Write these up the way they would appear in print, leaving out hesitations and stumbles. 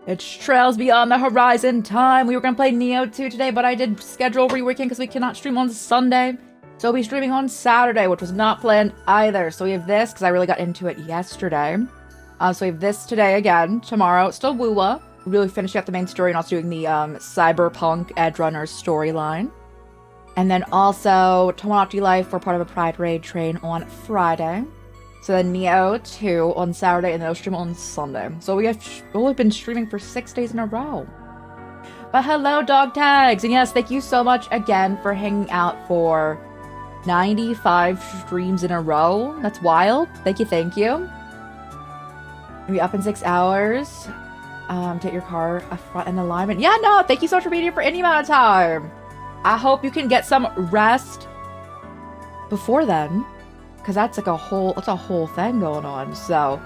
It's Trails Beyond the Horizon time. We were gonna play Neo 2 today, but I did schedule reworking because we cannot stream on Sunday. So we'll be streaming on Saturday, which was not planned either. So we have this, because I really got into it yesterday. So we have this today again. Tomorrow, it's still Woowa. Really finishing up the main story and also doing the Cyberpunk Edgerunners storyline. And then also, Tomodachi Life, we're part of a Pride Raid train on Friday. So then Neo 2 on Saturday, and then we'll stream on Sunday. So we have only been streaming for 6 days in a row. But hello, dog tags! And yes, thank you so much again for hanging out for 95 streams in a row. That's wild. Thank you, thank you. We'll be up in 6 hours. Take your car a front and alignment. Yeah, no, thank you so much for being here for any amount of time. I hope you can get some rest before then. Because that's like a whole thing going on. So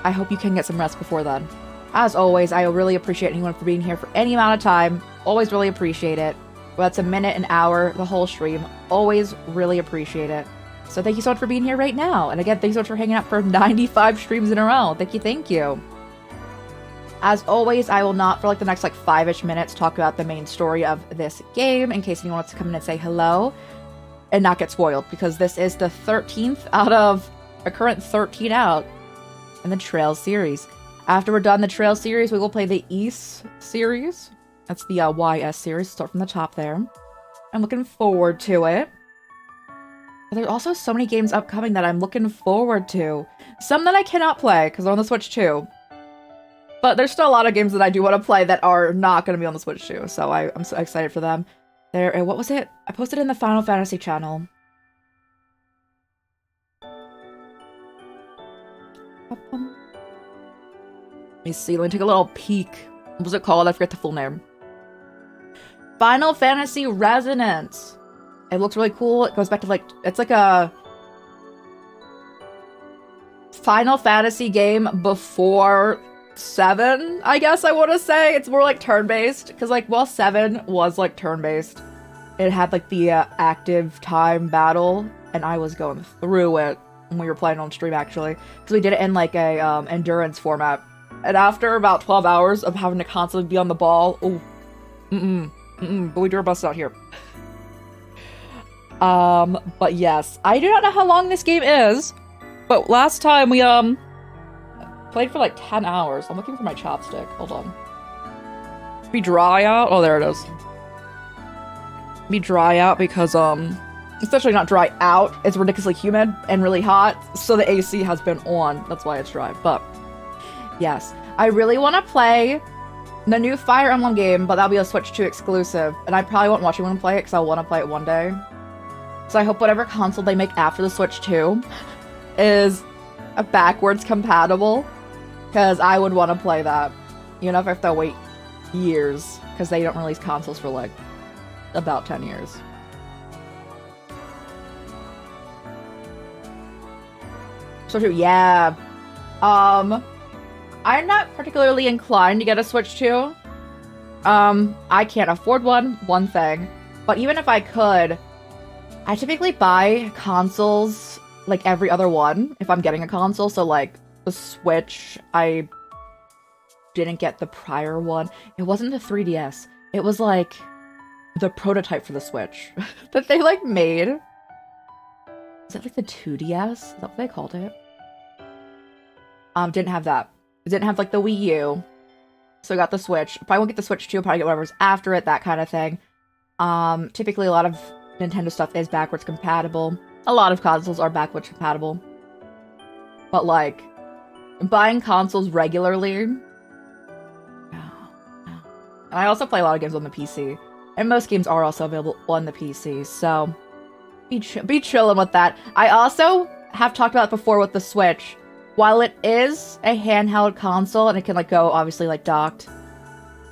I hope you can get some rest before then. As always, I really appreciate anyone for being here for any amount of time. Always really appreciate it. Whether it's a minute, an hour, the whole stream. Always really appreciate it. So thank you so much for being here right now. And again, thank you so much for hanging out for 95 streams in a row. Thank you, thank you. As always, I will not, for like the next like 5-ish minutes, talk about the main story of this game in case anyone wants to come in and say hello. And not get spoiled, because this is the 13th out of a current 13 out in the Trails series. After we're done the Trails series, we will play the East series. That's the YS series. Start from the top there. I'm looking forward to it. But there's also so many games upcoming that I'm looking forward to. Some that I cannot play, because they're on the Switch too. But there's still a lot of games that I do want to play that are not going to be on the Switch too. So I'm so excited for them. There, what was it? I posted in the Final Fantasy channel. Let me see, let me take a little peek. What was it called? I forget the full name. Final Fantasy Resonance. It looks really cool. It goes back to like, it's like a Final Fantasy game before 7, I guess I want to say. It's more like turn-based, because like while 7 was like turn-based, it had like the active time battle, and I was going through it when we were playing on stream actually, because we did it in like a endurance format, and after about 12 hours of having to constantly be on the ball, but we do our best out here. But yes, I do not know how long this game is, but last time we played for like 10 hours. I'm looking for my chopstick. Hold on. Be dry out? Oh, there it is. Be dry out because, especially not dry out. It's ridiculously humid and really hot. So the AC has been on. That's why it's dry. But, yes. I really want to play the new Fire Emblem game, but that'll be a Switch 2 exclusive. And I probably won't watch anyone play it because I want to play it one day. So I hope whatever console they make after the Switch 2 is backwards compatible. Because I would want to play that. You know, if I have to wait years. Because they don't release consoles for, like, about 10 years. So true, yeah. I'm not particularly inclined to get a Switch 2. I can't afford one thing. But even if I could, I typically buy consoles, like, every other one. If I'm getting a console, so, like, the Switch, I didn't get the prior one. It wasn't the 3DS. It was like the prototype for the Switch that they like made. Is that like the 2DS? Is that what they called it? Didn't have that. It didn't have like the Wii U. So I got the Switch. Probably won't get the Switch 2, probably get whatever's after it, that kind of thing. Typically a lot of Nintendo stuff is backwards compatible. A lot of consoles are backwards compatible. But like, buying consoles regularly. And I also play a lot of games on the PC. And most games are also available on the PC, so be chilling with that. I also have talked about it before with the Switch. While it is a handheld console, and it can like go, obviously, like docked,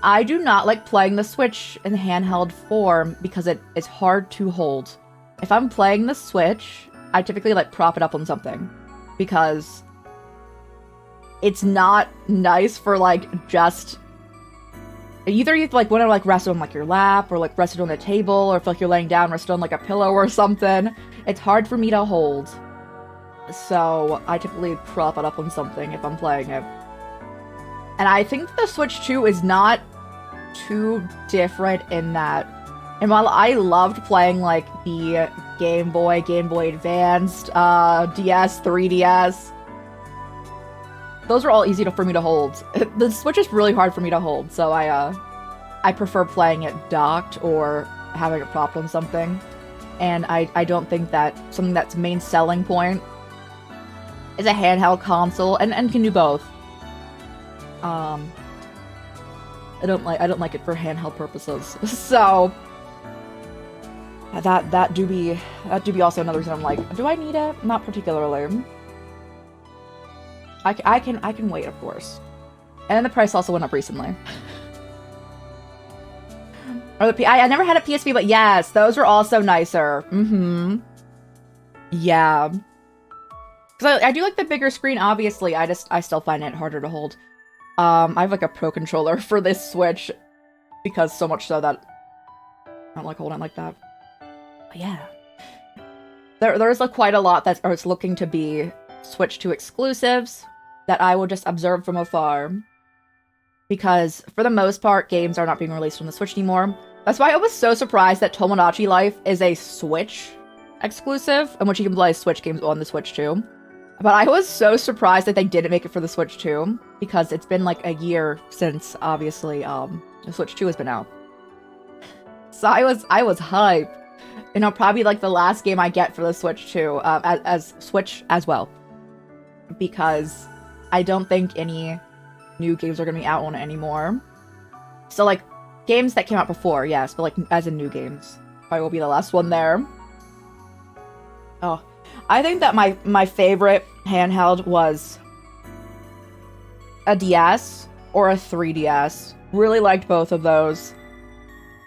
I do not like playing the Switch in handheld form because it is hard to hold. If I'm playing the Switch, I typically like prop it up on something. Because it's not nice for, like, just... Either you like want to like rest on like your lap, or like rest it on the table, or if like you're laying down, rest on like a pillow or something. It's hard for me to hold. So I typically prop it up on something if I'm playing it. And I think the Switch 2 is not too different in that. And while I loved playing, like, the Game Boy, Game Boy Advanced, DS, 3DS, those are all easy for me to hold. The Switch is really hard for me to hold, so I prefer playing it docked or having it propped on something. And I don't think that something that's main selling point is a handheld console and can do both. I don't like it for handheld purposes. So that do be also another reason I'm like, do I need it? Not particularly. I can wait, of course. And then the price also went up recently. Or I never had a PSP, but yes, those were also nicer. Yeah. Because I do like the bigger screen, obviously. I still find it harder to hold. I have like a Pro Controller for this Switch, because so much so that I don't like holding it like that. But yeah. There's like quite a lot that's looking to be Switch 2 exclusives that I will just observe from afar. Because for the most part, games are not being released on the Switch anymore. That's why I was so surprised that Tomodachi Life is a Switch exclusive, in which you can play Switch games on the Switch too. But I was so surprised that they didn't make it for the Switch 2, because it's been like a year since, obviously, the Switch 2 has been out. So I was hyped. And it'll probably be like the last game I get for the Switch 2, as Switch as well. Because I don't think any new games are going to be out on it anymore. So like, games that came out before, yes, but like as in new games. Probably will be the last one there. Oh, I think that my favorite handheld was a DS or a 3DS. Really liked both of those.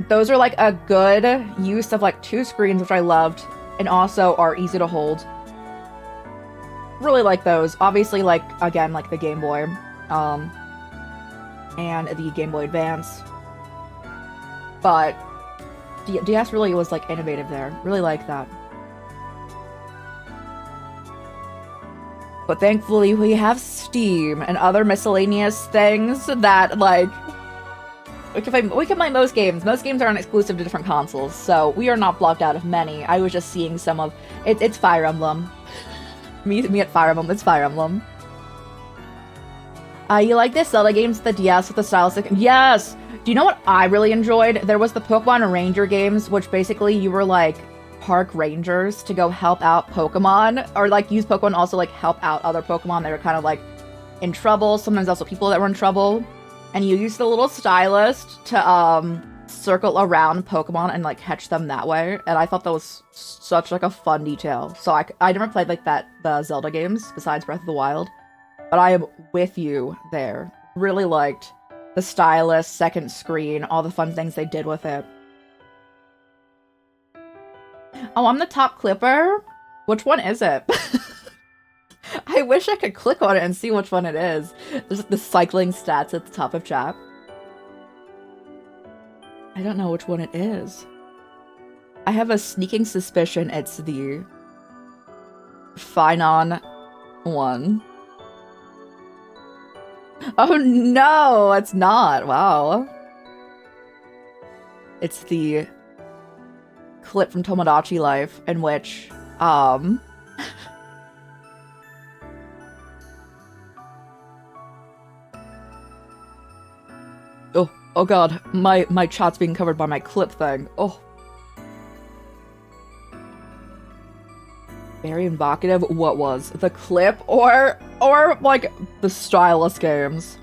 Those are like a good use of like two screens, which I loved, and also are easy to hold. Really like those. Obviously, like, again, like the Game Boy, and the Game Boy Advance. But DS really was like innovative there. Really like that. But thankfully we have Steam and other miscellaneous things that like we can play most games. Most games aren't exclusive to different consoles, so we are not blocked out of many. I was just seeing some of it's Fire Emblem. me at Fire Emblem, it's Fire Emblem. You like this Zelda games, the DS with the stylistic? Yes! Do you know what I really enjoyed? There was the Pokemon Ranger games, which basically you were like park rangers to go help out Pokemon, or like use Pokemon also like help out other Pokemon that are kind of like in trouble. Sometimes also people that were in trouble. And you use the little stylist to circle around Pokemon and like catch them that way. And I thought that was such like a fun detail. So I never played like the Zelda games besides Breath of the Wild. But I am with you there. Really liked the stylus, second screen, all the fun things they did with it. Oh, I'm the top clipper? Which one is it? I wish I could click on it and see which one it is. There's like the cycling stats at the top of chat. I don't know which one it is. I have a sneaking suspicion it's the Finon one. Oh no, it's not. Wow. It's the clip from Tomodachi Life in which, oh god, my chat's being covered by my clip thing. Oh. Very evocative. What was? The clip or like the stylus games?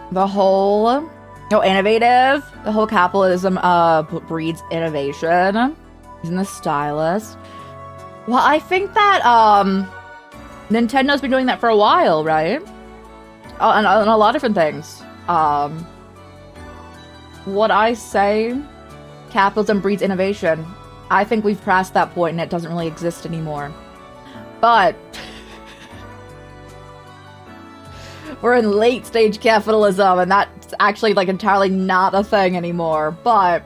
The whole, innovative. The whole capitalism breeds innovation. Using the stylus. Well, I think that Nintendo's been doing that for a while, right? And a lot of different things. What I say, capitalism breeds innovation. I think we've passed that point and it doesn't really exist anymore. But We're in late stage capitalism, and that's actually like entirely not a thing anymore. But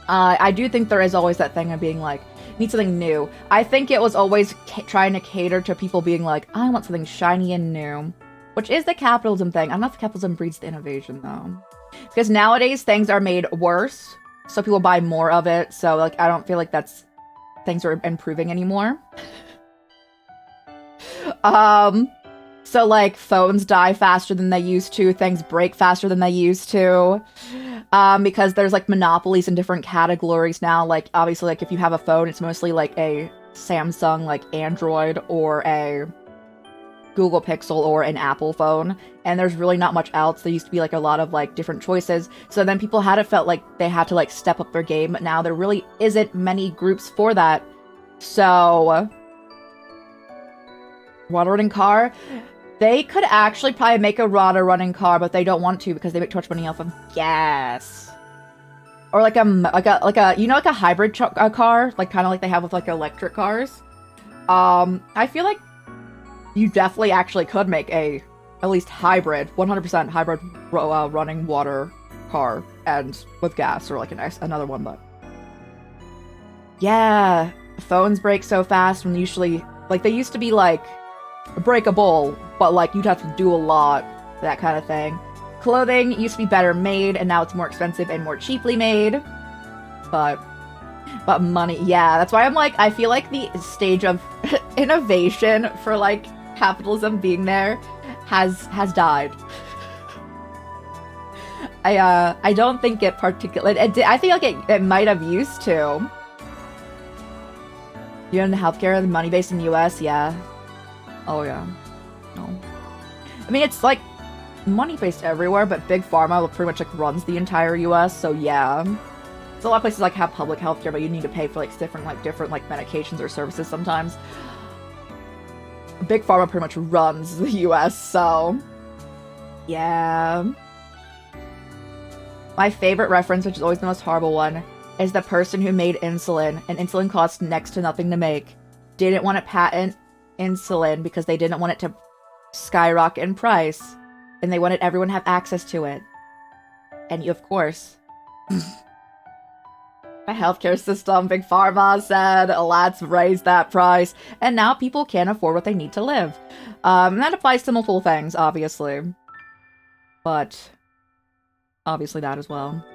I do think there is always that thing of being like, need something new. I think it was always trying to cater to people being like, I want something shiny and new, which is the capitalism thing. I don't know if capitalism breeds the innovation though, because nowadays things are made worse, so people buy more of it. So like, I don't feel like things are improving anymore. So like phones die faster than they used to, things break faster than they used to, because there's like monopolies in different categories now. Like obviously, like if you have a phone, it's mostly like a Samsung, like Android, or a Google Pixel, or an Apple phone, and there's really not much else. There used to be like a lot of like different choices, so then people felt like they had to like step up their game, but now there really isn't many groups for that. So water running car, they could actually probably make a water running car, but they don't want to because they make too much money off of gas. Or like a you know, like a hybrid car, like kind of like they have with like electric cars. I feel like you definitely actually could make at least hybrid, 100% hybrid running water car, and with gas, or like another one. But yeah, phones break so fast when usually, like, they used to be like breakable, but like you'd have to do a lot, that kind of thing. Clothing used to be better made, and now it's more expensive and more cheaply made. But money, yeah, that's why I'm like, I feel like the stage of innovation for like capitalism being there has died. I don't think it particularly. I think like it might have used to. You're in healthcare, the money based in the U.S. Yeah. Oh yeah. No. I mean, it's like money based everywhere, but big pharma pretty much like runs the entire U.S. So yeah. So a lot of places like have public healthcare, but you need to pay for like different medications or services sometimes. Big pharma pretty much runs the U.S. So yeah. My favorite reference, which is always the most horrible one, is the person who made insulin, and insulin costs next to nothing to make, didn't want to patent insulin because they didn't want it to skyrocket in price, and they wanted everyone to have access to it. And you, of course, the healthcare system, Big Pharma said, let's raise that price, and now people can't afford what they need to live. And that applies to multiple things, obviously. But obviously that as well.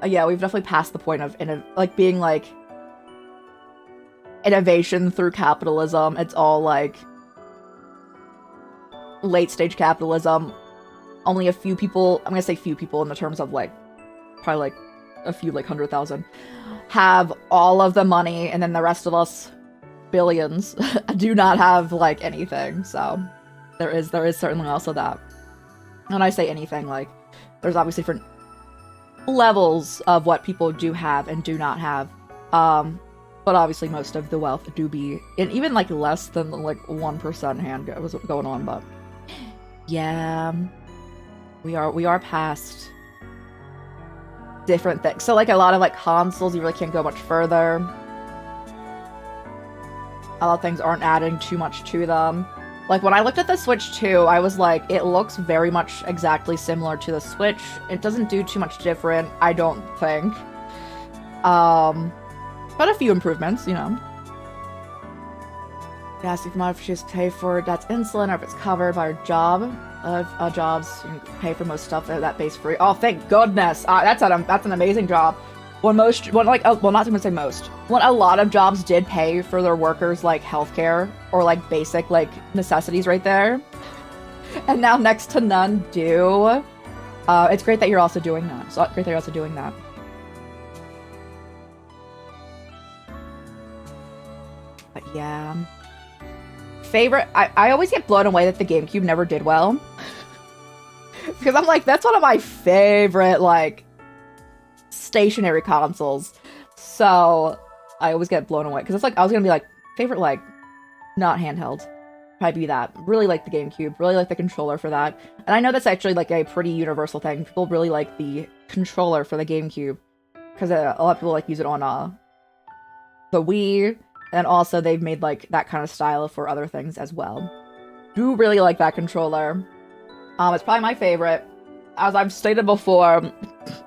Yeah, we've definitely passed the point of being like innovation through capitalism. It's all like late stage capitalism. Only a few people, I'm gonna say few people in the terms of like probably like a few, like 100,000, have all of the money, and then the rest of us, billions, do not have like anything. So there is certainly also that. When I say anything, like, there's obviously different levels of what people do have and do not have. But obviously most of the wealth do be, and even like less than like 1% hand was going on. But yeah, we are past different things. So like a lot of like consoles, you really can't go much further. A lot of things aren't adding too much to them. Like, when I looked at the Switch 2, I was like, it looks very much exactly similar to the Switch. It doesn't do too much different, I don't think. But a few improvements, you know. Yeah, see if she has to pay for that's insulin, or if it's covered by her job. Jobs, you can pay for most stuff that base free. Oh, thank goodness! That's an amazing job. When not to say most. When a lot of jobs did pay for their workers, like, healthcare, or, like, basic, like, necessities right there. And now next to none do. It's great that you're also doing that. It's great that you're also doing that. But yeah. Favorite, I always get blown away that the GameCube never did well. Because I'm like, that's one of my favorite, like, stationary consoles. So I always get blown away because it's like I was gonna be like favorite, like, not handheld, probably be that. Really like the GameCube, really like the controller for that. And I know that's actually like a pretty universal thing. People really like the controller for the GameCube because a lot of people like use it on the Wii, And also they've made like that kind of style for other things as well. Do really like that controller. It's probably my favorite. As I've stated before,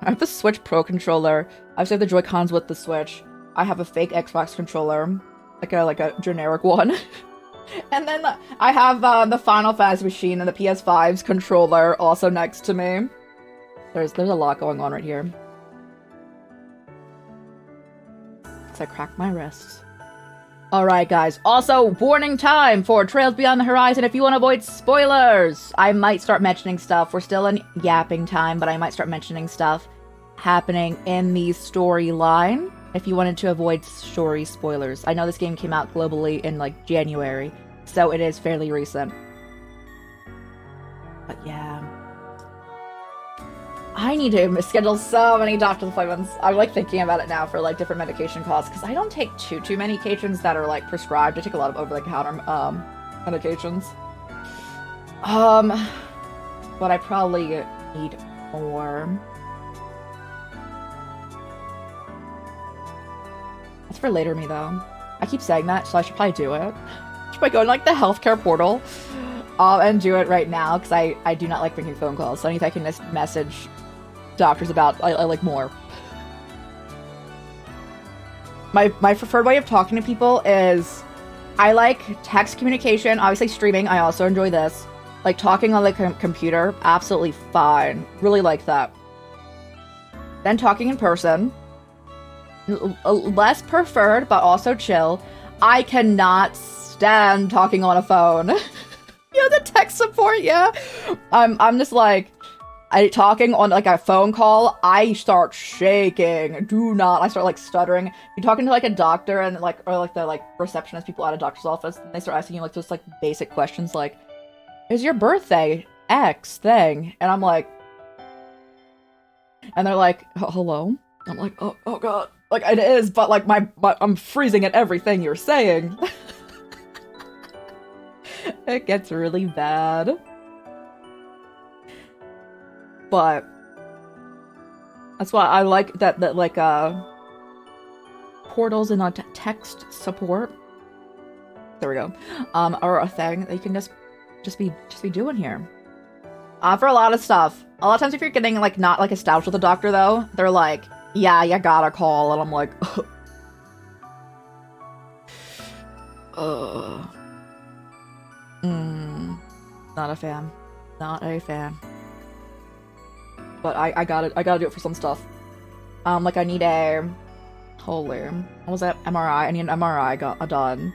I have the Switch Pro controller. I've saved the Joy-Cons with the Switch. I have a fake Xbox controller, like a generic one. And then I have the Final Fantasy machine and the PS5's controller also next to me. There's a lot going on right here. As I crack my wrists. Alright guys, also warning time for Trails Beyond the Horizon if you want to avoid spoilers! I might start mentioning stuff, we're still in yapping time, but I might start mentioning stuff happening in the storyline if you wanted to avoid story spoilers. I know this game came out globally in like January, so it is fairly recent. But yeah. I need to schedule so many doctor's appointments. I'm like thinking about it now for like different medication costs because I don't take too many medications that are like prescribed. I take a lot of over-the-counter medications. But I probably need more. That's for later me though. I keep saying that, so I should probably do it. I should probably go in like the healthcare portal and do it right now because I do not like making phone calls. So anything I can just message doctors about, I like more. My preferred way of talking to people is I like text communication, obviously streaming, I also enjoy this. Like talking on the computer, absolutely fine. Really like that. Then talking in person, less preferred, but also chill. I cannot stand talking on a phone. You know, the tech support, yeah. I'm just like, talking on like a phone call, I start shaking. Do not. I start like stuttering. You're talking to like a doctor and like, or like the like receptionist people at a doctor's office, and they start asking you like those like basic questions like, "Is your birthday X thing?" And I'm like, and they're like, "Hello?" I'm like, oh god, like it is, but like I'm freezing at everything you're saying. It gets really bad. But that's why I like that like portals and text support. There we go. Are a thing that you can just be doing here. For a lot of stuff. A lot of times if you're getting like not like established with a doctor though, they're like, yeah, you gotta call, and I'm like, not a fan. Not a fan. But I gotta do it for some stuff. Like I need a... Holy... What was that? MRI? I need an MRI done.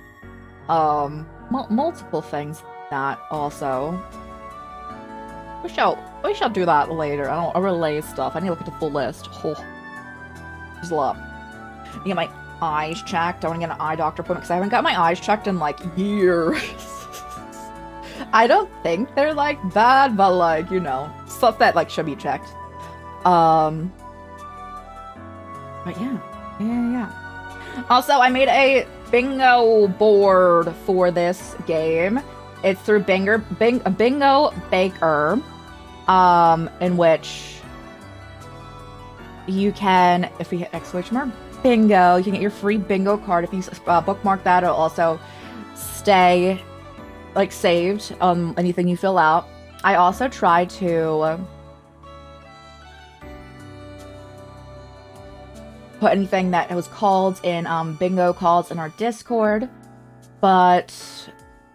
Multiple things that also. We shall do that later. I don't relay stuff. I need to look at the full list. Oh. There's a lot. I need to get my eyes checked. I want to get an eye doctor appointment because I haven't got my eyes checked in like years. I don't think they're like bad, but like, you know, stuff that like should be checked. But yeah. Also, I made a bingo board for this game. It's through Bingo Baker, in which you can, if we hit exclamation mark bingo, you can get your free bingo card. If you bookmark that, it'll also stay like saved on anything you fill out. I also try to put anything that was called in bingo calls in our Discord, but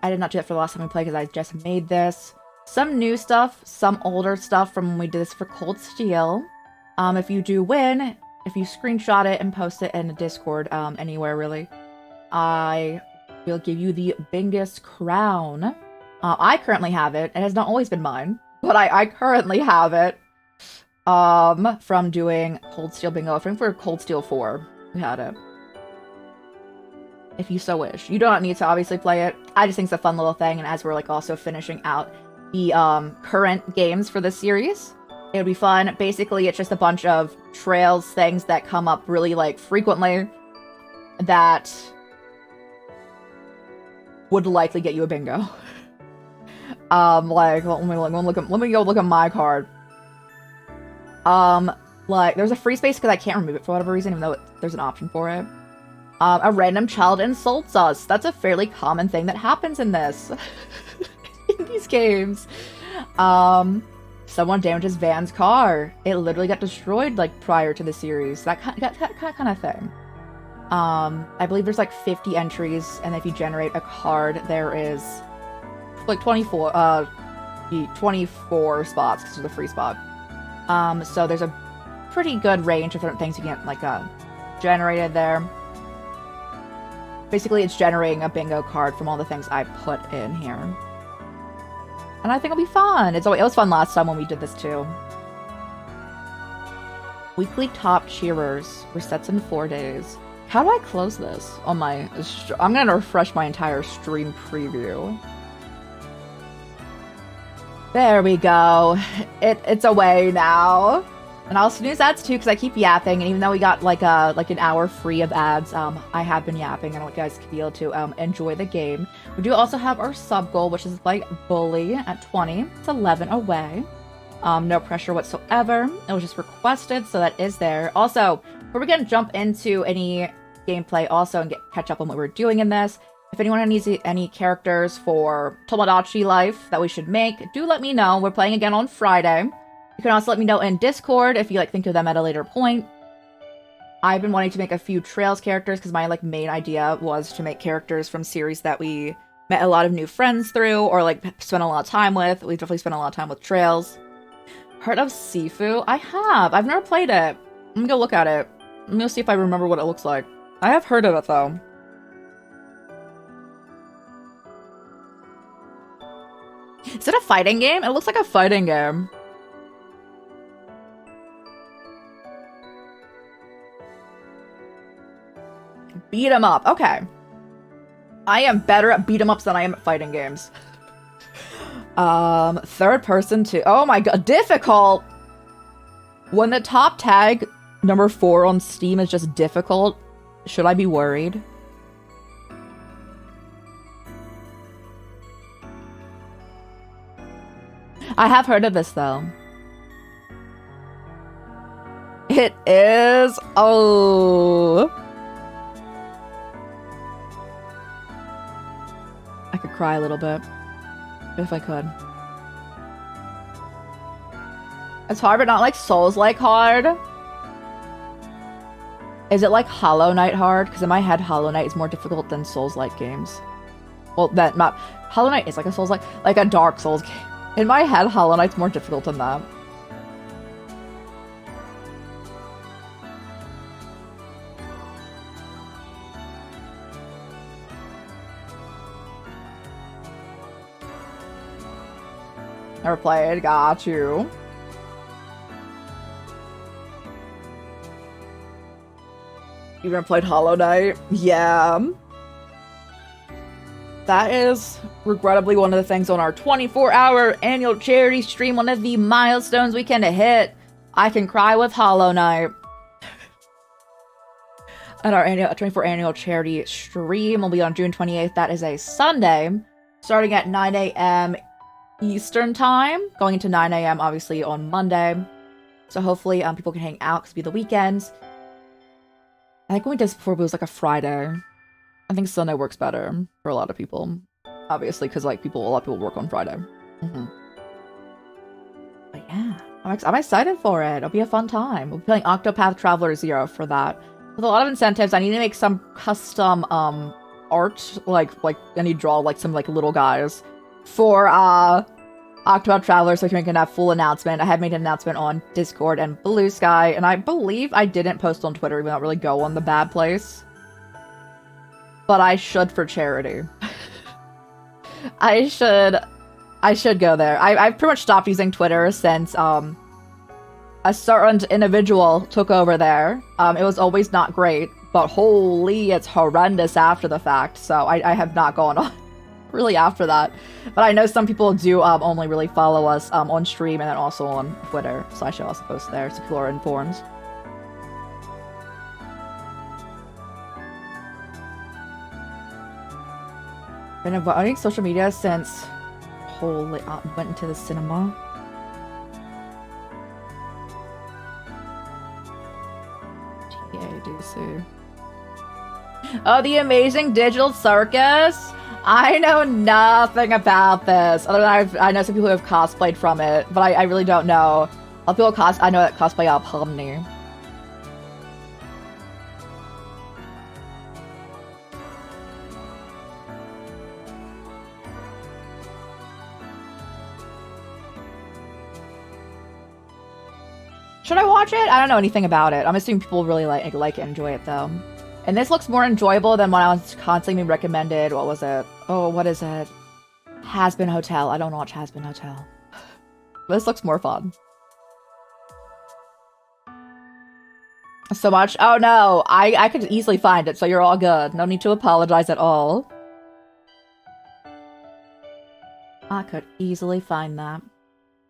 I did not do that for the last time we played because I just made this. Some new stuff, some older stuff from when we did this for Cold Steel. If you do win, if you screenshot it and post it in a Discord, anywhere really, I will give you the Bingus crown. I currently have it. It has not always been mine, but I currently have it. From doing Cold Steel Bingo. I think for Cold Steel 4, we had it. If you so wish. You don't need to obviously play it. I just think it's a fun little thing, and as we're like also finishing out the current games for this series, it would be fun. Basically, it's just a bunch of trails, things that come up really like frequently that would likely get you a bingo. Like, well, let me go look at my card. Like, there's a free space because I can't remove it for whatever reason, even though there's an option for it. A random child insults us. That's a fairly common thing that happens in this. In these games. Someone damages Van's car. It literally got destroyed, like, prior to the series. That kind of thing. I believe there's, like, 50 entries, and if you generate a card, there is, like, 24 spots, because there's a free spot. So there's a pretty good range of different things you get, like, generated there. Basically, it's generating a bingo card from all the things I put in here. And I think it'll be fun. It was fun last time when we did this, too. Weekly top cheerers. Resets in 4 days. How do I close this on my... I'm going to refresh my entire stream preview. There we go. It's away now. And I'll snooze ads too, because I keep yapping, and even though we got like an hour free of ads, I have been yapping, and I want you guys to be able to enjoy the game. We do also have our sub goal, which is like Bully at 20. It's 11 away. No pressure whatsoever. It was just requested, so that is there. Also, before we can jump into any gameplay also and catch up on what we're doing in this, if anyone needs any characters for Tomodachi Life that we should make, do let me know. We're playing again on Friday. You can also let me know in Discord if you like think of them at a later point. I've been wanting to make a few Trails characters because my like main idea was to make characters from series that we met a lot of new friends through or like spent a lot of time with. We definitely spent a lot of time with Trails. Heard of Sifu? I have. I've never played it. I'm gonna go look at it. I'm gonna see if I remember what it looks like. I have heard of it though. Is it a fighting game? It looks like a fighting game. Beat 'em up. Okay. I am better at beat 'em ups than I am at fighting games. Third person to... Oh my god. Difficult! When the top tag, number 4 on Steam is just difficult, should I be worried? I have heard of this, though. It is... Oh... I could cry a little bit. If I could. It's hard, but not like Souls-like hard. Is it like Hollow Knight hard? Because in my head, Hollow Knight is more difficult than Souls-like games. Well, that not... Hollow Knight is like a Souls-like... Like a Dark Souls game. In my head, Hollow Knight's more difficult than that. Never played, got you. You never played Hollow Knight? Yeah. That is regrettably one of the things on our 24-hour annual charity stream, one of the milestones we can hit. I can cry with Hollow Knight. And our 24 annual charity stream will be on June 28th. That is a Sunday, starting at 9 a.m. Eastern time, going into 9 a.m. obviously on Monday. So hopefully people can hang out because it'll be the weekends. I think when we did this before, it was like a Friday. I think Sunday works better for a lot of people. Obviously, because like a lot of people work on Friday. But yeah, I'm excited for it. It'll be a fun time. We'll be playing Octopath Traveler 0 for that. With a lot of incentives, I need to make some custom art, like I need to draw like some like little guys for Octopath Traveler, so we can make a full announcement. I have made an announcement on Discord and Blue Sky, and I believe I didn't post on Twitter. We don't really go on the bad place. But I should for charity. I should go there. I've pretty much stopped using Twitter since a certain individual took over there. It was always not great, but holy, it's horrendous after the fact. So I have not gone on really after that. But I know some people do only really follow us on stream and then also on Twitter. So I should also post there so people are informed. Been avoiding social media since holy went into the cinema. TA do so. Oh, the Amazing Digital Circus? I know nothing about this, other than I know some people who have cosplayed from it, but I really don't know. I know that cosplay Pomni. Should I watch it? I don't know anything about it. I'm assuming people really like and enjoy it though. And this looks more enjoyable than when I was constantly being recommended. What was it? Oh, what is it? Has-Been Hotel. I don't watch Has-Been Hotel. This looks more fun. So much? Oh no, I could easily find it, so you're all good. No need to apologize at all. I could easily find that.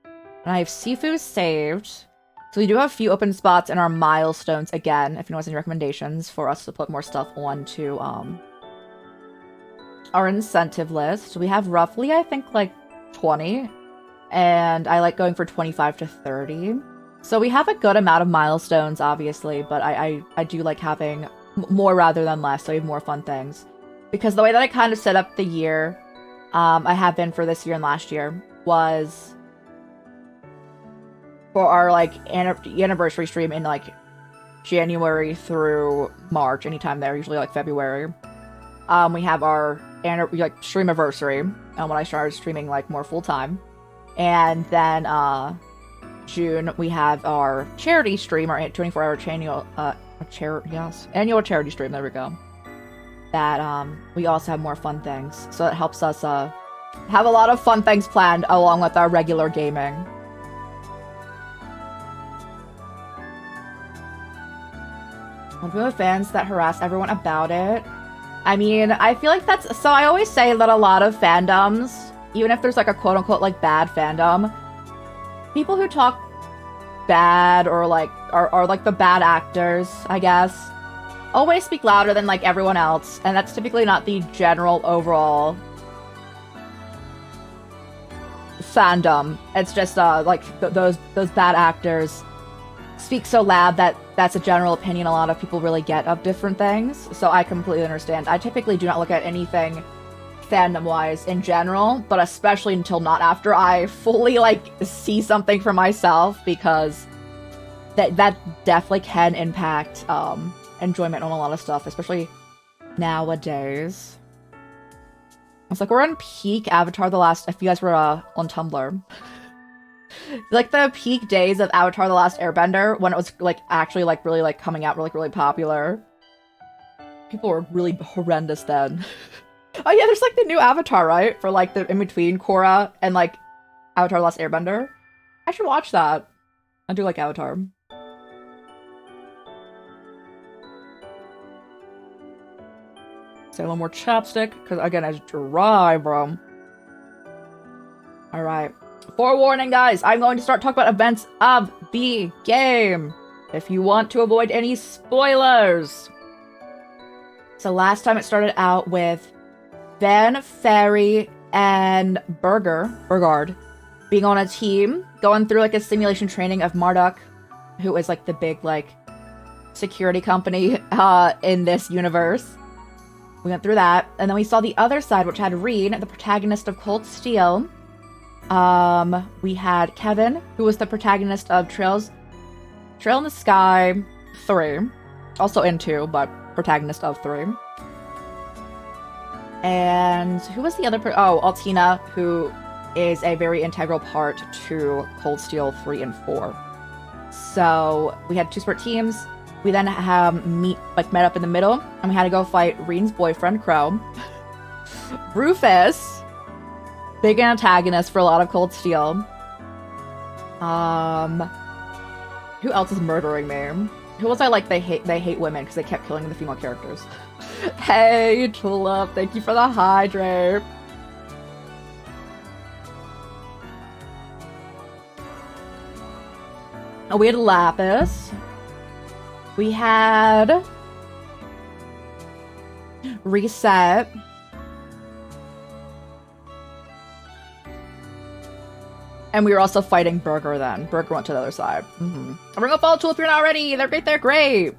And I have Sifu saved. So we do have a few open spots in our milestones again, if anyone has any recommendations for us to put more stuff onto our incentive list. We have roughly, I think, like 20. And I like going for 25 to 30. So we have a good amount of milestones, obviously, but I do like having more rather than less, so we have more fun things. Because the way that I kind of set up the year, I have been for this year and last year, was for our, like, anniversary stream in, like, January through March, anytime there, usually, like, February. We have our, like, streamiversary, when I started streaming, like, more full-time. And then, June, we have our charity stream, our 24-hour annual charity stream, there we go. That, we also have more fun things. So it helps us, have a lot of fun things planned along with our regular gaming. We have fans that harass everyone about it. I mean, I feel like that's... So I always say that a lot of fandoms, even if there's like a quote-unquote like bad fandom, people who talk bad or like are like the bad actors, I guess, always speak louder than like everyone else, and that's typically not the general overall fandom. It's just like those bad actors speak so loud that that's a general opinion a lot of people really get of different things. So I completely understand. I typically do not look at anything fandom-wise in general, but especially until not after I fully, like, see something for myself, because that definitely can impact enjoyment on a lot of stuff, especially nowadays. It's like we're on peak Avatar The Last... If you guys were on Tumblr. Like, the peak days of Avatar The Last Airbender, when it was, like, actually, like, really, like, coming out really popular. People were really horrendous then. Oh yeah, there's like the new Avatar, right? For like the in-between Korra and like Avatar The Last Airbender. I should watch that. I do like Avatar. Say a little more chapstick, because again, it's dry, bro. Alright. Forewarning, guys, I'm going to start talking about events of the game, if you want to avoid any spoilers. So last time it started out with Ben, Ferry, and Burgard being on a team, going through like a simulation training of Marduk, who is like the big like security company in this universe. We went through that, and then we saw the other side, which had Reen, the protagonist of Cold Steel. We had Kevin, who was the protagonist of Trail in the Sky 3, also in 2, but protagonist of 3. And who was the other oh, Altina, who is a very integral part to Cold Steel 3 and 4. So we had 2 separate teams. We then met up in the middle, and we had to go fight Reen's boyfriend, Crow. Rufus, big antagonist for a lot of Cold Steel. Who else is murdering me? Who was I like they hate women because they kept killing the female characters? Hey, Tulip, thank you for the hydrate. Oh, we had Lapis. We had Reset. And we were also fighting Burger then. Burger went to the other side. I'm gonna follow Tulip if you're not ready. They're great, they're great.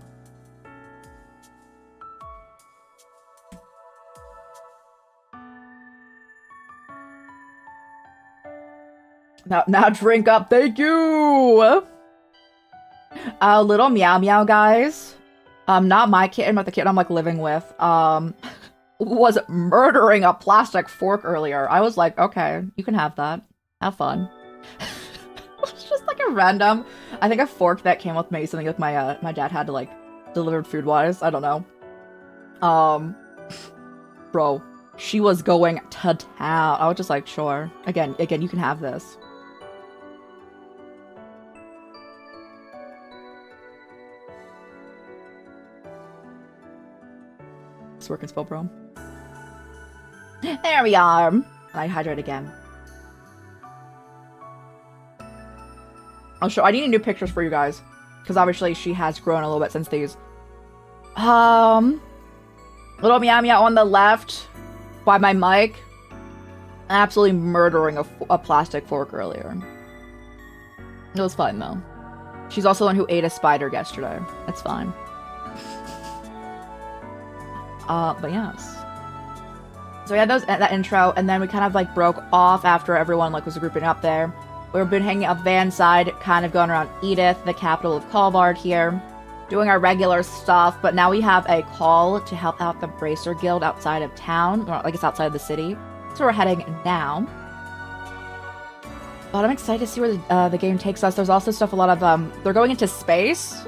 Now drink up. Thank you. Little meow meow guys. Not my kitten, but the kitten I'm like living with. Was murdering a plastic fork earlier. I was like, okay, you can have that. Have fun. It's just like a random, I think a fork that came with me, something like my dad had to like delivered food wise. I don't know. Bro, she was going to town. I was just like, sure. Again, you can have this. It's working spell, bro. There we are. I hydrate again. I need new pictures for you guys, because obviously she has grown a little bit since these. Little meow meow on the left by my mic. Absolutely murdering a plastic fork earlier. It was fine though. She's also the one who ate a spider yesterday. It's fine. But yes. So we had that intro, and then we kind of like broke off after everyone like was grouping up there. We've been hanging up van side, kind of going around Edith, the capital of Calvard here, doing our regular stuff, but now we have a call to help out the Bracer Guild outside of town, or like it's outside of the city. So we're heading now. But I'm excited to see where the game takes us. There's also stuff, a lot of, they're going into space.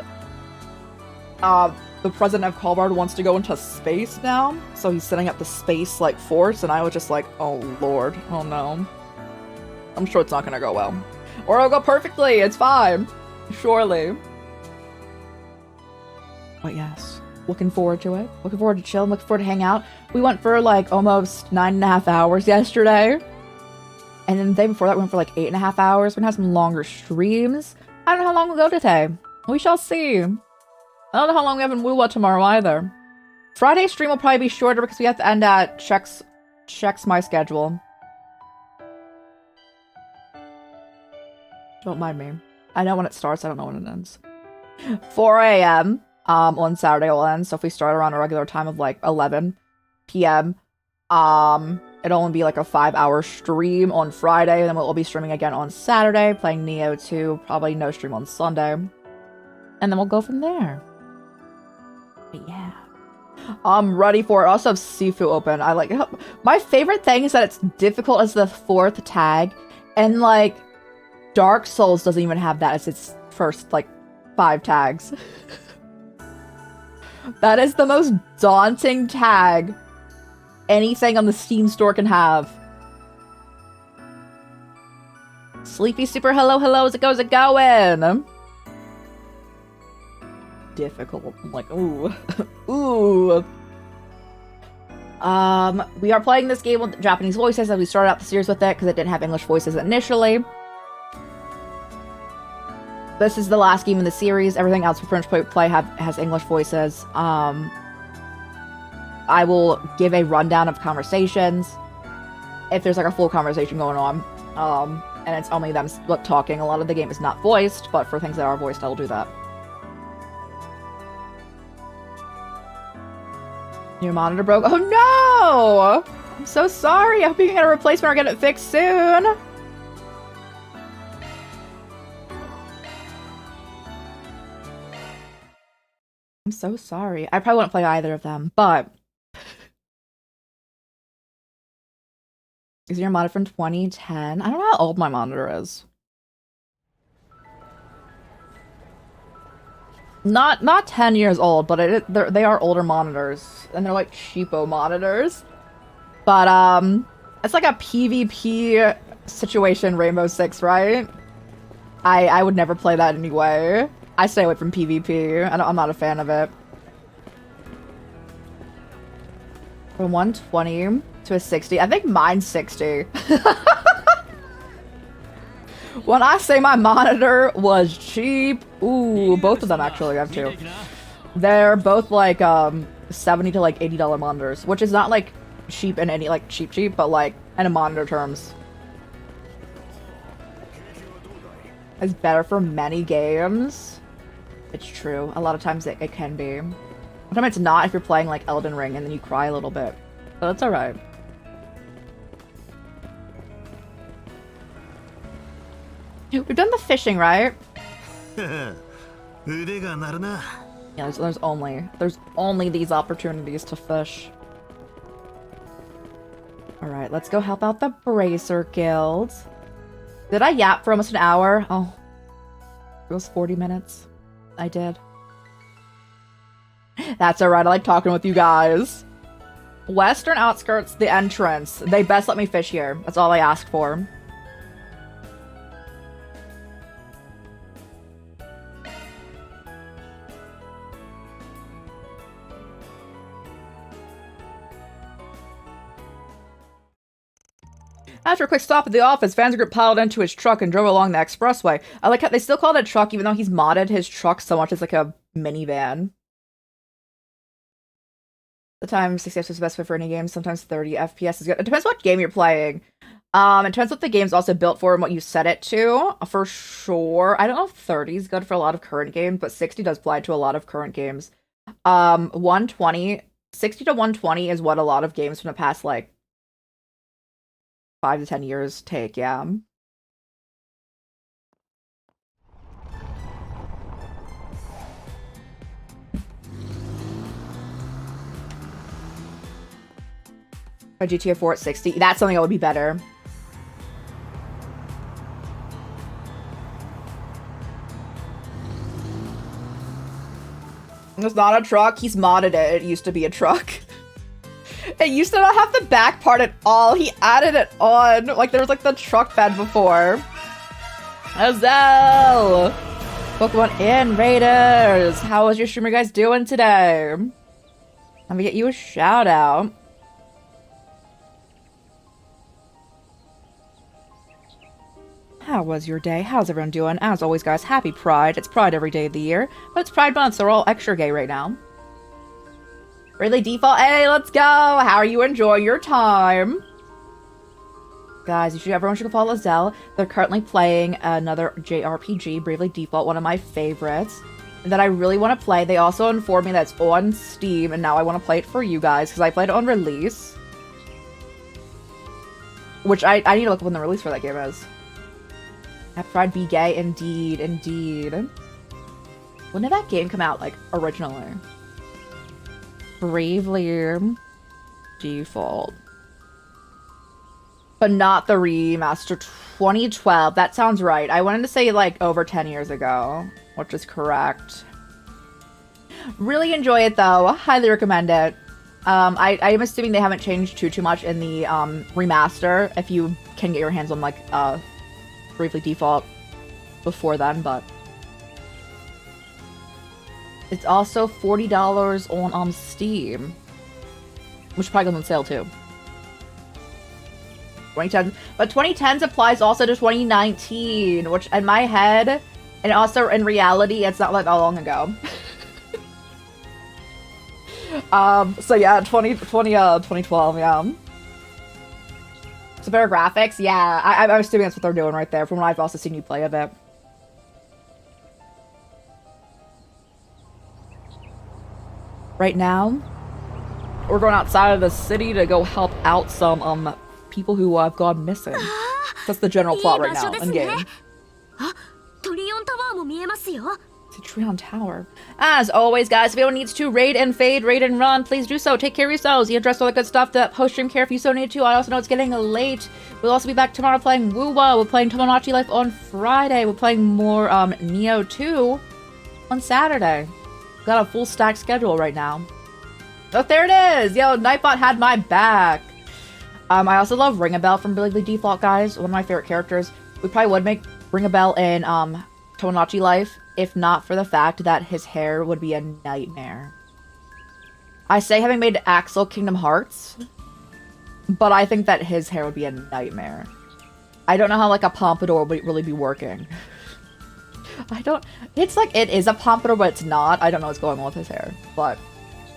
The president of Calvard wants to go into space now, so he's setting up the space, like, force, and I was just like, oh lord, oh no. I'm sure it's not gonna go well. Or it'll go perfectly, it's fine. Surely. But yes, looking forward to it. Looking forward to chill, looking forward to hang out. We went for, like, almost 9.5 hours yesterday. And then the day before that, we went for, like, 8.5 hours. We're gonna have some longer streams. I don't know how long we'll go today. We shall see. I don't know how long we have in Woowa tomorrow either. Friday stream will probably be shorter because we have to end at checks my schedule. Don't mind me. I know when it starts, I don't know when it ends. 4 a.m. On Saturday will end, so if we start around a regular time of like 11 p.m., it'll only be like a 5-hour stream on Friday, and then we'll be streaming again on Saturday, playing Neo 2, probably no stream on Sunday. And then we'll go from there. But yeah. I'm ready for it. I also have Sifu open. I like it. My favorite thing is that it's difficult as the 4th tag, and like Dark Souls doesn't even have that as its first like 5 tags. That is the most daunting tag anything on the Steam store can have. Sleepy Super Hello Hello, is it going? Difficult. I'm like, ooh. Ooh. We are playing this game with Japanese voices, as we started out the series with it because it didn't have English voices initially. This is the last game in the series. Everything else we pretty much play has English voices. I will give a rundown of conversations if there's like a full conversation going on. And it's only them talking. A lot of the game is not voiced, but for things that are voiced, I will do that. Your monitor broke. Oh no! I'm so sorry. I hope you can get a replacement or get it fixed soon. I'm so sorry. I probably wouldn't play either of them, but... Is your monitor from 2010? I don't know how old my monitor is. Not 10 years old, but they are older monitors, and they're like cheapo monitors. But it's like a PvP situation, Rainbow Six, right? I would never play that anyway. I stay away from PvP. I'm not a fan of it. From 120 to a 60, I think mine's 60. When I say my monitor was cheap, ooh, both of them actually, I have two. They're both like $70 to like $80 monitors, which is not like cheap in any like cheap, but like in monitor terms. It's better for many games. It's true. A lot of times it can be. Sometimes it's not if you're playing like Elden Ring and then you cry a little bit. But that's alright. We've done the fishing, right? Yeah, 腕が鳴るな。 there's only these opportunities to fish. Alright, let's go help out the Bracer Guild. Did I yap for almost an hour? Oh. It was 40 minutes. I did. That's alright, I like talking with you guys. Western outskirts, the entrance. They best let me fish here. That's all I ask for. After a quick stop at the office, Vandergrift piled into his truck and drove along the expressway. I like how they still call it a truck even though he's modded his truck so much it's like a minivan. The time 60 FPS is the best fit for any game. Sometimes 30 FPS is good. It depends what game you're playing. It depends what the game's also built for and what you set it to. For sure. I don't know if 30 is good for a lot of current games, but 60 does apply to a lot of current games. 120, 60 to 120 is what a lot of games from the past, like, 5 to 10 years take, yeah. A GTA 4 at 60. That's something that would be better. It's not a truck. He's modded it. It used to be a truck. It used to not have the back part at all. He added it on. Like, there was, like, the truck bed before. Hazel! Pokemon in Raiders! How was your streamer guys doing today? Let me get you a shout out. How was your day? How's everyone doing? As always, guys, happy Pride. It's Pride every day of the year, but it's Pride Month, so we're all extra gay right now. Really default? Hey, let's go! How are you enjoying your time? Guys, everyone should go follow Zell. They're currently playing another JRPG, Bravely Default, one of my favorites, that I really want to play. They also informed me that it's on Steam, and now I want to play it for you guys, because I played it on release. Which I need to look up when the release for that game is. Happy Pride, be gay, indeed, indeed. When did that game come out, like, originally? Bravely Default. But not the remaster. 2012. That sounds right. I wanted to say, like, over 10 years ago, which is correct. Really enjoy it, though. Highly recommend it. I am assuming they haven't changed too much in the remaster, if you can get your hands on, like, Bravely Default before then, but it's also $40 on Steam, which probably goes on sale too. 2010, but 2010s applies also to 2019, which in my head, and also in reality, it's not like that long ago. So yeah, 2012, yeah. So better graphics? Yeah, I'm assuming that's what they're doing right there, from what I've also seen you play a bit. Right now, we're going outside of the city to go help out some, people who have gone missing. That's the general plot right now, in-game. It's a Treon Tower. As always, guys, if anyone needs to raid and fade, raid and run, please do so. Take care of yourselves. You address all the good stuff that post-stream care if you so need to. I also know it's getting late. We'll also be back tomorrow playing Woowa. We're playing Tomodachi Life on Friday. We're playing more Neo 2 on Saturday. Got a full stack schedule right now. Oh, there it is! Yo, Nightbot had my back. I also love Ring a Bell from Bravely Default, guys. One of my favorite characters. We probably would make Ring a Bell in Tomodachi Life, if not for the fact that his hair would be a nightmare. I say having made Axel Kingdom Hearts, but I think that his hair would be a nightmare. I don't know how, like, a pompadour would really be working. It's like, it is a pompadour, but it's not. I don't know what's going on with his hair, but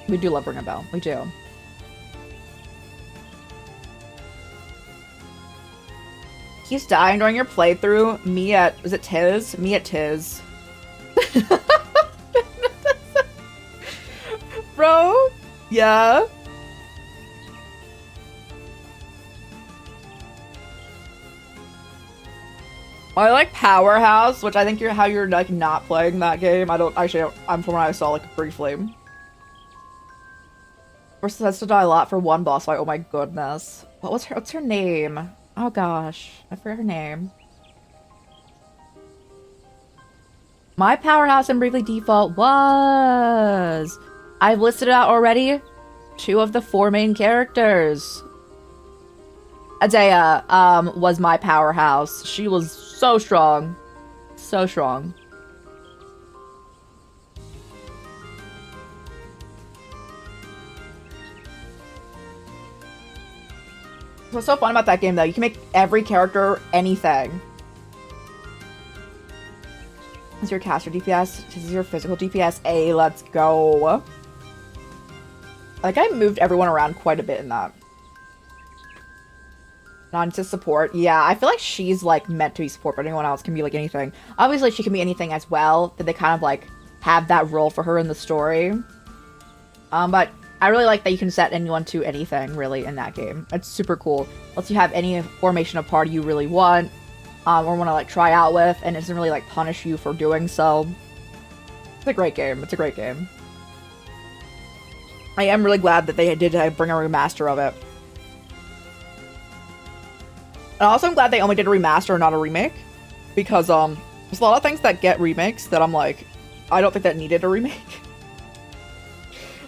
we do love Ring a Bell. We do. He's dying during your playthrough. Me at, was it Tiz? Me at Tiz. Bro? Yeah? I like Powerhouse, which I think how you're like not playing that game. I'm from what I saw like briefly. We're supposed to die a lot for one boss fight. Oh my goodness. What's her name? Oh gosh. I forgot her name. My Powerhouse in Bravely Default was... I've listed it out already. 2 of the 4 main characters. Adea was my Powerhouse. She was so strong. So strong. What's so fun about that game, though, you can make every character anything. This is your caster DPS. This is your physical DPS. Hey, let's go. Like, I moved everyone around quite a bit in that. Not to support. Yeah, I feel like she's, like, meant to be support, but anyone else can be, like, anything. Obviously, she can be anything as well. That they kind of, like, have that role for her in the story. But I really like that you can set anyone to anything, really, in that game. It's super cool. Lets you have any formation of party you really want, or want to, like, try out with, and it doesn't really, like, punish you for doing so. It's a great game. It's a great game. I am really glad that they did bring a remaster of it. And also, I'm glad they only did a remaster and not a remake. Because, there's a lot of things that get remakes that I'm like, I don't think that needed a remake.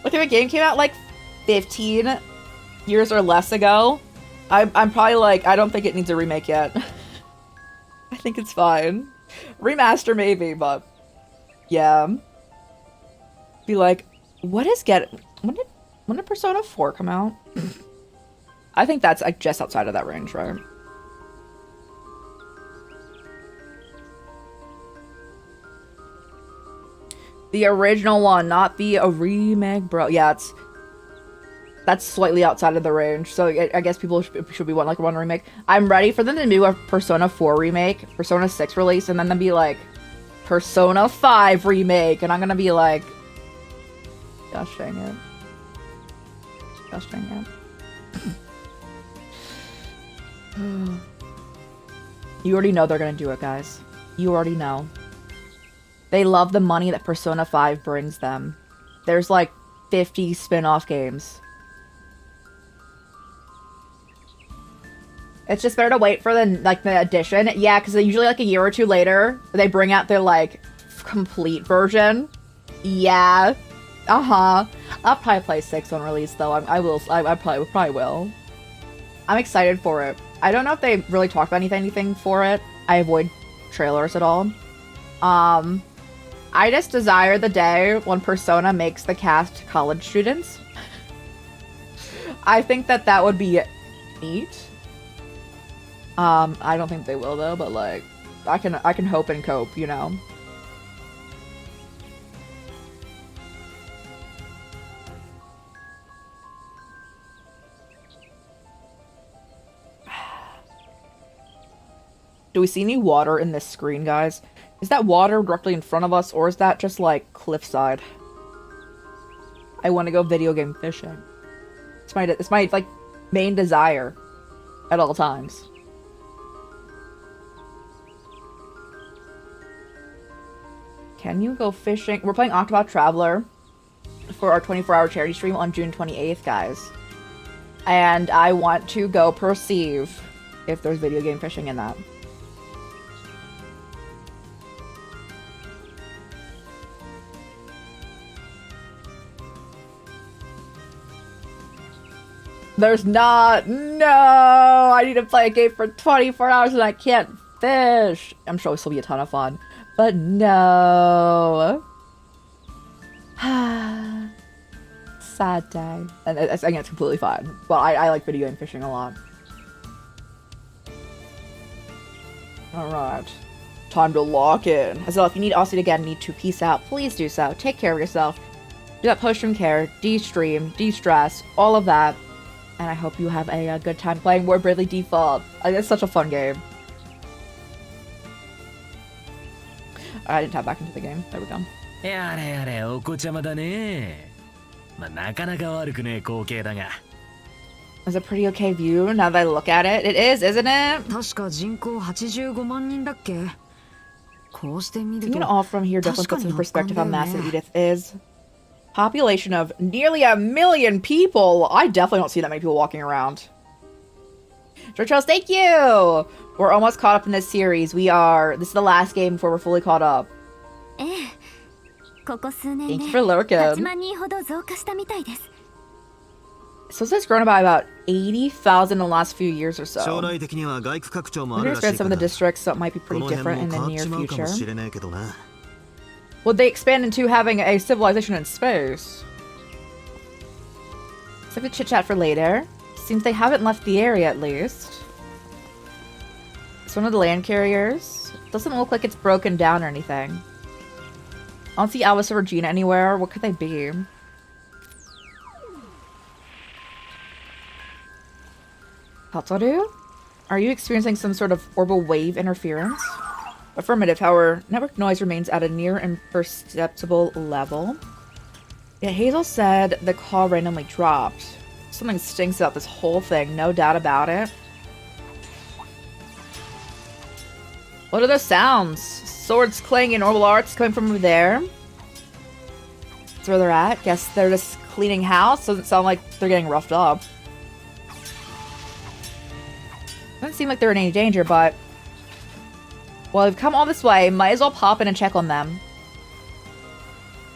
Like, if a game came out, like, 15 years or less ago, I'm probably like, I don't think it needs a remake yet. I think it's fine. Remaster, maybe, but... yeah. Be like, when did Persona 4 come out? I think that's, like, just outside of that range, right? The original one, not the remake, bro. Yeah, that's slightly outside of the range. So I guess people should be one remake. I'm ready for them to do a Persona 4 remake, Persona 6 release, and then they'll be like, Persona 5 remake, and I'm gonna be like, gosh dang it. Gosh dang it. You already know they're gonna do it, guys. You already know. They love the money that Persona 5 brings them. There's like 50 spin-off games. It's just better to wait for the edition. Yeah, because usually like a year or 2 later, they bring out their like complete version. Yeah. Uh-huh. I'll probably play 6 on release though. I probably will. I'm excited for it. I don't know if they really talked about anything for it. I avoid trailers at all. I just desire the day when Persona makes the cast college students. I think that would be neat. I don't think they will though, but like, I can hope and cope, you know? Do we see any water in this screen, guys? Is that water directly in front of us, or is that just, like, cliffside? I want to go video game fishing. It's my, like, main desire at all times. Can you go fishing? We're playing Octopath Traveler for our 24-hour charity stream on June 28th, guys. And I want to go perceive if there's video game fishing in that. There's not. No! I need to play a game for 24 hours and I can't fish. I'm sure this will be a ton of fun. But no. Sad day. And I think it's completely fine. But I like video game fishing a lot. Alright. Time to lock in. As well, if you need Aussie again, need to peace out, please do so. Take care of yourself. Do that post-stream care, de-stream, de-stress, all of that. And I hope you have a good time playing more Bravely Default. It's such a fun game. I didn't tap back into the game. There we go. やれやれお子ちゃまだね。まあなかなか悪くねえ光景だが。It's a pretty okay view now that I look at it. It is, isn't it? 確か人口85万人だっけ。こうして見る Seeing と it all from here definitely puts into perspective how 確かに massive 圧巻だよね。 Edith is. Population of nearly 1 million people. I definitely don't see that many people walking around. Churchills, thank you! We're almost caught up in this series. This is the last game before we're fully caught up. ええ、ここ数年 Thank で you for lurking. 8万人ほど増加したみたいです。 So it's grown by about 80,000 in the last few years or 将 so. 来的には外区拡張も We're あ gonna るらしい expand か some ら of the districts, so it might be こ pretty の辺 different も in the 変わっ near ちまうかも future. しれねえけどな。 Would they expand into having a civilization in space? Let's have a chit chat for later. Seems they haven't left the area at least. It's one of the land carriers. Doesn't look like it's broken down or anything. I don't see Alice or Regina anywhere. What could they be? Hatsaru? Are you experiencing some sort of orbital wave interference? Affirmative, however, network noise remains at a near imperceptible level. Yeah, Hazel said the call randomly dropped. Something stinks about this whole thing, no doubt about it. What are those sounds? Swords clanging, orbital arts coming from over there. That's where they're at. Guess they're just cleaning house. Doesn't sound like they're getting roughed up. Doesn't seem like they're in any danger, but... Well, we've come all this way. Might as well pop in and check on them.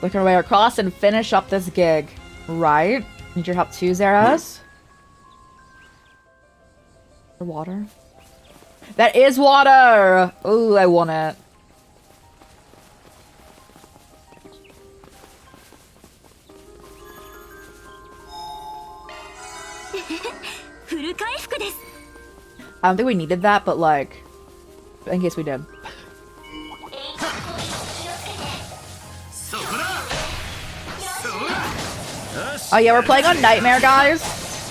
Look our way across and finish up this gig. Right? Need your help too, Zeras? For water? That is water! Ooh, I want it. I don't think we needed that, but like, in case we did. Oh yeah, we're playing on Nightmare, guys.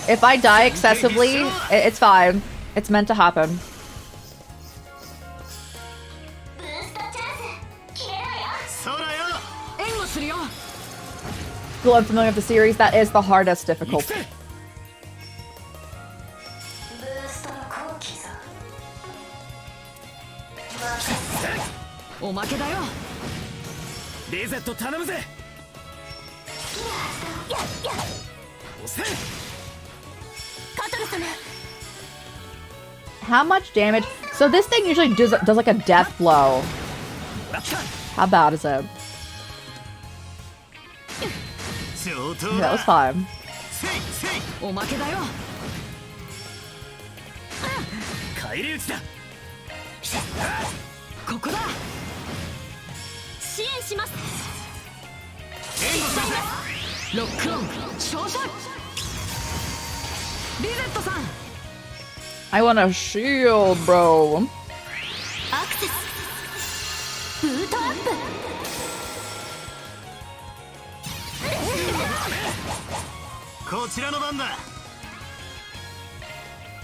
If I die excessively, it's fine. It's meant to happen. Still unfamiliar with the series, that is the hardest difficulty. How much damage? So this thing usually does like a death blow. How bad is it? Yeah, that was fine. I want a shield, bro.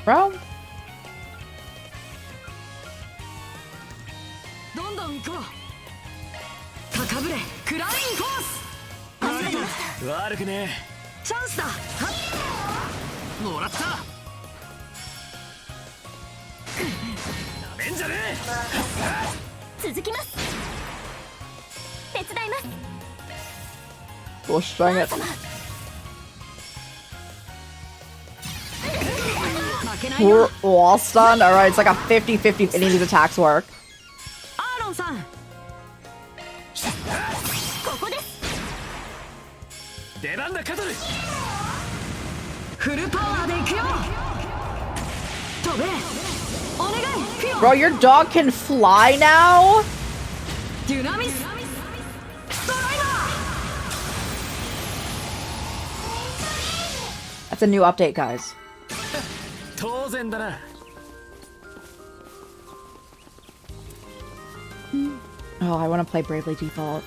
Bro. We'll string it. We're all stunned. Alright, it's like a 50-50 if any of these attacks work. Bro, your dog can fly now? That's a new update, guys. Oh, I want to play Bravely Default.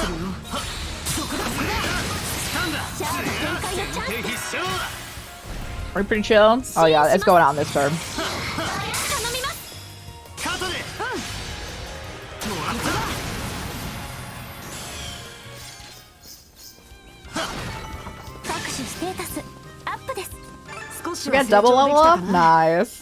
するよ。 Are we pretty chill? Oh yeah, it's going on this turn. We got double level up? Nice.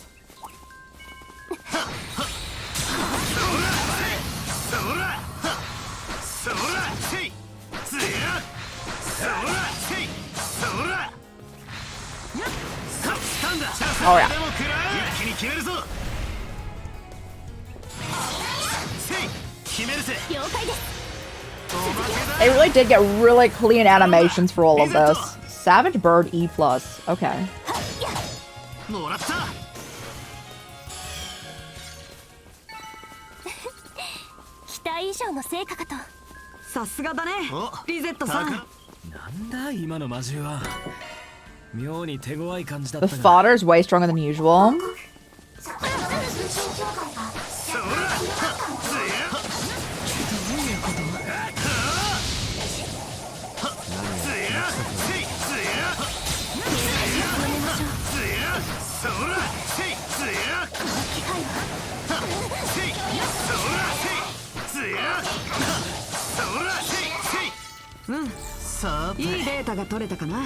Oh yeah. They really did get really clean animations for all of this. Savage Bird E+. Okay. もらった。期待以上の成果かと。さすがだね、リゼットさん。なんだ今の魔獣は。妙に手強い感じだっ The たが。 fodder is way stronger than usual.さて。いいデータが取れたかな。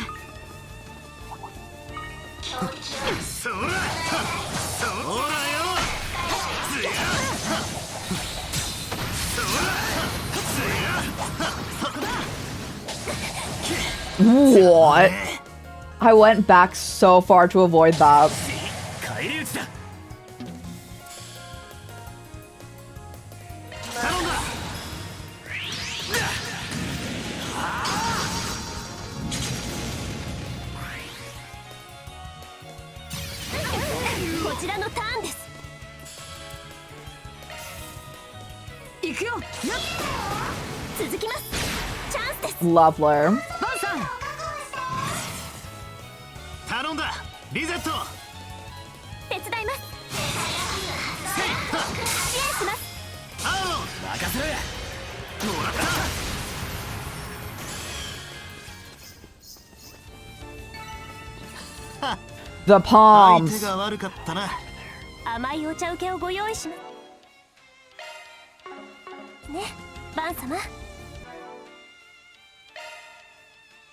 そら。そらよ。What? I went back so far to avoid that. 返り討ちだ。 こちらのターンです。行くよ。続きます。チャンスです。 Lovely. バンさん。頼んだ。リゼット。手伝います。支援します。任せろや。もらった。 The 相 palms. 手が悪かったな。甘いお茶受けをご用意します。ね、バン様。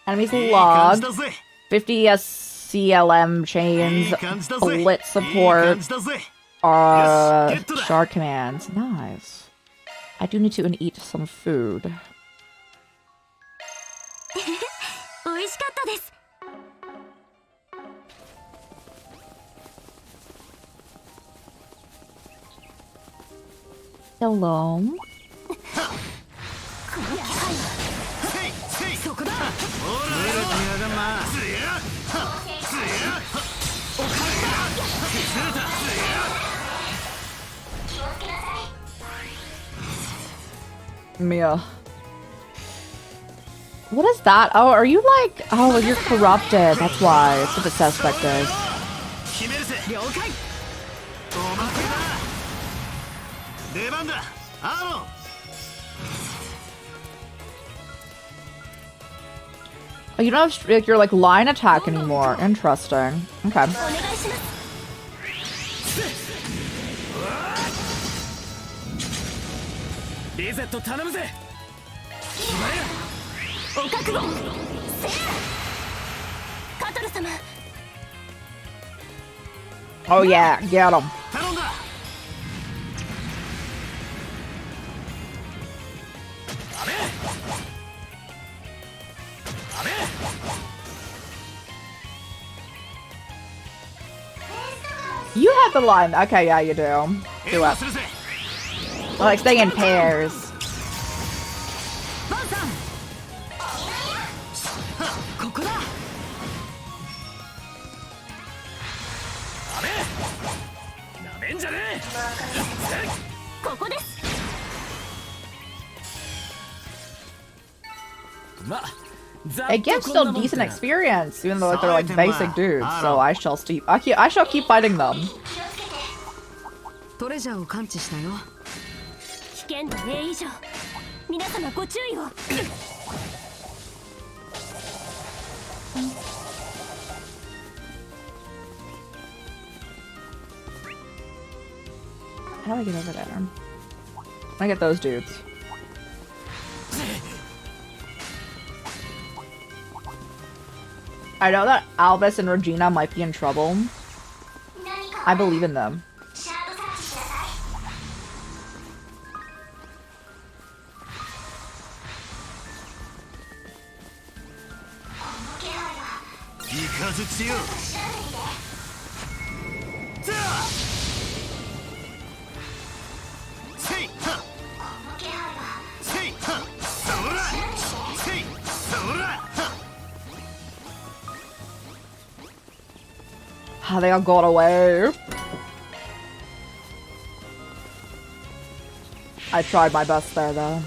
Enemies いい感じ logged. だぜ。 50 CLM いい chains. 感じだぜ。 Blitz いい感 support. じだぜ。 Shard Yes, commands. Nice. I do need to eat some food. 美味しかったです。 Hello. そこだ。 Mia. What is that? Oh, are you like... Oh, you're corrupted. That's why. It's what it says specters. 了解。 出番だ。アロン。 Oh, you don't have like, your like line attack anymore. Interesting. Okay. お願いします。 リゼット頼むぜ。 お覚悟。せや。カトル様。 Oh yeah, get him. 頼んだ。 You have the line. Okay, yeah, you do. Do it. Like stay in pairs. バンさん。ここだ。 なめんじゃねえ。 ここです。 ま、 It gives still decent experience, even though like, they're like basic dudes. So I shall keep fighting them. トレジャーを感知したよ。危険度 A 以上。皆様ご注意を。 How do I get over there? I get those dudes. I know that Albus and Regina might be in trouble. I believe in them. They all got away. I tried my best there, though.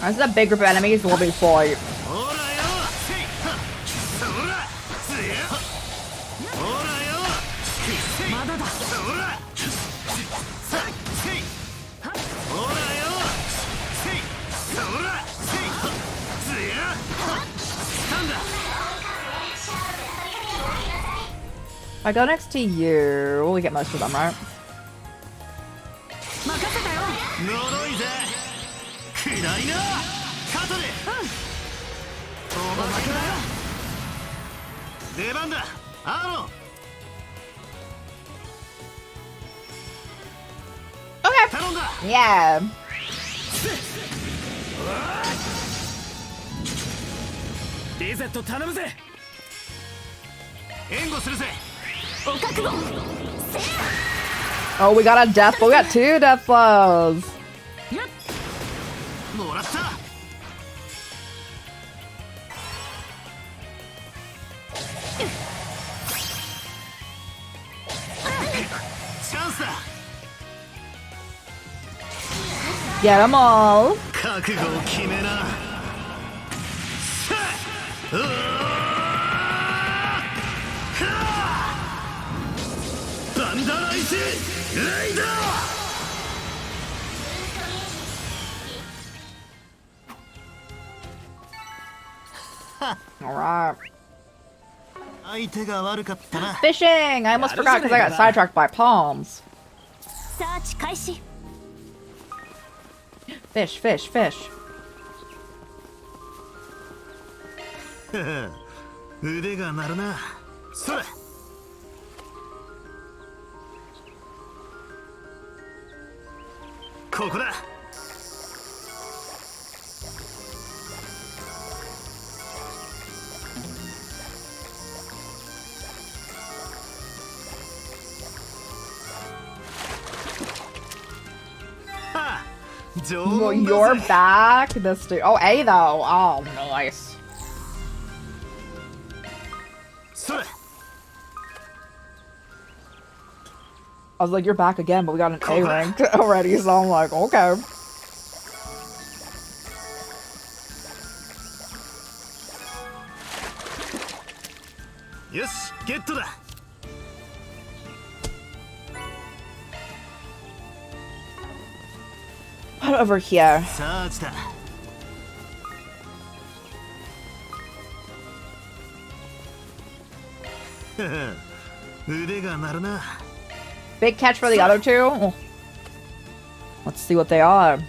This is a big group of enemies, we'll be fight. If I go next to you, we get most of them, right? Okay. Yeah. Oh, we got a death blow. We got 2 death blows. Get them all. Alright. Fishing! I almost forgot because I got sidetracked by palms. Fish, fish, fish. Well, you're back. This dude. Oh, A though. Oh, nice. I was like, you're back again, but we got an A rank already, so I'm like, okay. Yes, get to that. What over here? Big catch for the other 2? Oh. Let's see what they are.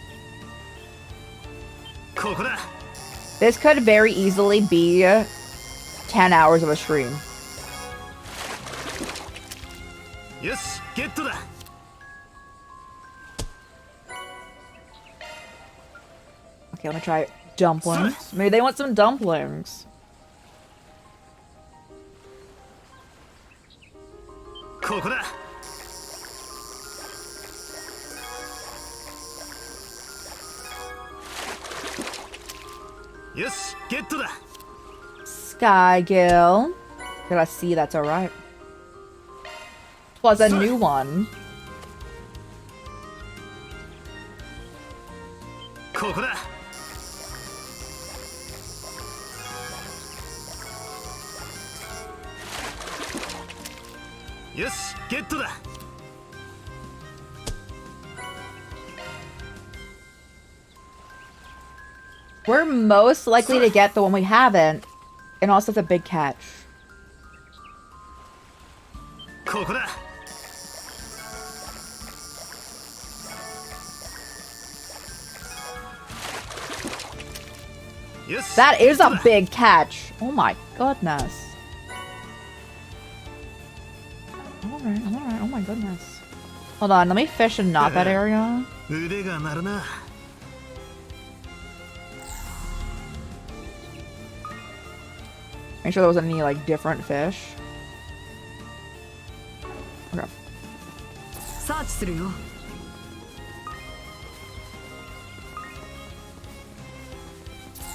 This could very easily be 10 hours of a stream. Yes, get to that. Okay, I'm gonna try dumplings. Maybe they want some dumplings. Yes, get to that. Skygill. Did I see? That's alright. Was a new one. よしゲットだ We're most likely to get the one we haven't. And also it's a big catch. ここだ That is a big catch. Oh my goodness. Alright, alright. Oh my goodness. Hold on, let me fish in not that area. 腕が鳴るな Make sure there wasn't any like different fish. Okay. サーチするよ。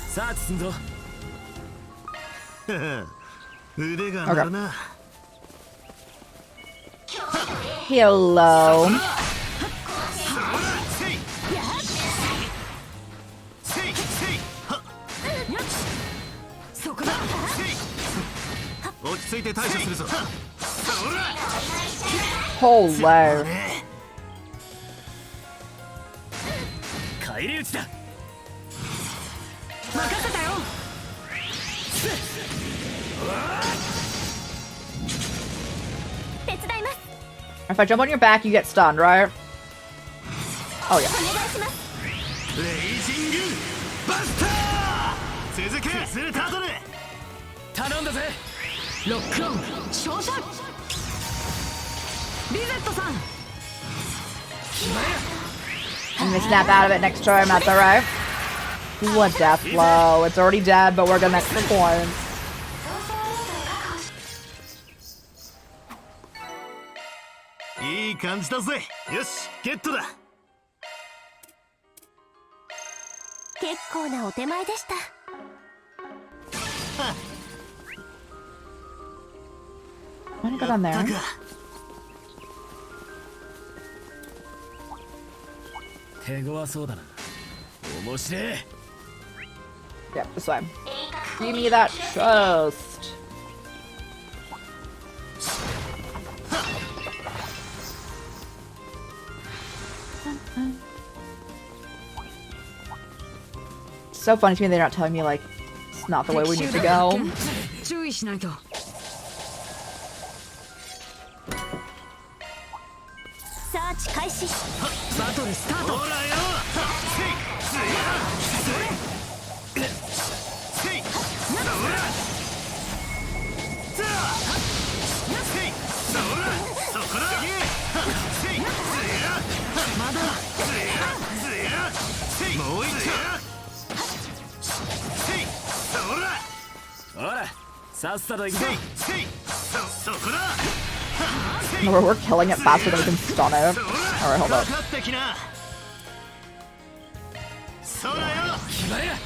サーチすんぞ。腕が鳴るな Hello. そこだ。落ち着いて対処するぞ Hello. 返り討ちだ。任せたよ。 手伝います If I jump on your back, you get stunned, right? Oh yeah. お願いします レイジングバスター続けスータードル 頼んだぜ。ロックオン。照射。リゼットさん。 I'm gonna snap out of it next turn, that's alright. What death blow. It's already dead, but we're gonna extra points. いい感じだぜよしゲットだ 結構なお手前でした Wanna go down there? 手強そうだな。面白い。 Yep, this way. Give me that chest. So funny to me they're not telling me like it's not the way we need to go. 注意しないと。 サーチ開始 バトルスタート。 ほらよせいつやせいそらザせいそらそこだせいつやまだだ。つやせいもう一丁せいそら ほら、さっさと行くぞ。 せいそこだ We're killing it faster than we can stun it. Alright, hold up. かかってきなそらよ 決まりや。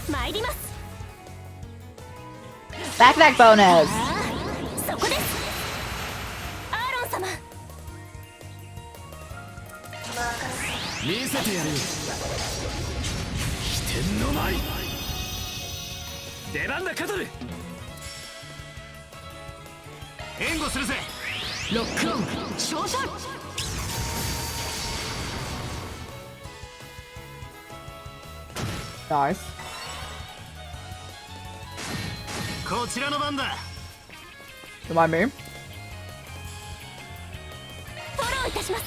参ります Back bonus! そこですアーロン様 見せてやるよ。飛天の舞。出番だカトル。援護するぜ ロックオン。照射。 Nice. こちらの番だ Remind me. フォローいたします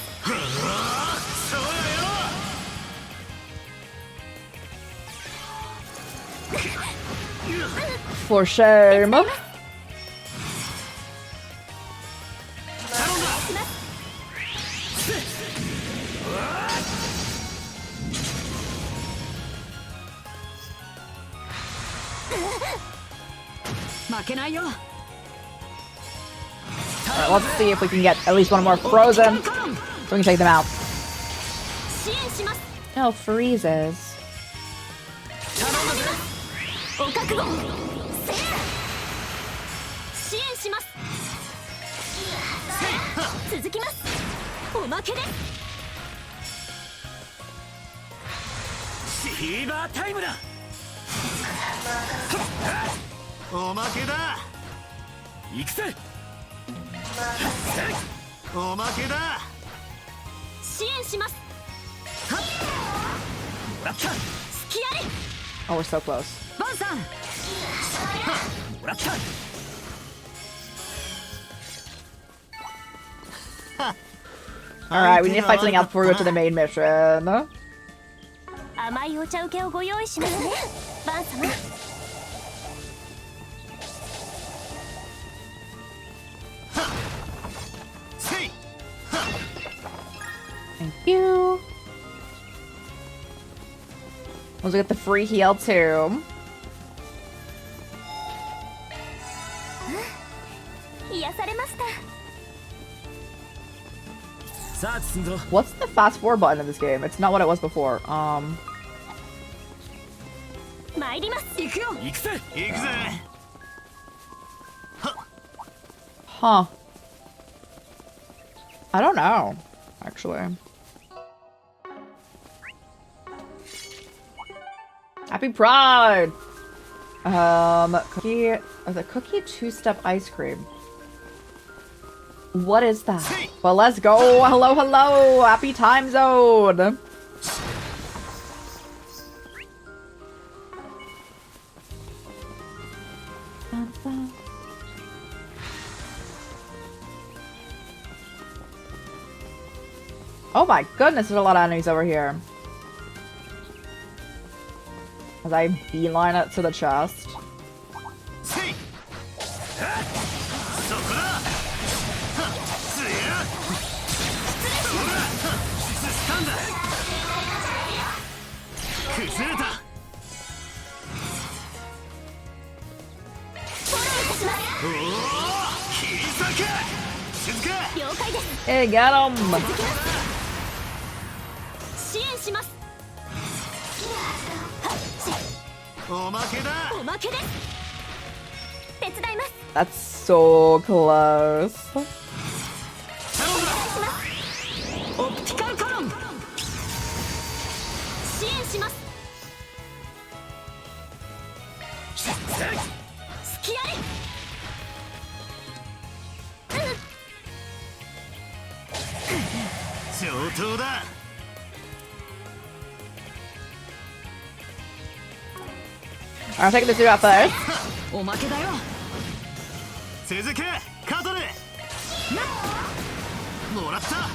そうだよ For shame. 負けないよ。 Alright, let's see if we can get at least one more frozen so we can take them out. 支援します No, freezes. お覚悟せー支援します続きますおまけでフィーバータイムだ。おまけだ行くぜ。おまけだ。支援します。もらった。隙あり。 Oh, we're so close. バンさん。もらった。Alright, we need to fight something else before we go to the main mission. 甘いお茶受けをご用意しますね。バン様。せい。 Thank you. Let's get the free heal too. 癒されました。さあ進むぞ。 What's the fast forward button in this game? It's not what it was before. 参ります。行くよ。行くぜ。行くぜ。 Huh. I don't know, actually. Happy Pride! Cookie... Is it cookie two-step ice cream? What is that? Well, let's go! Hello, hello! Happy time zone! Oh my goodness, there's a lot of enemies over here. As I beeline it to the chest. せい。そこだ。つや。ほら。スタンだ。崩れた。おお。切り裂け。静か。了解です。 Hey, get him! 支援します。おまけだ。おまけです。手伝います。 That's so close. オプティカルコロン。支援します。隙あり。上等だ。 I'm taking this dude out first. おまけだよ。続け。カトル。もらった。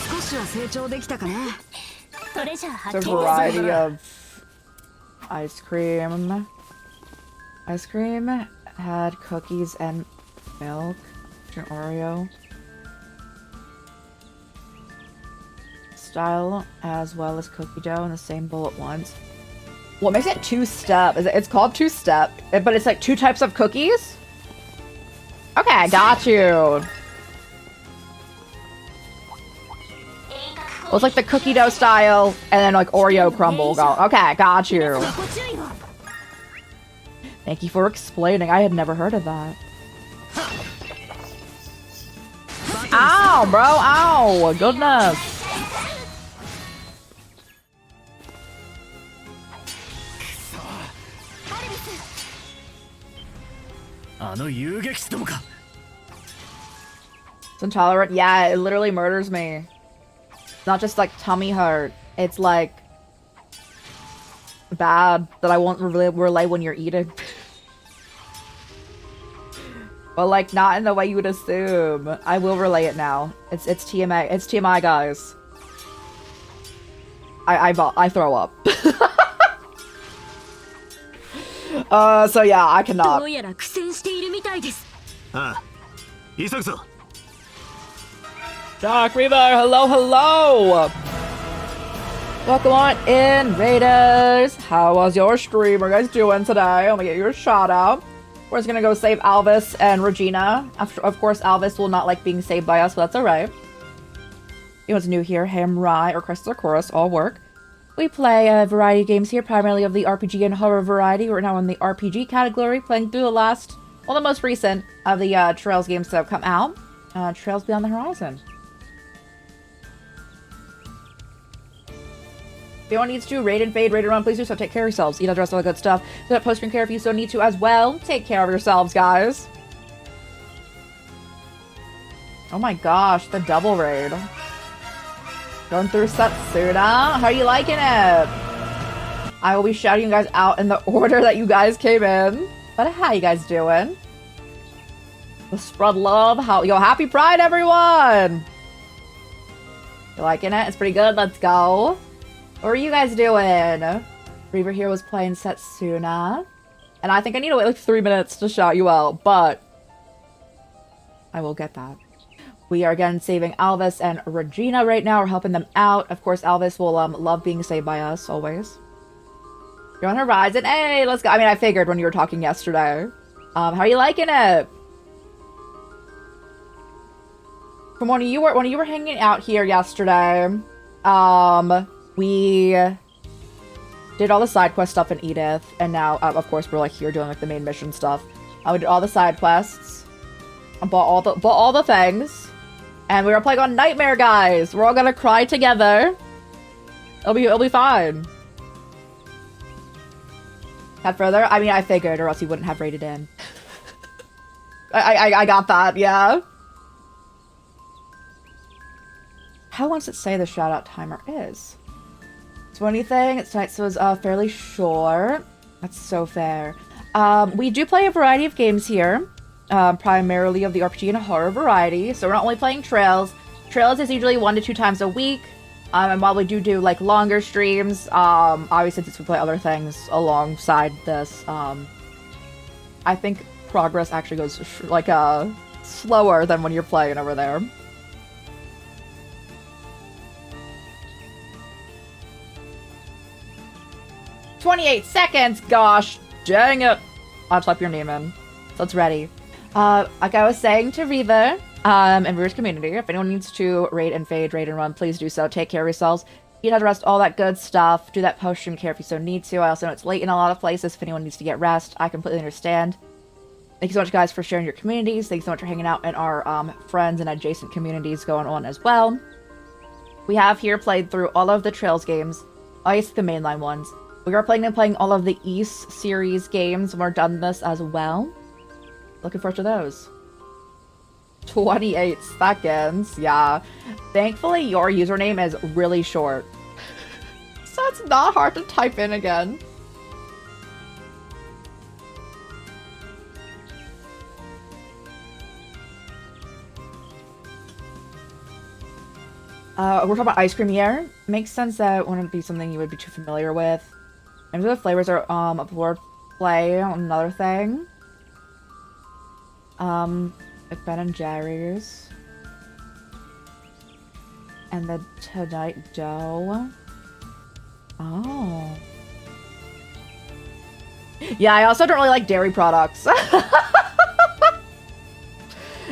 少しは成長できたかね。トレジャー It's 発 a 見。 variety of ice cream. Ice cream had cookies and milk. An Oreo. Style as well as cookie dough in the same bowl at once. What makes it two-step? It's called two-step, but it's like two types of cookies? Okay, I got you. Well, it's like the cookie dough style and then like Oreo crumble. Okay, I got you. ご注意を。 Thank you for explaining. I had never heard of that. Ow, bro. Ow. Goodness. あの遊撃士どもか。 It's intolerant. Yeah, it literally murders me. It's not just like tummy hurt. It's like bad that I won't relay when you're eating. But like not in the way you would assume. I will relay it now. It's TMI. It's TMI, guys. I throw up. So yeah, I ど cannot. うやら苦戦しているみたいです。ああ。急ぐぞ。 Doc Reaver, hello, hello! Welcome on in, Raiders! How was your stream? What are you guys doing today? I'm gonna get your shout out. We're just gonna go save Alvis and Regina. Of course, Alvis will not like being saved by us, but that's alright. Anyone's new here, Ham Rai or Crisis or Chorus, all work. We play a variety of games here, primarily of the RPG and horror variety. We're now in the RPG category, playing through the last, well, the most recent of the Trails games that have come out. Trails Beyond the Horizon. anyone needs to raid and fade, raid and run, please do so. Take care of yourselves. Eat, address, all the good stuff. Do that post-screen care if you so need to as well. Take care of yourselves, guys. Oh my gosh, the double raid. Going through Satsuna. How are you liking it? I will be shouting you guys out in the order that you guys came in. But how you guys doing? Let's spread love. Yo, happy Pride, everyone! You liking it? It's pretty good. Let's go. What are you guys doing? Reaver here was playing Setsuna. And I think I need to wait like 3 minutes to shout you out, but I will get that. We are again saving Alvis and Regina right now. We're helping them out. Of course, Alvis will love being saved by us, always. You're on Horizon. Hey, let's go. I mean, I figured when you were talking yesterday. How are you liking it? From when you were hanging out here yesterday, we did all the side quest stuff in Edith, and now, of course, we're like here doing like the main mission stuff. We did all the side quests, bought all the things, and we were playing on Nightmare, guys. We're all gonna cry together. It'll be fine. Head further? I mean, I figured, or else he wouldn't have raided in. I got that, yeah. How long does it say the shout-out timer is? 20 thing. It's nice, so it's fairly short. That's so fair. We do play a variety of games here. Primarily of the RPG and horror variety. So we're not only playing Trails. Trails is usually 1 to 2 times a week. And while we do like longer streams, obviously since we play other things alongside this, I think progress actually goes like slower than when you're playing over there. "28 seconds! Gosh, dang it!" I'll type your name in. So it's ready. Like I was saying to Riva, and Reaver's community, if anyone needs to raid and fade, raid and run, please do so. Take care of yourselves. Eat, have to rest, all that good stuff. Do that post-stream care if you so need to. I also know it's late in a lot of places. If anyone needs to get rest, I completely understand. Thank you so much, guys, for sharing your communities. Thank you so much for hanging out in our friends and adjacent communities going on as well. We have here played through all of the Trails games. I guess the mainline ones. We are playing all of the East series games, and we're done this as well. Looking forward to those. 28 seconds, yeah. Thankfully, your username is really short. So it's not hard to type in again. We're talking about ice cream here. Makes sense that it wouldn't be something you would be too familiar with. Maybe the flavors are up for play, another thing. Like Ben and Jerry's. And the Tonight Dough. Oh. Yeah, I also don't really like dairy products.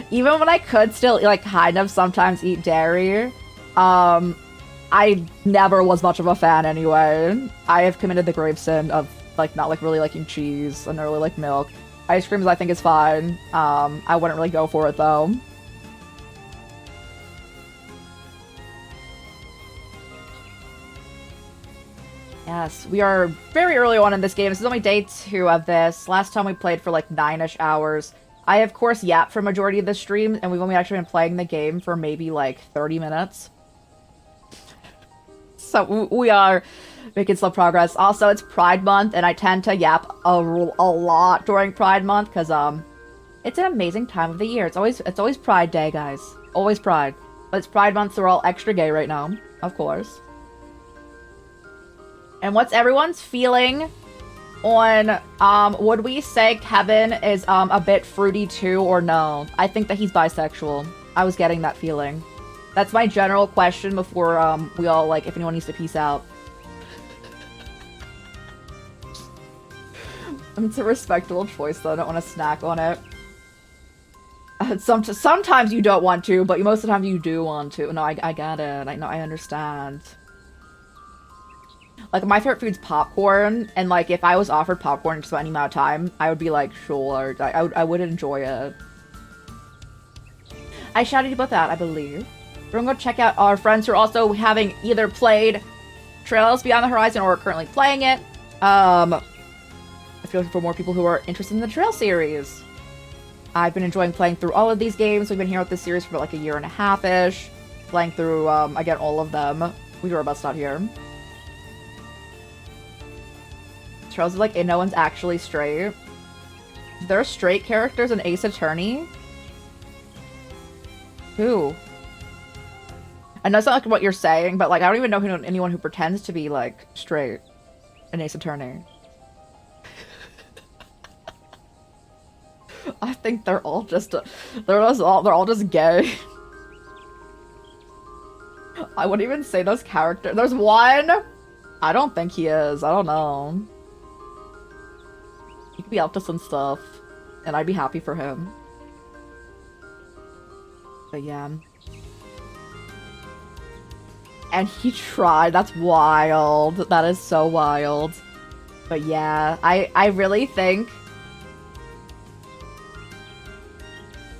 Even when I could still, like, kind of sometimes eat dairy, I never was much of a fan anyway. I have committed the grave sin of, like, not, like, really liking cheese and not really like milk. Ice creams, I think, is fine. I wouldn't really go for it, though. Yes, we are very early on in this game. This is only day 2 of this. Last time we played for, like, 9-ish hours. I, of course, yapped for majority of the stream, and we've only actually been playing the game for maybe, like, 30 minutes. So, we are making slow progress. Also, it's Pride Month, and I tend to yap a lot during Pride Month, because, it's an amazing time of the year. It's always Pride Day, guys. Always Pride. But it's Pride Month, so we're all extra gay right now. Of course. And what's everyone's feeling on, would we say Kevin is, a bit fruity too, or no? I think that he's bisexual. I was getting that feeling. That's my general question before, we all, like, if anyone needs to peace out. It's a respectable choice, though. I don't want to snack on it. Sometimes you don't want to, but most of the time you do want to. No, I get it. I understand. Like, my favorite food's popcorn, and, like, if I was offered popcorn just about any amount of time, I would be like, sure. I would enjoy it. I shouted you both out, I believe. We're gonna go check out our friends who are also having either played Trails Beyond the Horizon, or are currently playing it. I feel for more people who are interested in the Trail series. I've been enjoying playing through all of these games. We've been here with this series for like a year and a half-ish. Playing through, again, all of them. We were about to start here. Trails is like, no one's actually straight. There are straight characters in Ace Attorney? Who? I know it's not like what you're saying, but like I don't even know anyone who pretends to be like straight in Ace Attorney. I think they're all just they're all just gay. I wouldn't even say those characters. There's one. I don't think he is. I don't know. He could be up to some stuff, and I'd be happy for him. But yeah. And he tried. That's wild. That is so wild. But yeah, I really think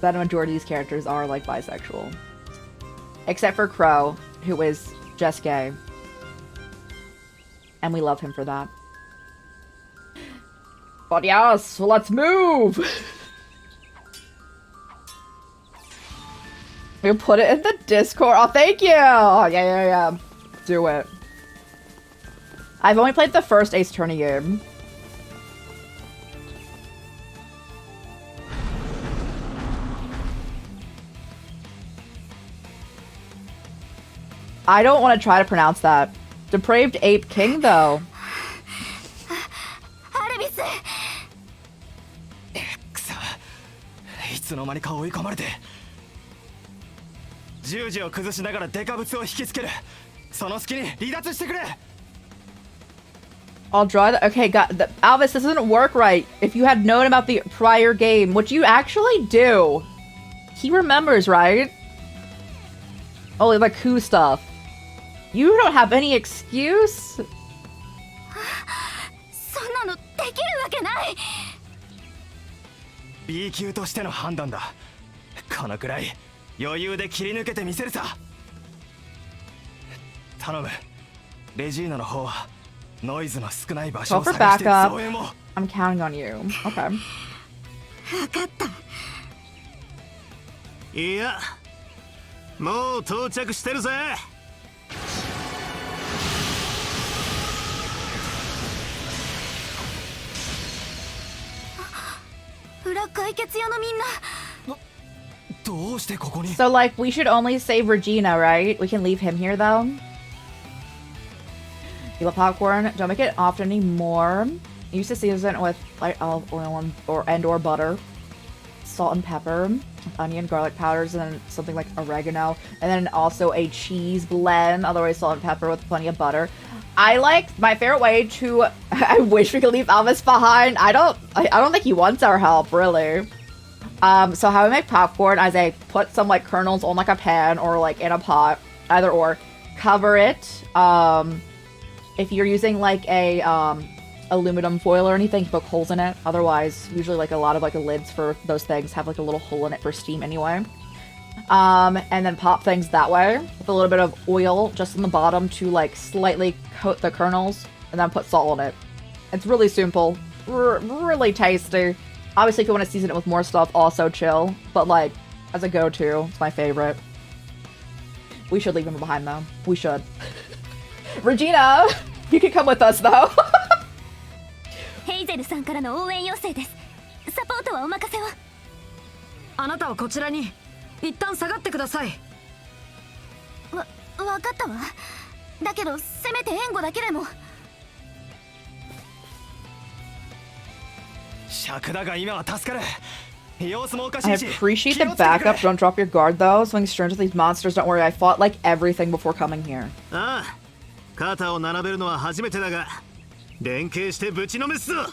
that a majority of these characters are like bisexual. Except for Crow, who is just gay. And we love him for that. But yes, let's move! We put it in the Discord. Oh, thank you! Oh, yeah. Do it. I've only played the first Ace Attorney game. I don't want to try to pronounce that. Depraved Ape King, though. I'll draw the— okay, Alvis, this doesn't work right. If you had known about the prior game, which you actually do. He remembers, right? Oh, like who stuff. You don't have any excuse. B 級としての判断だ。このくらい余裕で切り抜けてみせるさ。頼む。レジーナの方はノイズの少ない場所を探して増援を。I'm counting on you. Okay. 分かった。いや、もう到着してるぜ。裏解決屋のみんな。どうしてここに？ So like we should only save Regina, right? We can leave him here though. You love popcorn? Don't make it often anymore. You used to season it with light olive oil or butter, salt and pepper, onion, garlic powders, and something like oregano, and then also a cheese blend, otherwise salt and pepper with plenty of butter. I like my favorite way to— I wish we could leave Elvis behind. I don't think he wants our help, really. So how I make popcorn is I put some like kernels on like a pan or like in a pot, either or. Cover it. If you're using like a aluminum foil or anything, you poke holes in it. Otherwise, usually like a lot of like the lids for those things have like a little hole in it for steam anyway. And then pop things that way with a little bit of oil just in the bottom to like slightly coat the kernels, and then put salt on it. It's really simple, really tasty. Obviously, if you want to season it with more stuff, also chill. But like, as a go-to, it's my favorite. We should leave him behind though. We should. Regina, you can come with us though. ヘイゼルさんからの応援要請です。サポートはお任せを。あなたはこちらに一旦下がってください。わかったわ。だけどせめて援護だけでも。尺だが今は助かる。様子もおかし I いし。 appreciate the backup. Don't drop your guard though. Something strange with these monsters. Don't worry, I fought like everything before coming here. ああ、肩を並べるのは初めてだが、連携してぶちのめすぞ。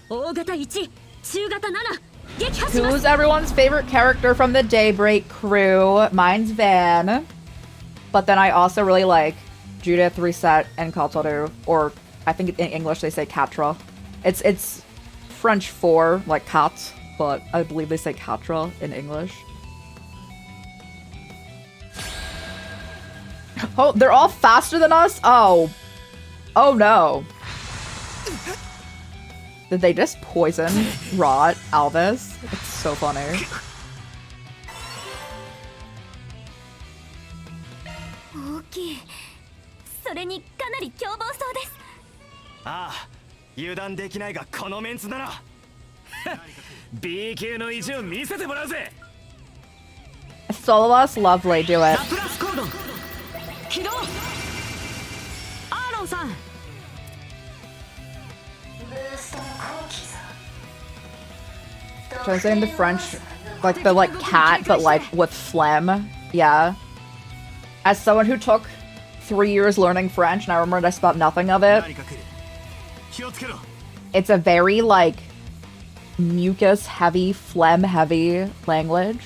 大型1、中型7、撃破します。 Who's everyone's favorite character from the Daybreak crew? Mine's Van. But then I also really like Judith, Reset, and Katoru. Or I think in English they say Katra. It's French for like cat, but I believe they say Katra in English. Oh, they're all faster than us? Oh, Oh no. Did they just poison rot Alvis? It's so funny. 大きい。それにかなり凶暴そうです。ああ、油断できないがこのメンツなら B 級の意地を見せてもらうぜ。 Solus, lovely, do it. プラスコード起動。アーロンさん。 Translating the French, like the cat, but like with phlegm. Yeah. As someone who took 3 years learning French, and I remember just about nothing of it. 何か来る。気をつけろ。 It's a very like mucus heavy, phlegm heavy language.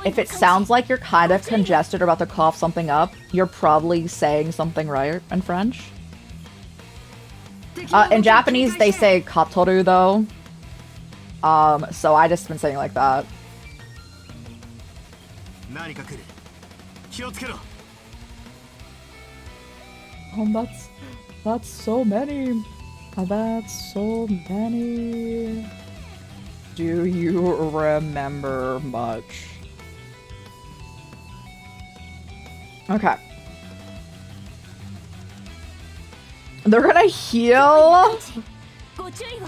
If it sounds like you're kind of congested or about to cough something up, you're probably saying something right in French. In Japanese, they say katoru though. So I just been saying like that. 何か来る。気をつけろ。 That's so many. That's so many. Do you remember much? Okay. They're gonna heal. ご注意を。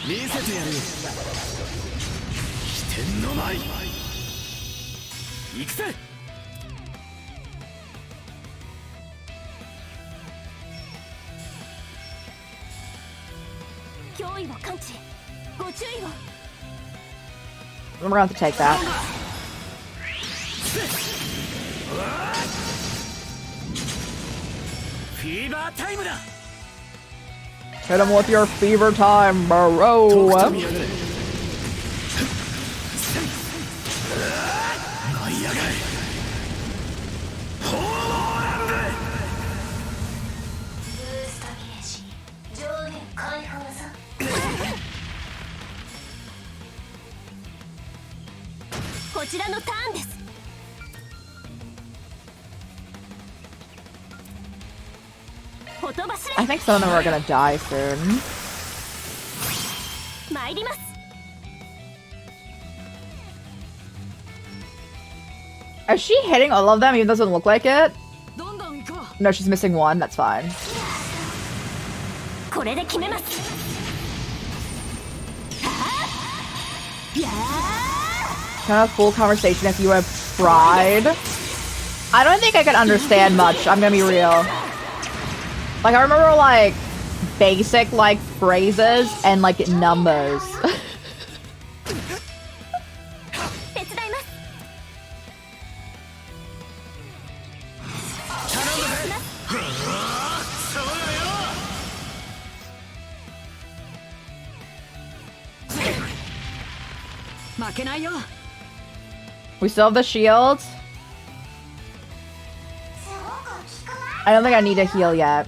見せてやる。起点のない。行くぜ。 脅威を感知。ご注意を。 We're gonna have to take that. Fever time だ。 Hit him with your fever time, bro. とくと見やがれ。舞い上がれ。ホーランド。 こちらのターンです。 ほとばしれ。 I think some of them are gonna die soon. 参ります。 Is she hitting all of them even though it doesn't look like it? どんどん行こう。 No, she's missing one. That's fine. これで決めます。 Kind of full conversation if you have tried. I don't think I could understand much. I'm gonna be real. Like I remember like basic like phrases and like numbers. 手伝います。 負けないよ。 We still have the shield. I don't think I need to heal yet.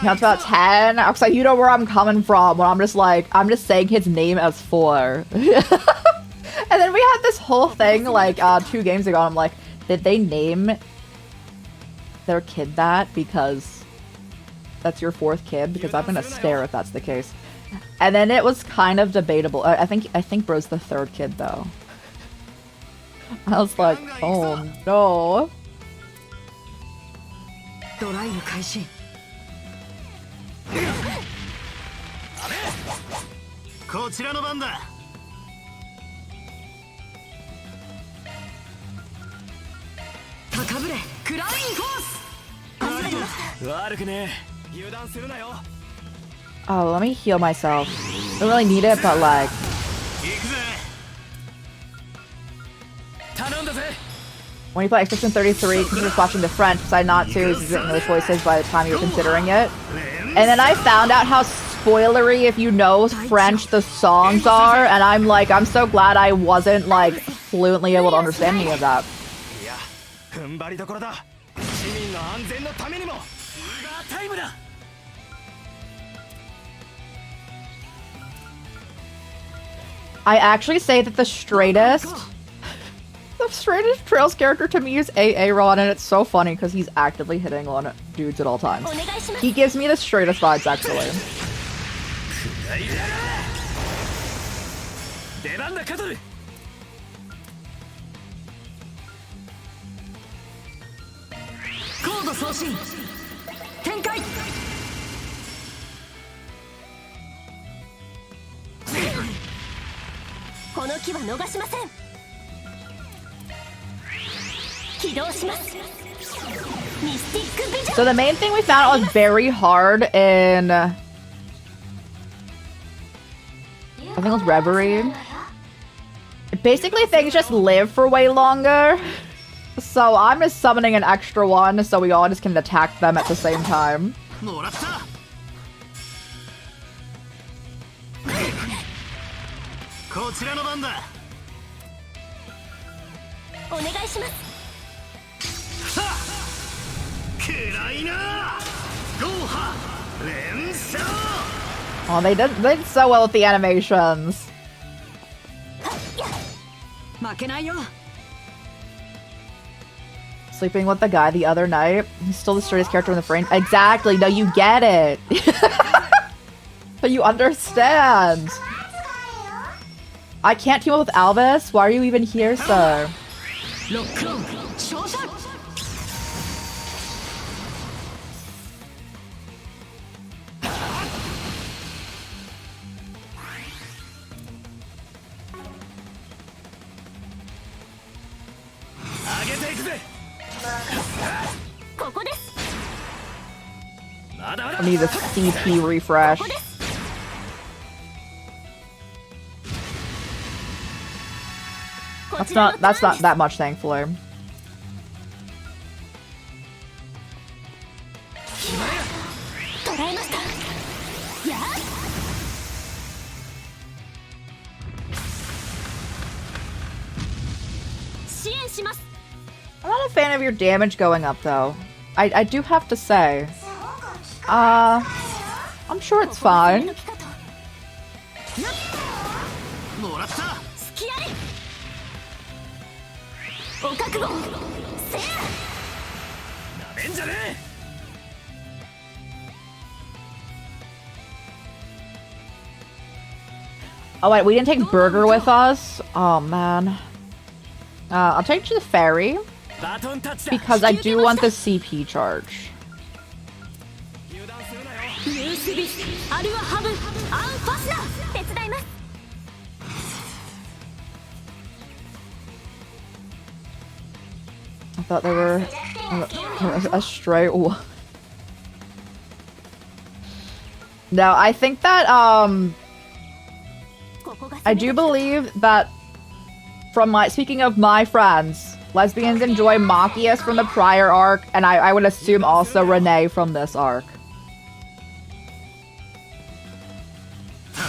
That's about 10. I was like, you know where I'm coming from when I'm just saying his name as 4. And then we had this whole thing like 2 games ago. I'm like, did they name their kid that because that's your 4th kid? Because I'm gonna stare if that's the case. And then it was kind of debatable. I think Bro's the 3rd kid though. I was like, oh no. ドライブ開始。 こちらの番だ。 高ぶれクラウンフォース。 悪くねえ。 油断するなよ。 Oh, let me heal myself. Don't really need it, but like. 行くぜ。 頼んだぜ。 When you play Expedition 33, consider watching the French. Decide not to, because you didn't know the choices by the time you were considering it. And then I found out how spoilery, if you know French, the songs are, and I'm like, I'm so glad I wasn't like fluently able to understand any of that. いや、踏ん張りどころだ。市民の安全のためにも。フィーバータイムだ。 I actually say that the straightest The straightest Trails character to me is Aaron, and it's so funny because he's actively hitting on dudes at all times. He gives me the straightest vibes, actually. 出番だカトル。コード送信展開。この木は逃しません。起動します。ミスティックビジョン。 So the main thing we found was very hard in... I think it was Reverie. Basically, things just live for way longer. So I'm just summoning an extra one so we all just can attack them at the same time. もらった。こちらの番だ。お願いします。 暗いな。ゴーハ連勝。 Oh, they did so well with the animations. 負けないよ。 Sleeping with the guy the other night. He's still the straightest character in the frame. Exactly. No, you get it. But you understand. I can't team up with Albus. Why are you even here, sir? ロックオン照射。 上げていくぜ。ここです。まだまだ。 I need a CP refresh. ここです。 That's not that much, thankfully. 捕らえました。やあ。 支援します。 I'm not a fan of your damage going up, though. I do have to say. I'm sure it's fine. もらった。 スキアリ。お覚悟。せや。 なめんじゃねえ。 Oh wait, we didn't take Burger with us? Oh man. I'll take the ferry バトンタッチだ。 because I do want the CP charge. 油断するなよ。ユースビスアルアハブアンファスナー。手伝います。 I thought they were a straight one. No, I think that I do believe that from speaking of my friends, lesbians enjoy Machias from the prior arc, and I would assume also Renee from this arc.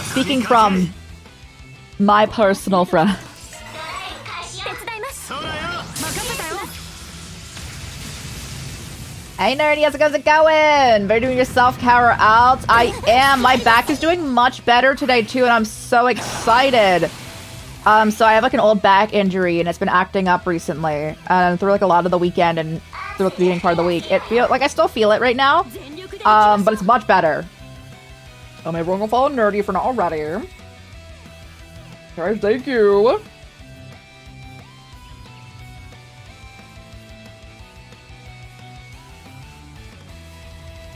Speaking from my personal friends. 手伝います。 そらよ。 任せたよ。 Hey nerdy, how's it going? Are you doing your self-care out? I am. My back is doing much better today too, and I'm so excited. So I have like an old back injury, and it's been acting up recently, through like a lot of the weekend and through the beginning part of the week. It feels like I still feel it right now, but it's much better. Everyone will follow nerdy for not already. Guys, thank you.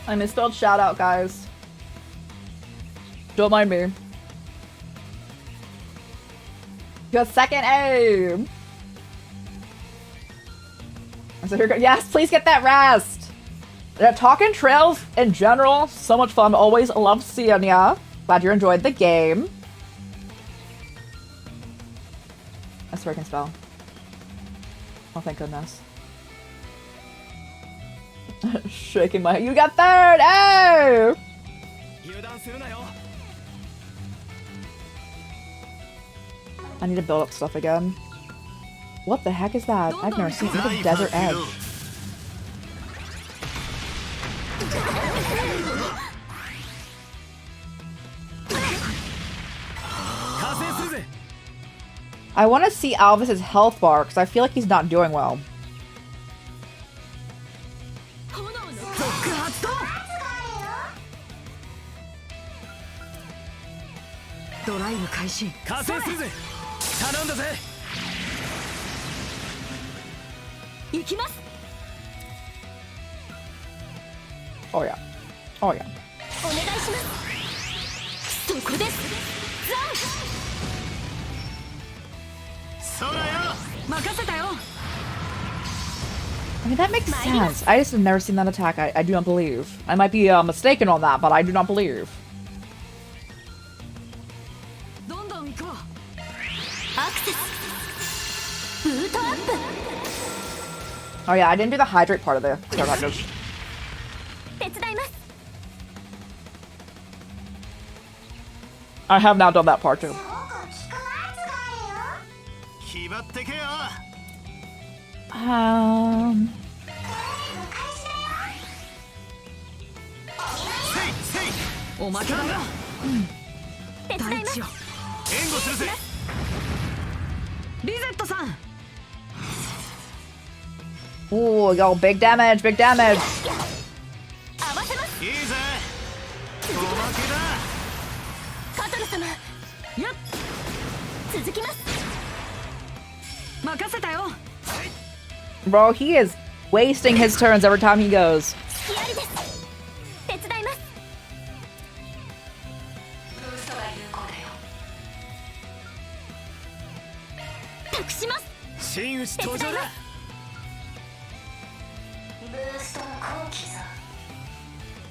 I misspelled shout out, guys. Don't mind me. You got second A. So here, yes, please get that rest. Talking Trails in general, so much fun. Always love seeing ya. Glad you enjoyed the game. I swear I can spell. Oh, thank goodness. Shaking my head. You got third! Hey! 油断するなよ。 I need to build up stuff again. What the heck is that? I've never seen the Desert Edge. 加勢するぜ。I want to see Alvis's health bar because I feel like he's not doing well. 爆発とドライブ開始。加勢するぜ。頼んだぜ。行きます。 Oh yeah. Oh yeah. お願いします。そこです。ザン。そらよ。任せたよ。 I mean, that makes sense. I just have never seen that attack. I do not believe. I might be mistaken on that, but I do not believe. どんどん行こう。アクセス。ブートアップ。 Oh yeah, I didn't do the hydrate part of the care package. 手伝います。 I have now done that part too. 気張ってけよ。 おまけだよ。手伝います。大地よ。援護するぜ。リゼットさん。 Ooh, yo, big damage, big damage. 合わせます。いいぜ。おまけだ。カトル様。やっ。続きます。任せたよ。 Bro, he is wasting his turns every time he goes. 隙ありです。手伝います。託します。真打ち登場だ。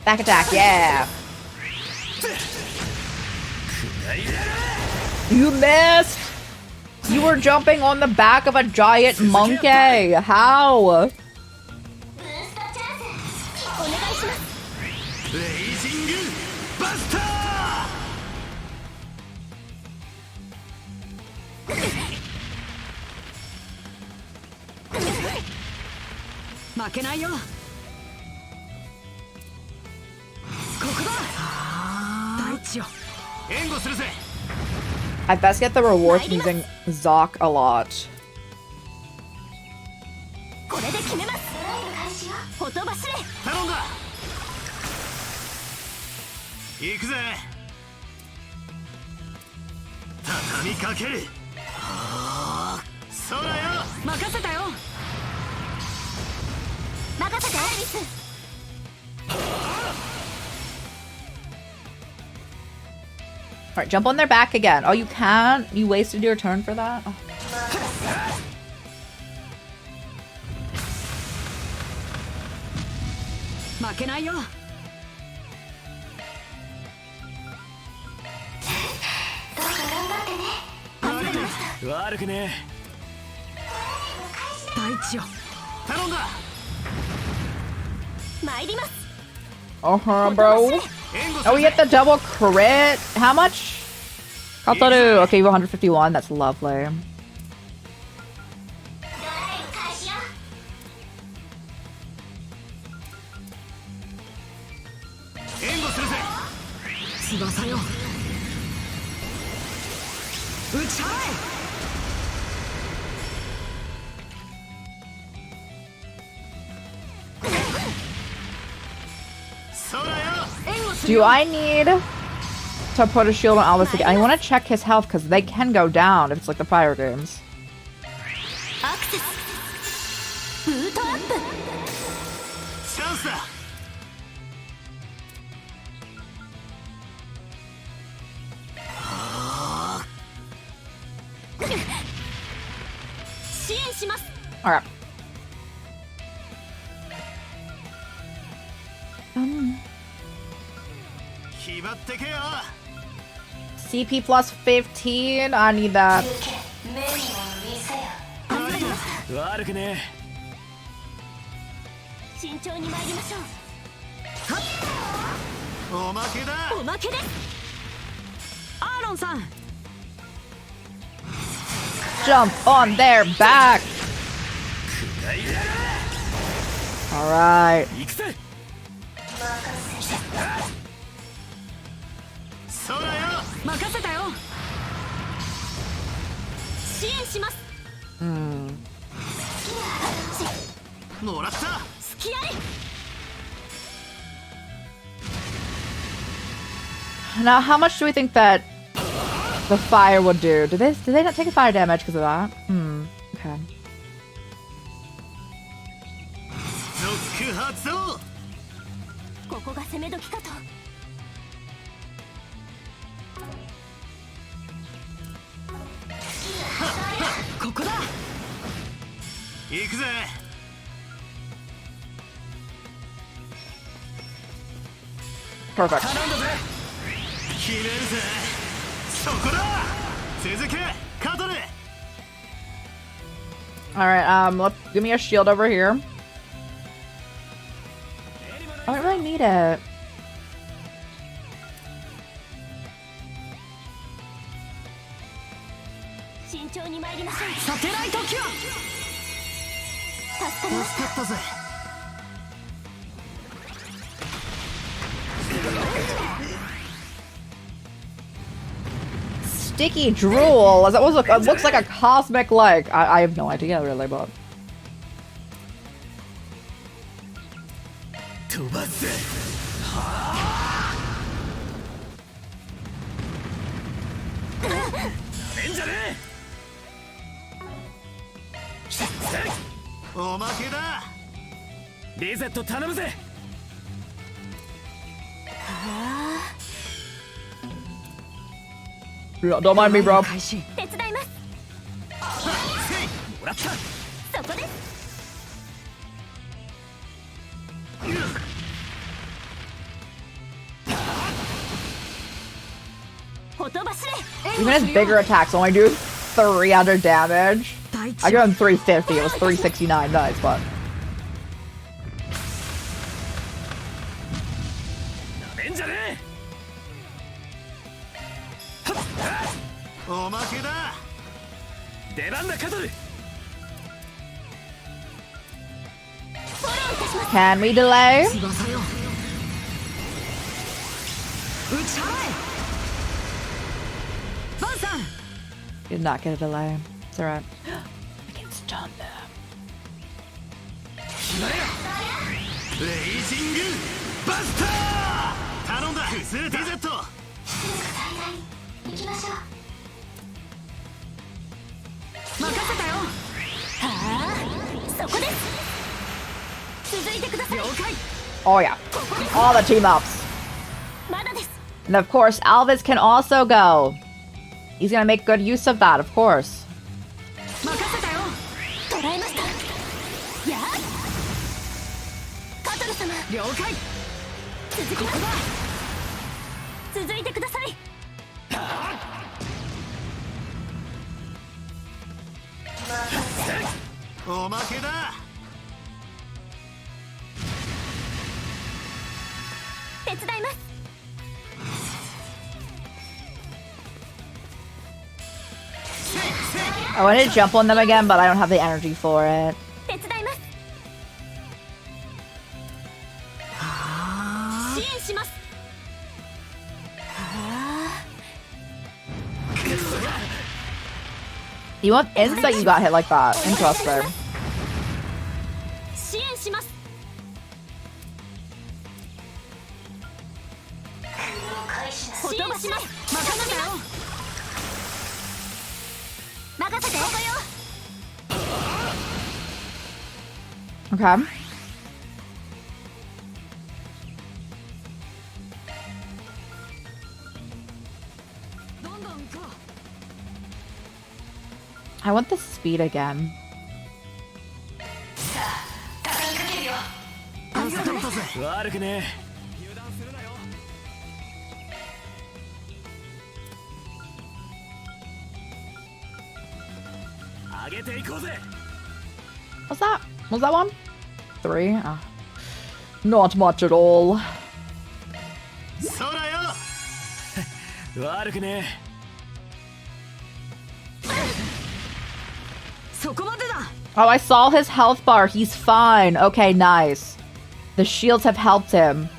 Back attack, yeah. You missed. You were jumping on the back of a giant monkey. How? お願いします。レイジングバスタ負けないよ。ここだ。大地よ。ー。援護するぜ。 I best get the reward from using Zoc a lot. これで決めます。ほとばしれ。頼んだ。行くぜ。畳みかける。そらよ。任せたよ。任せてアイリス。 Alright, jump on their back again. Oh, you can't? You wasted your turn for that? Oh. 負けないよ。悪くね大地よ。頼んだ。参ります。 Uh-huh, bro. Oh, we get the double crit. How much? Kataru. Okay, you have 151. That's lovely. 援護するぜ。翼よ。打ち払え。 そらよ。 Do I need to put a shield on Alvis again? I want to check his health because they can go down if it's like the prior games. アクセス。ブートアップ。チャンスだ。支援します。 Alright. CP plus 15. I need that. 悪くね慎重に参りましょおまけだ。う。おまけです。アーロンさん。 Jump on their back. Alright. 行くぜ。そらよ。任せたよ。支援します。もらった。スキアリ Now, how much do we think that the fire would do? Do they not take fire damage because of that? Okay. ロック発動。ここが攻め時かと。ここだ。行くぜ。Perfect. 頼んだぜ。決めるぜ。そこだ。続け、カトル。 Alright, let's give me a shield over here. I don't really need it. 慎重に参りましょう。サテライトキュア。助かりまし助かったぜ。 Sticky drool. That was it looks like a cosmic like. I have no idea really, but 飛ばせ。めんじゃねえ。おまけだ。リゼット頼むぜ。 don't mind me, bro. 開始。手伝います。もらった。そこです。ほとばしれ。 Even his bigger attacks only do 300 damage. 大地 I give him 350. It was 369. Nice, but めんじゃねおまけだ。え。出番だカトル。 can we delay? 翼よ。打ち払え。バンさん。 Did not get a delay. It's alright. We can stun them. レイジングバスター。頼んだ。崩れた。リゼット。行きましょう。任せたよ。はあ、そこです。続いてください。了解。 Oh yeah. All the team ups. まだです。 And of course, Alvis can also go. He's gonna make good use of that, of course. 任せたよ。捕らえました。やあ。カトル様。了解。続きます。続いてください。おまけだ。手伝います。 I wanted to jump on them again, but I don't have the energy for it. 手伝います。支援します。 You want insight? You got hit like that. Interesting. 支援します。ほとばします。任せてよ。任せて。 Okay. I want the speed again. 悪くねえ。上げていこうぜ。 What's that? Was that one? 3? Oh. Not much at all. 空よ。悪くねえ。 そこまでだ。 Oh, I saw his health bar. He's fine. Okay, nice. The shields have helped him.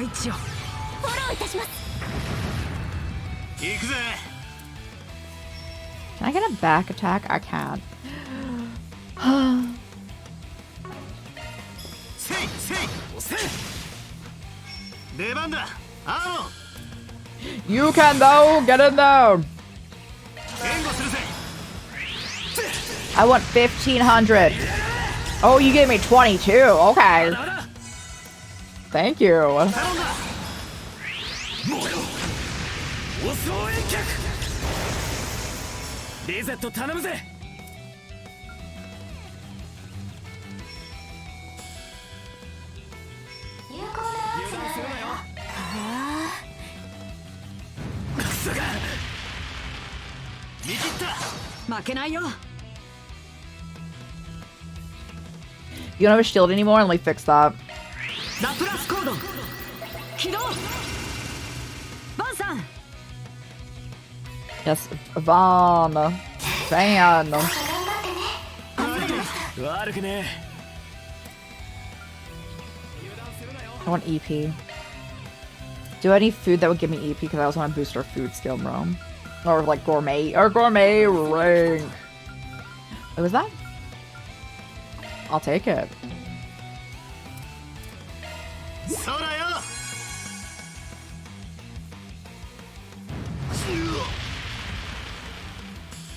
大地よ。フォローいたします。行くぜ。 Can I get a back attack? I can't. せいせい押せ。出番だ。ア You can though. Get in there. ロン。援護するぜ。 I want 1,500. Oh, you gave me 22. Okay. Thank you. 頼んだ。もうよお総遠脚リゼット頼むぜ。油断するなよ。クソが見切った。負けないよ。 You don't have a shield anymore, and let me fix that. ラプラスコード起動。バンさん Yes, Van. Van. 悪くね I want EP. Do I need food that would give me EP? Because I also want to boost our food skill, bro. Or like gourmet. Or gourmet rank. What was that? I'll take it. そらよ。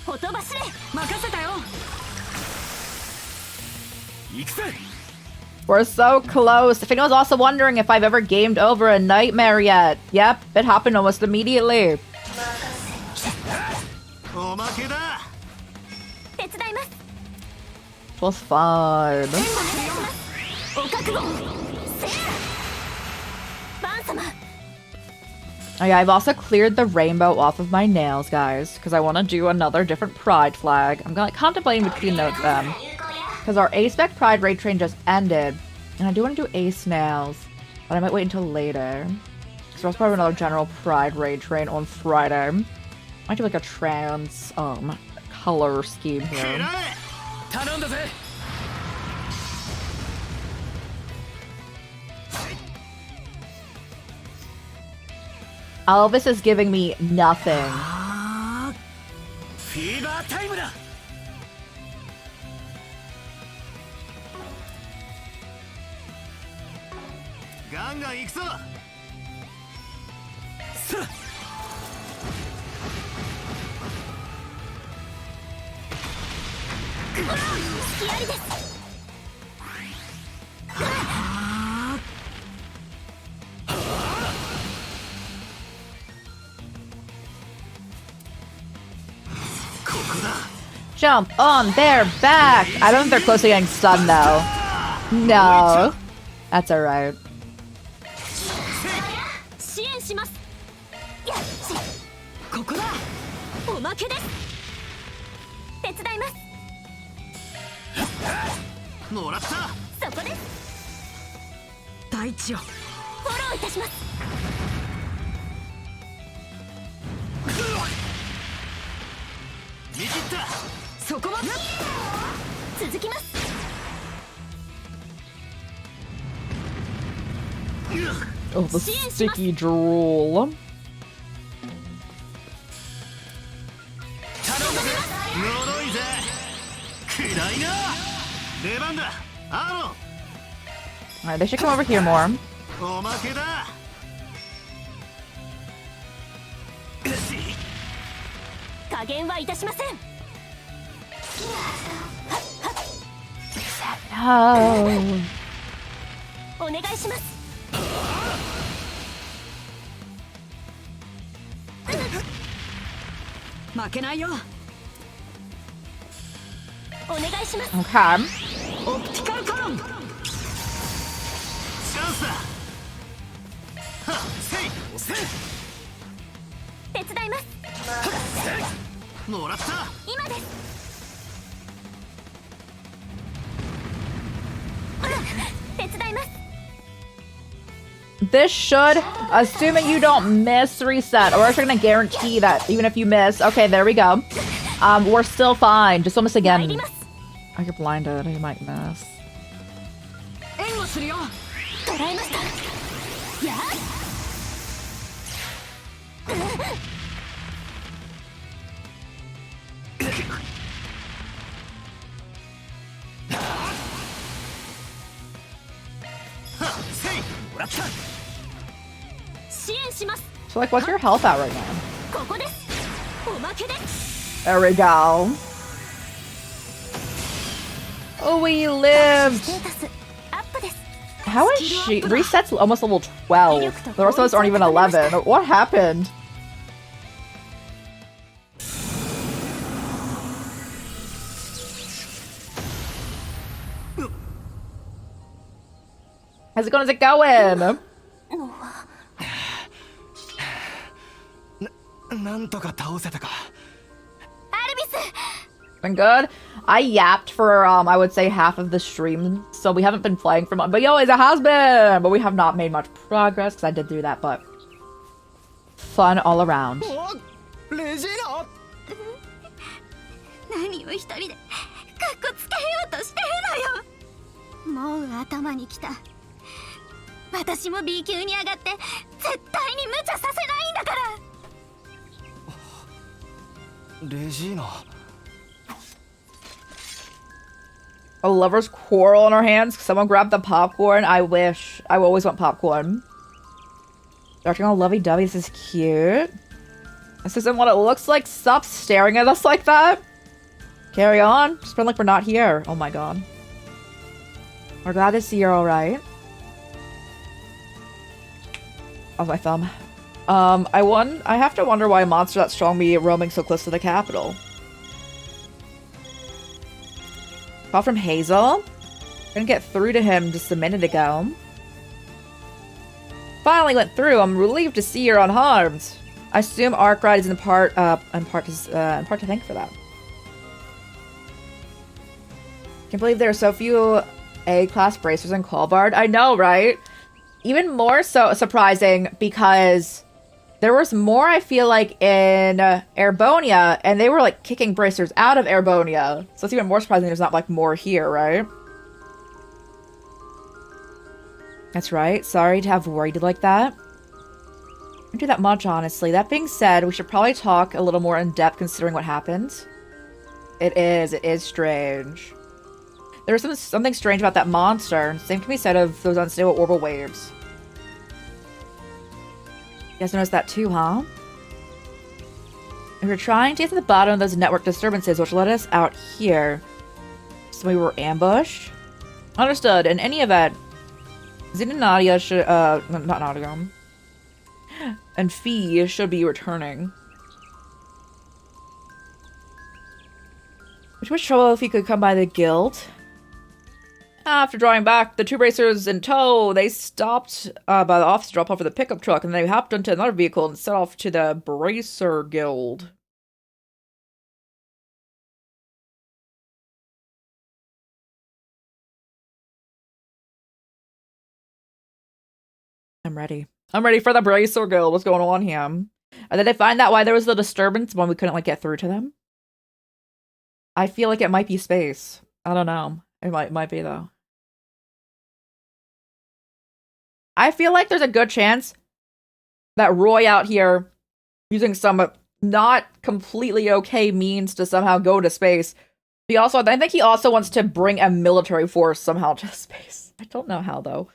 ほとばしれ。任せたよ。行くぜ。 We're so close. If anyone's also wondering if I've ever gamed over a nightmare yet. Yep, it happened almost immediately. おまけだ。手伝います。 It was fun. お覚悟。せや。バン様。 Oh yeah, I've also cleared the rainbow off of my nails, guys, because I want to do another different pride flag. I'm like contemplating between them, because our A-Spec pride raid train just ended, and I do want to do ace nails, but I might wait until later. So there's probably another general pride raid train on Friday. Might do like a trans color scheme く here. らえ。頼んだぜ。 Elvis is giving me nothing. フィーバータイムだ。ガンガン行くぞ。さあ 隙ありです。 ここだ。 Jump on their back! I don't think they're close to getting stunned though. No. That's alright. 支援します。やっここだ。おまけです。手伝います。もらった。そこです。大地よ。フォローいたします。 見切った。そこまで。続きます。 Oh, the sticky drool. 呪いぜ。暗いな。出番だ。ア Alright, they should come over here more. ロン。おまけだ。加減はいたしません。 No. お願いします。 負けないよ。お願いします。 Okay. オプティカルカロン。チャンスだ。はっせい。押せ。手伝います。もらった。今です。手伝います。 This should, assuming you don't miss reset, or else you're gonna guarantee that even if you miss. Okay, there we go. We're still fine. Just almost 参り again. ます。 Oh, you're blinded. You might miss. 援護するよ。捉えました。So, like, what's your health at right now? ここですおまけです There we go. Oh, we lived. ステータスアップです How is she? Resets almost level 12. The rest of us aren't even 11. What happened? How's it going? How's it going? なんとか倒せたか。アルビス Been good. I yapped for I would say half of the stream, so we haven't been playing for much. But yo, it has been. But we have not made much progress because I did do that. But fun all around. レジーナ。何を一人でかっこつけようとしてるのよ。もう頭にきた。私も B 級に上がって絶対に無茶させないんだから。レジーナ。A lover's quarrel on our hands. Someone grabbed the popcorn. I wish. I always want popcorn. Starting all lovey-dovey. This is cute. This isn't what it looks like. Stop staring at us like that. Carry on. Just pretend like we're not here. Oh my god. We're glad to see you're alright. Oh, my thumb. I have to wonder why a monster that strong be roaming so close to the capital. Call from Hazel? Couldn't get through to him just a minute ago. Finally went through. I'm relieved to see you're unharmed. I assume Arkwright is in part to thank for that. Can't believe there are so few A-class bracers in Colbard. I know, right? Even more so surprising because there was more, I feel like, in Airbonia, and they were, like, kicking bracers out of Airbonia. So it's even more surprising there's not, like, more here, right? That's right. Sorry to have worried you like that. I don't do that much, honestly. That being said, we should probably talk a little more in depth considering what happened. It is strange. There was something strange about that monster. Same can be said of those unstable orbital waves. You guys noticed that too, huh? We were trying to get to the bottom of those network disturbances, which led us out here. So we were ambushed? Understood. In any event, Zin and Nadia should, not Nadia. And Fee should be returning. Which much trouble if he could come by the guild. After drawing back the two racers in tow, they stopped by the office to drop off for the pickup truck, and they hopped into another vehicle and set off to the Bracer Guild. I'm ready. I'm ready for the Bracer Guild. What's going on here? And did they find out why there was the disturbance when we couldn't, like, get through to them? I feel like it might be space. I don't know. It might be, though. I feel like there's a good chance that Roy out here using some not completely okay means to somehow go to space. I think he also wants to bring a military force somehow to space. I don't know how, though.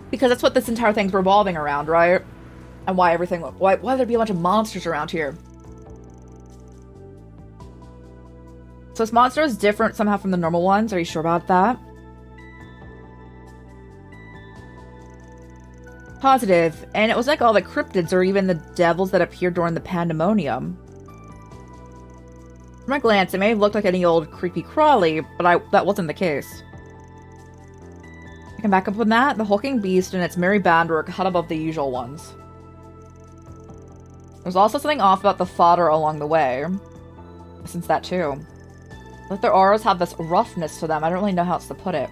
Because that's what this entire thing's revolving around, right? And why there'd be a bunch of monsters around here. So this monster is different somehow from the normal ones. Are you sure about that? Positive. And it was like all the cryptids or even the devils that appeared during the pandemonium. From my glance, it may have looked like any old creepy crawly, but that wasn't the case. I can back up on that. The hulking beast and its merry band were cut above the usual ones. There's also something off about the fodder along the way. Since that too. Like their auras have this roughness to them. I don't really know how else to put it.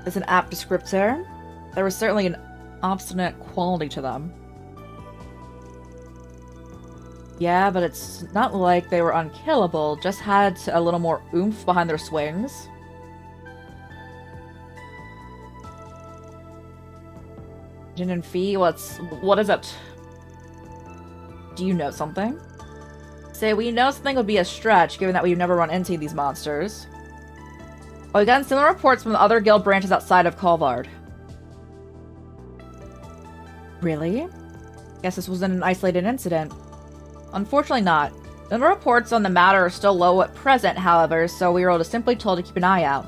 It's an apt descriptor. There was certainly an obstinate quality to them. Yeah, but it's not like they were unkillable. Just had a little more oomph behind their swings. Didn't fee? What is it? Do you know something? Say we know something would be a stretch, given that we've never run into these monsters. Well, we've gotten similar reports from the other guild branches outside of Kolvard. Really? Guess this wasn't an isolated incident. Unfortunately not. The number of reports on the matter are still low at present, however, so we were just simply told to keep an eye out.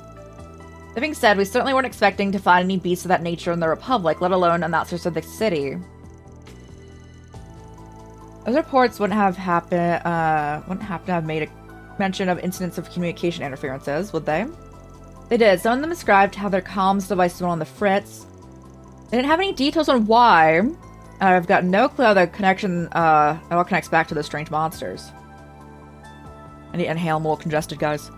That being said, we certainly weren't expecting to find any beasts of that nature in the Republic, let alone on the outskirts of the city. Those reports wouldn't have to have made a mention of incidents of communication interferences, would they? They did. Some of them described how their comms devices went on the fritz. They didn't have any details on why. I've got no clue how the connection it all connects back to the strange monsters. I need to inhale. I'm a little congested, guys.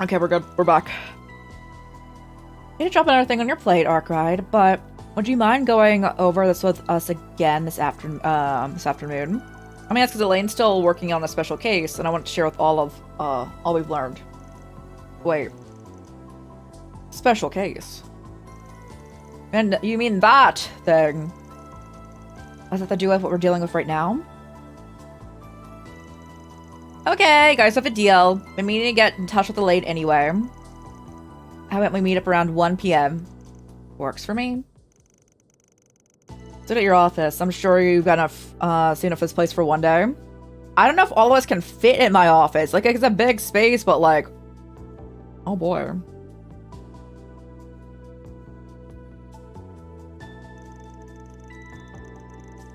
Okay, we're good. We're back. I need to drop another thing on your plate, Arkride, but would you mind going over this with us again this afternoon? I mean, that's because Elaine's still working on a special case, and I want to share with all we've learned. Wait. Special case? And you mean that thing? Does that have to do with what we're dealing with right now? Okay, guys have a deal. Been meaning to get in touch with Elaine anyway. How about we meet up around 1 p.m.? Works for me. Sit at your office. I'm sure you've got enough, seen enough of this place for one day. I don't know if all of us can fit in my office. Like, it's a big space, but like... Oh boy.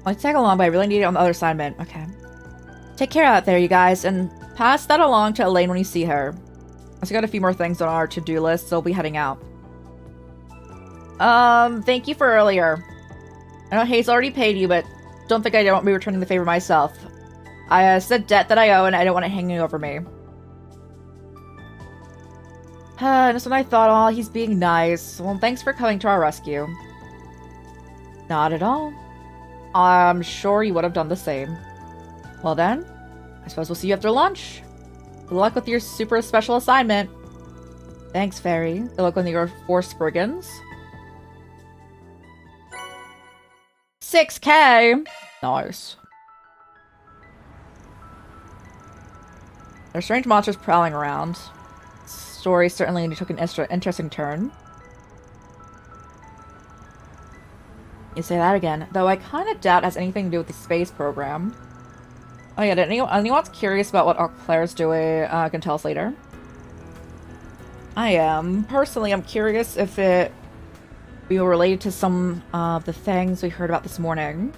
I'll tag along, but I really need it on the other assignment. Okay. Take care out there, you guys, and pass that along to Elaine when you see her. I still got a few more things on our to-do list, so we'll be heading out. Thank you for earlier. I know Hayes already paid you, but don't think I won't be returning the favor myself. It's a debt that I owe, and I don't want it hanging over me. Just when I thought, oh, he's being nice. Well, thanks for coming to our rescue. Not at all. I'm sure you would have done the same. Well then, I suppose we'll see you after lunch. Good luck with your super special assignment. Thanks, Fairy. Good luck with your 4 Spriggans. 6K! Nice. There are strange monsters prowling around. Story certainly took an interesting turn. You say that again, though I kind of doubt it has anything to do with the space program. Oh yeah, did anyone's curious about what Claire's doing, can tell us later? I am. Personally, I'm curious if it be related to some of the things we heard about this morning.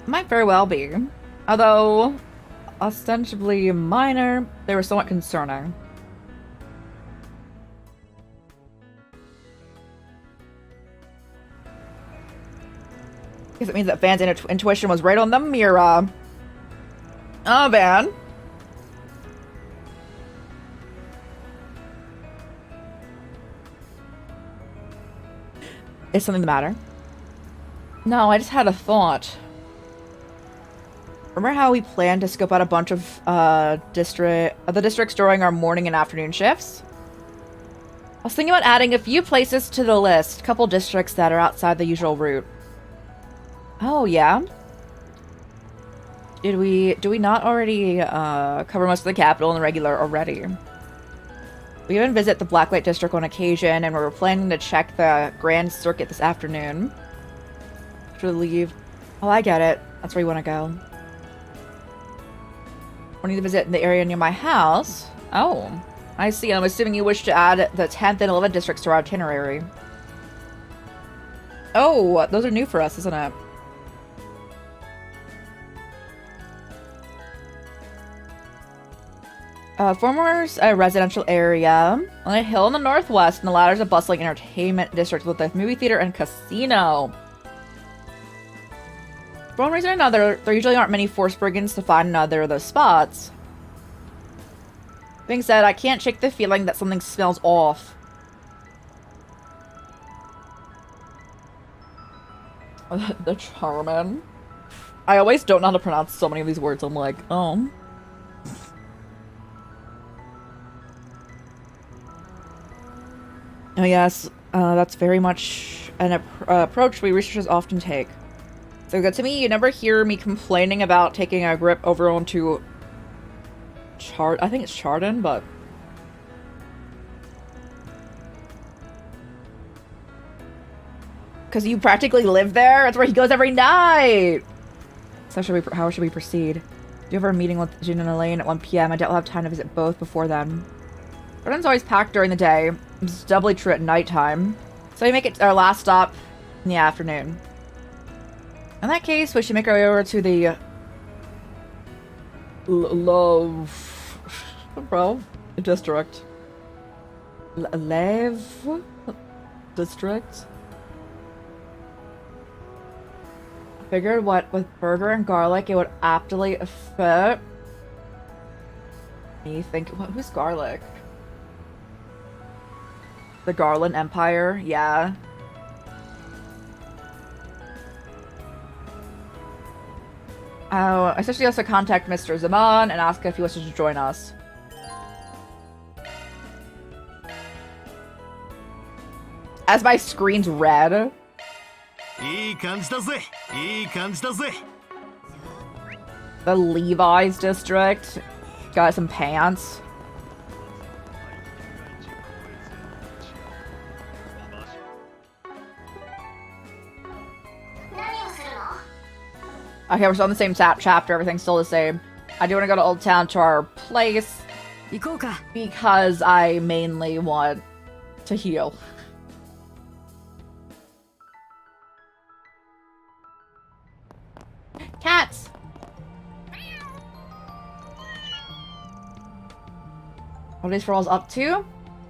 Might very well be. Although, ostensibly minor, they were somewhat concerning. Because it means that Van's intuition was right on the mirror. Oh, Van. Is something the matter? No, I just had a thought. Remember how we planned to scope out a bunch of the districts during our morning and afternoon shifts? I was thinking about adding a few places to the list, a couple districts that are outside the usual route. Oh, yeah? Do we not already cover most of the capital in the regular already? We even visit the Blacklight District on occasion, and we're planning to check the Grand Circuit this afternoon. After we leave. Oh, I get it. That's where you want to go. We need to visit the area near my house. Oh, I see. I'm assuming you wish to add the 10th and 11th districts to our itinerary. Oh, those are new for us, isn't it? Former's a residential area on a hill in the northwest, and the latter is a bustling entertainment district with a movie theater and casino. For one reason or another, there usually aren't many Force Brigands to find in either of those spots. Being said, I can't shake the feeling that something smells off. The Charmin. I always don't know how to pronounce so many of these words. I'm like, oh. Oh yes, That's very much an approach we researchers often take. So good to me, you never hear me complaining about taking a grip over onto I think it's Chardon, but... Because you practically live there? That's where he goes every night! So how should we proceed? Do you have a meeting with Jin and Elaine at 1 p.m.? I doubt we'll have time to visit both before then. Chardon's always packed during the day. It's doubly true at nighttime. So we make it our last stop in the afternoon. In that case, we should make our way over to the... district. Lev district. Figured what with burger and garlic it would aptly fit. Me think who's garlic? The Garland Empire, yeah. I suggest also contact Mr. Zaman and ask if he wishes to join us. As my screen's red. The Levi's district. Got some pants. Okay, we're still on the same chapter. Everything's still the same. I do want to go to Old Town to our place. Because I mainly want to heal. Cats! What are these girls up to?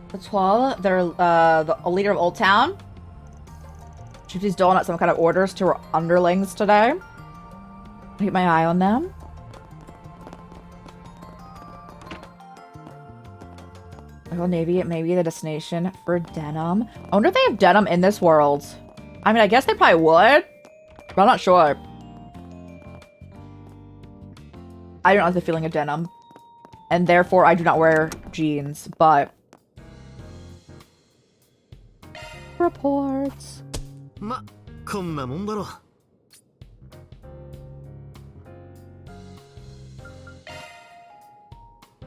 The 12, they're the leader of Old Town. She's doling out some kind of orders to her underlings today. Keep my eye on them. Royal Navy, it may be the destination for denim. I wonder if they have denim in this world. I mean, I guess they probably would, but I'm not sure. I don't like the feeling of denim. And therefore, I do not wear jeans, but... Reports.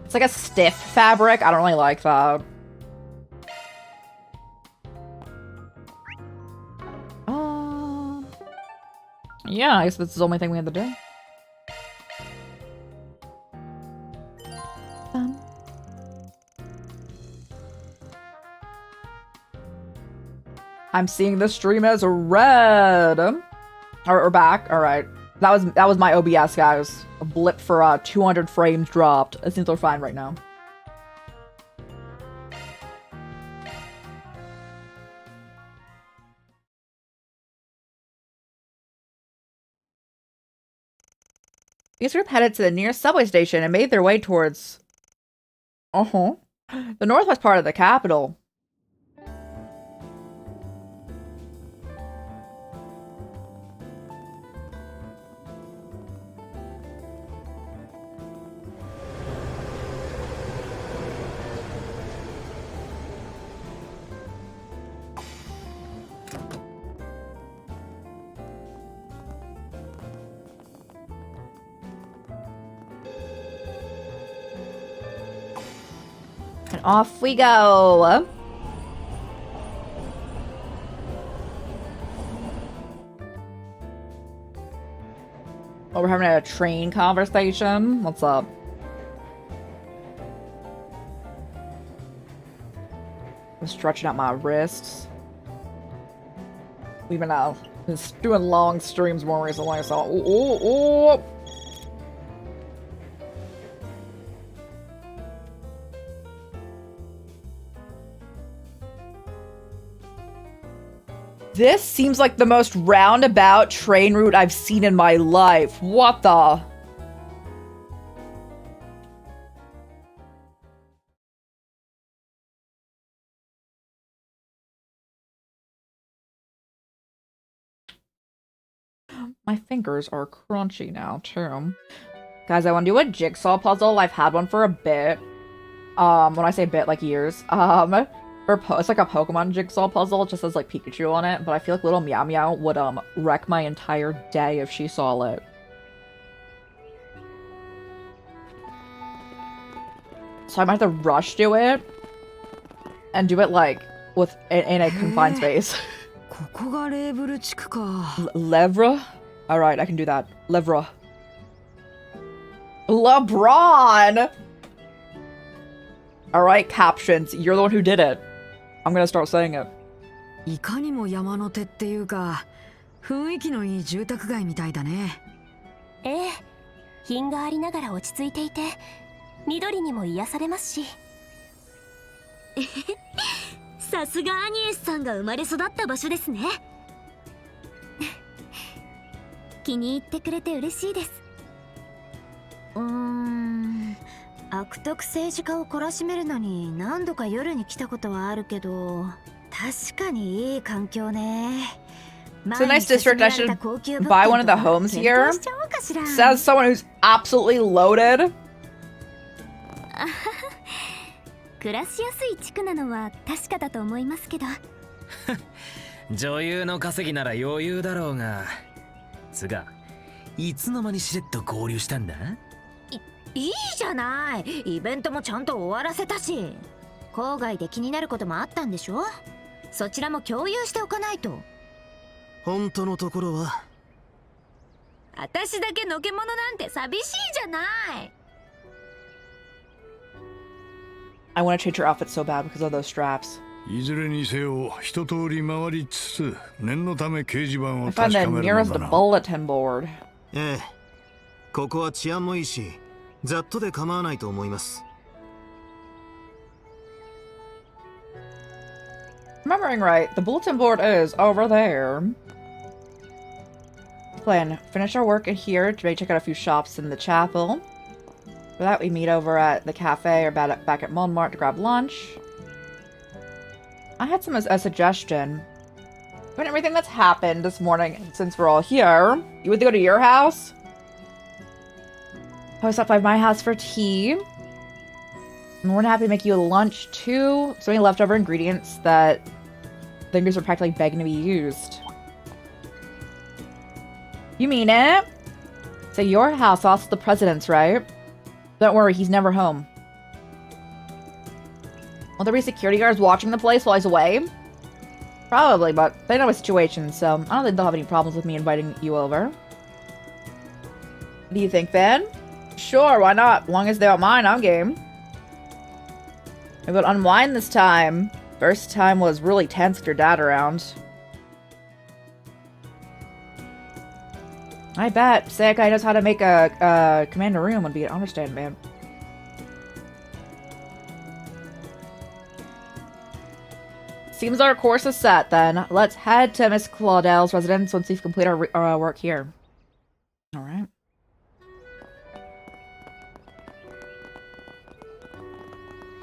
It's like a stiff fabric. I don't really like that. Yeah, I guess that's the only thing we had to do. I'm seeing the stream as red. Or back. All right. That was my OBS, guys. A blip for 200 frames dropped. It seems we're fine right now. These group headed to the nearest subway station and made their way towards... the northwest part of the capital. And off we go. Oh, we're having a train conversation. What's up? I'm stretching out my wrists. We've been doing long streams more recently, so ooh. This seems like the most roundabout train route I've seen in my life. What the? My fingers are crunchy now, too. Guys, I want to do a jigsaw puzzle. I've had one for a bit. When I say bit, like years. For It's like a Pokemon jigsaw puzzle. It just says like Pikachu on it, but I feel like little Meow Meow would wreck my entire day if she saw it. So I might have to rush do it and do it like in a confined space. ここがレーブル地区か。Levra? Alright, I can do that. Levra. LeBron! Alright, captions. You're the one who did it. I'm gonna start saying it. いかにも山の手っていうか、雰囲気のいい住宅街みたいだね。ええ、品がありながら落ち着いていて、緑にも癒されますし。さすがアニエスさんが生まれ育った場所ですね。気に入ってくれて嬉しいです。悪徳政治家を懲らしめるのに何度か夜に来たことはあるけど、確かにいい環境ね。 It's a nice district. I should buy one of the homes here. Says someone who's absolutely loaded. 暮らしやすい地区なのは確かだと思いますけど。女優の稼ぎなら余裕だろうが。つが、いつの間にしれっと合流したんだ？いいじゃない。イベントもちゃんと終わらせたし。郊外で気になることもあったんでしょ？そちらも共有しておかないと。本当のところは私だけのけ者なんて寂しいじゃない。 I want to change her outfit so bad because of those straps. いずれにせよ一通り回りつつ念のため掲示板 I を found 確 the かめる nearest のだな。 bulletin board. ええ、ここは治安もいいし、ざっとで構わないと思います。 Remembering right, the bulletin board is over there. Plan. Finish our work in here to maybe check out a few shops in the chapel. For that, we meet over at the cafe or back at Montmartre to grab lunch. I had a suggestion. Given everything that's happened this morning, since we're all here, you would go to your house? I stop by my house for tea. I'm more than happy to make you a lunch too. So many leftover ingredients that fingers are practically begging to be used. You mean it? So your house, also the president's, right? Don't worry, he's never home. Will there be security guards watching the place while he's away? Probably, but they know my situation, so I don't think they'll have any problems with me inviting you over. What do you think, Ben? Sure, why not? As long as they don't mind, I'm game. Maybe we'll unwind this time. First time was really tense with your dad around. I bet. Sekai knows how to make a commander room would be an understand, man. Seems our course is set, then. Let's head to Miss Claudel's residence once we've completed our work here. Alright.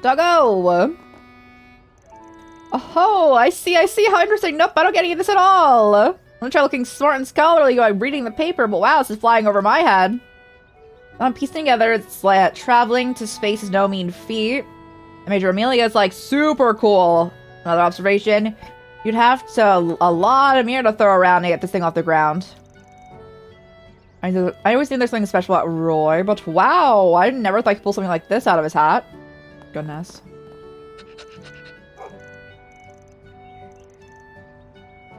Doggo! Oh, I see. How interesting. Nope, I don't get any of this at all. I'm gonna try looking smart and scholarly by reading the paper, but wow, this is flying over my head. I'm piecing together, it's like traveling to space is no mean feat. And Major Amelia is like super cool. Another observation, you'd have to a lot of mirror to throw around to get this thing off the ground. I always think there's something special about Roy, but wow, I never thought I could pull something like this out of his hat. Goodness.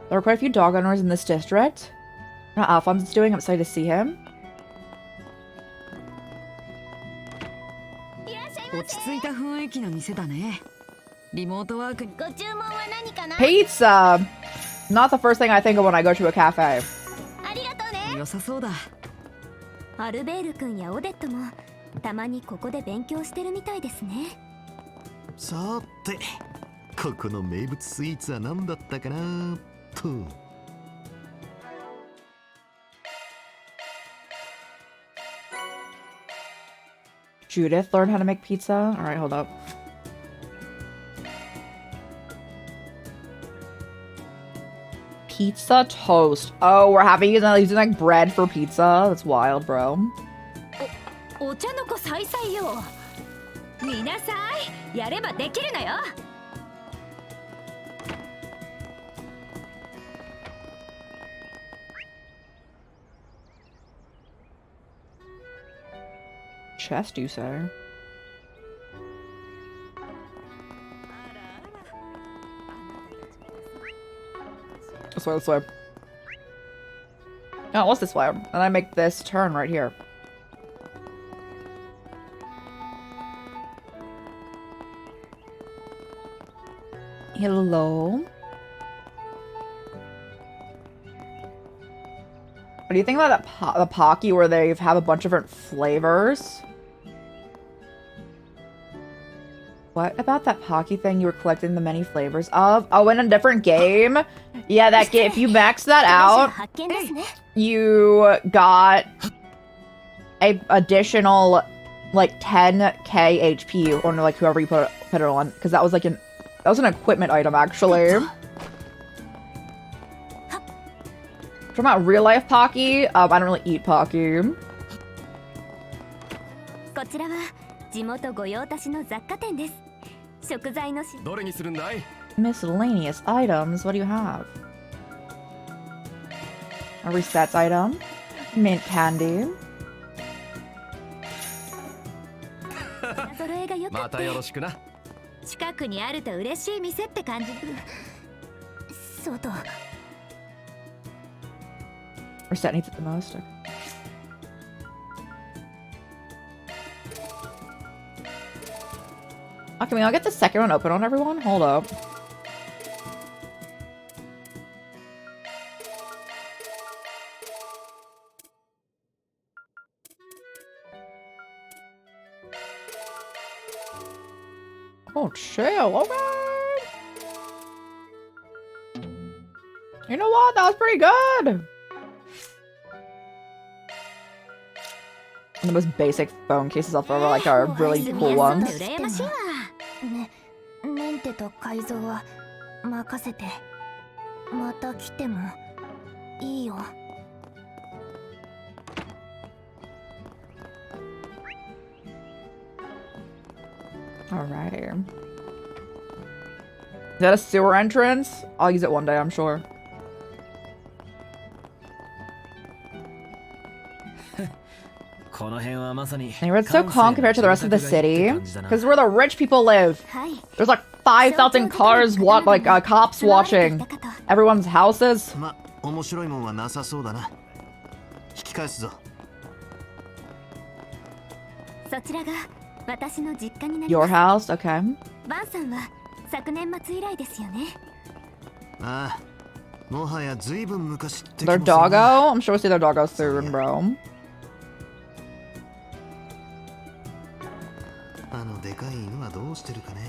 There are quite a few dog owners in this district. How Alphonse is doing, I'm excited to see him. 落ち着いた雰囲気の店だね。リモートワークに。ご注文は何かな？ Pizza! Not the first thing I think of when I go to a cafe. ありがとうね。良さそうだ。アルベール君やオデットもたまにここで勉強してるみたいですね。さて、ここの名物スイーツは何だったかなと。Judith learned how to make pizza? Alright, hold up. Pizza toast. Oh, we're using like bread for pizza? That's wild, bro. お茶の子さいさいよ。見なさい。やればできるのよ。Chest, you say? This way, this way. No, what's this way? And I make this turn right here. Hello? What do you think about that the Pocky where they have a bunch of different flavors? What about that Pocky thing you were collecting the many flavors of? Oh, in a different game? Yeah, that game. If you max that out, you got a additional like 10k HP or like whoever you put it on, because that was like that was an equipment item actually. Talking about real life Pocky, I don't really eat Pocky. こちらは地元御用達の雑貨店です。食材のどれにするんだい？ Miscellaneous items. What do you have? A resets item. Mint candy. 揃えが良かった。またよろしくな。近くにあると嬉しい店って感じ。そうと。 Reset needs it the most. Okay, can I'll get the second one open on everyone? Hold up. Oh, chill. Okay. You know what? That was pretty good. The most basic phone cases I'll throw are like our really cool ones. メンテと改造は任せて。また来てもいいよ。 Alrighty. Is that a sewer entrance? I'll use it one day, I'm sure. Neighborhood's so calm compared to the rest of the city. Because where the rich people live. There's like 5,000 cars, cops watching everyone's houses. ま、面白いもんはなさそうだな。引き返すぞ。そちらが私の実家になり Your ます。 house? Okay. バンさんは昨年末以来ですよね。ああ、もはやずいぶん昔って気 Their もするな。 doggo? I'm sure we'll see their doggo soon, bro. あのでかい犬はどうしてるかね。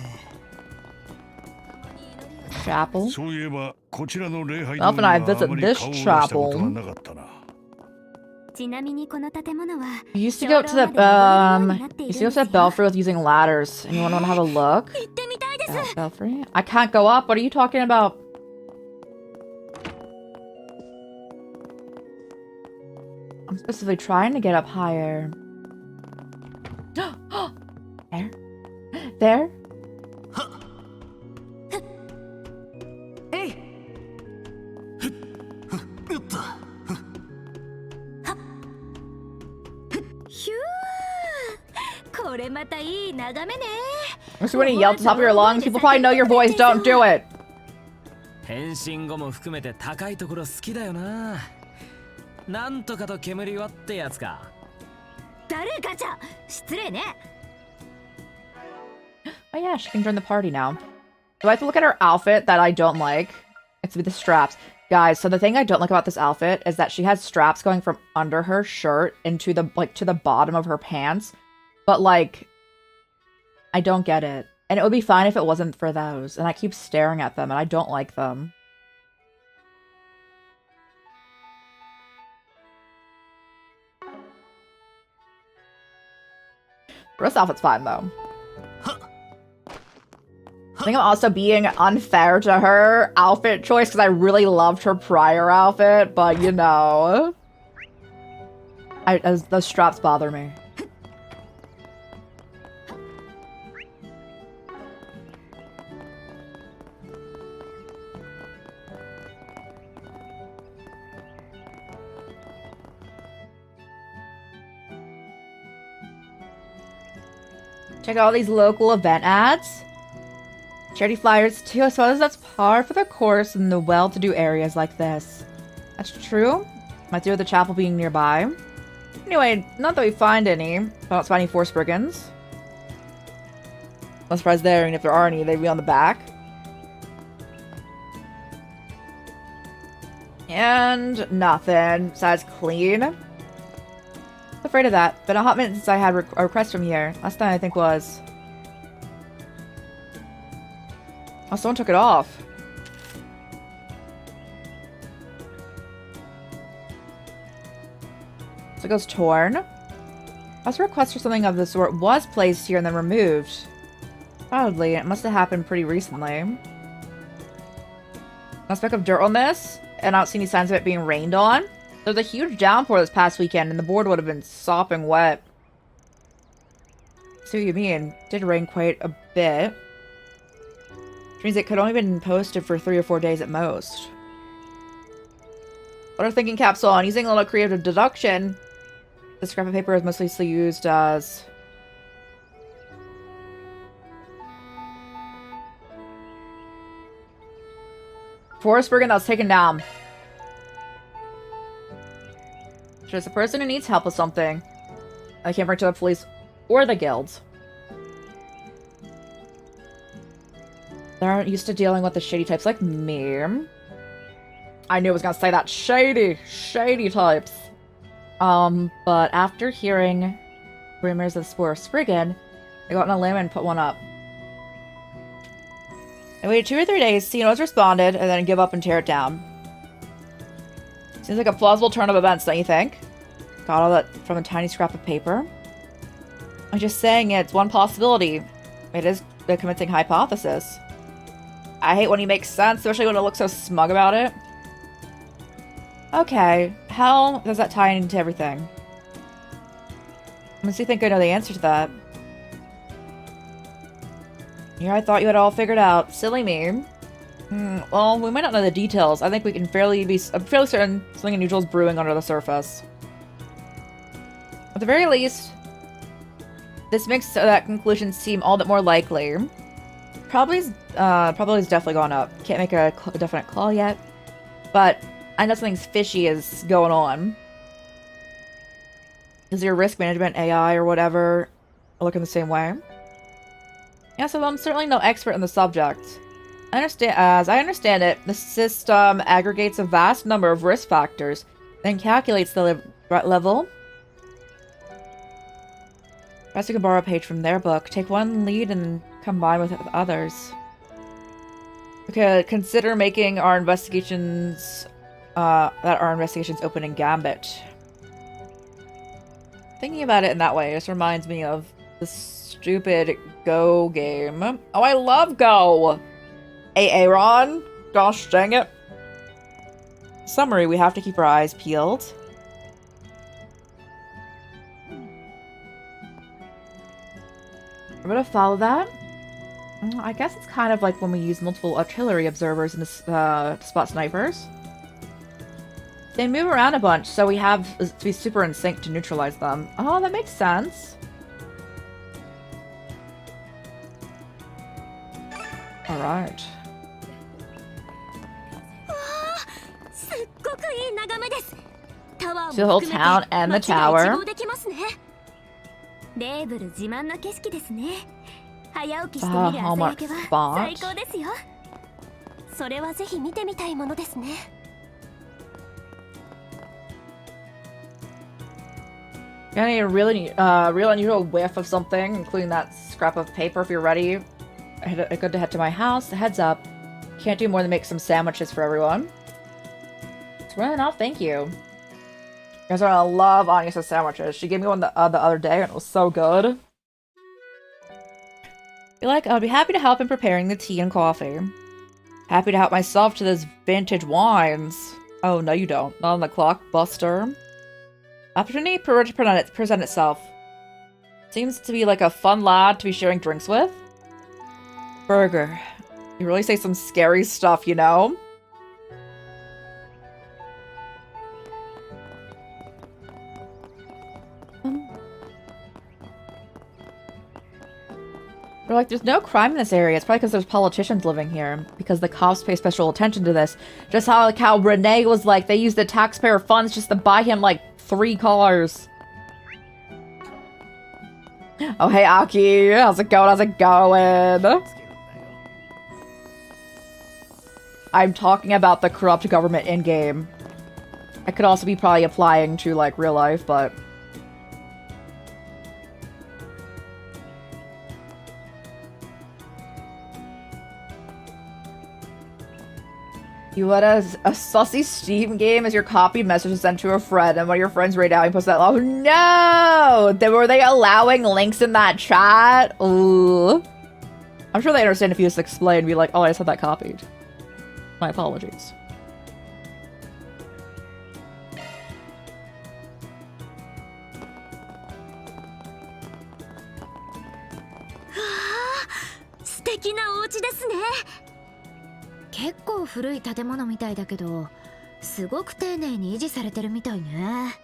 Chapel. そういえばこちらの礼拝 Often I visit あまり this 顔を出したことは chapel. なかったな。ちなみにこの建物は You used to go to the you used to go to the belfry with using ladders. Anyone want to have a look? 行ってみたいです Belfry? I can't go up. What are you talking about? I'm specifically trying to get up higher. There? There? So when you yell at the top of your lungs, people probably know your voice. Don't do it. 変身後も含めて高いところ好きだよな。なんとかと煙はってやつか。誰ガチャ失礼ね。 Oh yeah, she can join the party now. Do I have to look at her outfit that I don't like? It's with the straps. Guys, so the thing I don't like about this outfit is that she has straps going from under her shirt into the, to the bottom of her pants. But, like, I don't get it. And it would be fine if it wasn't for those. And I keep staring at them, and I don't like them. The rest of the outfit's fine, though. I think I'm also being unfair to her outfit choice because I really loved her prior outfit, but you know, as the straps bother me. Check out all these local event ads. Charity flyers too. I suppose that's par for the course in the well-to-do areas like this. That's true. Might do with the chapel being nearby. Anyway, not that we find any. I don't find any Force Brigands. I'm surprised there, and if there are any, they'd be on the back. And nothing. Besides clean. I'm afraid of that. Been a hot minute since I had a request from here. Last time I think was... Oh, someone took it off. So it goes torn. Also, a request for something of the sort was placed here and then removed. Probably. It must have happened pretty recently. No speck of dirt on this, and I don't see any signs of it being rained on. There was a huge downpour this past weekend, and the board would have been sopping wet. See what you mean. It did rain quite a bit. Which means it could only have been posted for 3 or 4 days at most. What are thinking caps on? Using a little creative deduction, the scrap of paper is mostly used as... Forest Brigand that was taken down. Just a person who needs help with something. I can't bring to the police or the guilds. They aren't used to dealing with the shady types like me. I knew I was gonna say that. Shady types. But after hearing rumors of Spore Spriggan, I got on a limb and put one up. I waited 2 or 3 days, see no one's responded, and then give up and tear it down. Seems like a plausible turn of events, don't you think? Got all that from a tiny scrap of paper. I'm just saying it's one possibility. It is a convincing hypothesis. I hate when he makes sense, especially when it looks so smug about it. Okay, how does that tie into everything? Unless you think I know the answer to that. Yeah, I thought you had it all figured out. Silly me. Well, we might not know the details. I think we can I'm fairly certain something unusual is brewing under the surface. At the very least, this makes that conclusion seem all that more likely. Probability's definitely gone up. Can't make a definite call yet, but I know something fishy is going on. Is your risk management AI or whatever looking the same way? Yeah, so I'm certainly no expert in the subject. As I understand it, the system aggregates a vast number of risk factors, then calculates the level. Perhaps you can borrow a page from their book, take one lead and combine with others. We could consider making our investigations open in Gambit. Thinking about it in that way just reminds me of the stupid Go game. Oh, I love Go! Aaron! Gosh dang it. Summary, we have to keep our eyes peeled. I'm gonna follow that. I guess it's kind of like when we use multiple artillery observers in to spot snipers. They move around a bunch, so we have to be super in sync to neutralize them. Oh, that makes sense. Alright. See the whole town and the tower. Hallmark spot. Got any really real unusual whiff of something, including that scrap of paper if you're ready. Good to head to my house. Heads up. Can't do more than make some sandwiches for everyone. It's really not, thank you. You guys are gonna love Anya's sandwiches. She gave me one the other day and it was so good. I'd be happy to help in preparing the tea and coffee. Happy to help myself to those vintage wines. Oh, no you don't. Not on the clock, Buster. Opportunity to present itself. Seems to be like a fun lad to be sharing drinks with. Burger. You really say some scary stuff, you know? They're like, there's no crime in this area. It's probably because there's politicians living here. Because the cops pay special attention to this. Just how, like, how Renee was like, they used the taxpayer funds just to buy him, like, 3 cars. Oh, hey, Aki. How's it going? How's it going? I'm talking about the corrupt government in-game. I could also be probably applying to, like, real life, but... You let a sussy Steam game as your copy message is sent to a friend, and one of your friends right now, he posts that. Oh no! Were they allowing links in that chat? Ooh. I'm sure they understand if you just explain, be like, oh, I just had that copied. My apologies. Ah, 結構古い建物みたいだけど、すごく丁寧に維持されてるみたいね。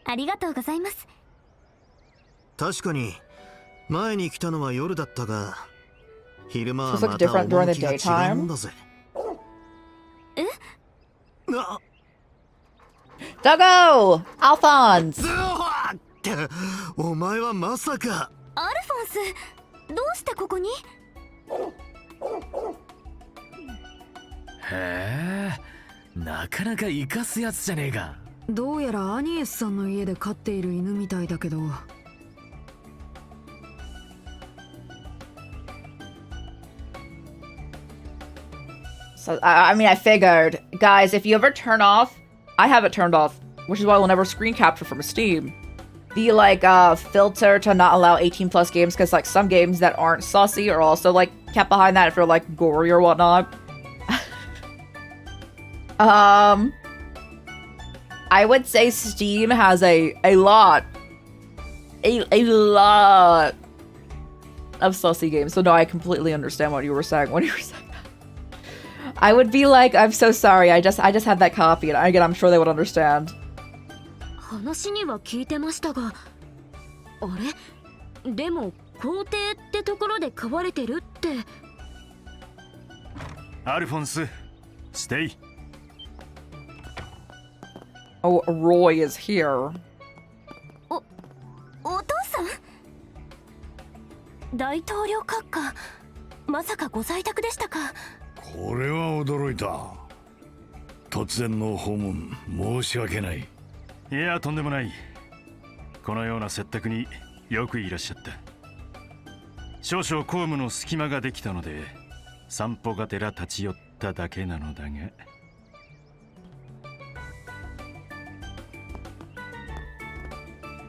ありがとうございます。確かに前に来たのは夜だったが、昼間は So it's ま like た different during the 趣が違うもん daytime? だぜ。あ Doggo! Alphonse! お前はまさか。アルフォンス、どうしてここに？へえ、なかなか生かすやつじゃねえか。どうやらアニエスさんの家で飼っている犬みたいだけど。So, I mean, I figured. Guys, if you ever turn off... I have it turned off, which is why we'll never screen capture from Steam. The, like, filter to not allow 18 plus games, because, like, some games that aren't saucy are also, like, kept behind that if they're, like, gory or whatnot. I would say Steam has a lot of saucy games, so no, I completely understand what you were saying when you were saying that. I would be like, I'm so sorry, I just had that copy, and again, I'm sure they would understand. 話には聞いてましたが、あれ？でも皇帝ってところで飼われてるって。アルフォンス、ステイ。Oh, Roy is here. お父さん？大統領閣下、まさかご在宅でしたか？これは驚いた。突然の訪問、申し訳ない。いや、とんでもない。このような接待によくいらっしゃった。少々公務の隙間ができたので、散歩がてら立ち寄っただけなのだが。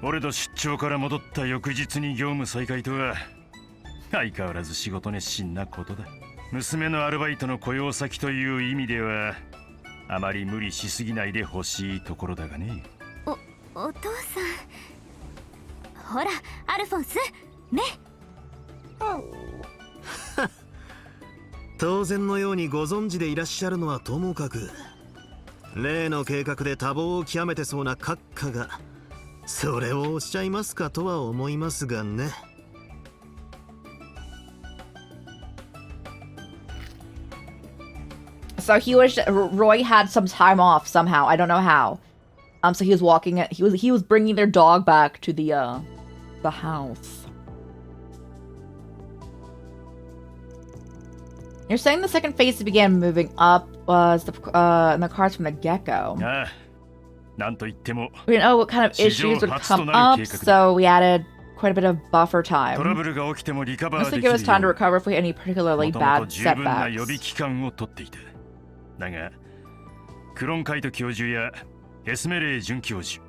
俺と出張から戻った翌日に業務再開とは相変わらず仕事熱心なことだ。娘のアルバイトの雇用先という意味ではあまり無理しすぎないでほしいところだがね。お父さん、ほらアルフォンスね。当然のようにご存知でいらっしゃるのはともかく、例の計画で多忙を極めてそうな閣下がそれをおっしゃいますかとは思いますがね。So Roy had some time off somehow. I don't know how. So he was walking it. He was bringing their dog back to the house. You're saying the second phase began moving up was the in the cards from the get-go. We know what kind of issues would come up, so we added quite a bit of buffer time. This would give us time to recover if we had any particularly bad setbacks. だが、クロンカイト教授やエスメレイ准教授、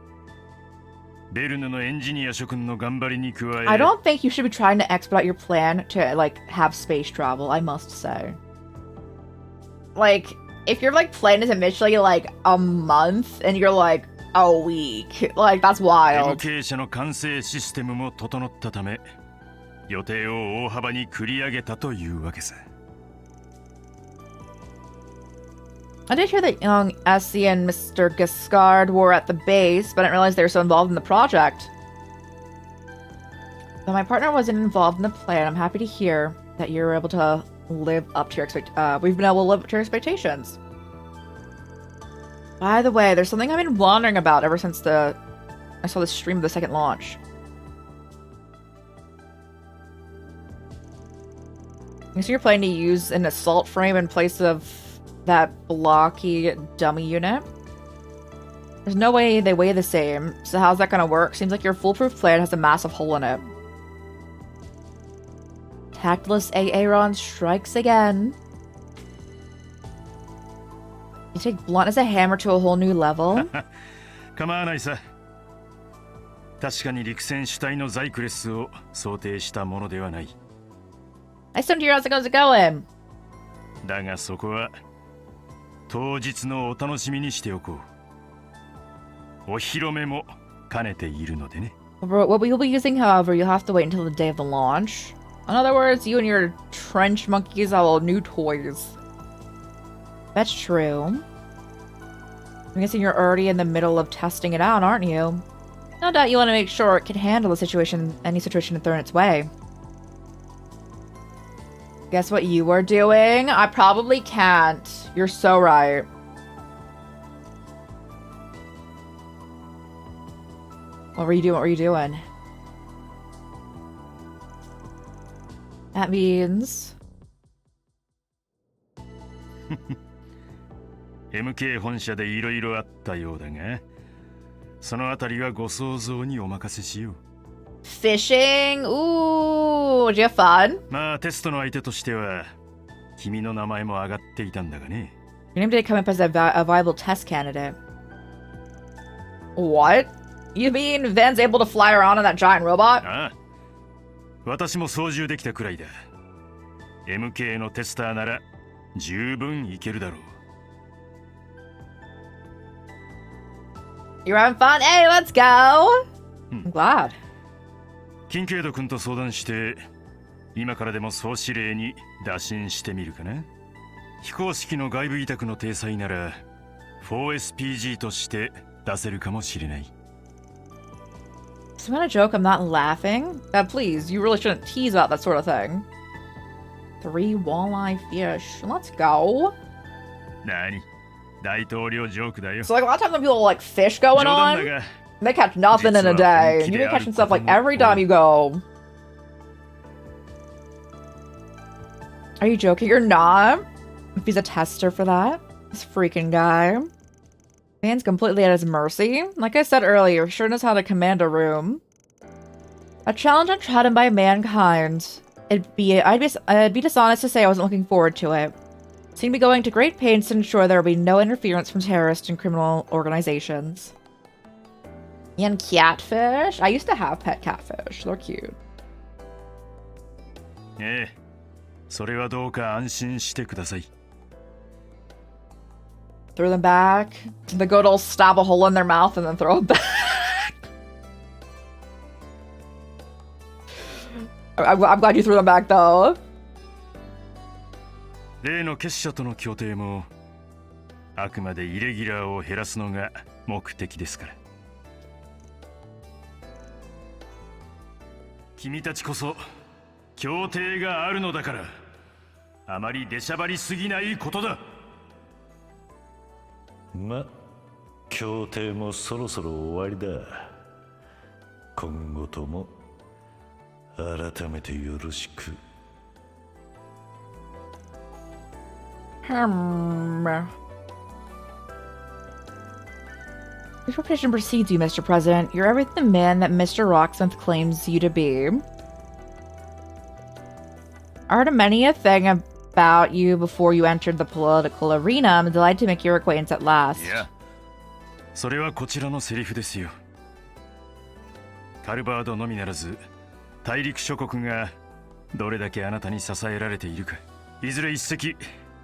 ベルヌのエンジニア諸君の頑張りに加え、I don't think you should be trying to expedite your plan to like have space travel, I must say. Like, if you're like planning this initially like a month and you're like a week, like that's wild. 経社の管制システムも整ったため、予定を大幅に繰り上げたというわけさ。I did hear that young Essie and Mr. Giscard were at the base, but I didn't realize they were so involved in the project. Though my partner wasn't involved in the plan, I'm happy to hear that you're able to live up to your we've been able to live up to your expectations. By the way, there's something I've been wondering about ever since I saw the stream of the second launch. So you're planning to use an assault frame in place of that blocky dummy unit? There's no way they weigh the same, so how's that gonna work? Seems like your foolproof plan has a massive hole in it. Tactless Aaron strikes again. You take blunt as a hammer to a whole new level. 構わないさ。確かに陸戦主体のザイクレスを想定したものではない。I still hear how's it going? だがそこは当日のお楽しみにしておこう。お披露目も兼ねているのでね。What we will be using, however, you'll have to wait until the day of the launch. In other words, you and your trench monkeys have all new toys. That's true. I'm guessing you're already in the middle of testing it out, aren't you? No doubt you want to make sure it can handle any situation thrown its way. Guess what you were doing? I probably can't. You're so right. What were you doing? What were you doing? That means... MK 本社でいろいろあったようだが、そのあたりはご想像にお任せしよう。Fishing? Ooh, did you have fun? まあテストの相手としては君の名前も上がっていたんだがね。Your name did come up as a viable test candidate. What? You mean Van's able to fly around on that giant robot? ああ、私も操縦できたくらいだ。MK のテスターなら十分いけるだろう。You're having fun? Hey, let's go! I'm glad. キンケイド君と相談して今からでも総司令に打診してみるかな。非公式の外部委託の体裁なら 4SPG として出せるかもしれない。It's not a joke, I'm not laughing. Please, you really shouldn't tease about that sort of thing. 3 walleye fish. Let's go. 何？大統領ジョークだよ。So like a lot of times when people like fish going on, they catch nothing in a day. And you've been catching stuff like every time you go. Are you joking? You're not? If he's a tester for that? This freaking guy. Man's completely at his mercy. Like I said earlier, he sure knows how to command a room. A challenge untrodden by mankind. I'd be dishonest to say I wasn't looking forward to it. Seem to be going to great pains to ensure there will be no interference from terrorist and criminal organizations. And catfish? I used to have pet catfish. They're cute. ええ、それはどうか安心してください。Throw them back. The good old stab a hole in their mouth and then throw it back. I'm glad you threw them back though. 例の結社との協定もあくまでイレギュラーを減らすのが目的ですから。君たちこそ協定があるのだからあまり出しゃばりすぎないことだ。ま、協定もそろそろ終わりだ。今後とも改めてよろしく。This reputation precedes you, Mr. President. You're everything the man that Mr. Rocksmith claims you to be. I heard many a thing about you before you entered the political arena. I'm delighted to make your acquaintance at last. いや、それはこちらのセリフですよ。カルバードのみならず、大陸諸国がどれだけあなたに支えられているか、いずれ一席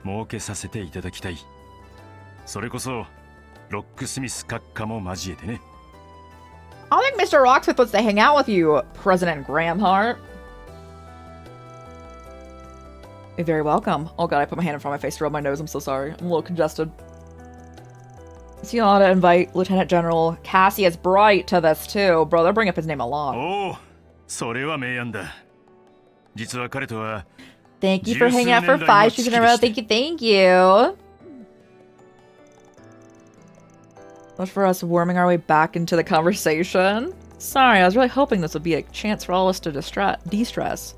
設けさせていただきたい。それこそロックスミス閣下も交えてね。I think Mr. Rocksmith wants to hang out with you, President Gramhart. You're very welcome. Oh god, I put my hand in front of my face to rub my nose. I'm so sorry. I'm a little congested. So you ought to invite Lieutenant General Cassius Bright to this too. Bro, they'll bring up his name a lot. おお、それは名案だ。実は彼とは Thank you for hanging out for 5 streams in a row. Thank you, thank you. Much for us worming our way back into the conversation. Sorry, I was really hoping this would be a chance for all of us to de-stress.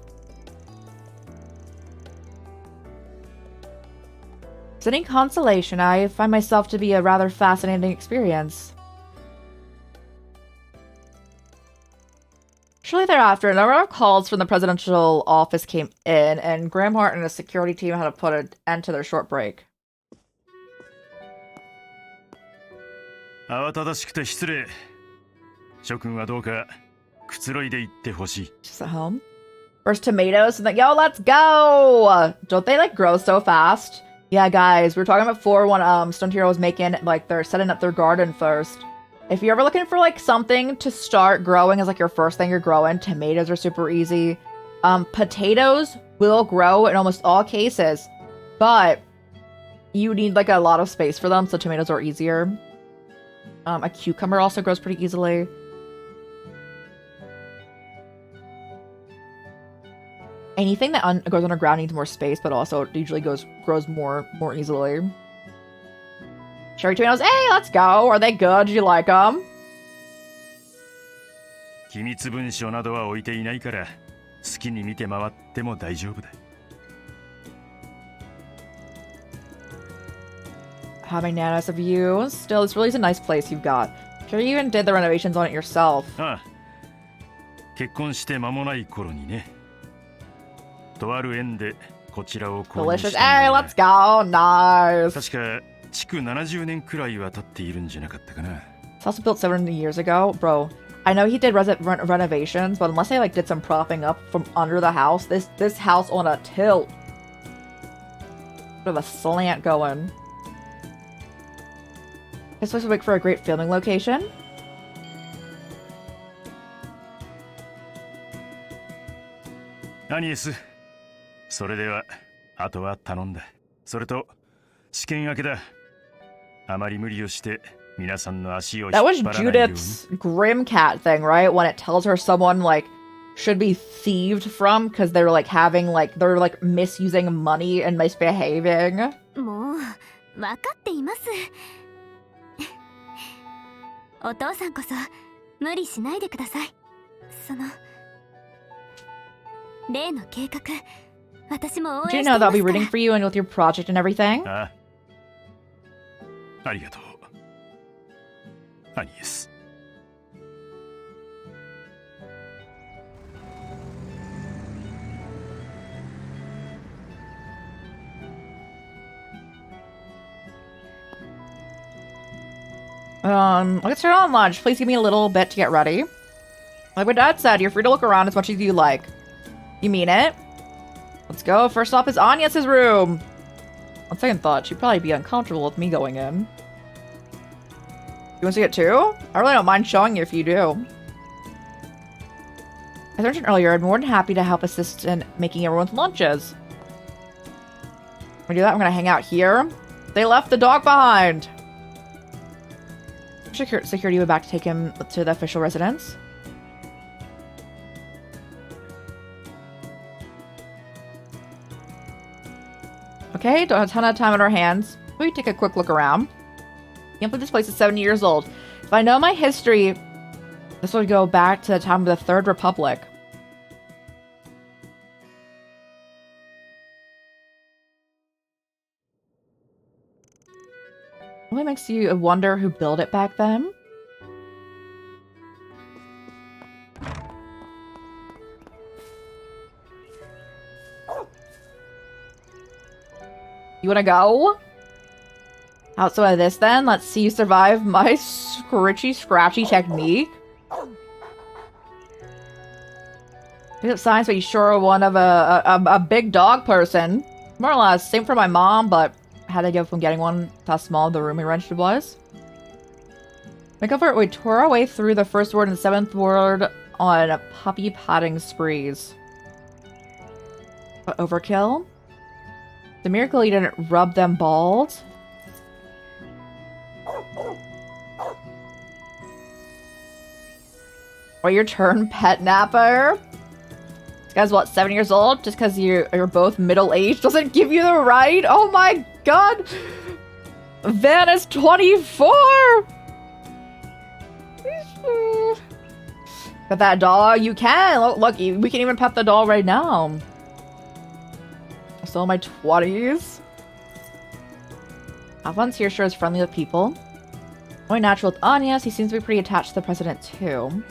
As any consolation, I find myself to be a rather fascinating experience. Shortly thereafter, a number of calls from the presidential office came in, and Graham Hart and his security team had to put an end to their short break. 慌ただしくて失礼。諸君はどうかくつろいでいってほしい。 Just at home. First tomatoes, and like, yo, let's go! Don't they like grow so fast? Yeah, guys, we were talking about before when Stunt Hero was making like they're setting up their garden first. If you're ever looking for like something to start growing as like your first thing you're growing, tomatoes are super easy. Potatoes will grow in almost all cases, but you need like a lot of space for them, so tomatoes are easier. A cucumber also grows pretty easily. Anything that grows underground needs more space, but also usually grows more easily. Cherry tomatoes, hey, let's go. Are they good? Do you like them? 機密文書などは置いていないから好きに見て回っても大丈夫だ。 How bananas of you. Still, this really is a nice place you've got. Sure, you even did the renovations on it yourself. ああ、結婚して間もない頃にね。とある縁でこちらを購入 Delicious. したん Hey, だ let's go. Nice. 確か築70年くらいは経っているんじゃなかったかな。 It's also built 70 years ago. Bro, I know he did renovations, but unless they like did some propping up from under the house, this house on a tilt. With a slant going. This place would make for a great filming location. Anies, それではあとは頼んだ。それと試験明けだ。あまり無理をして皆さんの足を引っ That was 張らないように。 Judith's Grim Cat thing, right? When it tells her someone like should be thieved from because they're like they're like misusing money and misbehaving. もう分かっています。お父さんこそ無理しないでください。その例の計画、私も応 Do 援 you して know いま they'll す be から rooting for you and with your project and everything? ああ、ありがとう。アニエス。 Let's turn on lunch. Please give me a little bit to get ready. Like what Dad said, you're free to look around as much as you like. You mean it? Let's go. First stop is Agnes's room. On second thought, she'd probably be uncomfortable with me going in. You want to see it too? I really don't mind showing you if you do. As I mentioned earlier, I'm more than happy to help assist in making everyone's lunches. When we do that, I'm going to hang out here. They left the dog behind. Security went back to take him to the official residence. Okay, don't have a ton of time on our hands. We take a quick look around. Can't believe this place is 70 years old. If I know my history, this would go back to the time of the Third Republic. What makes you wonder who built it back then? You wanna go? Outside of this then, let's see you survive my scratchy technique. Pick up signs, but you sure are one of a big dog person. More or less, same for my mom, but had to go from getting one to how small the room we rented was. Make up for it, we tore our way through the first word and seventh word on puppy potting sprees. But overkill? The miracle you didn't rub them bald? Or your turn pet napper. This guy's what, 7 years old? Just because you're both middle-aged doesn't give you the right? Oh my god! Van is 24! Pet that dog? You can! Look, we can even pet the dog right now. Still in my 20s. Alphonse here sure is friendly with people. Only natural with Agnes, he seems to be pretty attached to the president too.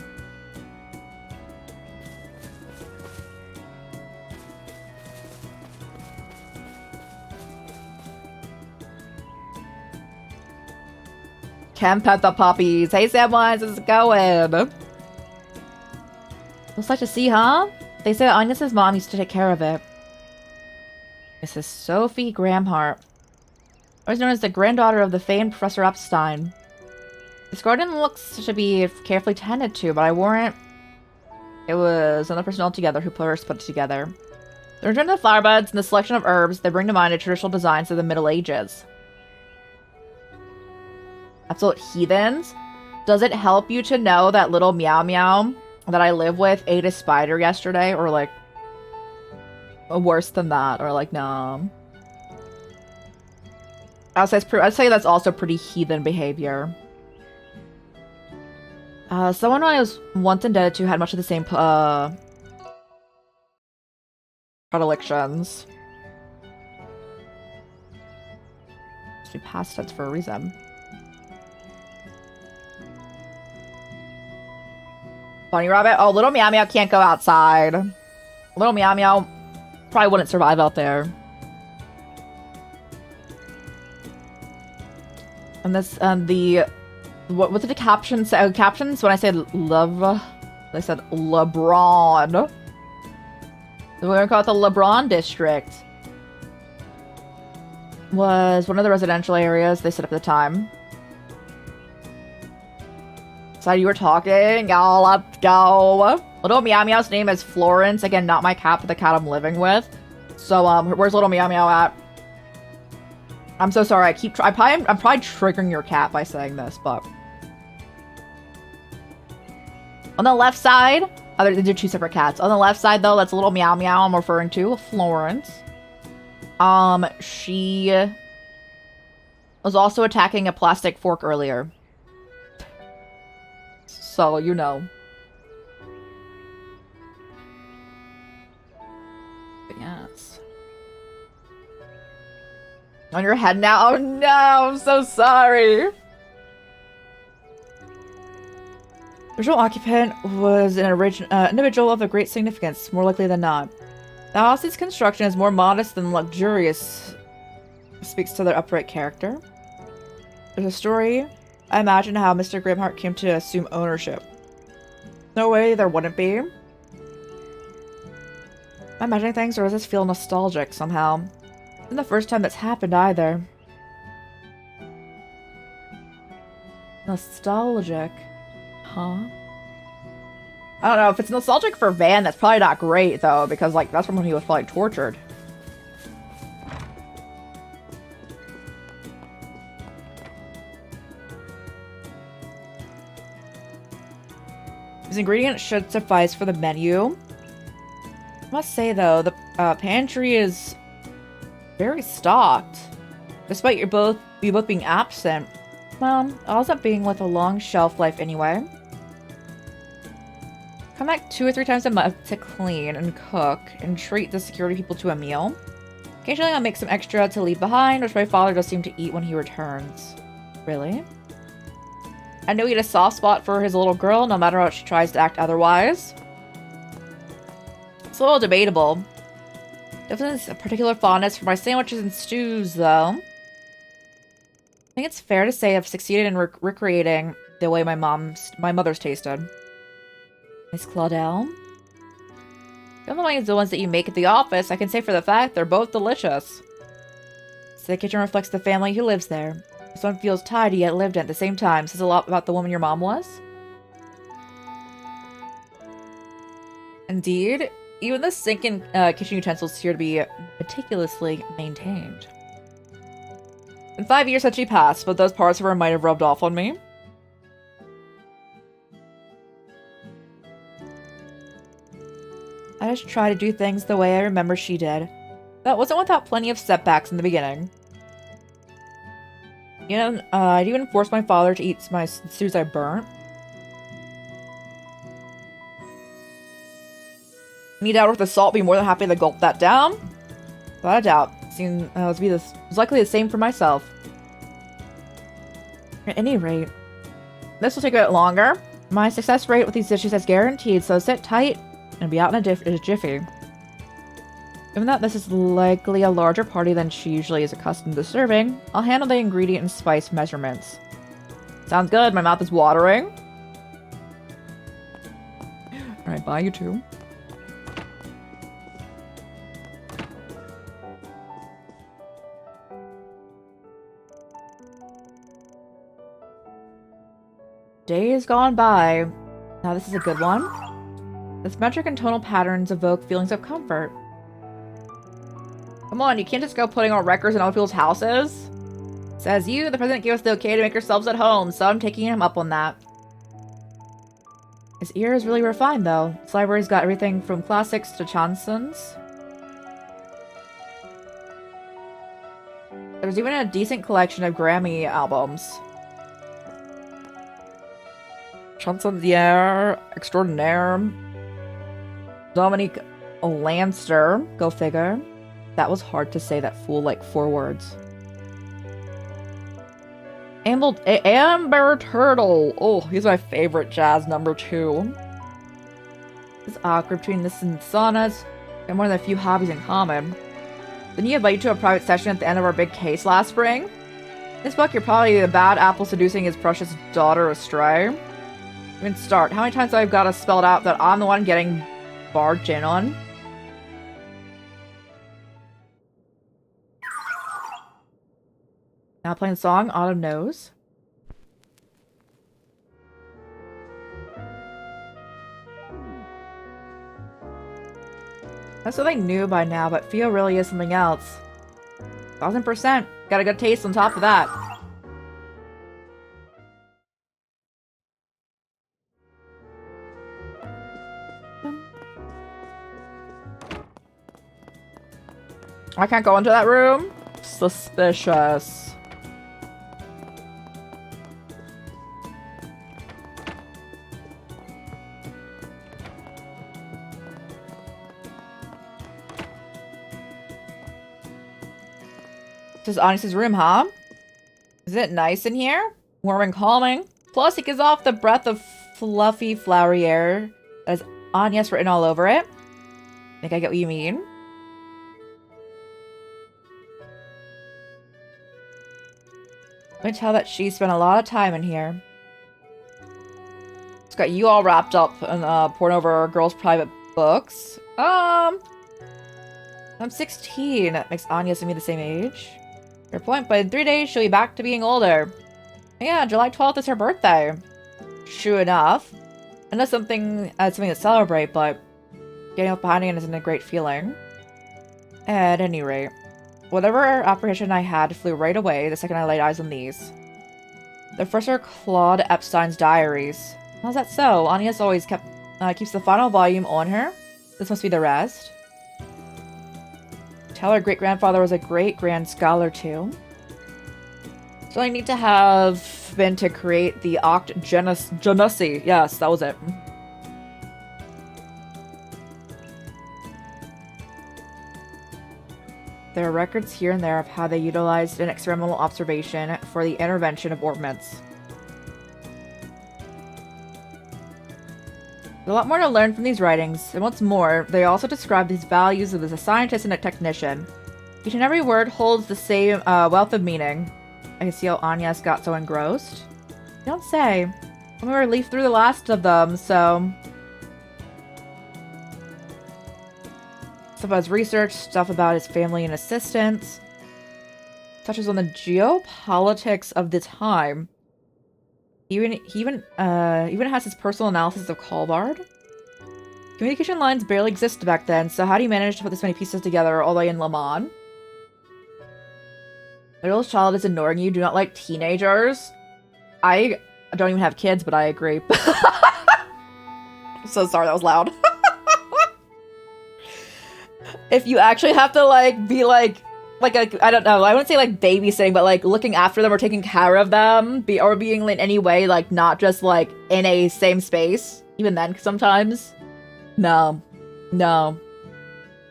Can pet the puppies. Hey Samwise, how's it going? Looks like to see, huh? They say Agnes's mom used to take care of it. This is Sophie Gramhart. Always known as the granddaughter of the famed Professor Epstein. This garden looks to be carefully tended to, but I warrant it was another person altogether who put it together. The return to the flower beds and the selection of herbs, they bring to mind the traditional designs of the Middle Ages. Absolute heathens. Does it help you to know that little Meow Meow that I live with ate a spider yesterday? Or like, worse than that? Or like, no. I'd say that's also pretty heathen behavior. Someone I was once indebted to had much of the same, predilections. Must be past tense for a reason. Bunny rabbit? Oh, little Meow Meow can't go outside. Little Meow Meow probably wouldn't survive out there. And this, what did the caption say? Captions, when I said love, they said LeBron. We're gonna call it the LeBron District. Was one of the residential areas they set up at the time. So you were talking? Oh, let's go. Little Meow Meow's name is Florence. Again, not my cat, but the cat I'm living with. So, where's little Meow Meow at? I'm so sorry. I'm probably triggering your cat by saying this, but on the left side, they're two separate cats. On the left side, though, that's little Meow Meow I'm referring to, Florence. She was also attacking a plastic fork earlier. So, you know. But yes. On your head now? Oh no, I'm so sorry. The original occupant was an individual of a great significance, more likely than not. The house's construction is more modest than luxurious. Speaks to their upright character. There's a story, I imagine, how Mr. Grimhart came to assume ownership. No way there wouldn't be. Am I imagining things, or does this feel nostalgic somehow? Isn't the first time that's happened either. Nostalgic. Huh? I don't know. If it's nostalgic for Van, that's probably not great, though, because, like, that's from when he was probably tortured. These ingredients should suffice for the menu. I must say, though, the pantry is very stocked. Despite you both being absent. Well, it ends up being with a long shelf life anyway. Come back 2 or 3 times a month to clean and cook and treat the security people to a meal. Occasionally I'll make some extra to leave behind, which my father does seem to eat when he returns. Really? I know he had a soft spot for his little girl, no matter how she tries to act otherwise. It's a little debatable. Definitely a particular fondness for my sandwiches and stews, though. I think it's fair to say I've succeeded in recreating the way my mother's tasted. Miss Claudel? Unlike the ones that you make at the office, I can say for the fact they're both delicious. So the kitchen reflects the family who lives there. This one feels tidy yet lived in at the same time. Says a lot about the woman your mom was. Indeed. Even the sink and kitchen utensils appear to be meticulously maintained. In 5 years since she passed, but those parts of her might have rubbed off on me. I just try to do things the way I remember she did. That wasn't without plenty of setbacks in the beginning. You know, I'd even forced my father to eat my stews I burnt. Me down with the salt, be more than happy to gulp that down. Without a doubt, it was likely the same for myself. At any rate, this will take a bit longer. My success rate with these dishes is guaranteed, so sit tight and be out in a jiffy. Given that this is likely a larger party than she usually is accustomed to serving, I'll handle the ingredient and spice measurements. Sounds good, my mouth is watering. Alright, bye you two. Days gone by. Now this is a good one. Its metric and tonal patterns evoke feelings of comfort. Come on, you can't just go putting on records in other people's houses. Says you, the president gave us the okay to make ourselves at home, so I'm taking him up on that. His ear is really refined, though. His library's got everything from classics to chansons. There's even a decent collection of Grammy albums. Chansonniere extraordinaire. Dominique Lanster, go figure. That was hard to say, that fool, like 4 words. Amber Turtle. Oh, he's my favorite jazz number 2. It's awkward between this and saunas. We have one of the few hobbies in common. Didn't he invite you to a private session at the end of our big case last spring? In this book, you're probably the bad apple seducing his precious daughter astray. I mean, start. How many times have I got to spell it out that I'm the one getting barged in on? Now playing the song Autumn Knows. That's something new by now, but feel really is something else. 1000%. Got a good taste on top of that. I can't go into that room. Suspicious. This is Anisa's room, huh? Isn't it nice in here? Warm and calming. Plus, it gives off the breath of fluffy, flowery air that has Anya's written all over it. I think I get what you mean. I can tell that she spent a lot of time in here. It's got you all wrapped up in pouring over girls' private books. I'm 16. That makes Anya and me the same age. Fair point, but in 3 days she'll be back to being older. Yeah, July 12th is her birthday. True enough. And that's something to celebrate, but getting up behind it isn't a great feeling. At any rate, whatever apprehension I had flew right away the second I laid eyes on these. The first are Claude Epstein's diaries. How's that so? Anya's always keeps the final volume on her. This must be the rest. Tell her great-grandfather was a great-grand scholar too. So I need to have been to create the Genesi. Yes, that was it. There are records here and there of how they utilized an experimental observation for the intervention of orbments. There's a lot more to learn from these writings, and what's more, they also describe these values of as a scientist and a technician. Each and every word holds the same wealth of meaning. I can see how Anya's got so engrossed. You don't say. We were leafed through the last of them, so... Stuff about his research, stuff about his family and assistants. Touches on the geopolitics of the time. He even has his personal analysis of Kalbard. Communication lines barely existed back then, so how do you manage to put this many pieces together all the way in Le Mans? Little child is ignoring you. Do not like teenagers. I don't even have kids, but I agree. I'm so sorry, that was loud. if you actually have to like be like I don't know, I wouldn't say like babysitting, but like looking after them or taking care of them, or being in any way like not just like in a same space. Even then, sometimes, no.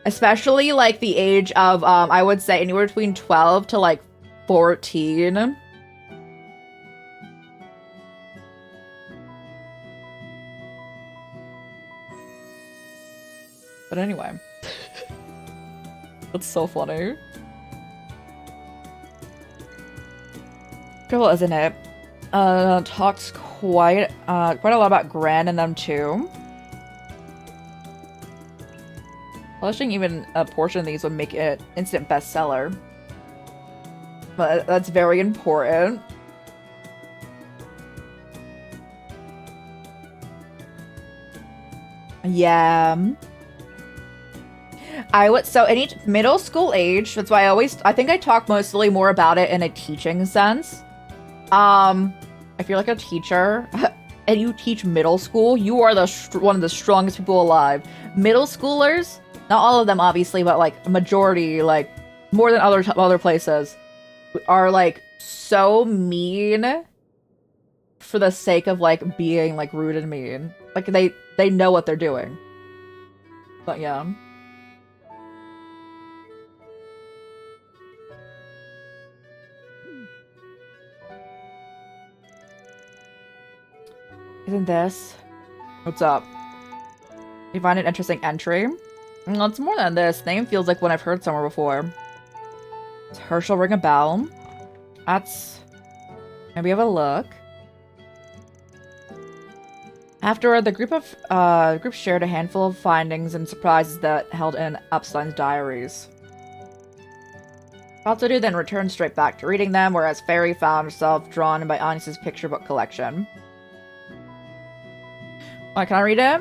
Especially like the age of I would say anywhere between 12 to like 14. But anyway, that's so funny. Cool, isn't it? Talks quite a lot about Gran and them too. Publishing even a portion of these would make it instant bestseller. But that's very important. Yeah. So any middle school age, that's why I think I talk mostly more about it in a teaching sense. If you're like a teacher and you teach middle school, you are one of the strongest people alive. Middle schoolers, not all of them obviously, but like a majority, like more than other places, are like so mean for the sake of like being like rude and mean. Like they know what they're doing. But yeah. Isn't this? What's up? You find an interesting entry? No, it's more than this. Name feels like one I've heard somewhere before. Does Herschel ring a bell? That's... Maybe have a look. Afterward, the group shared a handful of findings and surprises that held in Epstein's diaries. Baltadu then returned straight back to reading them, whereas Fairy found herself drawn by Agnes's picture book collection. Alright, can I read it?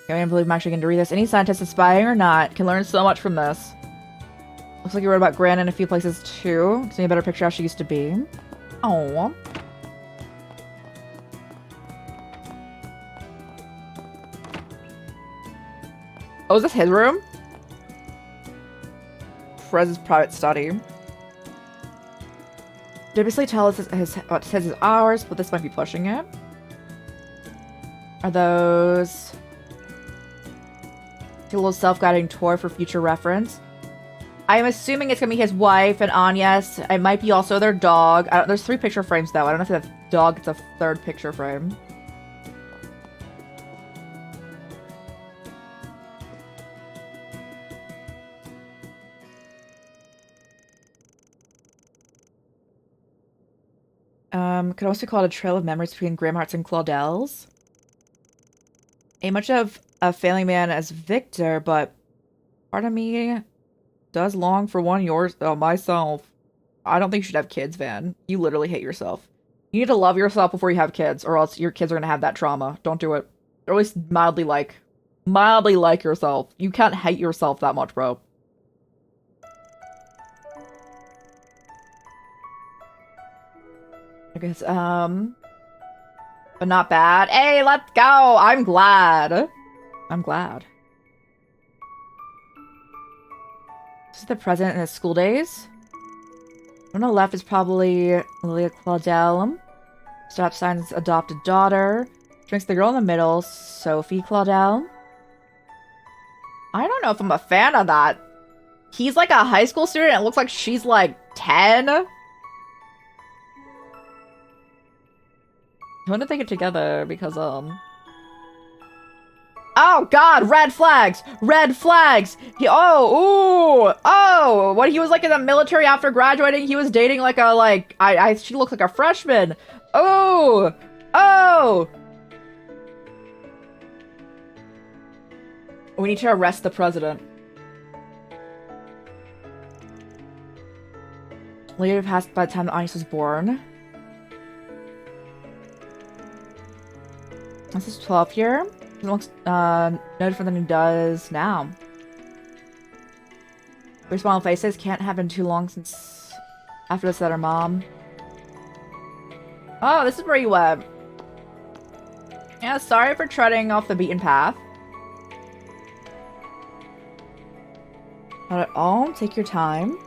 I can't believe I'm actually going to read this. Any scientist, aspiring or not, can learn so much from this. Looks like you wrote about Gran in a few places too. Gives me a better picture of how she used to be. Oh. Oh, is this his room? Frez's private study. Did basically tell us what says is ours, but this might be pushing it. Are those... a little self-guiding toy for future reference. I am assuming it's gonna be his wife and Agnes. It might be also their dog. There's 3 picture frames though. I don't know if that dog gets a 3rd picture frame. Could also be called a trail of memories between Grimhart's and Claudel's. Ain't much of a failing man as Victor, but part of me does long for one myself. I don't think you should have kids, Van. You literally hate yourself. You need to love yourself before you have kids, or else your kids are gonna have that trauma. Don't do it. Or at least mildly like yourself. You can't hate yourself that much, bro. I guess, but not bad. Hey, let's go! I'm glad. I'm glad. This is the president in his school days. On the left is probably Lilia Claudel. Stop sign's adopted daughter. Drinks the girl in the middle, Sophie Claudel. I don't know if I'm a fan of that. He's like a high school student. It looks like she's like 10. When did they get together? Because, Oh god, red flags! Red flags! He when he was like in the military after graduating, he was dating like she looked like a freshman. Oh! We need to arrest the president. Later passed by the time Agnes was born. This is 12th year. It looks no different than it does now. Very small faces. Can't have been too long since after this at her mom. Oh, this is where you went. Yeah, sorry for treading off the beaten path. Not at all. Take your time.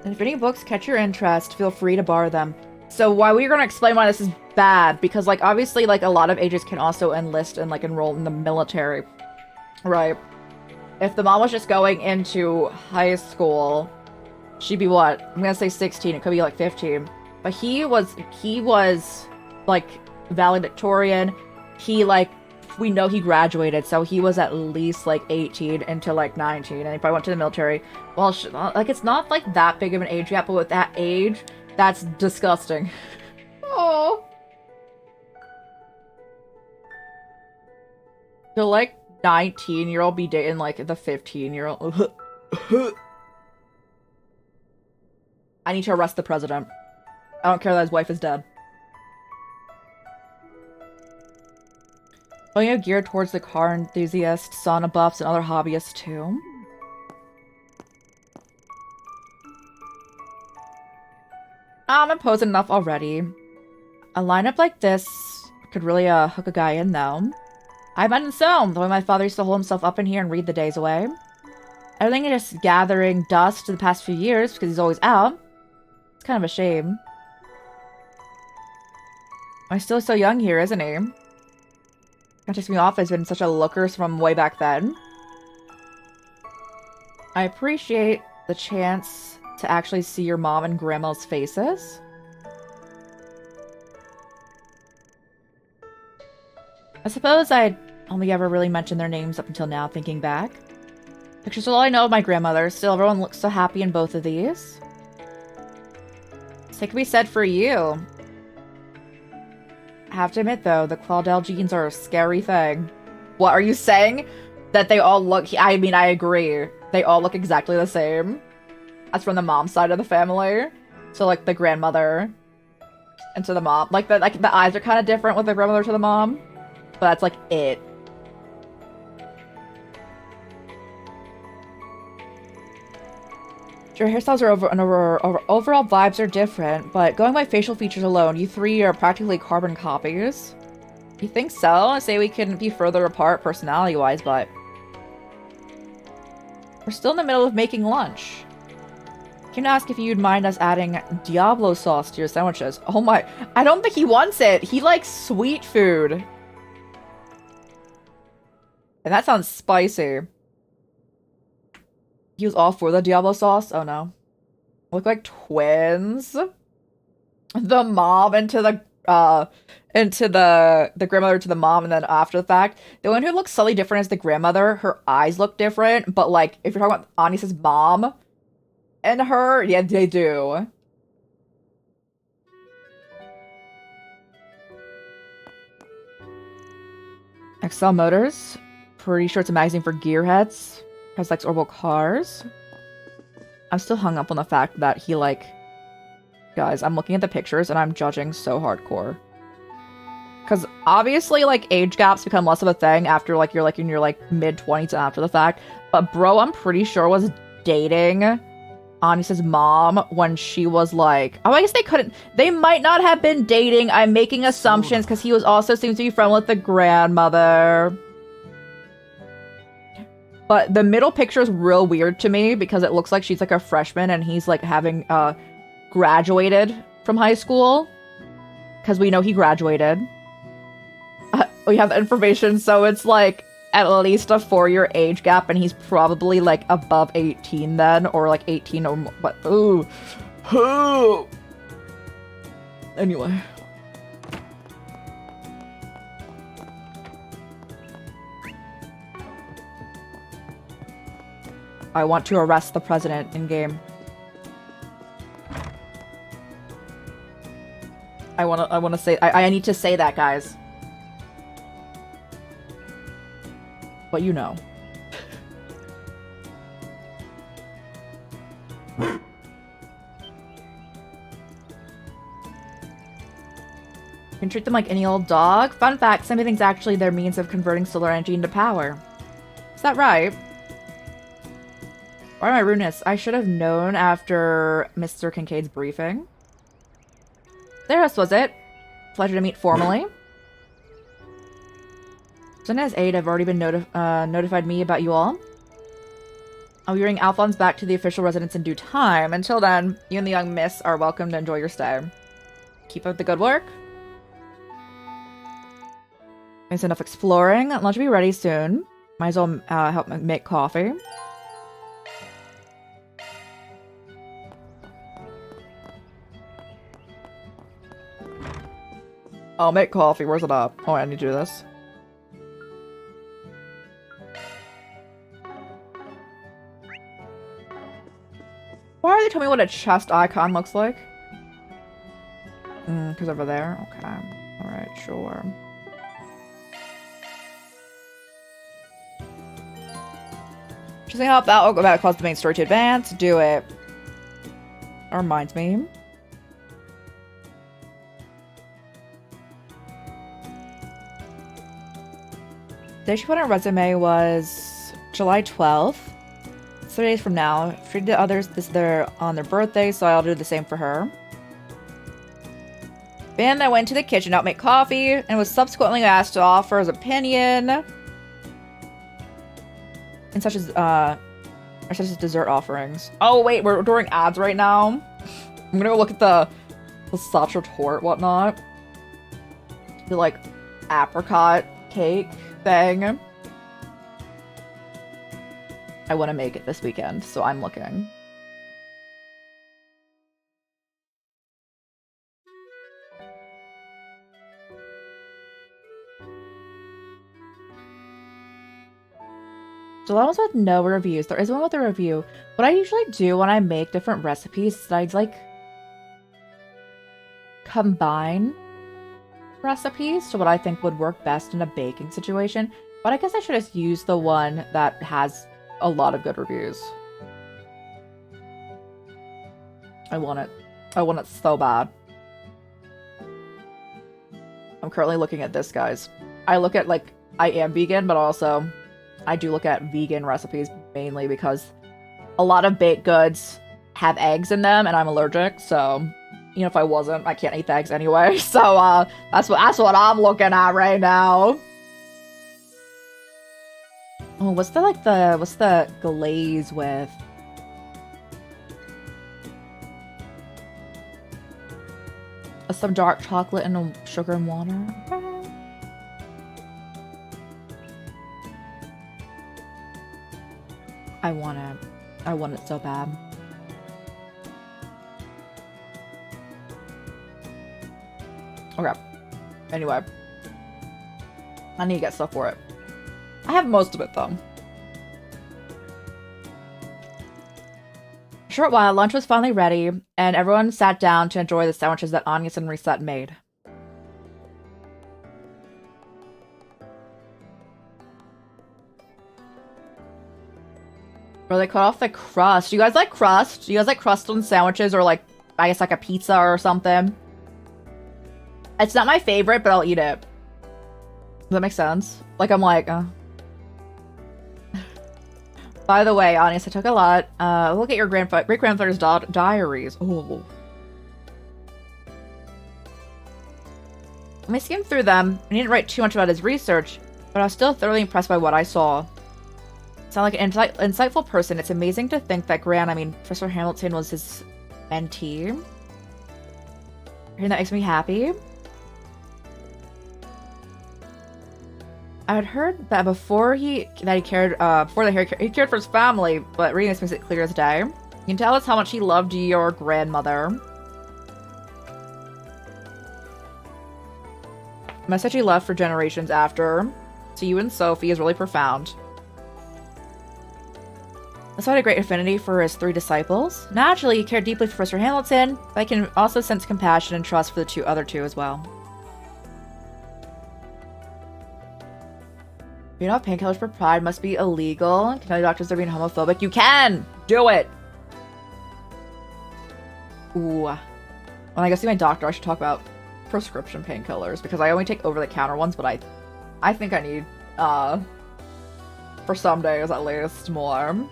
And if any books catch your interest, feel free to borrow them. So why we're gonna explain why this is bad, because like obviously like a lot of ages can also enlist and like enroll in the military. Right. If the mom was just going into high school, she'd be what? I'm gonna say 16, it could be like 15. But he was like valedictorian. He like, we know he graduated, so he was at least like 18 into like 19, and he probably went to the military. Well, like it's not like that big of an age gap, but with that age, that's disgusting. Oh. The like 19-year-old be dating like the 15-year-old. I need to arrest the president. I don't care that his wife is dead. Oh, yeah, geared towards the car enthusiasts, sauna buffs, and other hobbyists too. I'm imposing enough already. A lineup like this could really hook a guy in though. I imagine so, the way my father used to hold himself up in here and read the days away. Everything is just gathering dust the past few years because he's always out. It's kind of a shame. He's still so young here, isn't he? That takes me off as been such a looker from way back then. I appreciate the chance to actually see your mom and grandma's faces. I suppose I'd only ever really mentioned their names up until now, thinking back. Pictures are all I know of my grandmother. Still, everyone looks so happy in both of these. Same can be said for you. I have to admit, though, the Claudel genes are a scary thing. What are you saying? That they all look... I mean, I agree. They all look exactly the same. That's from the mom's side of the family. So, like, the grandmother and to the mom. Like, the eyes are kind of different with the grandmother to the mom. But that's, like, it. Your hairstyles are overall vibes are different, but going by facial features alone, you three are practically carbon copies. You think so? I say we can be further apart personality-wise, but... We're still in the middle of making lunch. Came to ask if you'd mind us adding Diablo sauce to your sandwiches. Oh my... I don't think he wants it! He likes sweet food! And that sounds spicy. He was all for the Diablo sauce? Oh no. Look like twins. The mom into the grandmother to the mom, and then after the fact. The one who looks slightly different is the grandmother. Her eyes look different, but like if you're talking about Anis's mom and her, yeah, they do. Excel Motors. Pretty sure it's a magazine for gearheads. Has likes orbital cars. I'm still hung up on the fact that he like... Guys, I'm looking at the pictures and I'm judging so hardcore. Because obviously, like, age gaps become less of a thing after, like, you're, like, in your, like, mid-20s and after the fact. But bro, I'm pretty sure was dating Anis's mom when she was, like... Oh, I guess they couldn't... They might not have been dating. I'm making assumptions because he was also seems to be friends with the grandmother. But the middle picture is real weird to me because it looks like she's like a freshman and he's like having graduated from high school. Because we know he graduated. We have the information, so it's like at least a 4-year age gap and he's probably like above 18 then, or like 18 or more. But ooh. Anyway. I want to arrest the president in game. I want to say I need to say that, guys. But you know. You can treat them like any old dog. Fun fact, some things actually their means of converting solar energy into power. Is that right? Why am I rudeness? I should have known after Mr. Kincaid's briefing. There, this was it. Pleasure to meet formally. As aid have already been notified me about you all. I'll be bringing Alphonse back to the official residence in due time. Until then, you and the young miss are welcome to enjoy your stay. Keep up the good work. It's enough exploring. Lunch will be ready soon. Might as well help make coffee. I'll make coffee. Where's it up? Oh, I need to do this. Why are they telling me what a chest icon looks like? Because over there? Okay. Alright, sure. Just gonna help out about cause the main story to advance. Do it. That reminds me. The day she put on her resume was July 12th. 3 days from now. Treated the others on their birthday, so I'll do the same for her. Then I went to the kitchen to help make coffee and was subsequently asked to offer his opinion and such as dessert offerings. Oh wait, we're doing ads right now. I'm gonna go look at the such retort whatnot. The like apricot cake thing. I want to make it this weekend, so I'm looking. So that was with no reviews. There is one with a review. What I usually do when I make different recipes is I like combine recipes to what I think would work best in a baking situation. But I guess I should just use the one that has a lot of good reviews. I want it. I want it so bad. I'm currently looking at this, guys. I look at, like, I am vegan, but also I do look at vegan recipes mainly because a lot of baked goods have eggs in them and I'm allergic, so, you know, if I wasn't, I can't eat the eggs anyway. So, that's what I'm looking at right now. Oh, what's the glaze with? Some dark chocolate and sugar and water. I want it. I want it so bad. Okay. Anyway. I need to get stuff for it. I have most of it, though. A short while, lunch was finally ready, and everyone sat down to enjoy the sandwiches that Agnes and Reset made. Or they cut off the crust. Do you guys like crust? Do you guys like crust on sandwiches, or like, I guess like a pizza or something? It's not my favorite, but I'll eat it. Does that make sense? Like, I'm like, By the way, Agnes, I took a lot. Look at your great-grandfather's diaries. Oh. Let me skim through them. I didn't write too much about his research, but I was still thoroughly impressed by what I saw. Sound like an insightful person. It's amazing to think that Professor Hamilton was his mentee. Hearing that makes me happy. I had heard that he cared for his family, but reading this makes it clear as day. You can tell us how much he loved your grandmother. The message he left for generations after. To you and Sophie is really profound. Also had a great affinity for his 3 disciples. Naturally, he cared deeply for Professor Hamilton, but I can also sense compassion and trust for the other two as well. You know, painkillers for pride must be illegal. Can tell doctors they're being homophobic. You can! Do it! Ooh. When I go see my doctor, I should talk about prescription painkillers, because I only take over-the-counter ones, but I think I need, for some days at least, more.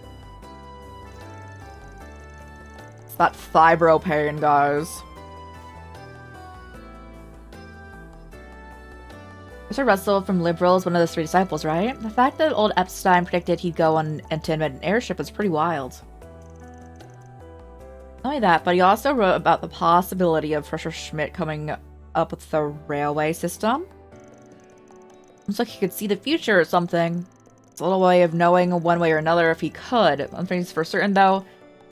It's that fibro pain, guys. Mr. Russell from Liberal is one of those 3 disciples, right? The fact that old Epstein predicted he'd go on to invent an airship is pretty wild. Not only that, but he also wrote about the possibility of Professor Schmidt coming up with the railway system. Looks like he could see the future or something. It's a little way of knowing one way or another if he could. One thing's for certain, though,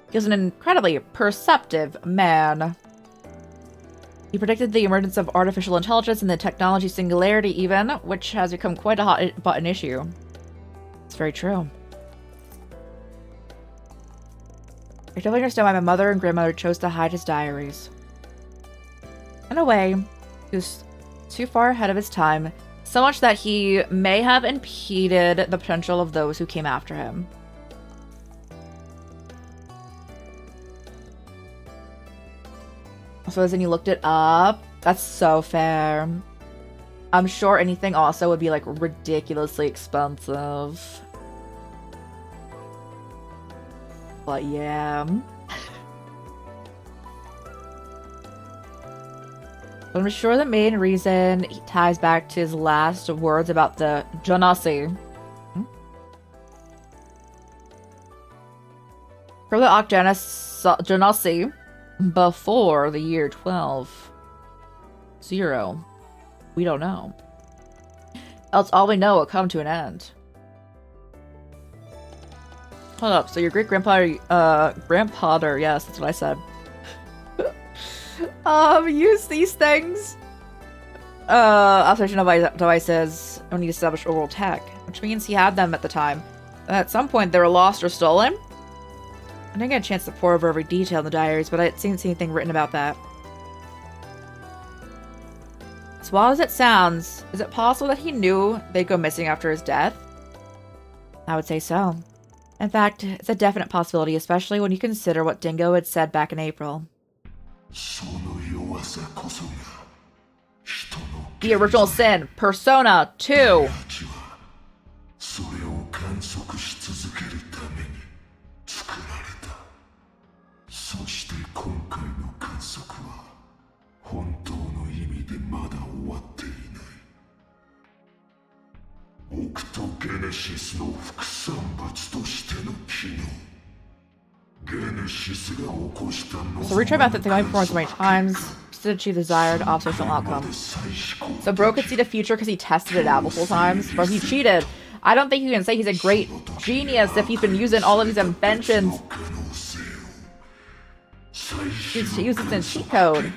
he was an incredibly perceptive man. He predicted the emergence of artificial intelligence and the technology singularity even, which has become quite a hot-button issue. It's very true. I totally understand why my mother and grandmother chose to hide his diaries. In a way, he was too far ahead of his time, so much that he may have impeded the potential of those who came after him. So as in you looked it up? That's so fair. I'm sure anything also would be like ridiculously expensive. But yeah. I'm sure the main reason he ties back to his last words about the Janasi. For the Janasi before the year 12-0. We don't know. Else all we know will come to an end. Hold up, so your grandfather, yes, that's what I said. Use these things. Observation devices when he established oral tech, which means he had them at the time. At some point they were lost or stolen. I didn't get a chance to pore over every detail in the diaries, but I didn't see anything written about that. As wild as it sounds, is it possible that he knew they'd go missing after his death? I would say so. In fact, it's a definite possibility, especially when you consider what Dingo had said back in April. The original sin, Persona 2. So retry method only performs so many times to achieve the desired observational outcome. So Bro could see the future because he tested it out multiple times, but he cheated. I don't think you can say he's a great genius if he's been using all of these inventions. He's using the cheat code.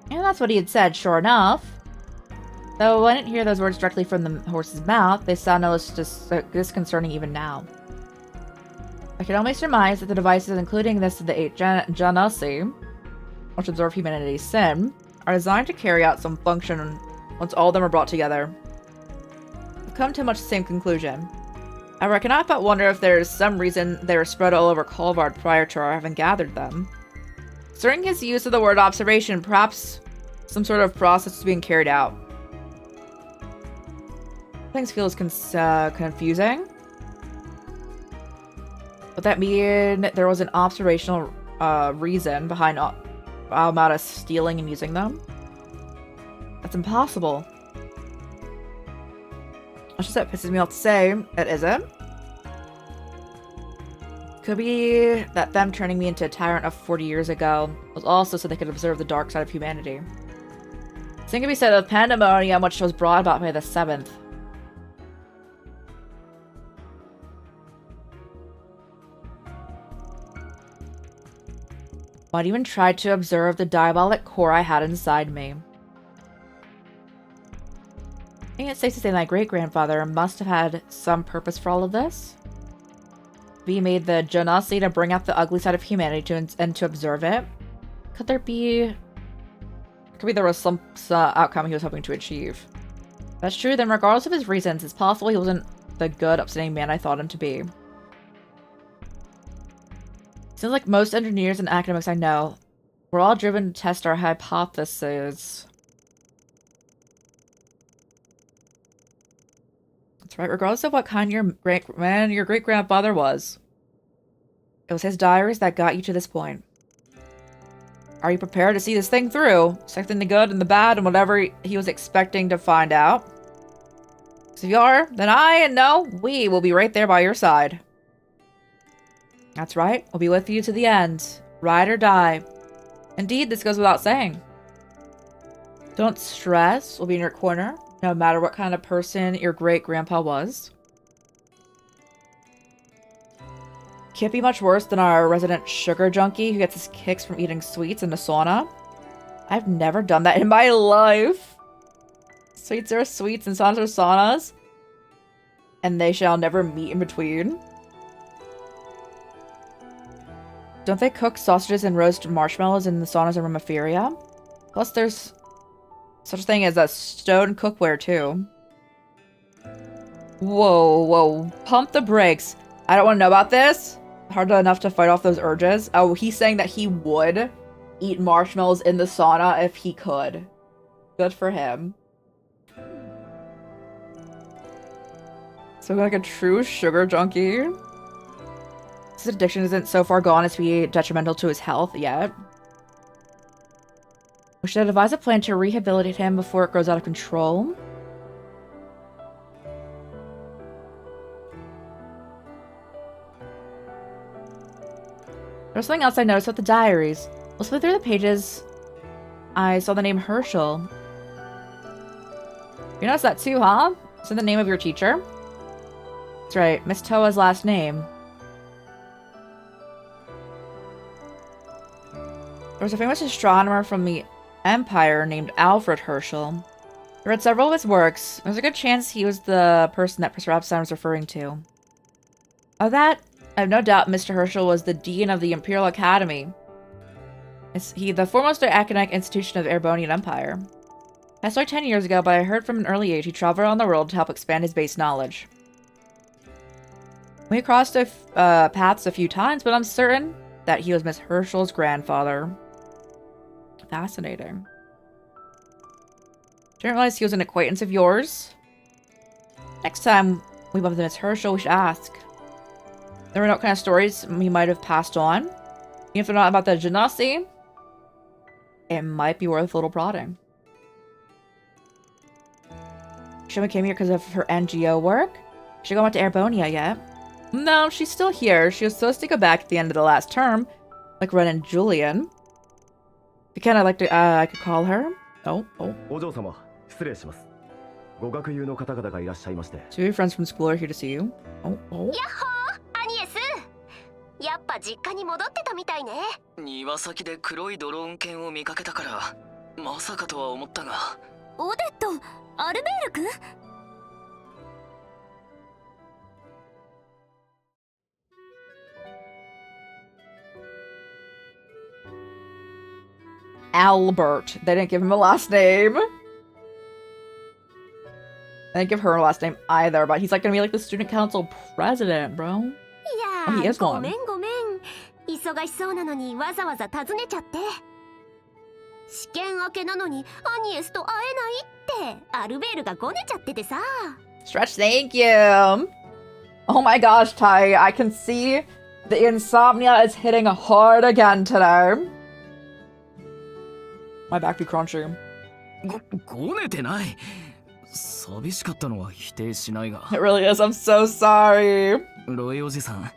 And that's what he had said, sure enough. Though I didn't hear those words directly from the horse's mouth, they sound no less disconcerting even now. I can only surmise that the devices, including this of the 8 Janasi, which absorb humanity's sin, are designed to carry out some function once all of them are brought together. I've come to much the same conclusion. However, I cannot but wonder if there is some reason they were spread all over Kolvard prior to our having gathered them. Concerning his use of the word observation, perhaps some sort of process is being carried out. Things feels confusing. Would that mean there was an observational reason behind Almada stealing and using them? That's impossible. That's just that pisses me off to say. It isn't. Could be that them turning me into a tyrant of 40 years ago was also so they could observe the dark side of humanity. Same can be said of pandemonium, which was brought about by the 7th. I'd even tried to observe the diabolic core I had inside me. I think it's safe to say my great-grandfather must have had some purpose for all of this. He made the Janasi to bring out the ugly side of humanity and to observe it. Could there be some outcome he was hoping to achieve? If that's true, then regardless of his reasons, it's possible he wasn't the good, upstanding man I thought him to be. Seems like most engineers and academics I know, we're all driven to test our hypotheses. That's right, regardless of what kind your great-grandfather was. It was his diaries that got you to this point. Are you prepared to see this thing through? Expecting the good and the bad and whatever he was expecting to find out? So if you are, then we will be right there by your side. That's right. We'll be with you to the end. Ride or die. Indeed, this goes without saying. Don't stress. We'll be in your corner, no matter what kind of person your great-grandpa was. Can't be much worse than our resident sugar junkie who gets his kicks from eating sweets in the sauna. I've never done that in my life. Sweets are sweets and saunas are saunas. And they shall never meet in between. Don't they cook sausages and roast marshmallows in the saunas of Romiferia? Plus there's such a thing as a stone cookware too. Whoa. Pump the brakes. I don't want to know about this. Hard enough to fight off those urges. Oh, he's saying that he would eat marshmallows in the sauna if he could. Good for him. So like a true sugar junkie. His addiction isn't so far gone as to be detrimental to his health yet. We should devise a plan to rehabilitate him before it grows out of control. There's something else I noticed about the diaries. Flipping through the pages, I saw the name Herschel. You noticed that too, huh? Is it the name of your teacher? That's right, Miss Toa's last name. There was a famous astronomer from the Empire named Alfred Herschel. I read several of his works. There's a good chance he was the person that Professor Epstein was referring to. Of that, I have no doubt Mr. Herschel was the Dean of the Imperial Academy. Is he the foremost academic institution of the Erebonian Empire? I saw 10 years ago, but I heard from an early age he traveled around the world to help expand his base knowledge. We crossed paths a few times, but I'm certain that he was Miss Herschel's grandfather. Fascinating. Didn't realize he was an acquaintance of yours. Next time we bump into Miss Herschel, we should ask. There were no kind of stories he might have passed on. Even if they're not about the genasi, it might be worth a little prodding. Shima came here because of her NGO work. She went to Erebonia yet? No, she's still here. She was supposed to go back at the end of the last term, like Ren and Julian. If you can, I could call her. Oh. So your friends from school are here to see you. Oh. アニエス、やっぱ実家に戻ってたみたいね。庭先で黒いドローン犬を見かけたからまさかとは思ったが。オデット、アルベール君？ Albert. They didn't give him a last name. They didn't give her a last name either, but he's like gonna be like the student council president, bro. Oh, he is one. ごめん。忙しそうなのにわざわざ訪ねちゃって。試験明けなのにアニエスと会えないってアルベールがごねちゃっててさ。Stretch, thank you. Oh my gosh, Tai, I can see the insomnia is hitting hard again today. My back be crunchy. ごねてない。寂しかったのは否定しないが。It really is. I'm so sorry. ロイおじさん、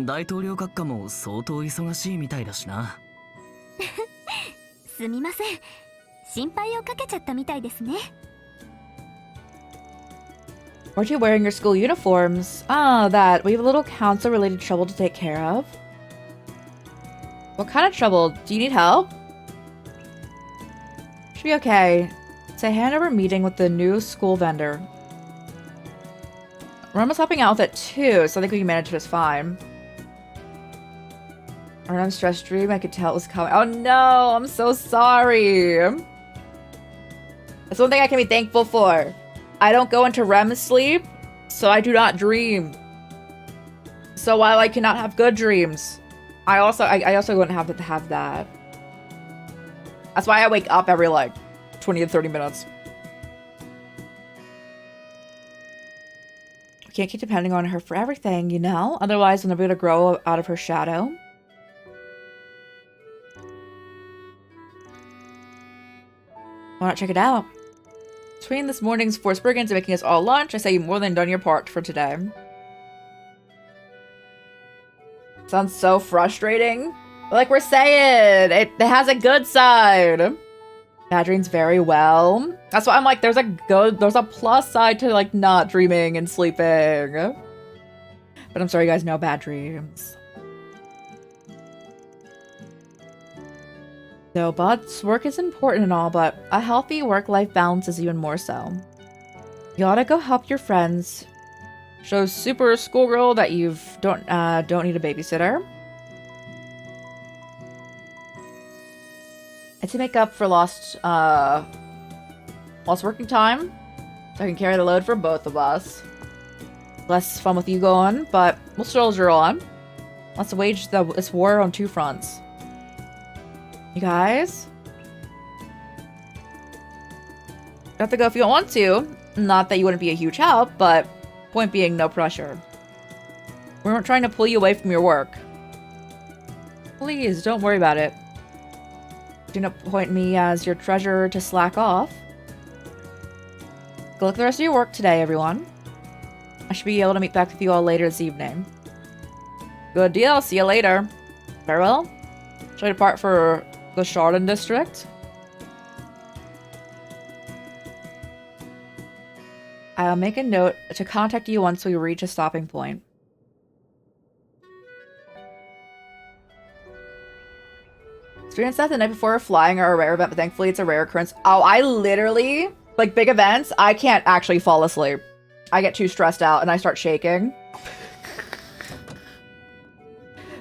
大統領閣下も相当忙しいみたいだしな。すみません。心配をかけちゃったみたいですね。Aren't you wearing your school uniforms? Ah, that. We have a little council-related trouble to take care of. What kind of trouble? Do you need help? Should be okay. It's a handover meeting with the new school vendor. Ron was helping out with it too, so I think we can manage just fine. Ron stress dream, I could tell it was coming. Oh no, I'm so sorry. That's one thing I can be thankful for. I don't go into REM sleep, so I do not dream. So while I cannot have good dreams, I also wouldn't have to have that. That's why I wake up every like 20 to 30 minutes. can't keep depending on her for everything, you know? Otherwise, we'll never be able to grow out of her shadow. Why not check it out? Between this morning's forced brigands and making us all lunch, I say you've more than done your part for today. Sounds so frustrating. But like we're saying, it has a good side. Bad dreams very well. That's why I'm like, there's a plus side to like not dreaming and sleeping. But I'm sorry you guys, no bad dreams. So, Bud's work is important and all, but a healthy work-life balance is even more so. You ought to go help your friends. Show super schoolgirl that you don't need a babysitter. And to make up for lost working time, so I can carry the load for both of us. Less fun with you going, but we'll soldier on. Let's wage this war on two fronts. You guys? You have to go if you don't want to. Not that you wouldn't be a huge help, but point being, no pressure. We weren't trying to pull you away from your work. Please, don't worry about it. Do not point me as your treasurer to slack off. Good luck with the rest of your work today, everyone. I should be able to meet back with you all later this evening. Good deal, see you later. Farewell. Shall I depart for the Chardon district? I'll make a note to contact you once we reach a stopping point. Experience that the night before flying are a rare event, but thankfully it's a rare occurrence. Oh, I literally, like big events, I can't actually fall asleep. I get too stressed out and I start shaking.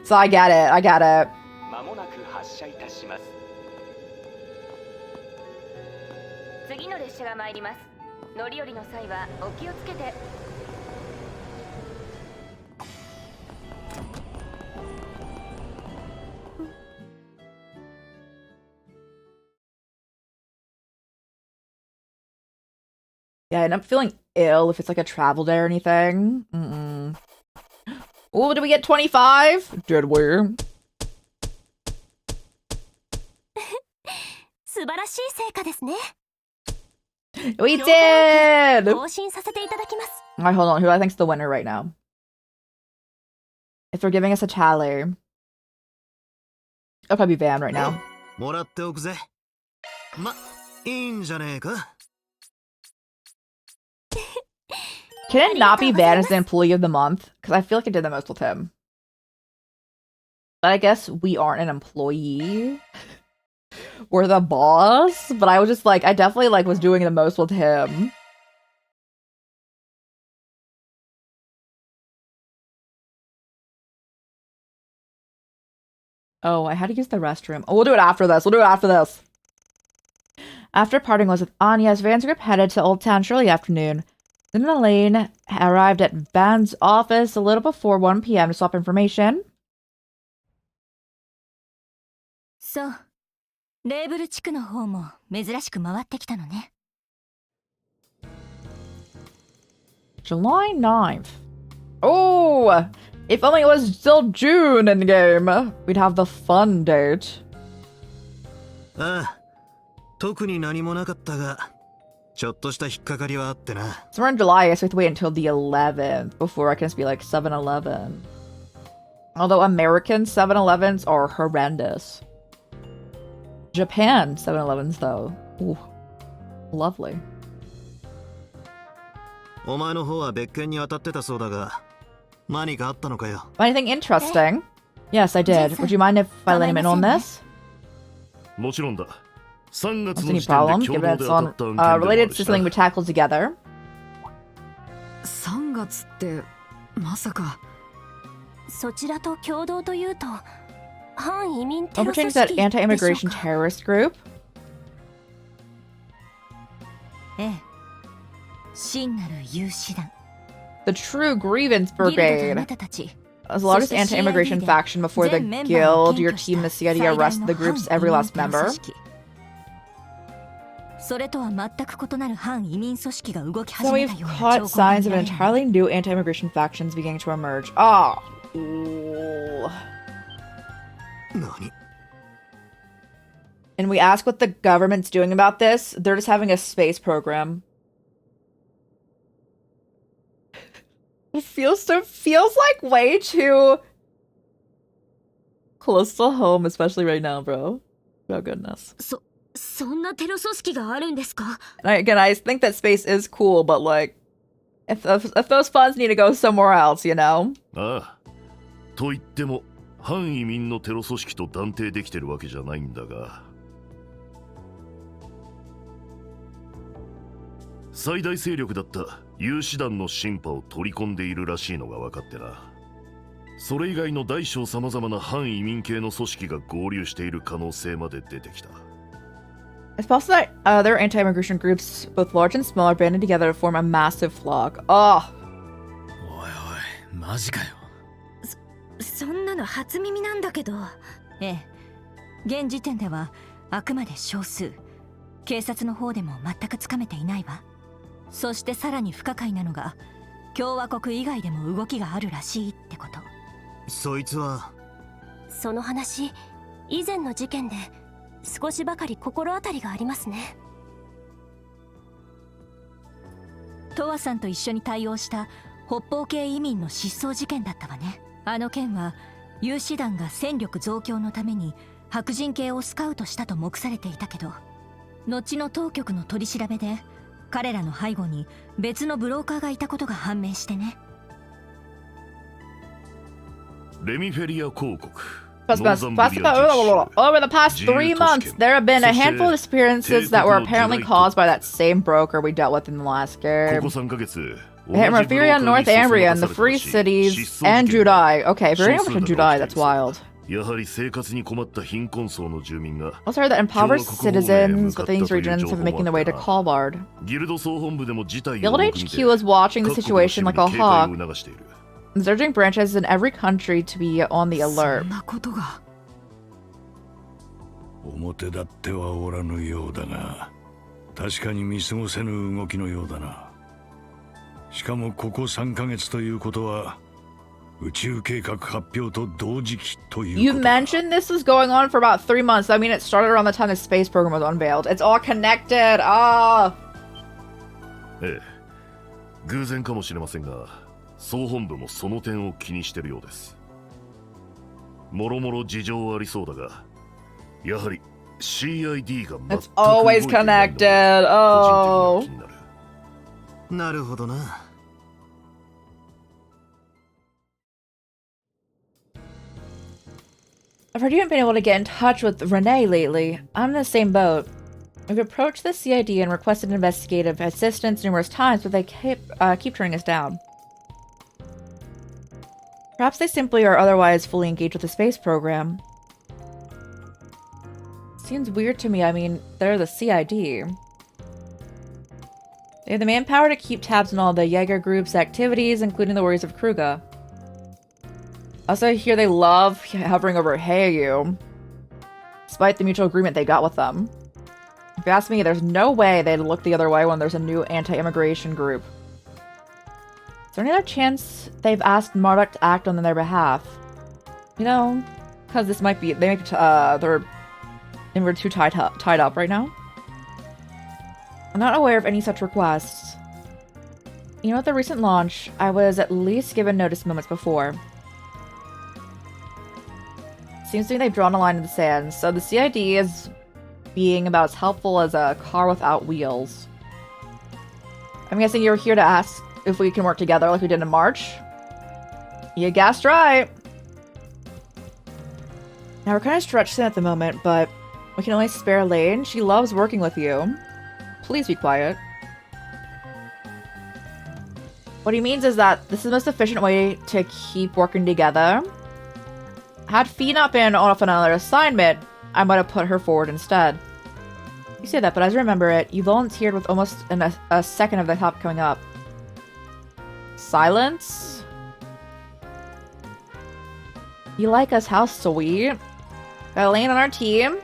So I get it, I get it. Yeah, I end up feeling ill if it's like a travel day or anything. Oh, did we get 25? Did we? We did! Alright, hold on. Who do I think's the winner right now? If they're giving us a tally. It'll probably be Van right now. Can it not be Van as the employee of the month? Because I feel like I did the most with him. But I guess we aren't an employee. We're the boss. But I was just like, I definitely like was doing the most with him. Oh, I had to use the restroom. Oh, we'll do it after this. We'll do it after this. After parting was with Anya's, Van's group headed to Old Town early afternoon. Then Elaine arrived at Van's office a little before 1 p.m. to swap information. So, Label 地区の方も珍しく回ってきたのね。July 9th. Oh! If only it was still June in game. We'd have the fun date. 特に何もなかったが、ちょっとした引っかかりはあってな。So we're in July, so we have to wait until the 11th before I can just be like 7-Eleven. Although American 7-Elevens are horrendous. Japan 7-Elevens though. Ooh. Lovely. お前の方は別件に当たってたそうだが、何かあったのかよ。Anything interesting? Yes, I did. Would you mind if I let him in on this? もちろんだ。3月 What's の any 時点 problem? で共 Given 同 it's で当た on った案件でもあ related る to し something な we tackled together. 3月ってまさか。そちらと共同というと、反移民テロ Overturning 組織 that でしょう anti-immigration か。 terrorist group. ええ。真なる有志団。 The True Grievance ギルドとあ Brigade. なたたち。 As the largest anti-immigration faction before the Guild, your team and the CID arrested the group's every last member. それとは全く異なる反移民組織が動き So 始め we've たような caught 兆候が signs 見 of ら an れる。 entirely new anti-immigration factions beginning to emerge. Ah. Ooh. 何 And we ask what the government's doing about this. They're just having a space program. It feels like way too close to home, especially right now, bro. Oh goodness. そんなテロ組織があるんですか？ Again, I think that space is cool, but like, if those funds need to go somewhere else, you know? ああ。と言っても、反移民のテロ組織と断定できてるわけじゃないんだが。最大勢力だった有志団のシンパを取り込んでいるらしいのが分かってな。それ以外の大小さまざまな反移民系の組織が合流している可能性まで出てきた。It's possible that other anti-immigration groups, both large and small, are banded together to form a massive flock. Oh! おいおい、マジかよ。そんなの初耳なんだけど。ええ、現時点ではあくまで少数。警察の方でも全くつかめていないわ。そしてさらに不可解なのが、共和国以外でも動きがあるらしいってこと。そいつはその話、以前の事件で少しばかり心当たりがありますね。トワさんと一緒に対応した北方系移民の失踪事件だったわね。あの件は有志団が戦力増強のために白人系をスカウトしたと目されていたけど、後の当局の取り調べで彼らの背後に別のブローカーがいたことが判明してね。レミフェリア公国。 Over the past 3 months, there have been a handful of disappearances that were apparently caused by that same broker we dealt with in the last game. Hemorrhagia, North Ambrian, the Free Cities, and Judai. Okay, very much in Judai, that's wild. やはり生活に困った貧困層の住民が Also heard that impoverished citizens within these regions have been making their way to Kalbard. ギルド総本部でも事態を Guild 目撃 HQ is watching the situation like a 各国 hawk, の市民に警戒を促している surging branches in every country to be on the そ alert. んなことが。表立ってはおらぬようだが、確かに見過ごせぬ動きのようだな。しかもここ3ヶ月ということは、宇宙計画発表と同時期ということだ。 You mentioned this was going on for about 3 months. I mean, it started around the time the space program was unveiled. It's all connected. Ah. ええ、偶然かもしれませんが、総本部もその点を気にしているようです。もろもろ事情はありそうだが、やはり CID が全く動いていないのが It's always connected. Oh. 個人的には気になる。なるほどな。I've heard you haven't been able to get in touch with Renee lately. I'm in the same boat. We've approached the CID and requested investigative assistance numerous times, but they keep turning us down. Perhaps they simply are otherwise fully engaged with the space program. Seems weird to me. I mean, they're the CID. They have the manpower to keep tabs on all the Jaeger group's activities, including the Warriors of Kruga. Also, I hear they love hovering over Heiyu, despite the mutual agreement they got with them. If you ask me, there's no way they'd look the other way when there's a new anti-immigration group. Is there any other chance they've asked Marduk to act on their behalf? You know, because this might be, they might be, we're too tied up right now. I'm not aware of any such requests. You know, at the recent launch, I was at least given notice moments before. Seems to me they've drawn a line in the sand, so the CID is being about as helpful as a car without wheels. I'm guessing you're here to ask if we can work together like we did in March? You guessed right! Now we're kind of stretched thin at the moment, but we can only spare Lane. She loves working with you. Please be quiet. What he means is that this is the most efficient way to keep working together. Had Fee not been off on another assignment, I might have put her forward instead. You say that, but as I remember it, you volunteered with almost a second of the top coming up. Silence? You like us, how sweet. Got Elaine on our team.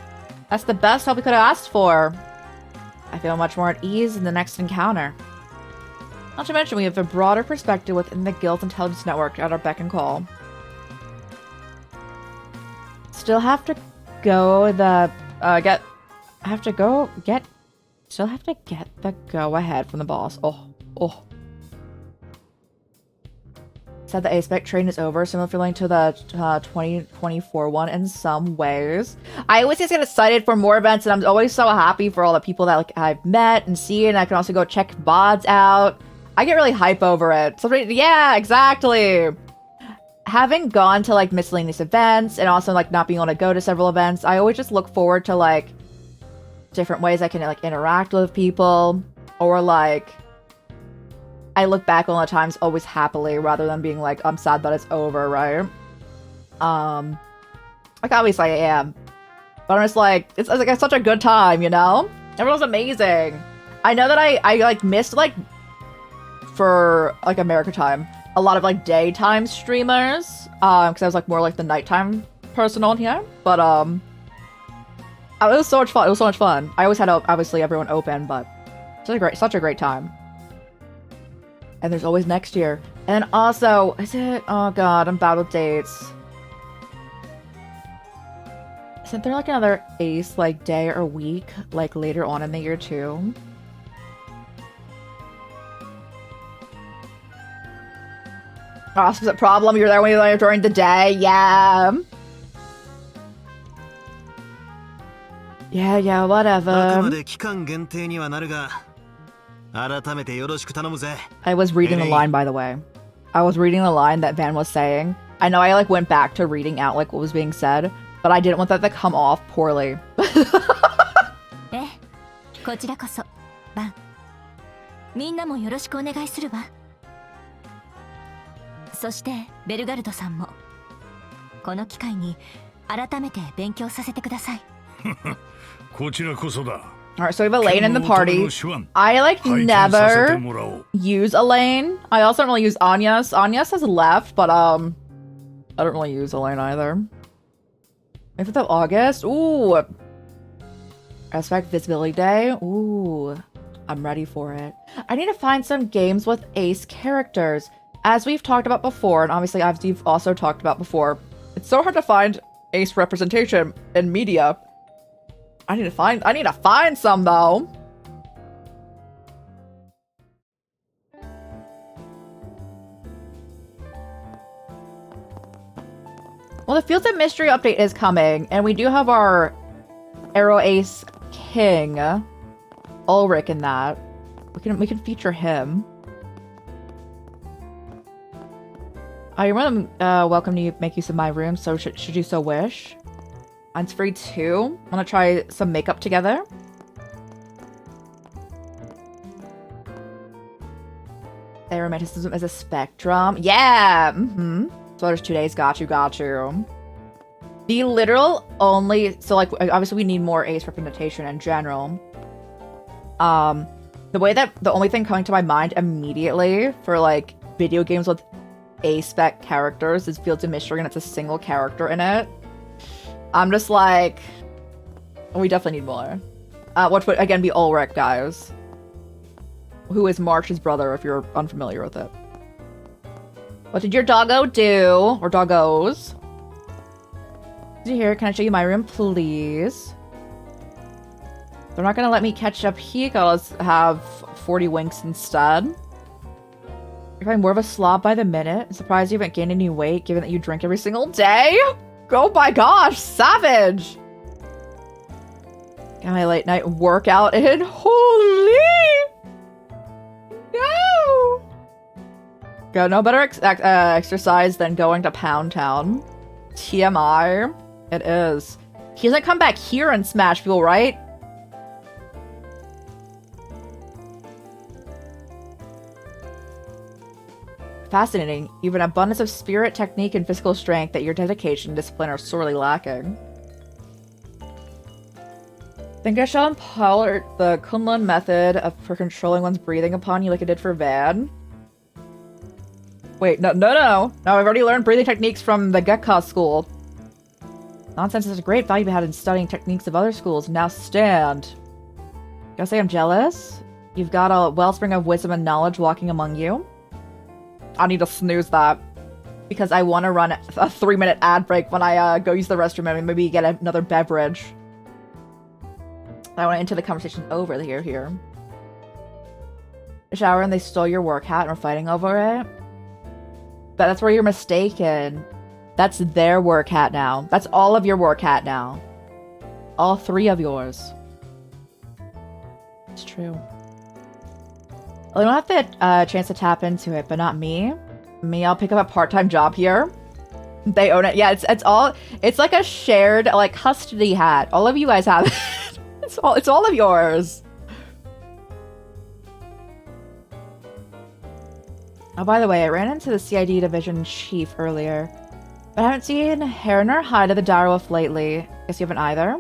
That's the best help we could have asked for. I feel much more at ease in the next encounter. Not to mention, we have a broader perspective within the Guild's intelligence network at our beck and call. Still have to go the, still have to get the go-ahead from the boss. Oh. Said the A-Spec train is over, similar feeling to the 2024 one in some ways. I always just get excited for more events, and I'm always so happy for all the people that I've met and seen, and I can also go check VODs out. I get really hype over it. So, yeah, exactly. Having gone to miscellaneous events and also not being able to go to several events, I always just look forward to different ways I can interact with people, or I look back on the times always happily rather than being I'm sad that it's over, right? Obviously I am, but I'm just it's such a good time, you know? Everyone's amazing. I know that I missed for America time a lot of daytime streamers, because I was more the nighttime person on here, but it was so much fun. It was so much fun. I always had obviously everyone open, but such a great time. And there's always next year. And also, is it? Oh god, I'm bad with dates. Isn't there another Ace day or week later on in the year too? Opposite problem, you're there when you're during the day, yeah. Yeah, whatever. I was reading the line, by the way. I was reading the line that Van was saying. I know I went back to reading out what was being said, but I didn't want that to come off poorly. こちらこそ、バン。みんなもよろしくお願いするわ。そしてベルガルドさんもこの機会に改めて勉強させてください。こちらこそだ。Alright, so we have Elaine in the party. I never use Elaine. I also don't really use Agnes. Agnes has left, but I don't really use Elaine either. 5th of August. Ooh. Aspect Visibility Day. Ooh. I'm ready for it. I need to find some games with ace characters. As we've talked about before, and obviously as you've also talked about before, it's so hard to find ace representation in media. I need to find some though. Well, the Fields of Mystery update is coming, and we do have our Arrow Ace King, Ulrich, in that. We can feature him. I want to welcome you, make use of my room, so should you so wish. Mine's free too. I want to try some makeup together. Aromanticism is a spectrum. Yeah! So there's 2 days. Got you. The literal only... So, obviously we need more ace representation in general. The only thing coming to my mind immediately for, video games with A-spec characters is Fields of Mystery, and it's a single character in it. I'm just we definitely need more. Which would, again, be Ulrich, guys. Who is March's brother, if you're unfamiliar with it. What did your doggo do? Or doggos? Did you hear? Can I show you my room, please? They're not gonna let me catch up here, because have 40 winks instead. You're becoming more of a slob by the minute. I'm surprised you haven't gained any weight, given that you drink every single day. Oh my gosh, savage! Got my late night workout in. Holy! No! Got no better exercise than going to Pound Town. TMI. It is. He doesn't come back here and smash people, right? Fascinating. You have an abundance of spirit, technique, and physical strength that your dedication and discipline are sorely lacking. Think I shall employ the Kunlun method for controlling one's breathing upon you like I did for Van? Wait, no. Now I've already learned breathing techniques from the Gekka school. Nonsense is a great value had in studying techniques of other schools. Now stand. Gotta say I'm jealous. You've got a wellspring of wisdom and knowledge walking among you. I need to snooze that. Because I want to run a 3-minute ad break when I go use the restroom and maybe get another beverage. I want to enter the conversation over here. Shower and they stole your work hat and are fighting over it. But that's where you're mistaken. That's their work hat now. That's all of your work hat now. All 3 of yours. It's true. Well, you don't have the chance to tap into it, but not me. Me, I'll pick up a part-time job here. They own it. Yeah, it's like a shared like custody hat. All of you guys have it. It's all of yours. Oh, by the way, I ran into the CID division chief earlier, but I haven't seen hair nor hide of the direwolf lately. Guess you haven't either.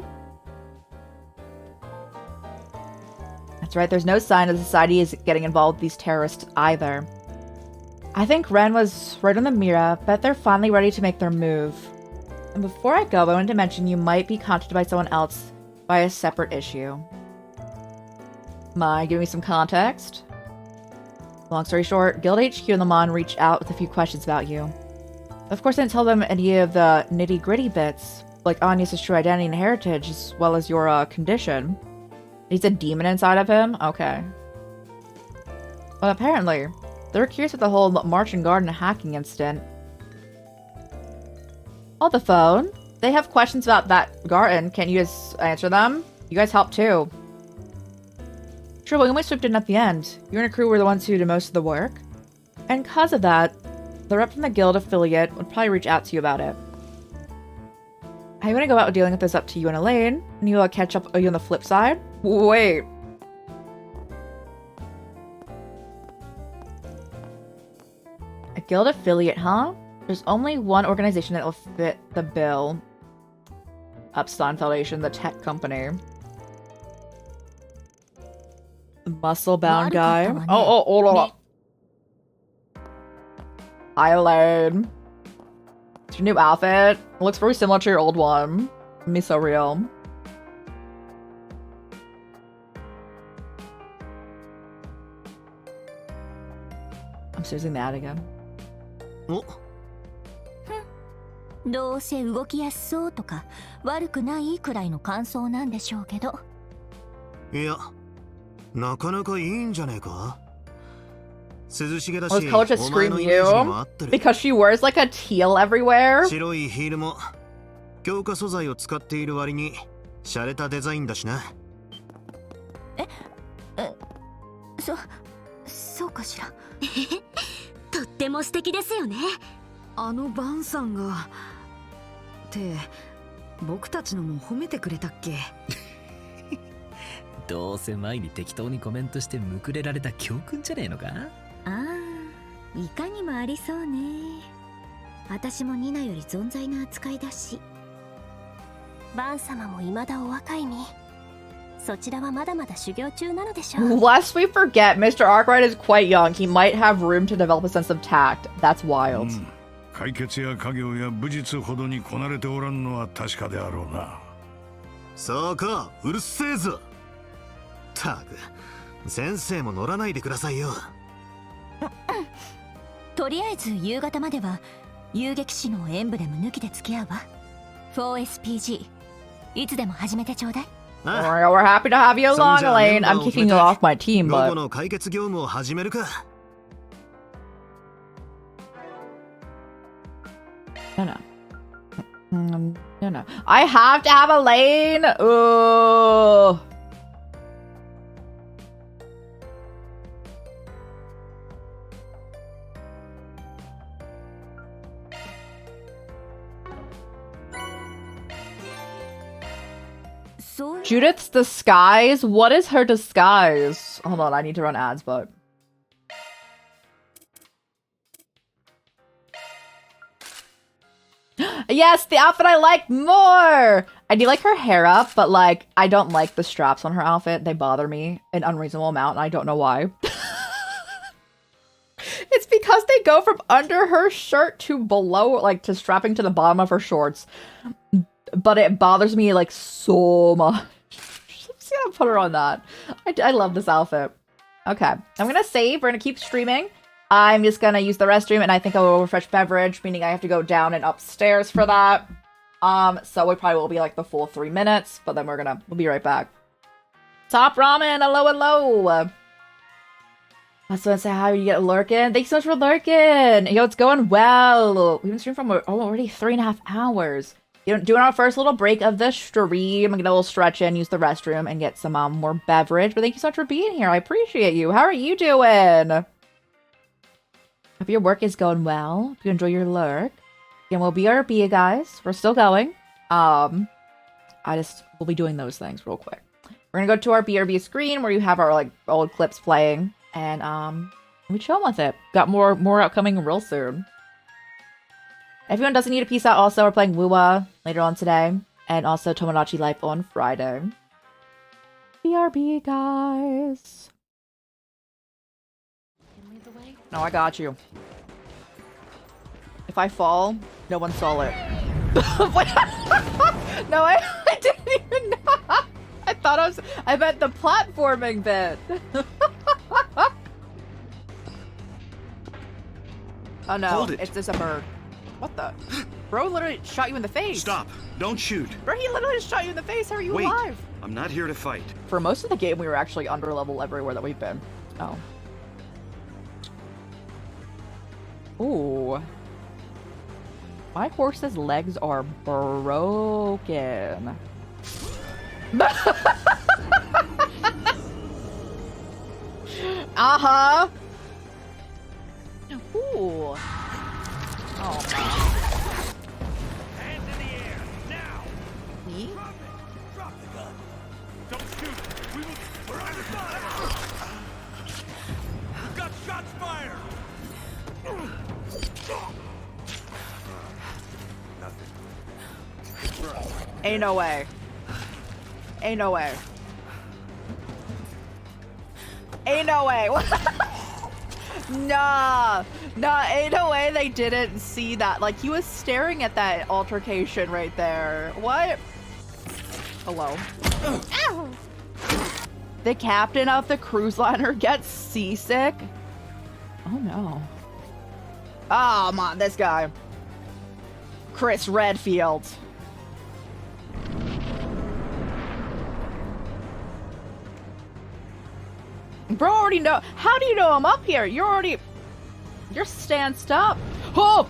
That's right, there's no sign that the society is getting involved with these terrorists either. I think Ren was right on the mirror, but they're finally ready to make their move. And before I go, I wanted to mention you might be contacted by someone else by a separate issue. Mind giving me some context? Long story short, Guild HQ and Lamont reached out with a few questions about you. Of course, I didn't tell them any of the nitty-gritty bits, like Agnes' true identity and heritage, as well as your condition. He's a demon inside of him? Okay. But apparently, they were curious with the whole Marching Garden hacking incident. On the phone. They have questions about that garden. Can't you just answer them? You guys help too. Sure, we only swooped in at the end. You and your crew were the ones who did most of the work. And because of that, the rep from the guild affiliate would probably reach out to you about it. How you want to go about dealing with this up to you and Elaine? And you'll catch up you on the flip side? Wait. A guild affiliate, huh? There's only one organization that will fit the bill. Upstein Foundation, the tech company. Muscle-bound guy. Oh, hold on. Hi, Elaine. It's your new outfit. It looks very similar to your old one. Me so real. I'm choosing that again. Oh. どうせ動きやすそうとか悪くないくらいの感想なんでしょうけど。いや、なかなかいいんじゃねえか。涼しげだし、 Was Color just scream you? Because she wears like a teal everywhere? 白いヒールも強化素材を使っている割に洒落たデザインだしな。そうかしら。とっても素敵ですよね。あのバンさんがって僕たちのも褒めてくれたっけ？どうせ前に適当にコメントしてむくれられた教訓じゃねえのか？ああ、いかにもありそうね。私もニナより存在な扱いだし。バン様も未だお若い身。そちらはまだまだ修行中なのでしょう。Lest we forget, Mr. Arkwright is quite young. He might have room to develop a sense of tact. That's wild. 解決や家業や武術ほどにこなれておらんのは確かであろうな。そうか、うるせえぞ。たく、先生も乗らないでくださいよ。とりあえず夕方までは遊撃士のエンブレム抜きで付き合うわ。4SPG いつでも始めてちょうだい。We're happy to have you along, Elaine. I'm kicking you off my team, but... 午後の解決業務を始めるか。No. I have to have Elaine. Ooh. Judith's disguise? What is her disguise? Hold on, I need to run ads, but... Yes, the outfit I like more! I do like her hair up, but like, I don't like the straps on her outfit. They bother me an unreasonable amount, and I don't know why. It's because they go from under her shirt to below, like, to strapping to the bottom of her shorts. But it bothers me, like, so much. See gonna put her on that. I love this outfit. Okay, I'm gonna save. We're gonna keep streaming. I'm just gonna use the restroom, and I think I will refresh beverage, meaning I have to go down and upstairs for that. So we probably will be like the full 3 minutes, but then we'll be right back. Top Ramen, hello, hello. I was gonna say how you get lurking. Thanks so much for lurking. Yo, it's going well. We've been streaming for already 3.5 hours. You know, doing our first little break of the stream. I'm gonna a little stretch in, use the restroom, and get some more beverage. But thank you so much for being here. I appreciate you. How are you doing? Hope your work is going well. Hope you enjoy your lurk. Again, we'll BRB, guys. We're still going. We'll be doing those things real quick. We're gonna go to our BRB screen where you have our like old clips playing, and we chill with it. Got more upcoming real soon. Everyone doesn't need a peace out. Also, we're playing Wuwa later on today, and also Tomodachi Life on Friday. BRB, guys. Lead the way? No, I got you. If I fall, no one saw it. No, I didn't even know. I meant the platforming bit. Oh no, Hold it. it's just a bird. What the? Bro literally shot you in the face. Stop! Don't shoot! Bro, he literally just shot you in the face. How are you Wait. alive? I'm not here to fight. For most of the game, we were actually under level everywhere that we've been. Oh. Ooh. My horse's legs are broken. Uh-huh. Ooh. Oh, Hands in the air, now! me? Drop the gun! Don't shoot! We're under fire! We've got shots fired! Nothing. Ain't no way. Ain't no way. Ain't no way. Nah, ain't no way they didn't see that. Like, he was staring at that altercation right there. What? Hello. Ow. The captain of the cruise liner gets seasick? Oh no. Oh, man, this guy. Chris Redfield. Bro already know. How do you know I'm up here? You're stanced up. Oh!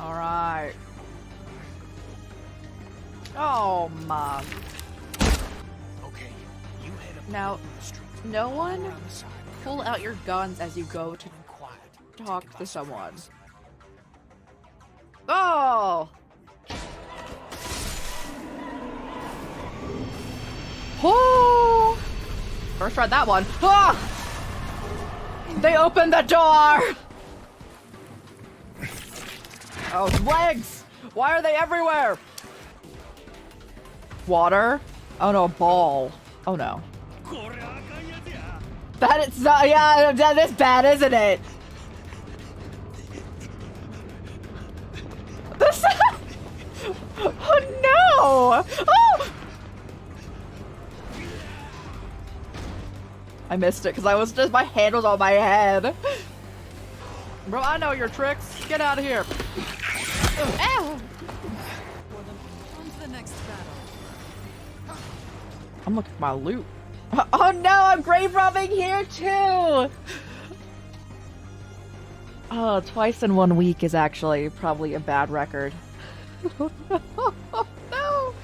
Alright. Oh, man. Okay, you head up Now, the street. no one Around the side. pull out your guns as you go to Quiet. talk to someone. Oh! Oh! First tried that one. Ah! They opened the door! Oh, legs! Why are they everywhere? Water? Oh no, a ball. Oh no. That is not, yeah, that is bad, isn't it? This. Oh no! Oh! I missed it because my hand was on my head. Bro, I know your tricks. Get out of here. Ow! I'm looking for my loot. Oh no, I'm grave robbing here too! Oh, twice in 1 week is actually probably a bad record. Oh no!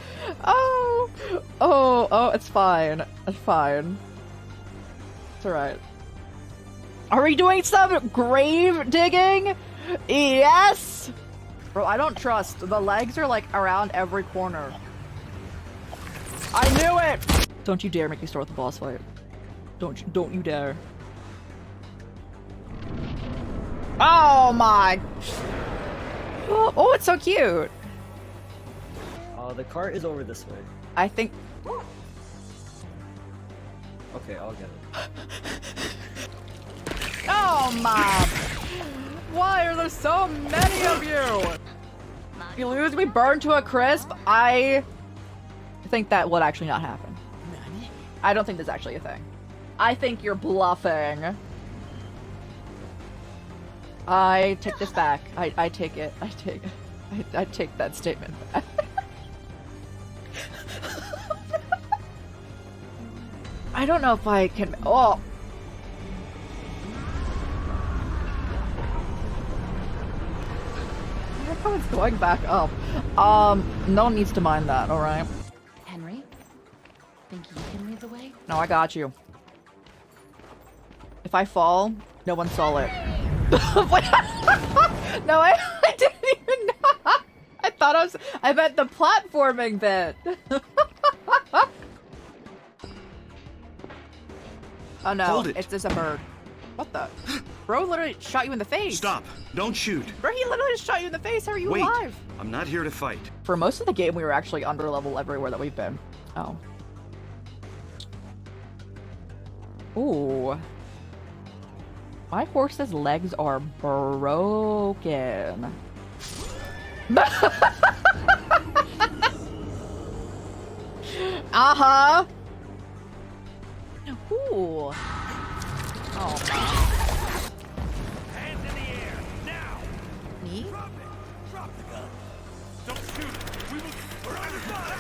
Oh, it's fine. It's fine. It's alright. Are we doing some grave digging? Yes! Bro, I don't trust. The legs are like around every corner. I knew it! Don't you dare make me start with the boss fight. Don't you dare. Oh my! Oh, it's so cute! The cart is over this way. I think... Okay, I'll get it. Oh my! Why are there so many of you? You lose, we burn to a crisp. I think that would actually not happen. I don't think that's actually a thing. I think you're bluffing. I take this back. I take it. I take that statement back. I don't know if I can. Oh. It's going back up. No one needs to mind that, alright? Henry, think you can lead the way? No, I got you. If I fall, no one saw it. No, I didn't even know. I thought I meant the platforming bit. Oh no, Hold it. it's just a bird. What the? Bro literally shot you in the face. Stop. Don't shoot. Bro, he literally just shot you in the face. How are you Wait. alive? I'm not here to fight. For most of the game, we were actually under level everywhere that we've been. Oh. Ooh. My horse's legs are broken. Uh-huh. Ooh. Oh. Hands in the air, now! Me? Drop it! Drop the gun! Don't shoot it! We're under fire!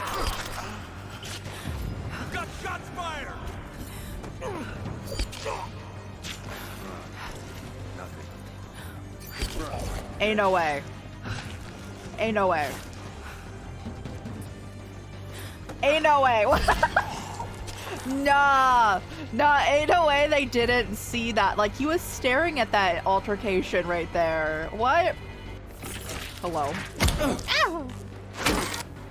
We've got shots fired! Ain't no way. Ain't no way. Ain't no way. Nah. Nah, ain't no way they didn't see that. Like, he was staring at that altercation right there. What? Hello. Ow.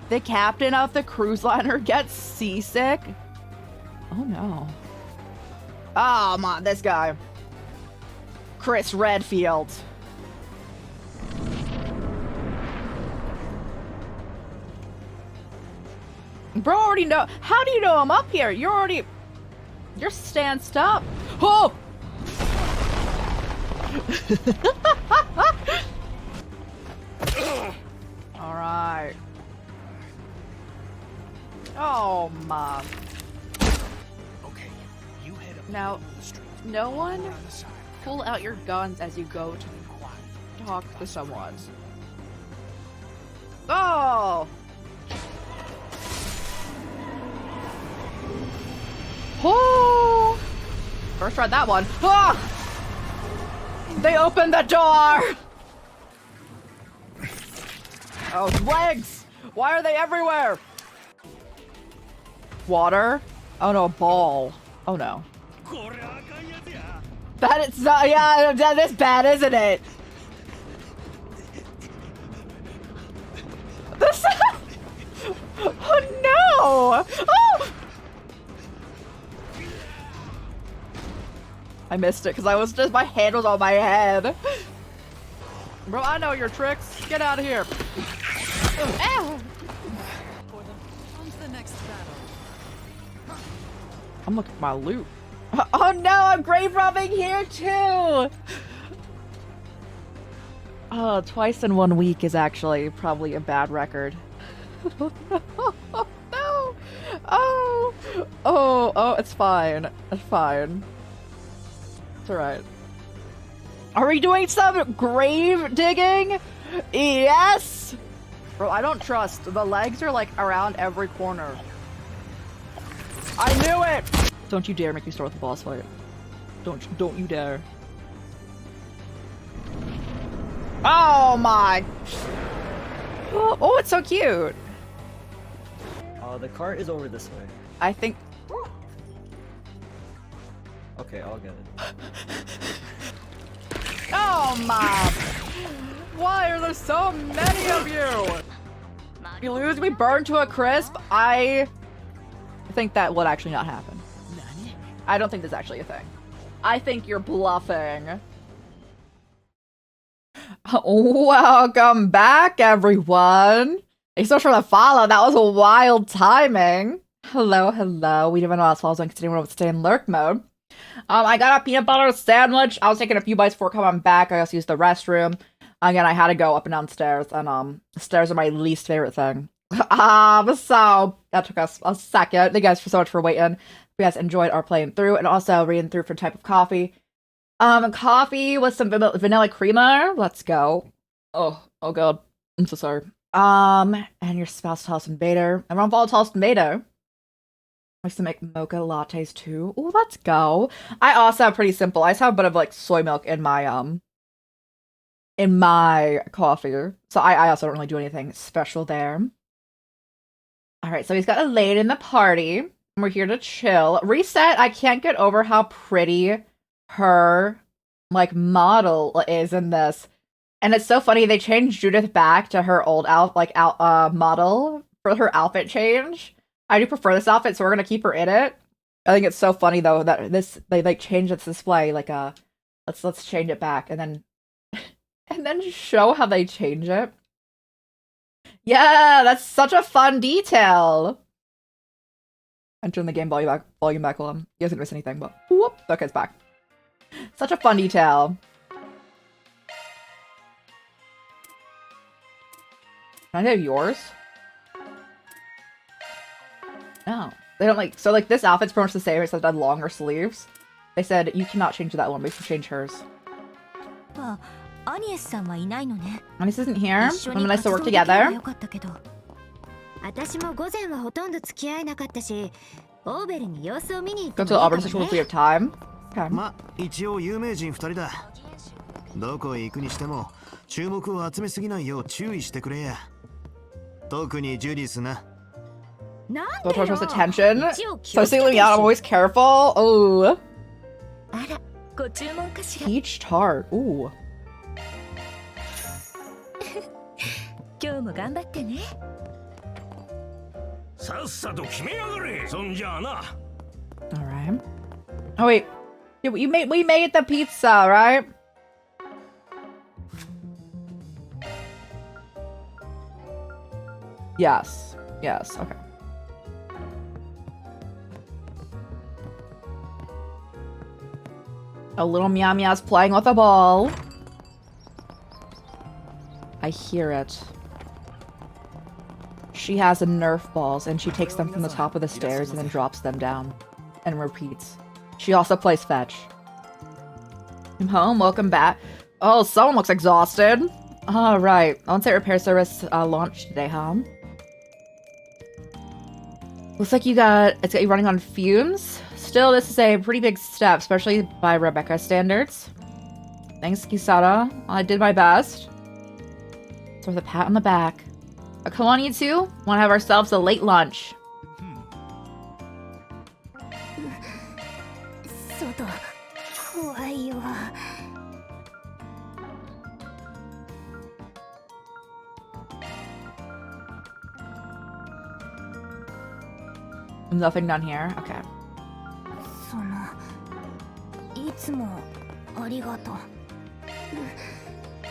The captain of the cruise liner gets seasick? Oh no. Oh, man, this guy. Chris Redfield. Bro already know. How do you know I'm up here? You're stanced up. Oh! Alright. Oh, mom. Okay, you head up Now, the street. no one On the side. pull out your guns as you go to talk to someone. Oh! Oh! First tried that one. Ah! They opened the door! Oh, legs! Why are they everywhere? Water? Oh no, a ball. Oh no. That is not, yeah, that is bad, isn't it? This. Oh no! Oh! I missed it because I was just, my hand was on my head. Bro, I know your tricks. Get out of here. Ow. I'm looking for my loot. Oh no, I'm grave robbing here too! Oh, twice in 1 week is actually probably a bad record. Oh no! Oh! Oh, it's fine. It's fine. It's alright. Are we doing some grave digging? Yes! Bro, I don't trust. The legs are like around every corner. I knew it! Don't you dare make me start with a boss fight. Don't you dare. Oh my! Oh, it's so cute! The cart is over this way. I think... Okay, I'll get it. Oh my! Why are there so many of you? You lose, we burn to a crisp? I think that would actually not happen. I don't think that's actually a thing. I think you're bluffing. Welcome back, everyone. Thanks so much for the follow. That was a wild timing. Hello, hello. We didn't know I was continuing to stay in lurk mode. I got a peanut butter sandwich. I was taking a few bites before coming back. I also used the restroom. Again, I had to go up and down stairs, and stairs are my least favorite thing. So that took us a second. Thank you guys so much for waiting. Hope you guys enjoyed our playing through and also reading through for type of coffee. Coffee with some vanilla creamer. Let's go. Oh god. I'm so sorry. And your spouse Toast and Bader. Everyone follow Toast and Bader. Likes to make mocha lattes too. Oh, let's go. I also have pretty simple. I just have a bit of like soy milk in my coffee. So I also don't really do anything special there. Alright, so he's got a lady in the party. We're here to chill. Reset, I can't get over how pretty her like model is in this. And it's so funny, they changed Judith back to her old model for her outfit change. I do prefer this outfit, so we're gonna keep her in it. I think it's so funny though that they like changed its display, like let's change it back and then show how they change it. Yeah, that's such a fun detail. I'm turning the game volume back on. You guys didn't miss anything, but whoop, okay, it's back. Such a fun detail. Can I have yours? No. They don't like, so like this outfit's pretty much the same, except it had longer sleeves. They said you cannot change that one, but you can change hers. Agnes isn't here. Them and I still work together. Go to the Auburn station if we have time. Okay. ま、一応有名人2人だ。どこへ行くにしても注目を集めすぎないよう注意してくれや。特にジュディスな。Don't trust attention. So singling me out, I'm always careful. Oh. Peach tart. Ooh. 今日も頑張ってね。さっさと決めやがれ。そんじゃあな。All right. Oh wait, we made the pizza, right? Yes. Yes. Okay. A little Meow Meow's playing with a ball. I hear it. She has a Nerf balls, and she takes them from the top of the stairs and then drops them down. And repeats. She also plays fetch. I'm home, welcome back. Oh, someone looks exhausted. Alright, on-site repair service launched today, huh? Looks like it's got you running on fumes. Still, this is a pretty big step, especially by Rebecca standards. Thanks, Kisara. I did my best. So with a pat on the back. Come on, you two. Want to have ourselves a late lunch. Nothing done here. Okay.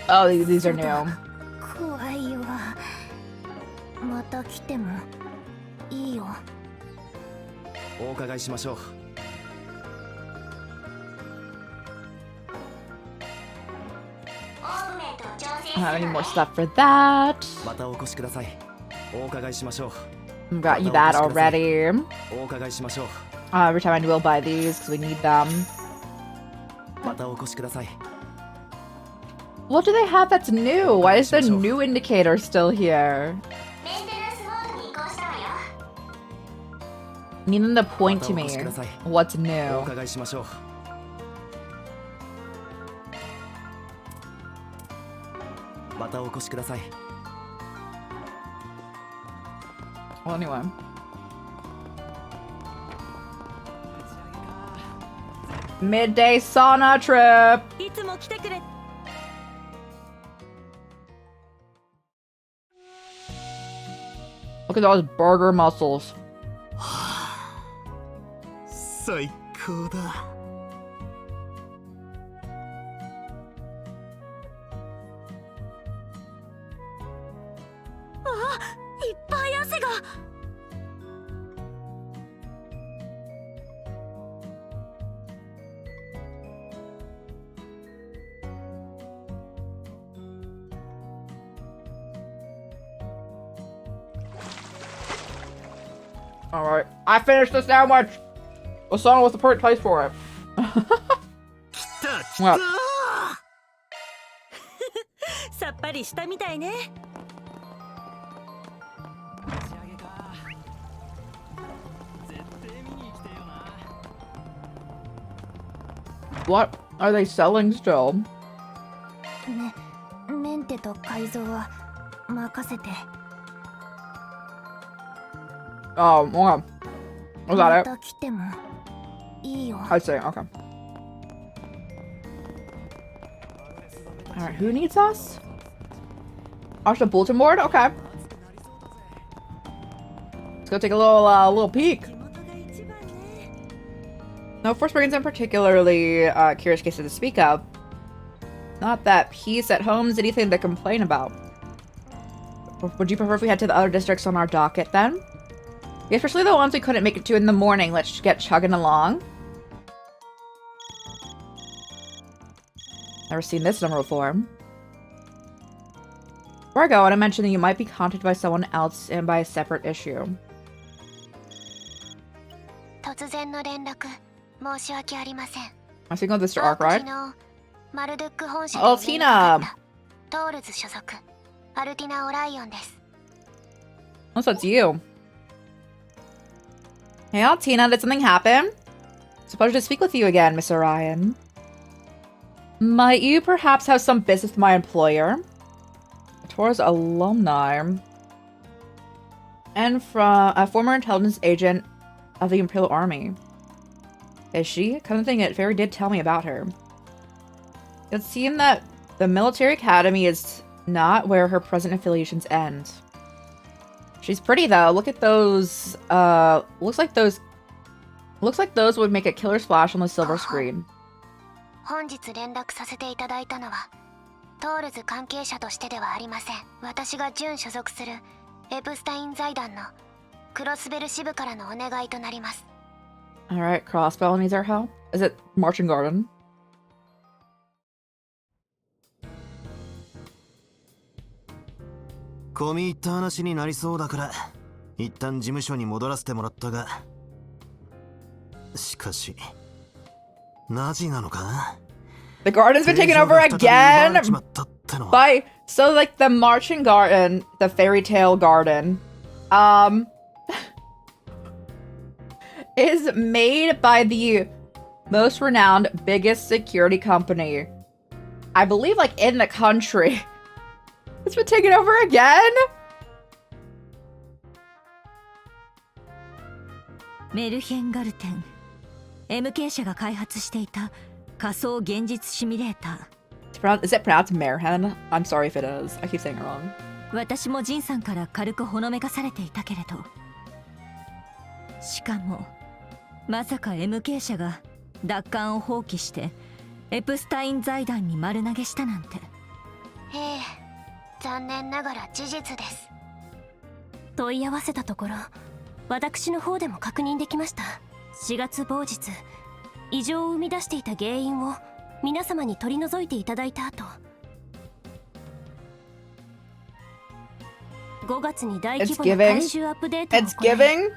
Oh, these are new. 怖いわ。また来てもいいよ。お伺いしましょう。I don't have any more stuff for that. またお越しください。お伺いしましょう。 Got you that already. お伺いしましょう。 Every time I will buy these because we need them. またお越しください。 What do they have that's new? Why is the new indicator still here? Need them to point to me. What's new? お伺いしましょう。 またお越しください。 Well, anyway. Midday sauna trip. Look at those burger muscles. 最高だ。いっぱい汗が。Alright. I finished the sandwich! The song was the perfect place for it. What? さっぱりしたみたいね。What are they selling still? メンテと改造は任せて。Oh, okay. Was that it? また来てもいいよ。 I see, okay. Alright, who needs us? Oh, the bulletin board? Okay. Let's go take a little peek. No Force Brigands in particularly curious cases to speak of. Not that peace at home is anything to complain about. Would you prefer if we head to the other districts on our docket then? Yeah, especially the ones we couldn't make it to in the morning. Let's get chugging along. Never seen this number before. Before I go, I want to mention that you might be contacted by someone else and by a separate issue. 突然の連絡申し訳ありません。 I'm speaking with Mr. Arkwright. マルドゥック本社 Oh, Tina! トールズ所属アルティナ・オライオンです。 Oh, so it's you. Hey, Tina, did something happen? It's a pleasure to speak with you again, Miss Orion. Might you perhaps have some business with my employer? Towards alumni. And from a former intelligence agent of the Imperial Army. Is she? Kind of thing it Fairy did tell me about her. It seemed that the military academy is not where her present affiliations end. She's pretty though. Look at those. Looks like those would make a killer splash on the silver screen. 本日連絡させていただいたのはトールズ関係者としてではありません。私が準所属するエプスタイン財団のクロスベル支部からのお願いとなります。 Alright, Crossbell needs our help. Is it Marching Garden? 込み入った話になりそうだから一旦事務所に戻らせてもらったが、しかしナジなのか? The garden's been taken over again by like the Marching Garden, the fairy tale garden, is made by the most renowned, biggest security company, I believe, like in the country. It's been taken over again. メルヘンガルテン MK 社が開発していた仮想現実シミュレーター。 Is it pronounced Merhen? I'm sorry if it is. I keep saying it wrong. 私もジンさんから軽くほのめかされていたけれど、しかもまさか MK 社が奪還を放棄してエプスタイン財団に丸投げしたなんて。ええ、残念ながら事実です。問い合わせたところ、私の方でも確認できました。4月某日、異常を生み出していた原因を皆様に取り除いていただいた後、5月に大規模な回収アップデートを行い、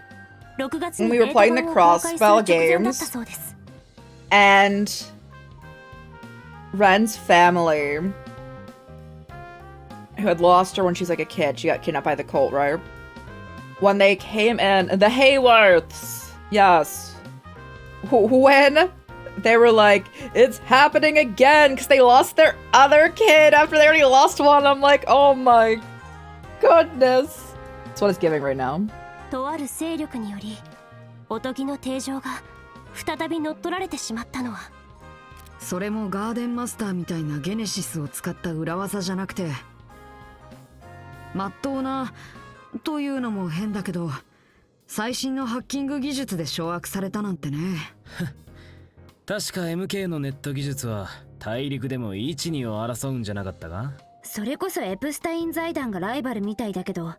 6月にデータ版を公開する直前だったそうです。 And Ren's family, who had lost her when she was like a kid, she got kidnapped by the cult, right? When they came in, the Hayworths, yes. When they were like, it's happening again because they lost their other kid after they already lost one. I'm like, oh my goodness. That's what it's giving right now. とある勢力により、おとぎの定常が再び乗っ取られてしまったのは、それもガーデンマスターみたいなゲネシスを使った裏技じゃなくて、まっとうなというのも変だけど、最新のハッキング技術で掌握されたなんてね。確か MK のネット技術は大陸でも1、2を争うんじゃなかったか？それこそエプスタイン財団がライバルみたいだけど、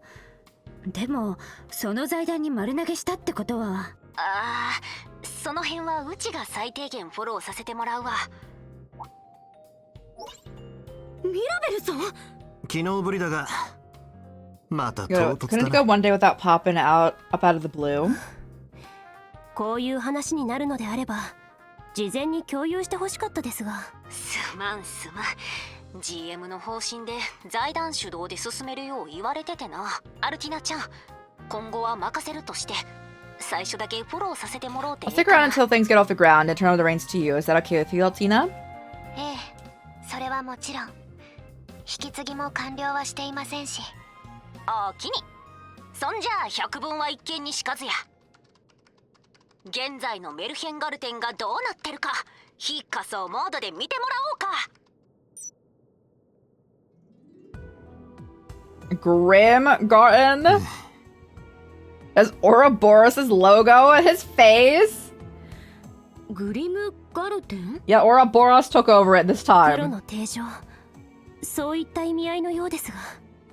でもその財団に丸投げしたってことは、ああ、その辺はうちが最低限フォローさせてもらうわ。ミラベルさん？昨日ぶりだが、また唐 Couldn't 突 it だ go な。 one day without popping out up out of the blue? こういう話になるのであれば事前に共有してほしかったですが。すまんすまん。 GM の方針で財団主導で進めるよう言われててな。アルティナちゃん、今後は任せるとして最初だけフォローさせてもろうて。 I'll stick around until things get off the ground and turn over the reins to you. Is that okay with you, Altina? ええ、それはもちろん。引き継ぎも完了はしていませんし。おおきに。そんじゃあ百聞は一見にしかずや。現在のメルヘンガルテンがどうなってるか非仮想モードで見てもらおうか。 Grimgarten? As Ouroboros' logo at his face? グリムガルテン？ Yeah, Ouroboros took over it this 黒 time. の定常。そういった意味合いのようですが。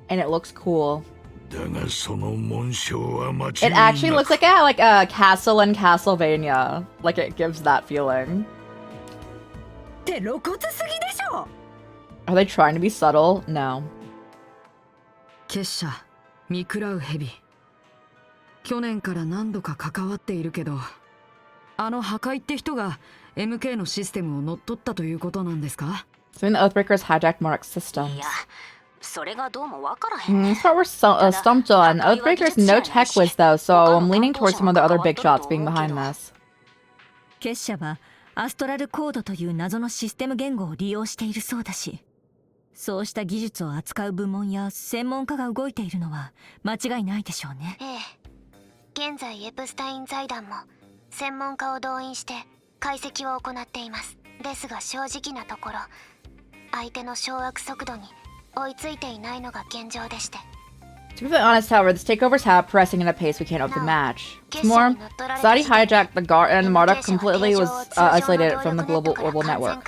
And it looks cool. だがその紋章は間違い It actually looks like a castle in Castlevania. Like it gives that feeling. って露骨すぎでしょ。 Are they trying to be subtle? No. 結社見食らう蛇。去年から何度か関わっているけど、あの破壊って人が MK のシステムを乗っ取ったということなんですか？ So the Oathbreakers hijacked Monarch's systems. いや、それがどうもわからへん。 This part we're stumped on. Oathbreakers no tech whiz though, so I'm leaning towards some of the other big shots being behind this. 結社はアストラルコードという謎のシステム言語を利用しているそうだし、そうした技術を扱う部門や専門家が動いているのは間違いないでしょうね。ええ。現在エプスタイン財団も専門家を動員して解析を行っています。ですが正直なところ相手の掌握速度に追いついていないのが現状でして。 To be honest, however, this takeover's progressing at a pace we can't hope to match. What's more, Saudi hijacked the Garden, Marduk completely was isolated from the global orbital network.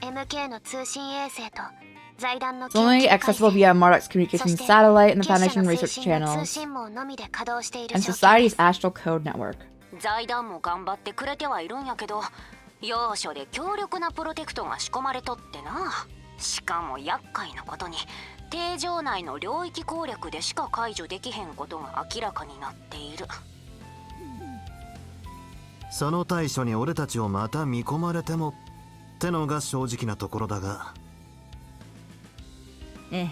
MK の通信衛星と財団の It's only accessible via Marduk's communications satellite and the Foundation research channels, and Society's astral code network. 財団も頑張ってくれてはいるんやけど、要所で強力なプロテクトが仕込まれとってな。しかも厄介なことに定常内の領域攻略でしか解除できへんことが明らかになっている。その対処に俺たちをまた見込まれてもってのが正直なところだが。ええ。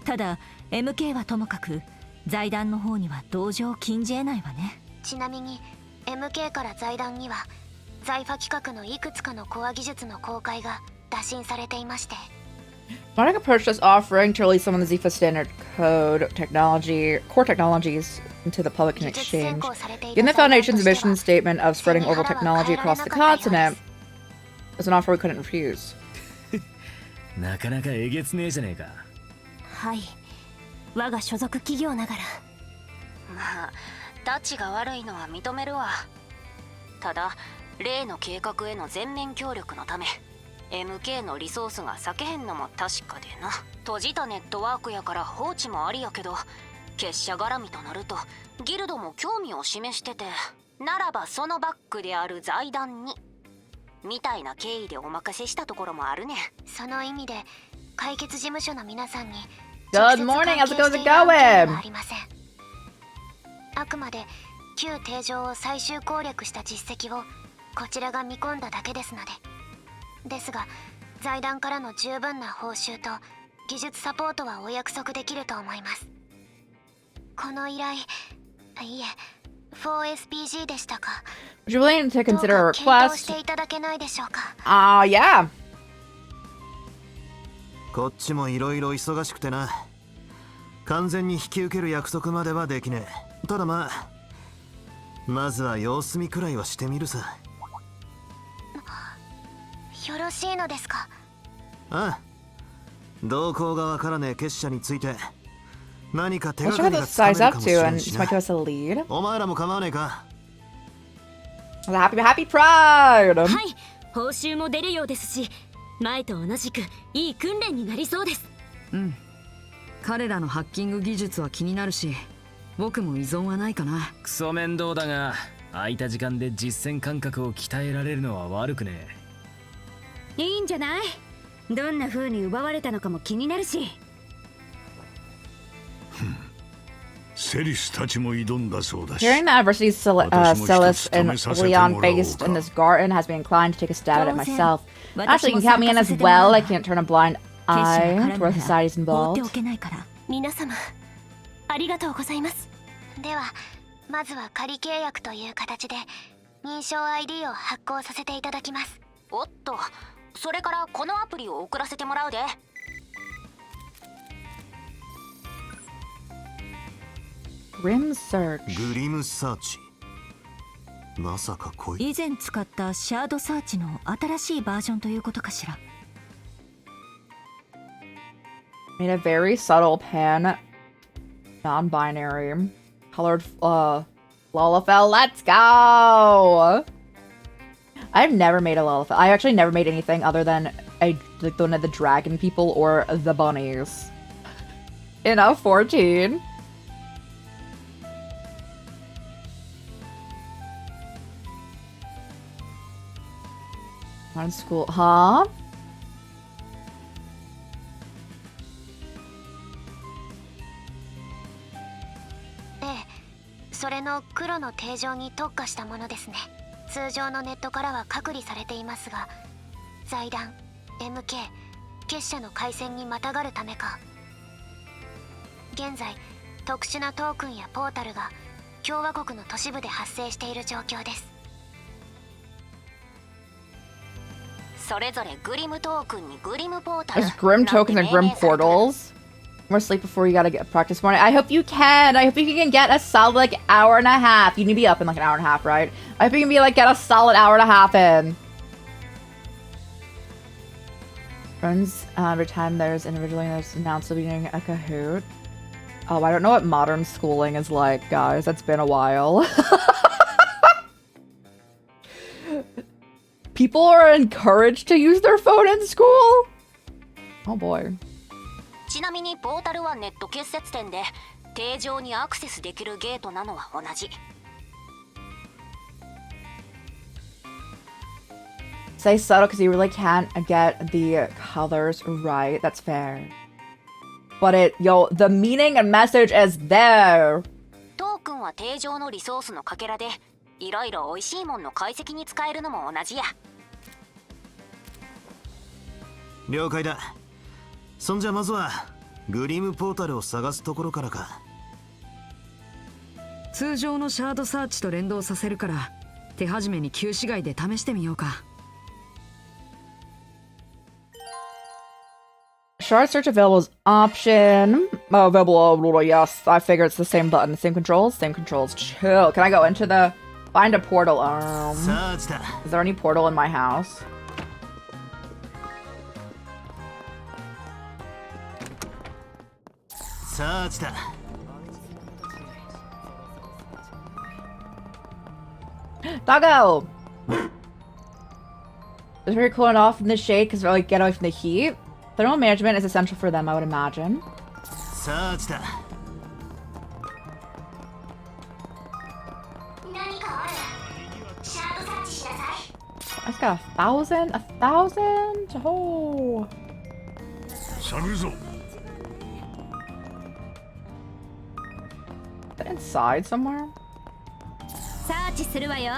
ただ MK はともかく財団の方には同情を禁じ得ないわね。ちなみに MK から財団には財ファ企画のいくつかのコア技術の公開が打診されていまして。 Marduk approached us offering to release some of the Zifa standard core technologies into the public in exchange. Given the Foundation's mission statement of spreading orbital technology across the continent, it was an offer we couldn't refuse. なかなかえげつねえじゃねえか。はい。我が所属企業ながら。まあ、タッチが悪いのは認めるわ。ただ、例の計画への全面協力のため、MK のリソースが避けへんのも確かでな。閉じたネットワークやから放置もありやけど、結社絡みとなるとギルドも興味を示してて、ならばそのバックである財団にみたいな経緯でお任せしたところもあるね。その意味で解決事務所の皆さんに Good morning, how's it going? ありません。あくまで旧定常を最終攻略した実績をこちらが見込んだだけですので。ですが財団からの十分な報酬と技術サポートはお約束できると思います。この依頼、いえ 4SPG でしたか。 Would you be willing to consider a どうか検討 request? していただけないでしょうか。Yeah. こっちもいろいろ忙しくてな。完全に引き受ける約束まではできねえ。ただまあまずは様子見くらいはしてみるさ。よろしいのですか。ああ、動向がわからねえ結社について何か手 Let's が check か out り the がつかめ size る up かもし to れ and ん just し might な。 give us a lead. お前らも構わねえか。 Happy Pride! はい、報酬も出るようですし、前と同じくいい訓練になりそうです。うん。彼らのハッキング技術は気になるし、僕も依存はないかな。クソ面倒だが、空いた時間で実践感覚を鍛えられるのは悪くねいいんじゃない？どんな風に奪われたのかも気になるし。セリスたちも挑んだそうだし。 Hearing that adversity Celis and Leon faced in this garden has been inclined to take a stab at it myself. Actually, you can count me in as well. I can't turn a blind eye to where society's involved. 皆様ありがとうございます。ではまずは仮契約という形で認証 ID を発行させていただきます。おっと、それからこのアプリを送らせてもらうで。Grim Search。グリムサーチ。まさかこい。以前使ったシャードサーチの新しいバージョンということかしら。Made a very subtle pen, non-binary, colored Lullafell. Let's go! I've never made a Lullafell. I actually never made anything other than like one of the dragon people or the bunnies. In a 14. On school, huh? それの黒の定常に特化したものですね。通常のネットからは隔離されていますが、財団、MK、結社の回線にまたがるためか。現在、特殊なトークンやポータルが共和国の都市部で発生している状況です。それぞれグリムトークンにグリムポータル。There's Grim tokens and Grim portals. More sleep before you gotta get practice morning. I hope you can. I hope you can get a solid like hour and a half. You need to be up in like an hour and a half, right? I hope you can be like get a solid hour and a half in. Friends, every time there's individually there's announced to be doing a Kahoot. Oh, I don't know what modern schooling is like, guys. That's been a while. People are encouraged to use their phone in school? Oh boy. ちなみにポータルはネット結節点で定常にアクセスできるゲートなのは同じ。Say subtle because you really can't get the colors right. That's fair. But the meaning and message is there. トークンは定常のリソースのかけらで、いろいろ美味しいもんの解析に使えるのも同じや。了解だ。そんじゃまずはグリムポータルを探すところからか。通常のシャードサーチと連動させるから手始めに旧市街で試してみようか。Shard search available as option. Oh, available. Yes, I figure it's the same button, same controls, Chill. Can I go into the find a portal? Is there any portal in my house? Doggo! It's very cooling off in the shade because they're like get away from the heat. Thermal management is essential for them, I would imagine. I just got 1,000? 1,000? Oh. Is that inside somewhere? サーチするわよ。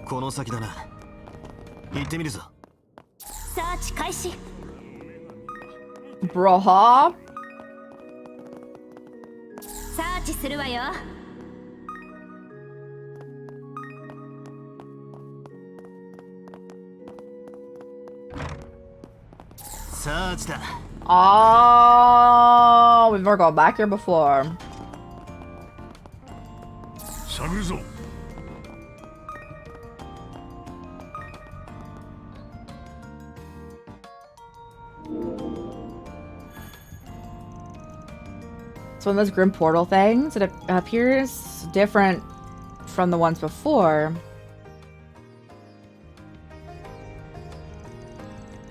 この先だな。行ってみるぞ。サーチ開始。Broha? サーチするわよ。サーチだ。Oh, we've never gone back here before. 探るぞ。So in those Grim Portal things, it appears different from the ones before.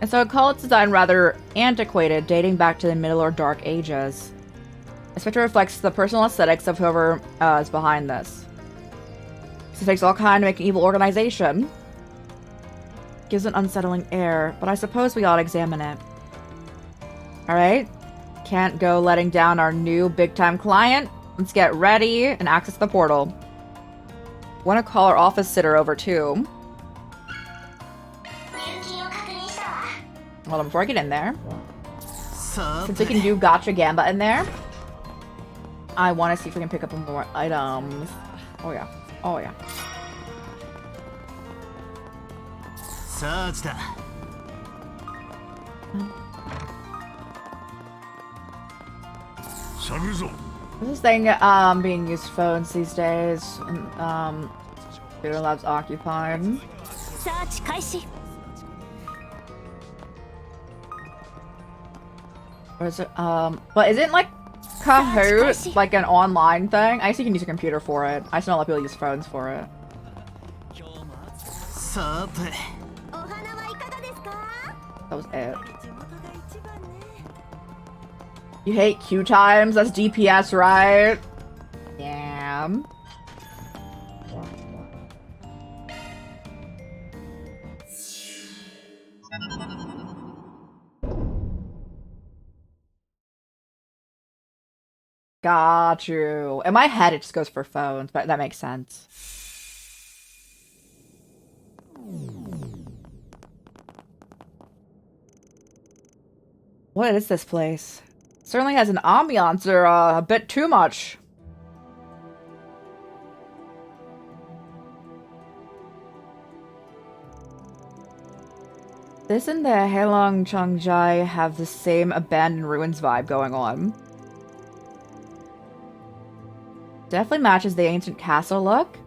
And so I call its design rather antiquated, dating back to the Middle or Dark Ages. This picture reflects the personal aesthetics of whoever is behind this. It takes all kind to make an evil organization. Gives an unsettling air, but I suppose we ought to examine it. Alright? can't go letting down our new big-time client. Let's get ready and access the portal. Want to call our office sitter over too. Hold on, before I get in there. Since we can do gotcha gamba in there, I want to see if we can pick up more items. Oh yeah. Oh yeah. This thing being used phones these days, and computer lab's occupied. Search 開始 Or is it but isn't like Kahoot like an online thing? I guess you can use a computer for it. I just don't let people use phones for it. That was it. You hate queue times? That's DPS, right? Yeah. Got you. In my head, it just goes for phones, but that makes sense. What is this place? Certainly has an ambiance or a bit too much. This and the Heilong Changjai have the same abandoned ruins vibe going on. Definitely matches the ancient castle look.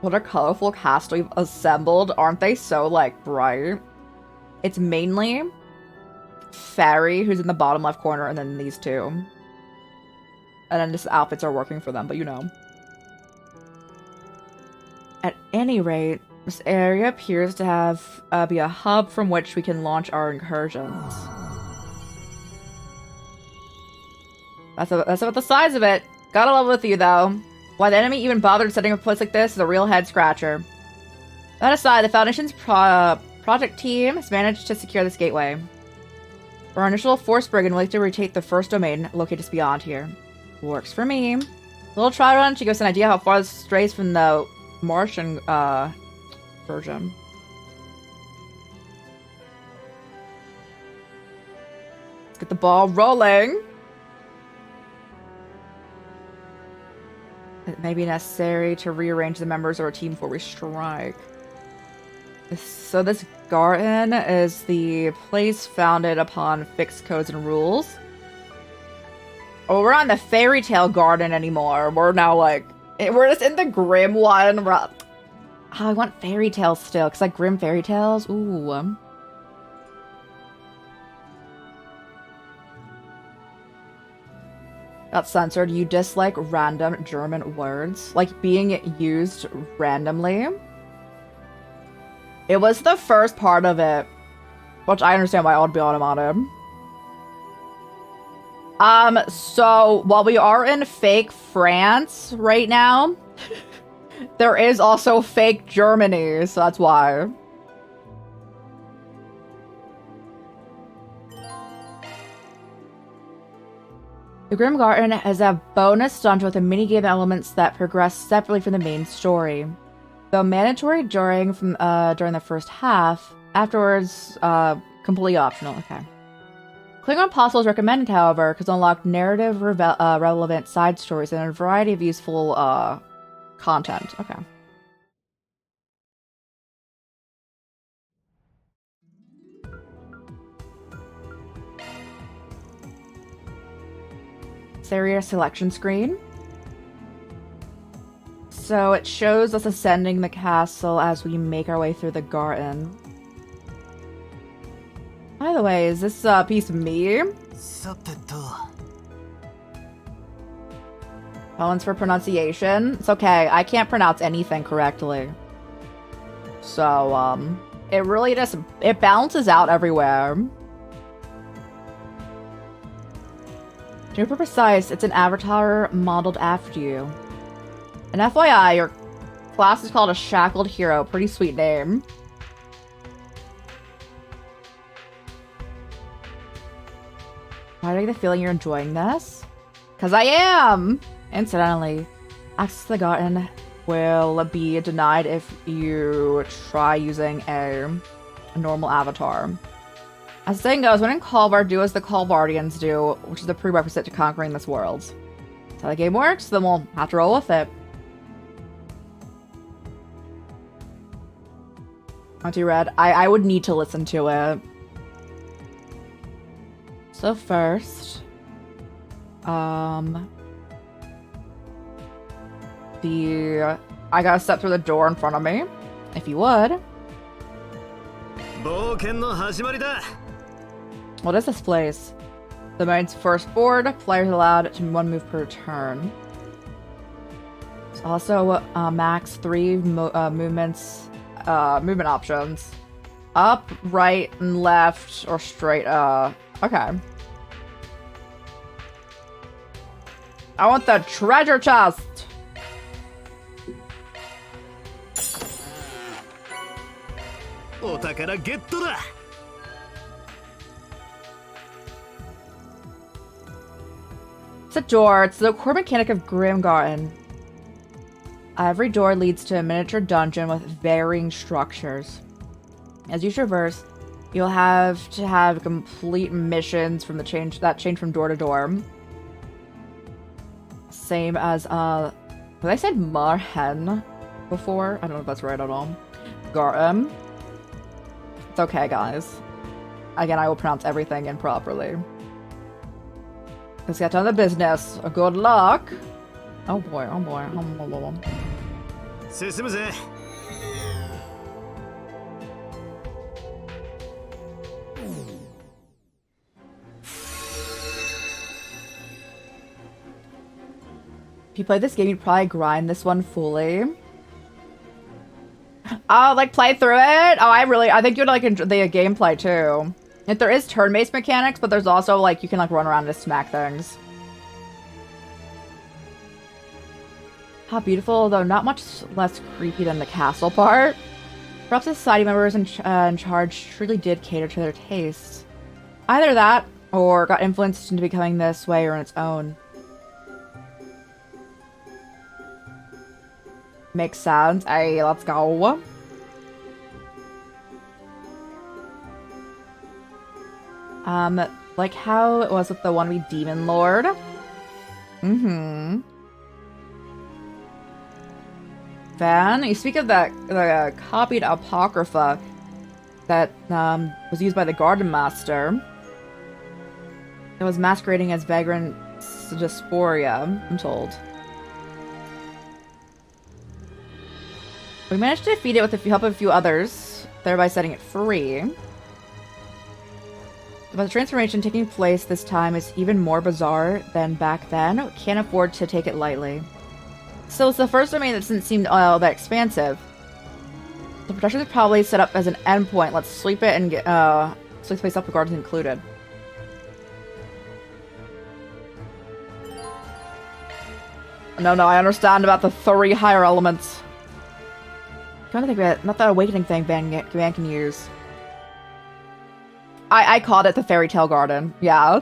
What a colorful castle you've assembled. Aren't they so, like, bright? It's mainly Fairy, who's in the bottom left corner, and then these two. And then just outfits are working for them, but you know. At any rate, this area appears to have be a hub from which we can launch our incursions. That's about the size of it. Gotta love with you, though. Why the enemy even bothered setting up a place like this is a real head-scratcher. That aside, the Foundation's project team has managed to secure this gateway. Our initial force brigand would like to retake the first domain located just beyond here. Works for me. A little try run should give us an idea how far this strays from the Martian version. Let's get the ball rolling. It may be necessary to rearrange the members of our team before we strike. So this garden is the place founded upon fixed codes and rules. Oh, we're not in the fairy tale garden anymore. We're now like, we're just in the grim one. Oh, I want fairy tales still, because like grim fairy tales. Ooh. Got censored. You dislike random German words, like being used randomly. It was the first part of it, which I understand why it would be automated. So while we are in fake France right now, there is also fake Germany, so that's why. The Grim Garden is a bonus dungeon with a minigame elements that progress separately from the main story. Though mandatory during the first half, afterwards, completely optional. Okay. Clicking on possible is recommended, however, because unlock narrative relevant side stories and a variety of useful content. Okay. Area selection screen. So it shows us ascending the castle as we make our way through the garden. By the way, is this piece me? Tones for pronunciation. It's okay. I can't pronounce anything correctly. So, it really just, it balances out everywhere. To be precise, it's an avatar modeled after you. And FYI, your class is called a Shackled Hero. Pretty sweet name. Why do I get the feeling you're enjoying this? Because I am! Incidentally, access to the garden will be denied if you try using a normal avatar. As the saying goes, when in Calvar, do as the Calvardians do, which is the prerequisite to conquering this world. That's how the game works, then we'll have to roll with it. Auntie Red, I would need to listen to it. So first, I gotta step through the door in front of me, if you would. What is this place? The domain's first board, players allowed to 1 move per turn. There's also max 3 movement options. Up, right, and left, or straight. Okay. I want the treasure chest! It's a door. It's the core mechanic of Grimgarten. Every door leads to a miniature dungeon with varying structures. As you traverse, you'll have to have complete missions from that change from door to door. Same as have I said Marhen before? I don't know if that's right at all. Gartem. It's okay, guys. Again, I will pronounce everything improperly. Let's get on the business. Good luck. Oh boy, oh boy. If you play this game, you'd probably grind this one fully. Oh, like play through it? Oh, I think you'd like enjoy the gameplay too. If there is turn-based mechanics, but there's also like you can like run around and smack things. How beautiful, though not much less creepy than the castle part. Perhaps the society members in charge truly did cater to their tastes. Either that, or got influenced into becoming this way on its own. Makes sense. Hey, let's go. Like how it was with the wannabe demon lord. Then, you speak of the copied Apocrypha that was used by the Garden Master. It was masquerading as vagrant dysphoria, I'm told. We managed to defeat it with the help of a few others, thereby setting it free. But the transformation taking place this time is even more bizarre than back then. Can't afford to take it lightly. So it's the first domain that didn't seem that expansive. The protection is probably set up as an endpoint. Let's sweep it and get sweep the place up with guards included. No, I understand about the 3 higher elements. I'm trying to think about it. Not the awakening thing man can use. I called it the Fairy Tale Garden. Yeah.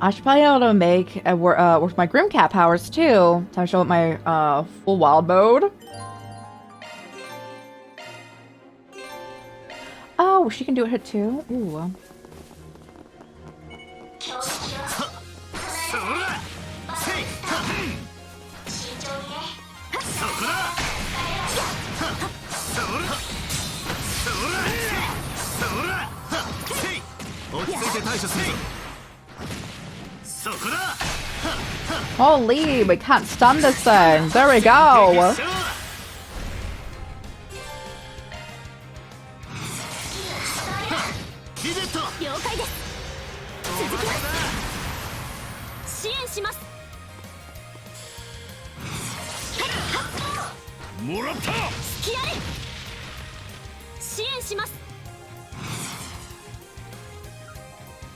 I should probably be able to make work my Grimcat powers too. Time to show up my full wild mode. Oh, she can do it here too. Ooh. Holy, we can't stun this thing. There we go.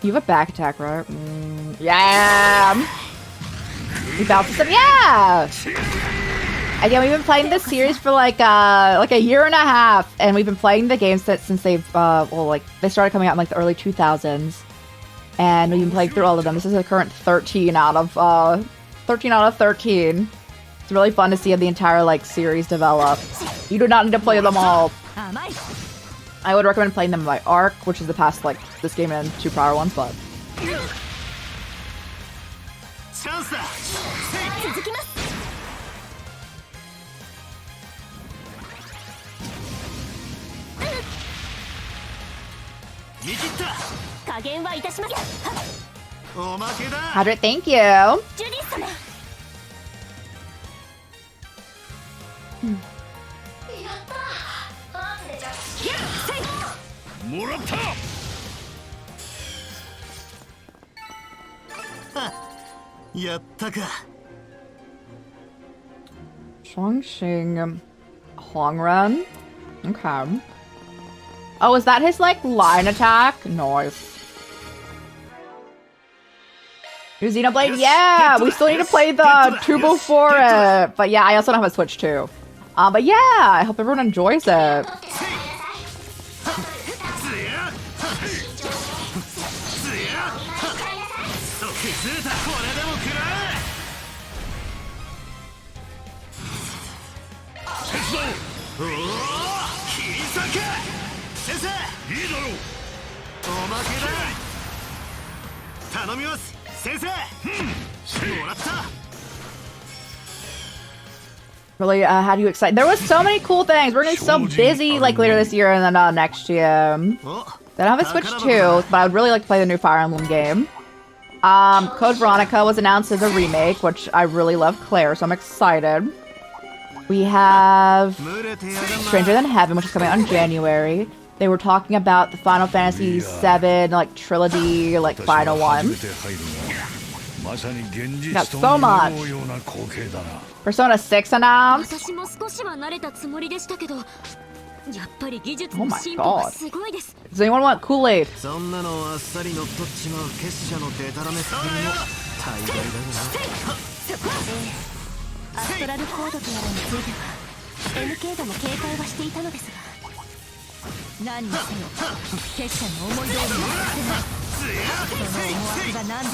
You have a back attack, right? Yeah! He bounces him. Yeah! Again, we've been playing this series for like a year and a half, and we've been playing the games since they've they started coming out in like the early 2000s, and we've been playing through all of them. This is the current 13 out of 13. It's really fun to see the entire like series develop. You do not need to play them all. I would recommend playing them by arc, which is the past like this game and 2 prior ones, but. Hadrit, thank you. Chongqing Huangrun. Okay. Oh, is that his like line attack? Nice. Xenoblade, yeah! We still need to play the 2 before it. But yeah, I also don't have a Switch too. But yeah, I hope everyone enjoys it. Really had you excited. There was so many cool things. We're gonna be so busy like later this year and then next year. I don't have a Switch too, but I would really like to play the new Fire Emblem game. Code Veronica was announced as a remake, which I really love Claire, so I'm excited. We have Stranger Than Heaven, which is coming out in January. They were talking about the Final Fantasy VII, like, trilogy, like, final one. Got so much. Persona 6 announced. Oh my god. Does anyone want Kool-Aid?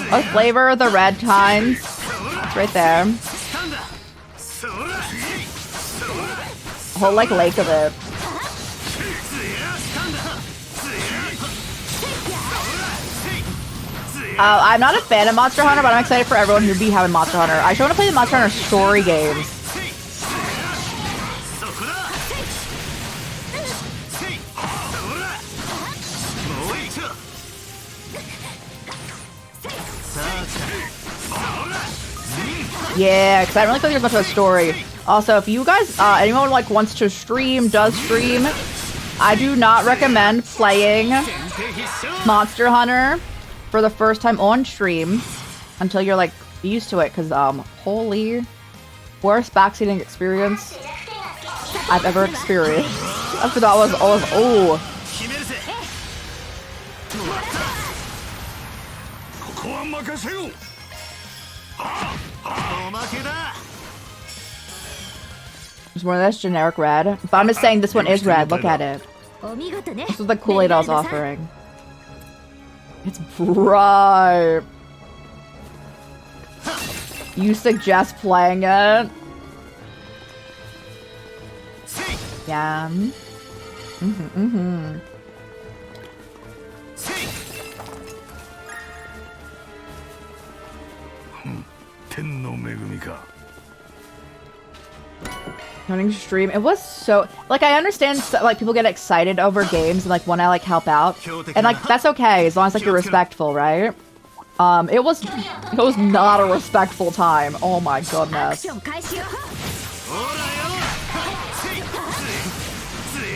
What flavor are the red kinds? It's right there. A whole like lake of it. I'm not a fan of Monster Hunter, but I'm excited for everyone who be having Monster Hunter. I just want to play the Monster Hunter story games. Yeah, because I don't really feel like there's much of a story. Also, if you guys, anyone like wants to stream, does stream, I do not recommend playing Monster Hunter for the first time on stream until you're like used to it, because holy, worst backseating experience I've ever experienced. After that was oh. There's more of this generic red. But I'm just saying this one is red. Look at it. This is the Kool-Aid I was offering. It's bright. You suggest playing it? Yeah. Running stream, it was so like I understand like people get excited over games and like want to like help out, and like that's okay as long as like you're respectful, right? It was not a respectful time. Oh my goodness.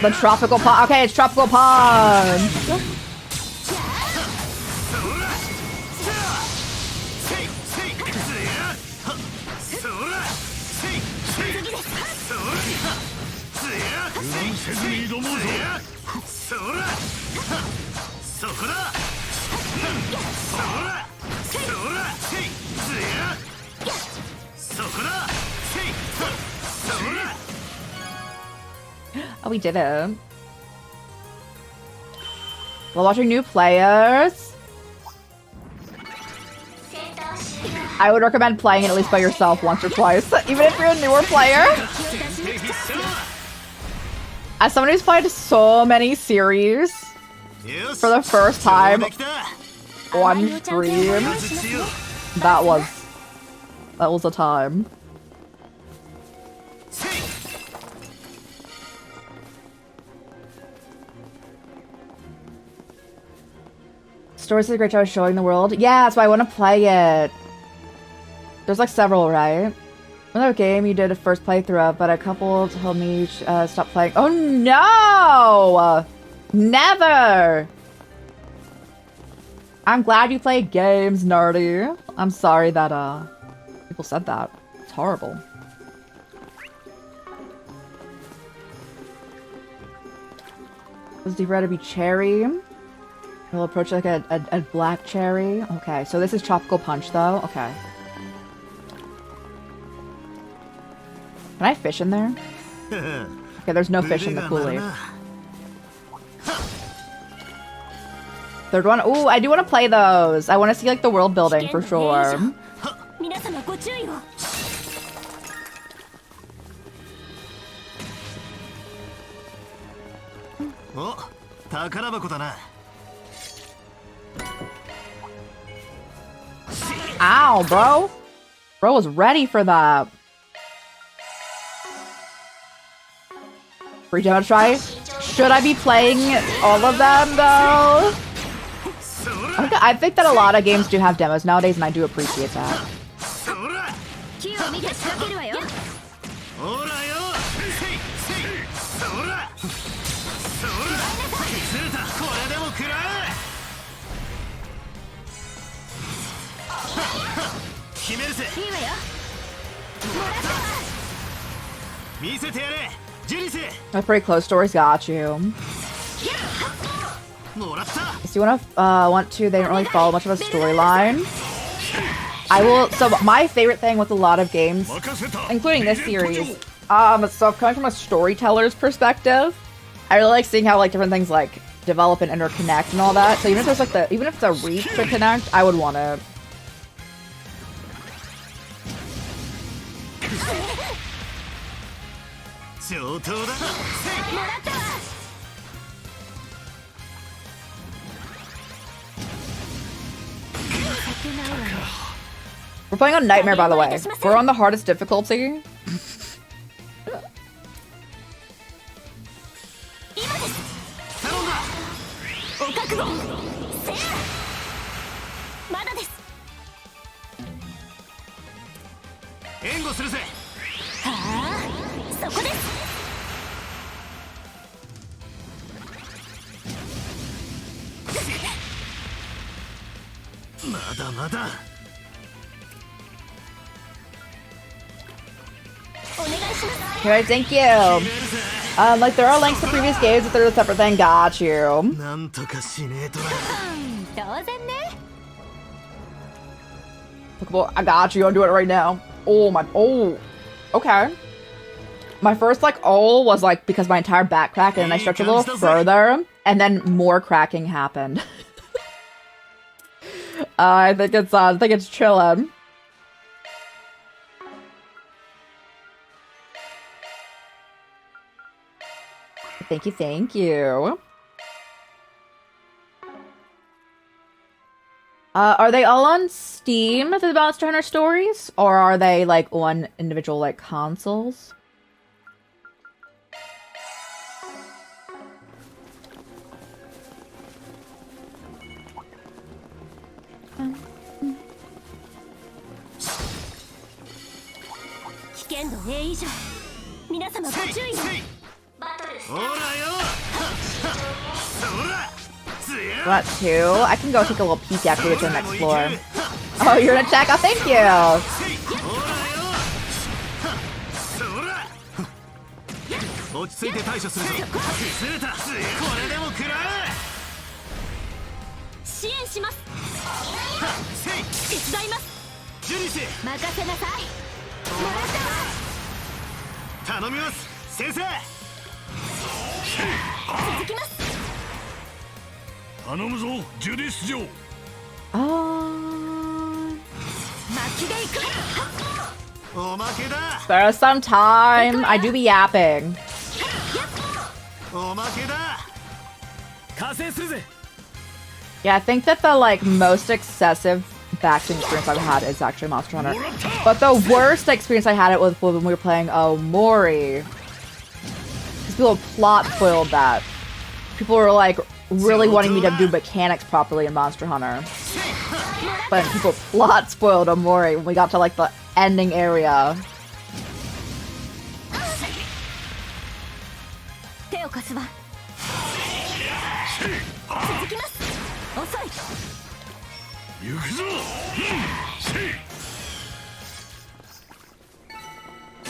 The tropical punch. Okay, it's tropical punch. Oh, we did it. While watching new players, I would recommend playing it at least by yourself once or twice, even if you're a newer player. As someone who's played so many series for the first time on stream, that was a time. Stories does a great job of showing the world. Yeah, so I want to play it. There's like several, right? Another game you did a first playthrough of, but a couple told me stop playing. Oh no! Never! I'm glad you play games, nerdy. I'm sorry that people said that. It's horrible. Was deep red to be cherry? We'll approach like a black cherry. Okay, so this is tropical punch though. Okay. Can I fish in there? Okay, there's no fish in the Kool-Aid. Third one. Ooh, I do want to play those. I want to see like the world building for sure. Ow, bro. Bro was ready for that. Free demo try. Should I be playing all of them though? I think that a lot of games do have demos nowadays, and I do appreciate that. That's pretty close. Stories got you. So you want to? They don't really follow much of a storyline. I will. So my favorite thing with a lot of games, including this series, so coming from a storyteller's perspective, I really like seeing how like different things like develop and interconnect and all that. So even if there's like even if it's a reach to connect, I would want it. We're playing on Nightmare, by the way. We're on the hardest difficulty. Okay, thank you. Like there are links to previous games if they're a separate thing. Got you. I got you. I'll do it right now. Oh my. Oh. Okay. My first like was like because my entire back cracked, and then I stretched a little further, and then more cracking happened. I think it's chillin'. Thank you, thank you. Are they all on Steam, the Monster Hunter stories? Or are they, like, on individual, like, consoles? Got two. I can go take a little peek after we get to the next floor. Oh, you're gonna check? Oh, thank you. 頼むぞジュディス嬢。おまけだ。 There's some time. I do be yapping. おまけだ。 加勢するぜ。 Yeah, I think that the like most excessive backseat experience I've had is actually Monster Hunter. But the worst experience I had it with when we were playing Omori. Because people plot spoiled that. People were like really wanting me to do mechanics properly in Monster Hunter. But people plot spoiled Omori when we got to like the ending area. 手を貸すわ。続きます。遅い。行くぞ。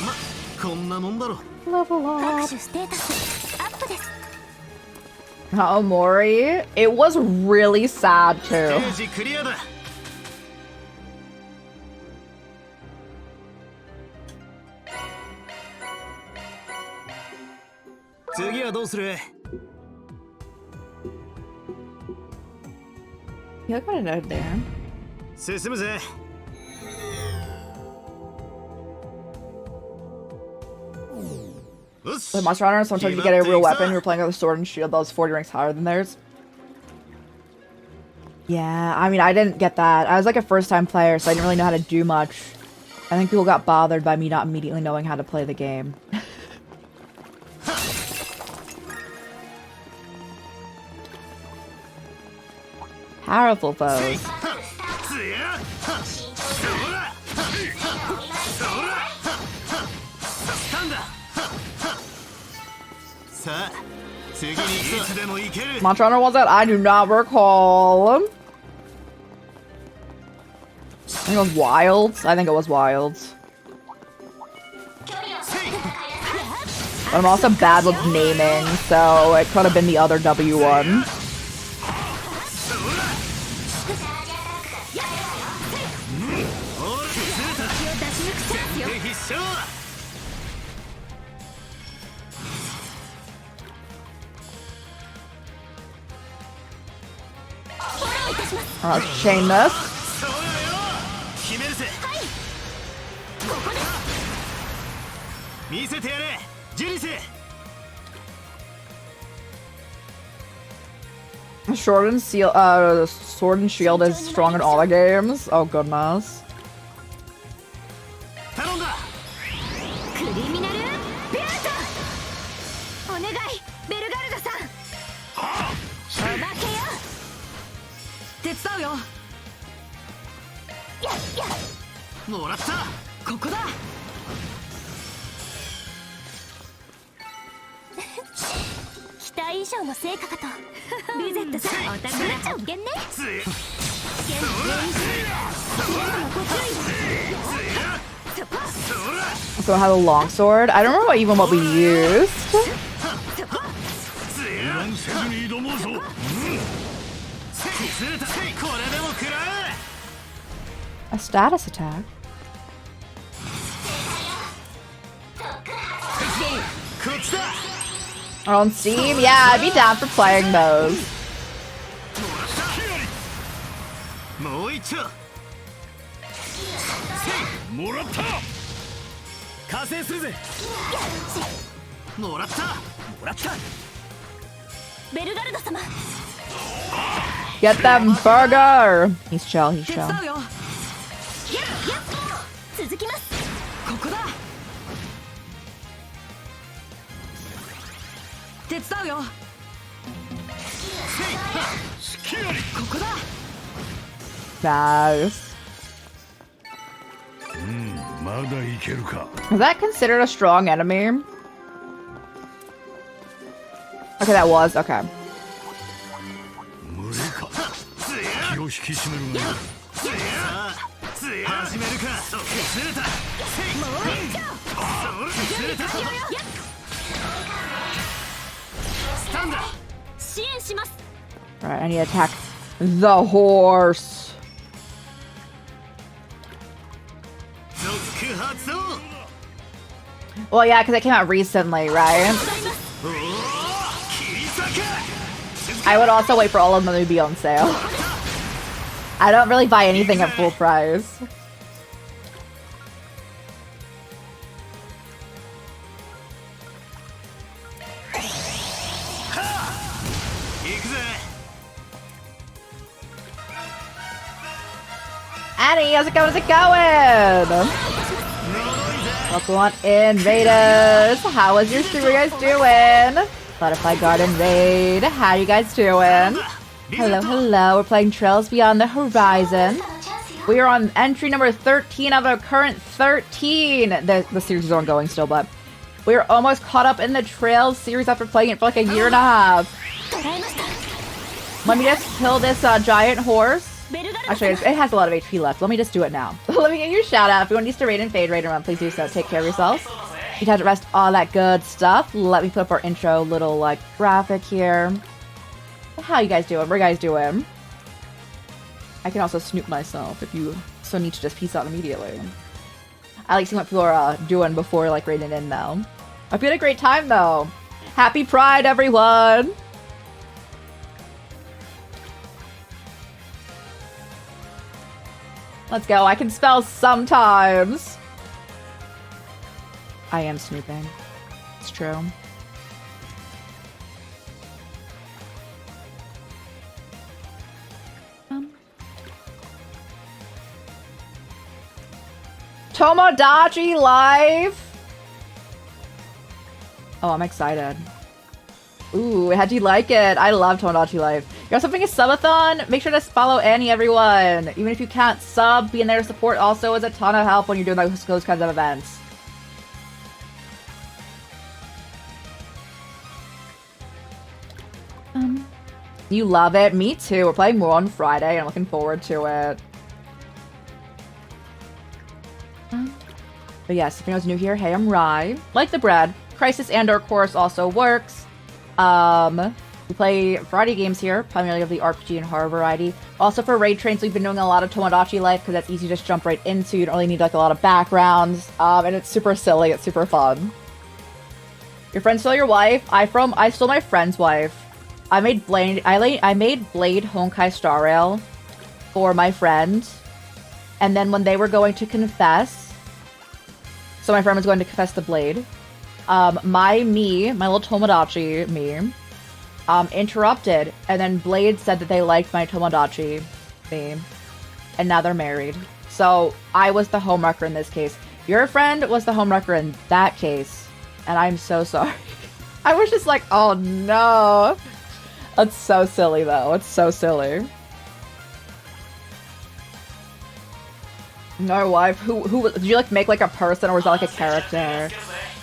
ま、こんなもんだろ。各種ステータスアップです。 Omori, it was really sad too. 刑事クリアだ。次はどうする？ Yeah, I got it out there. 進むぜ。 With Monster Hunter, sometimes you get a real weapon, you're playing with a sword and shield that was 40 ranks higher than theirs. Yeah, I mean, I didn't get that. I was like a first-time player, so I didn't really know how to do much. I think people got bothered by me not immediately knowing how to play the game. Powerful foes. Monster Hunter was that? I do not recall. I think it was Wilds. I think it was Wilds. But I'm also bad with naming, so it could have been the other W1. Chain this. Sword and Shield is strong in all the games. Oh goodness. So I have a longsword. I don't remember even what we used. A status attack. On Steam? Yeah, I'd be down for playing those. Get them burger! He's chill, he's chill. Nice. Is that considered a strong enemy? Okay, that was. Okay. Right, I need to attack the horse. Well, yeah, because it came out recently, right? I would also wait for all of them to be on sale. I don't really buy anything at full price. Annie, how's it going? Welcome on in, Raiders. How was your stream? What are you guys doing? Butterfly Garden Raid. How you guys doing? Hello, hello. We're playing Trails Beyond the Horizon. We are on entry number 13 of our current 13. The series is ongoing still, but we are almost caught up in the Trails series after playing it for like a year and a half. Let me just kill this giant horse. Actually, it has a lot of HP left. Let me just do it now. Let me get your shout out. If anyone needs to raid and fade raid around, please do so. Take care of yourselves. You have to rest, all that good stuff. Let me put up our intro little like graphic here. How you guys doing? What are you guys doing? I can also snoop myself if you so need to just peace out immediately. I like seeing what people are doing before like raiding in though. I hope you had a great time though. Happy Pride, everyone! Let's go. I can spell sometimes. I am snooping. It's true. Tomodachi Live. Oh, I'm excited. Ooh, how'd you like it? I love Tomodachi Life. You're also having a subathon? Make sure to follow Annie, everyone. Even if you can't sub, being there to support also is a ton of help when you're doing those kinds of events. You love it? Me too. We're playing more on Friday. I'm looking forward to it. But yes, if anyone's new here, hey, I'm Rai. Like the bread. Crisis and or Chorus also works. We play variety games here, primarily of the RPG and horror variety. Also for raid trains, we've been doing a lot of Tomodachi Life because that's easy to just jump right into. You don't really need like a lot of backgrounds. And it's super silly. It's super fun. Your friend stole your wife? I stole my friend's wife. I made Blade Honkai Star Rail for my friend. And then when they were going to confess, so my friend was going to confess the Blade. My little Tomodachi me, interrupted, and then Blade said that they liked my Tomodachi me, and now they're married. So I was the homewrecker in this case. Your friend was the homewrecker in that case, and I'm so sorry. I was just like, oh no. That's so silly though. It's so silly. No wife. Who did you like make like a person or was that like a character?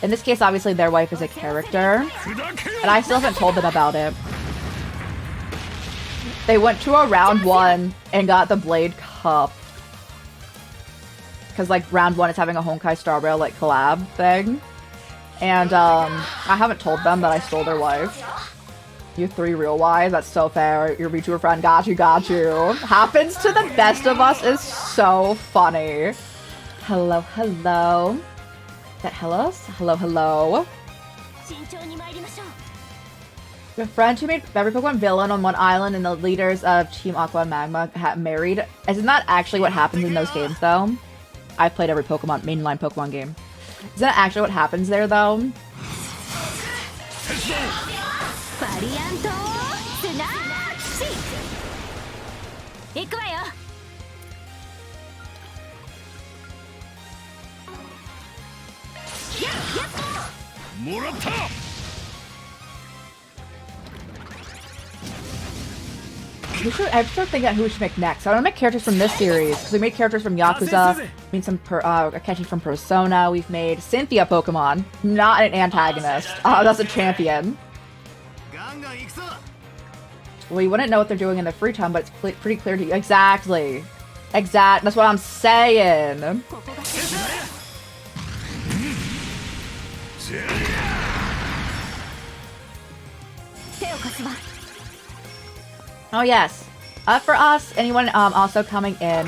In this case, obviously their wife is a character, and I still haven't told them about it. They went to a round 1 and got the Blade Cup. Because like round 1 is having a Honkai Star Rail like collab thing. And I haven't told them that I stole their wife. You 3 real wives, that's so fair. Your VTuber friend got you. Happens to the best of us is so funny. Hello, hello. Is that hellos? Hello, hello. Your friend who made every Pokemon villain on one island and the leaders of Team Aqua and Magma married. Isn't that actually what happens in those games though? I've played every mainline Pokemon game. Isn't that actually what happens there though? I start thinking who we should make next. I want to make characters from this series because we made characters from Yakuza. We made some Akechi from Persona. We've made Cynthia Pokemon, not an antagonist. That's a champion. Well, you wouldn't know what they're doing in their free time, but it's pretty clear to you. Exactly. That's what I'm saying. Oh yes. For us, anyone also coming in,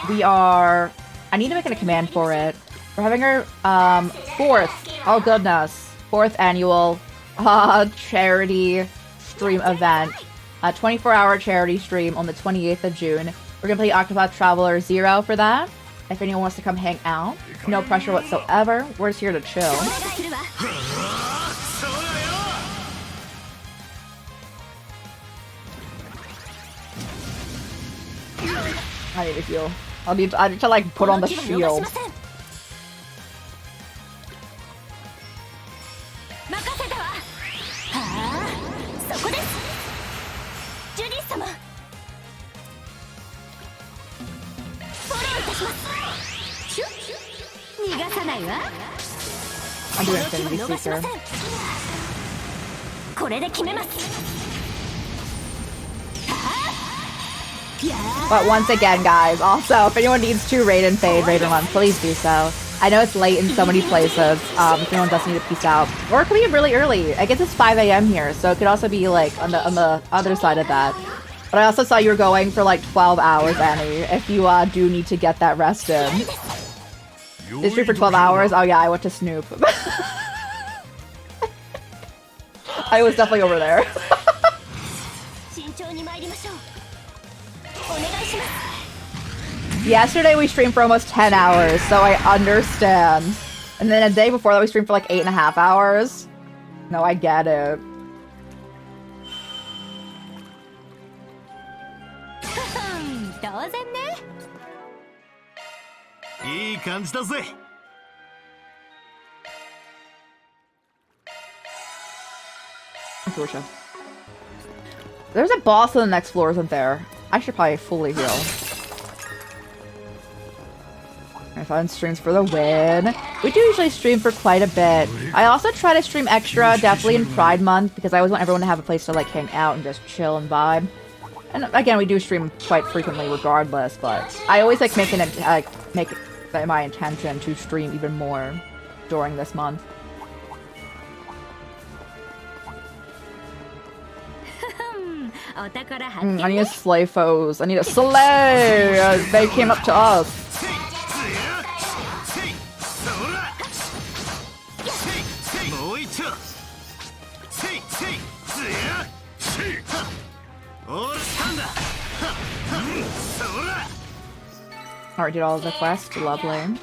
we are... I need to make a command for it. We're having our 4th, oh goodness, 4th annual charity stream event, a 24-hour charity stream on the 28th of June. We're gonna play Octopath Traveler 0 for that. If anyone wants to come hang out, no pressure whatsoever. We're just here to chill. I need to heal. I need to like put on the shield. I'm doing Infinity Seeker. But once again, guys, also, if anyone needs to raid and fade Raven, please do so. I know it's late in so many places. If anyone does need to peace out, or it could be really early. I guess it's 5 a.m. here, so it could also be like on the other side of that. But I also saw you were going for like 12 hours, Annie. If you do need to get that rest in. Did stream for 12 hours? Oh yeah, I went to Snoop. I was definitely over there. Yesterday we streamed for almost 10 hours, so I understand. And then a day before that we streamed for like 8.5 hours. No, I get it. There's a boss on the next floor, isn't there? I should probably fully heal. Fun streams for the win. We do usually stream for quite a bit. I also try to stream extra, definitely in Pride Month, because I always want everyone to have a place to like hang out and just chill and vibe. And again, we do stream quite frequently regardless, but I always like make it my intention to stream even more during this month. I need to slay foes. I need to slay! They came up to us. Alright, did all of the quests. Lovely.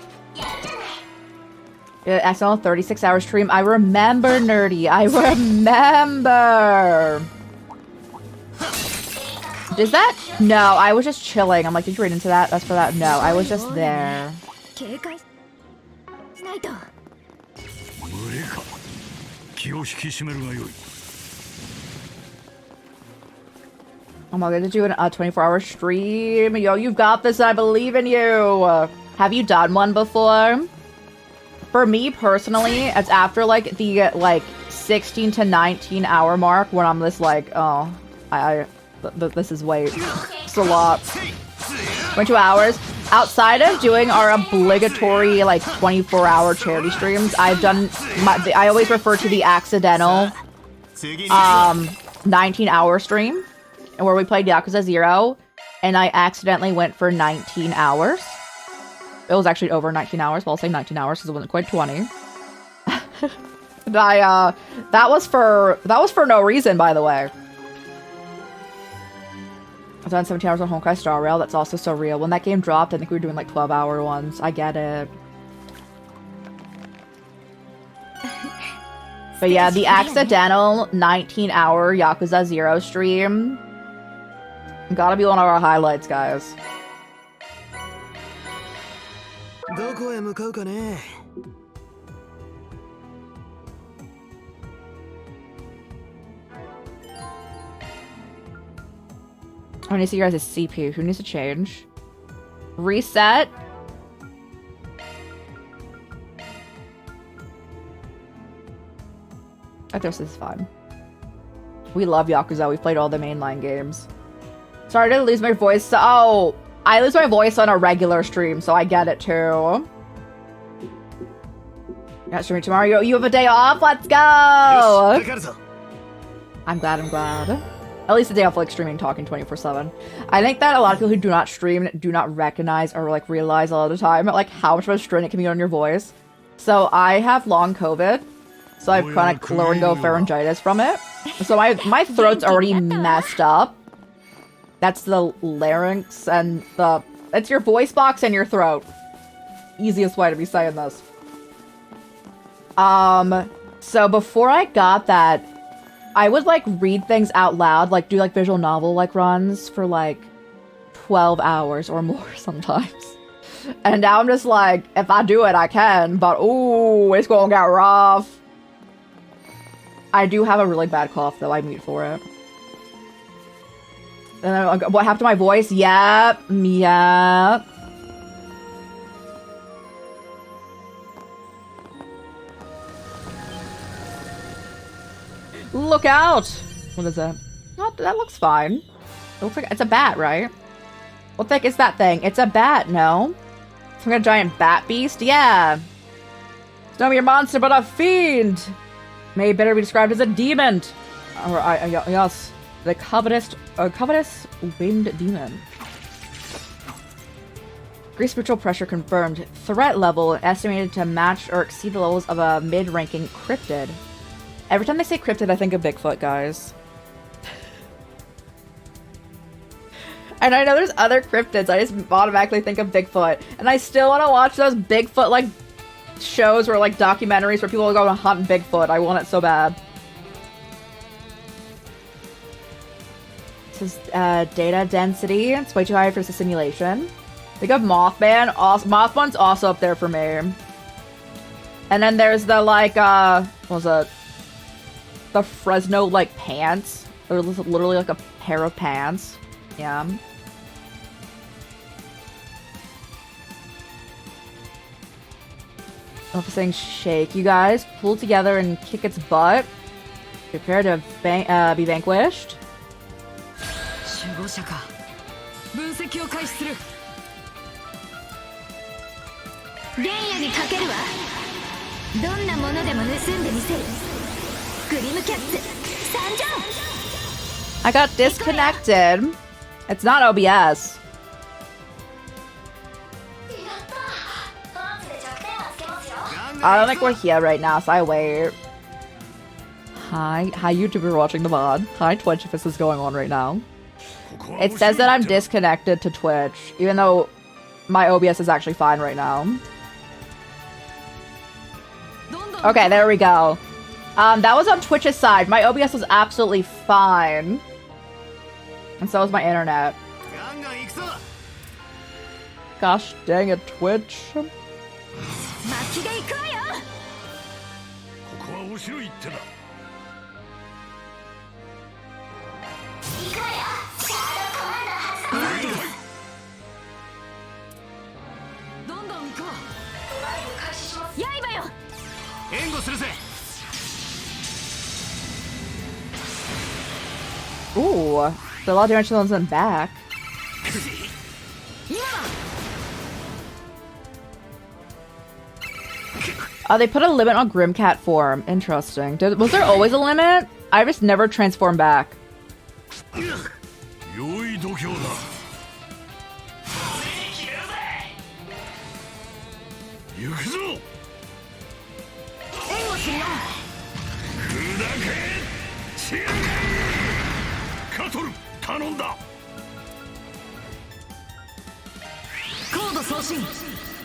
SL 36-hour stream. I remember, Nerdy. I remember. Is that? No, I was just chilling. I'm like, did you read into that? That's for that. No, I was just there. Oh my god, did you do a 24-hour stream? Yo, you've got this. I believe in you. Have you done one before? For me personally, it's after like the 16 to 19 hour mark when I'm just like, oh, this is way, it's a lot. 22 hours. Outside of doing our obligatory like 24-hour charity streams, I've done I always refer to the accidental 19-hour stream where we played Yakuza 0 and I accidentally went for 19 hours. It was actually over 19 hours, but I'll say 19 hours because it wasn't quite 20. That was for no reason, by the way. I've done 17 hours on Honkai Star Rail. That's also so real. When that game dropped, I think we were doing like 12-hour ones. I get it. But yeah, the accidental 19-hour Yakuza 0 stream gotta be one of our highlights, guys. I need to see your guys' CPU. Who needs to change? Reset? I think this is fine. We love Yakuza. We've played all the mainline games. Sorry to lose my voice. Oh, I lose my voice on a regular stream, so I get it too. Not streaming tomorrow. You have a day off? Let's go! I'm glad, I'm glad. At least a day off like streaming, talking 24/7. I think that a lot of people who do not stream do not recognize or like realize a lot of the time like how much of a strain it can be on your voice. So I have long COVID, so I have chronic lower and go pharyngitis from it. So my throat's already messed up. That's the larynx and the... It's your voice box and your throat. Easiest way to be saying this. So before I got that, I would, like, read things out loud, like, do, like, visual novel, like, runs for, like, 12 hours or more sometimes. And now I'm just like, if I do it, I can, but ooh, it's gonna get rough. I do have a really bad cough, though. I mute for it. And then, what happened to my voice? Yep. Yep. Look out! What is that? Oh, that looks fine. It looks like it's a bat, right? What the heck is that thing? It's a bat, no? Some kind of giant bat beast? Yeah. It's not your monster, but a fiend! May better be described as a demon. Or, yes. The covetous winged demon. Grease spiritual pressure confirmed. Threat level estimated to match or exceed the levels of a mid-ranking cryptid. Every time they say cryptid, I think of Bigfoot, guys. And I know there's other cryptids, I just automatically think of Bigfoot. And I still want to watch those Bigfoot, like, shows or, like, documentaries where people go and hunt Bigfoot. I want it so bad. This is, data density. It's way too high for this simulation. We got Mothman. Mothman's also up there for me. And then there's the, like, what was it? The Fresno, like, pants. They're literally like a pair of pants. Yeah. Saying shake. You guys pull together and kick its butt. Prepare to be vanquished. I got disconnected. It's not OBS. I don't think we're here right now, so I wait. Hi YouTube, you're watching the VOD. Hi Twitch, if this is going on right now. It says that I'm disconnected to Twitch, even though my OBS is actually fine right now. Okay, there we go. That was on Twitch's side. My OBS was absolutely fine. And so was my internet. Gosh dang it, Twitch. Ooh, the law dimensional one's in back. Oh, they put a limit on Grimcat form. Interesting. Was there always a limit? I just never transformed back.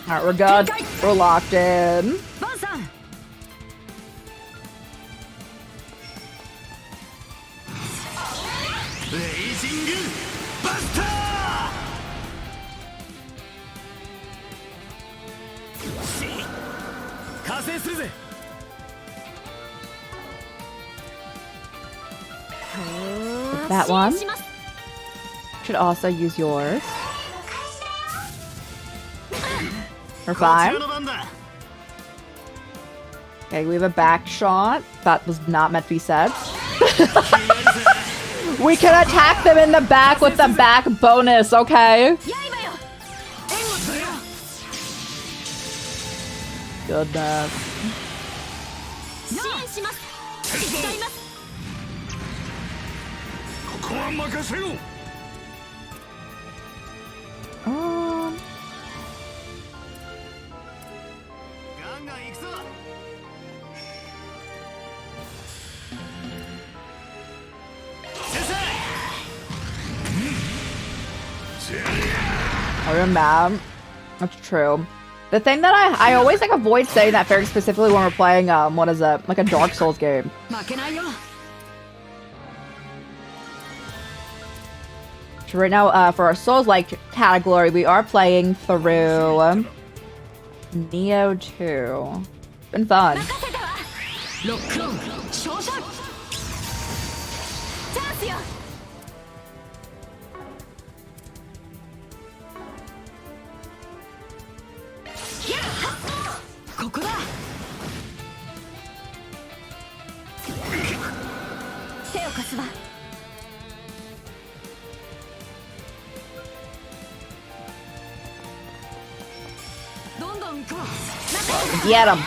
Alright, we're good. We're locked in. That one. Should also use yours. We're fine. Okay, we have a back shot. That was not meant to be said. We can attack them in the back with the back bonus, okay? Goodness. Are you mad? That's true. The thing that I always like avoid saying that very specifically when we're playing what is it, like a Dark Souls game. So right now, for our Souls-like category, we are playing through Neo 2. Been fun. Get him.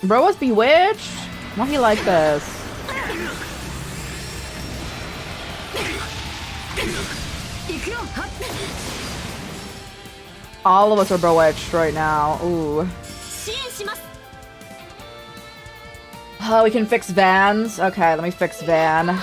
Bro was bewitched? Why he like this? All of us are bewitched right now. Ooh. Oh, we can fix Vans? Okay, let me fix Van.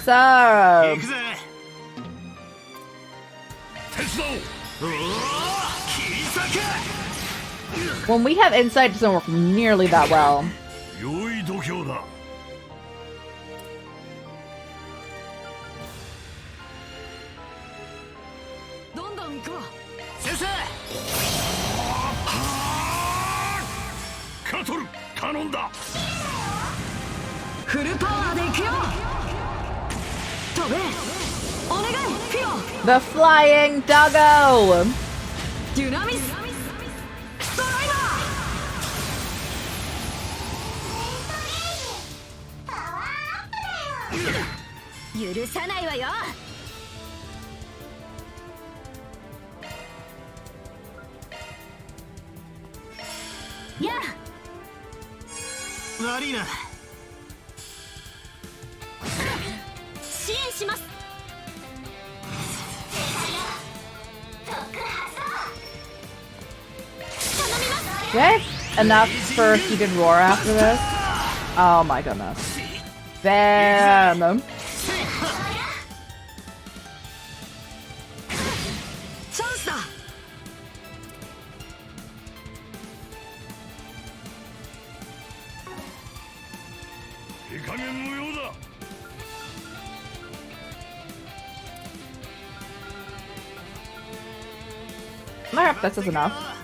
So when we have insight, it doesn't work nearly that well. The flying doggo! Okay, enough for heated roar after this. Oh my goodness. Venom. Alright, this is enough.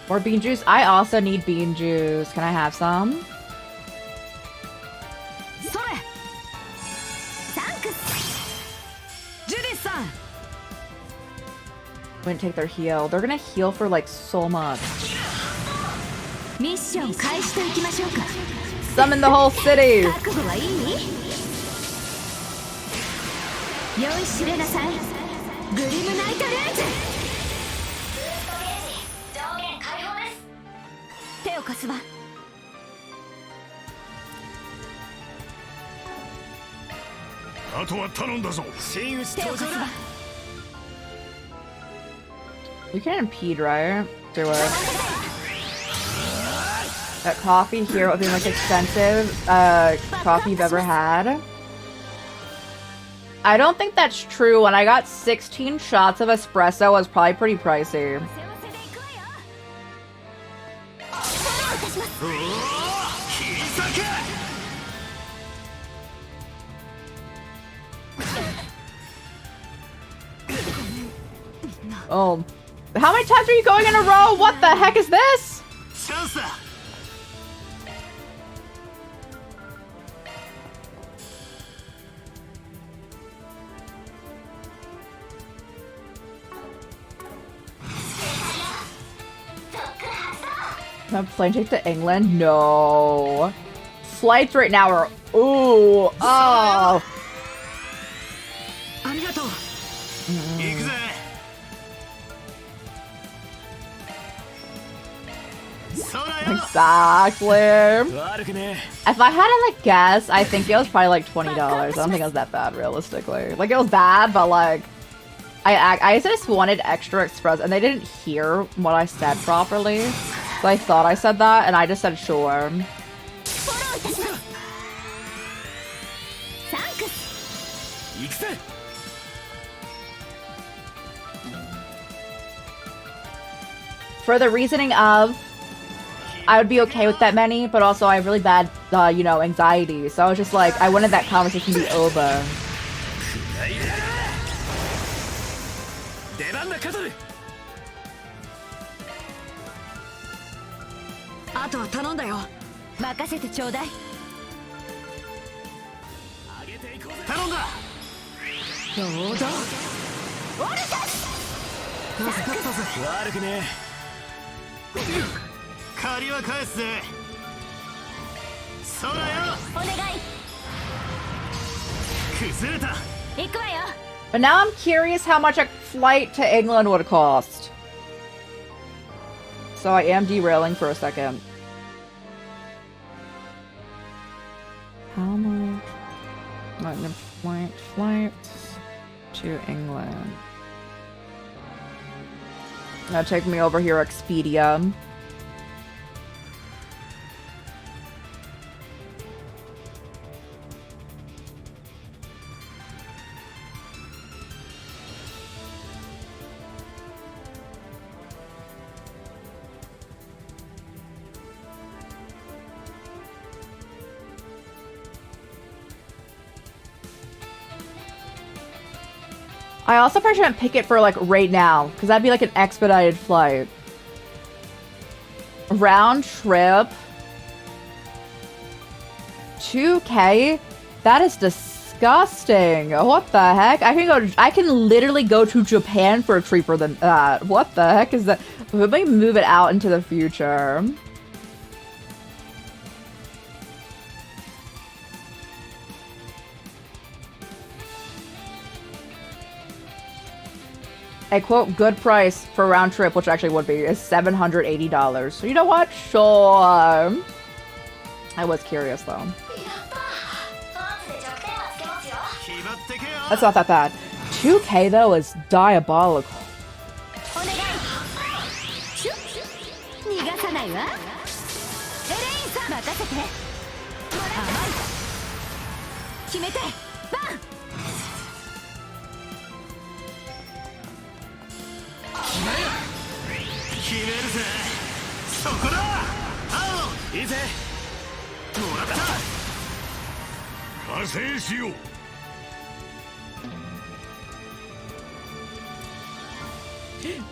More bean juice? I also need bean juice. Can I have some? Wouldn't take their heal. They're gonna heal for like so much. Summon the whole city! We can't impede, right? Do it. That coffee here would be the most expensive coffee you've ever had. I don't think that's true. When I got 16 shots of espresso, it was probably pretty pricey. Oh. How many times are you going in a row? What the heck is this? A plane trip to England? No. Flights right now are Ooh. Oh. ありがとう。行くぜ。Exactly. If I had to like guess, I think it was probably like $20. I don't think it was that bad, realistically. Like it was bad, but like I just wanted extra express, and they didn't hear what I said properly, so I thought I said that, and I just said sure. For the reasoning of, I would be okay with that many, but also I have really bad, you know, anxiety. So I was just like, I wanted that conversation to be over. あとは頼んだよ。任せてちょうだい。頼んだ。どうだ。俺たち。助かったぜ。悪くねえ。借りは返すぜ。そらよ。お願い。崩れた。行くわよ。 But now I'm curious how much a flight to England would cost. So I am derailing for a second. How much? Flight to England. Now take me over here, Expedia. I also probably shouldn't pick it for like right now, because that'd be like an expedited flight. Round trip. 2K? That is disgusting. What the heck? I can literally go to Japan for cheaper than that. What the heck is that? Let me move it out into the future. A quote good price for round trip, which actually would be, is $780. So you know what? Sure. I was curious though. That's not that bad. 2K though is diabolical. 決めるぜ。そこだ。青。いいぜ。もらった。加勢しよう。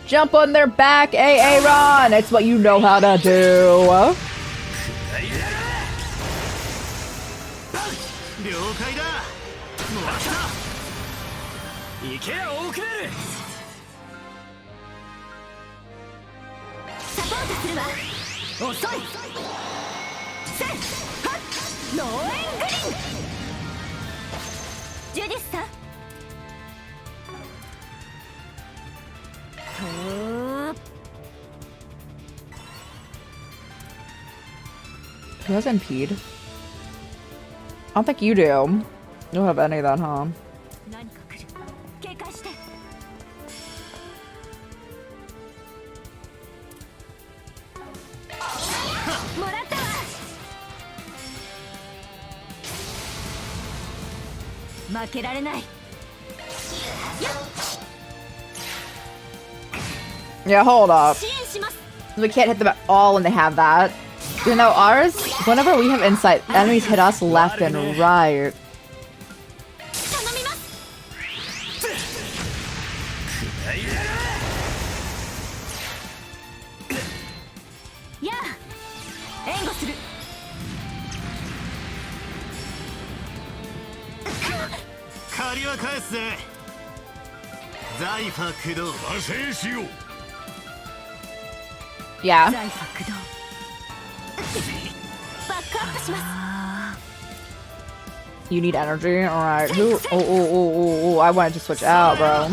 Jump on their back, Aaron! It's what you know how to do. 了解だ。もらった。行けよ、オークレル。 サポートするわ。遅い。せっはっノーエングリン。ジュディスさん。Who has impede? I don't think you do. You don't have any of that, huh? 何か来る。警戒して。 もらったわ。負けられない。 Yeah, hold up. We can't hit them at all when they have that. You know, ours, whenever we have insight, enemies hit us left and right. Yeah. 援護する。借りは返すぜ。財波駆動。加勢しよう。 Yeah. 財波駆動。バックアップします。You need energy? Alright. Who? Oh, I wanted to switch out, bro.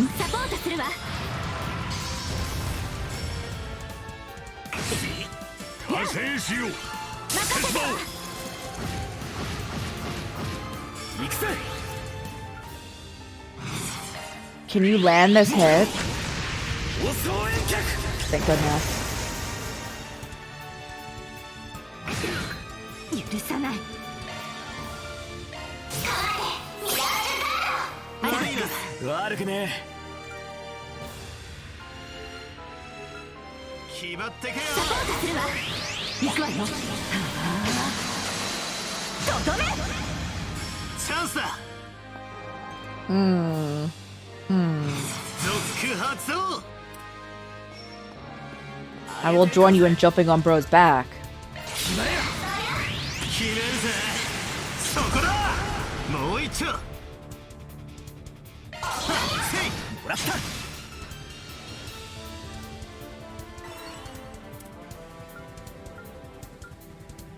Can you land this hit? Thank goodness. I will join you in jumping on bro's back.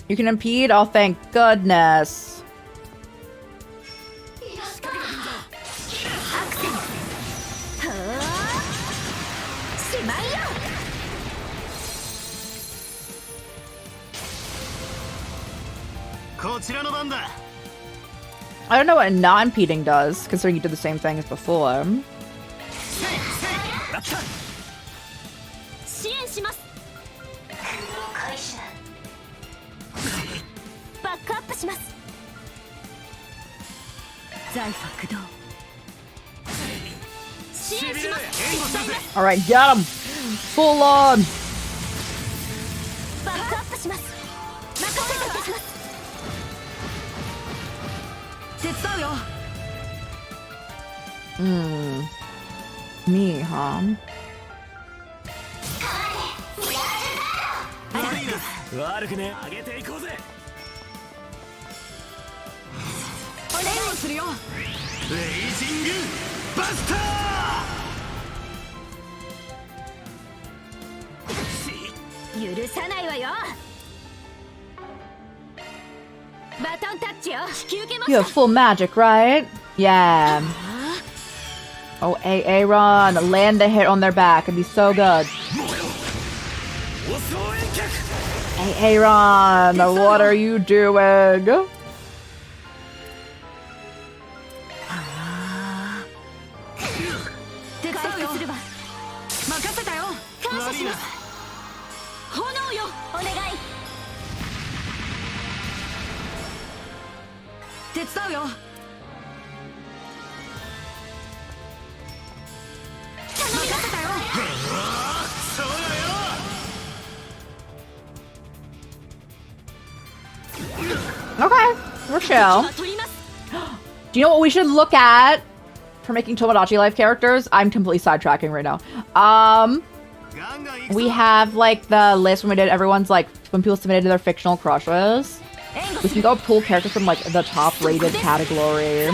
You can impede? Oh, thank goodness. I don't know what non-impeding does, considering you did the same thing as before. Alright, get him! Full on! Me, huh? You have full magic, right? Yeah. Oh, Aaron, land the hit on their back. It'd be so good. Hey, Aaron, what are you doing? Okay, we're chill. Do you know what we should look at for making Tomodachi Life characters? I'm completely sidetracking right now. We have like the list when we did everyone's like when people submitted their fictional crushes. We can go pull characters from like the top rated category.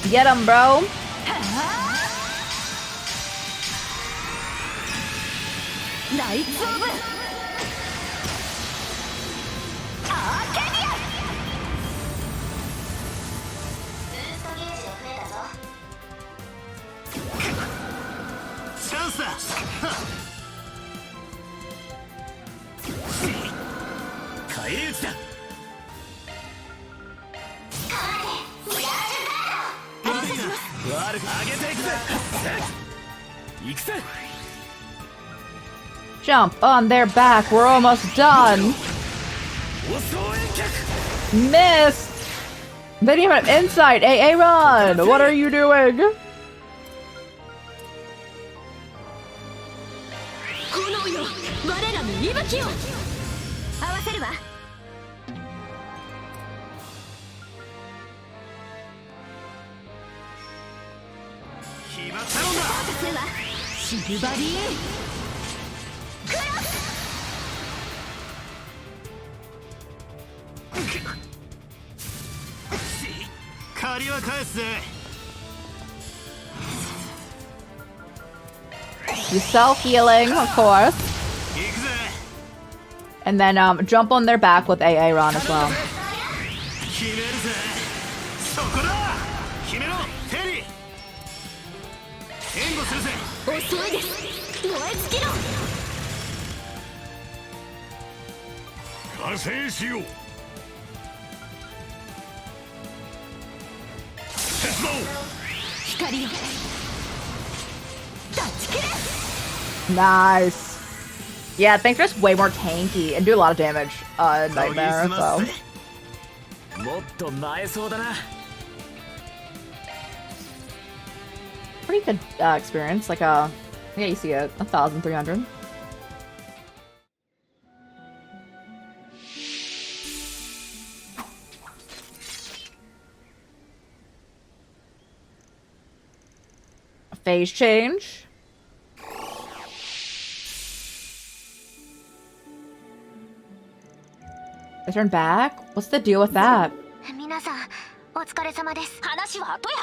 Get him, bro. Jump on their back. We're almost done. Missed. They didn't even have insight. Hey, Aaron, what are you doing? 息吹を合わせるわ。決まったのだ。するわ。シルバリークロス。借りは返すぜ。 You self-healing, of course. And then jump on their back with AA Ron as well. 決めるぜ。そこだ。決めろ、テリー。援護するぜ。遅いです。燃え尽きろ。加勢しよう。鉄道。光よ。断ち切れ。 Nice. Yeah, things are just way more tanky and do a lot of damage. Nightmare, so. もっとなえそうだな。 Pretty good experience. Like, yeah, you see it. 1,300. Phase change. They turn back? What's the deal with that? 皆さん、お疲れ様です。話は後や。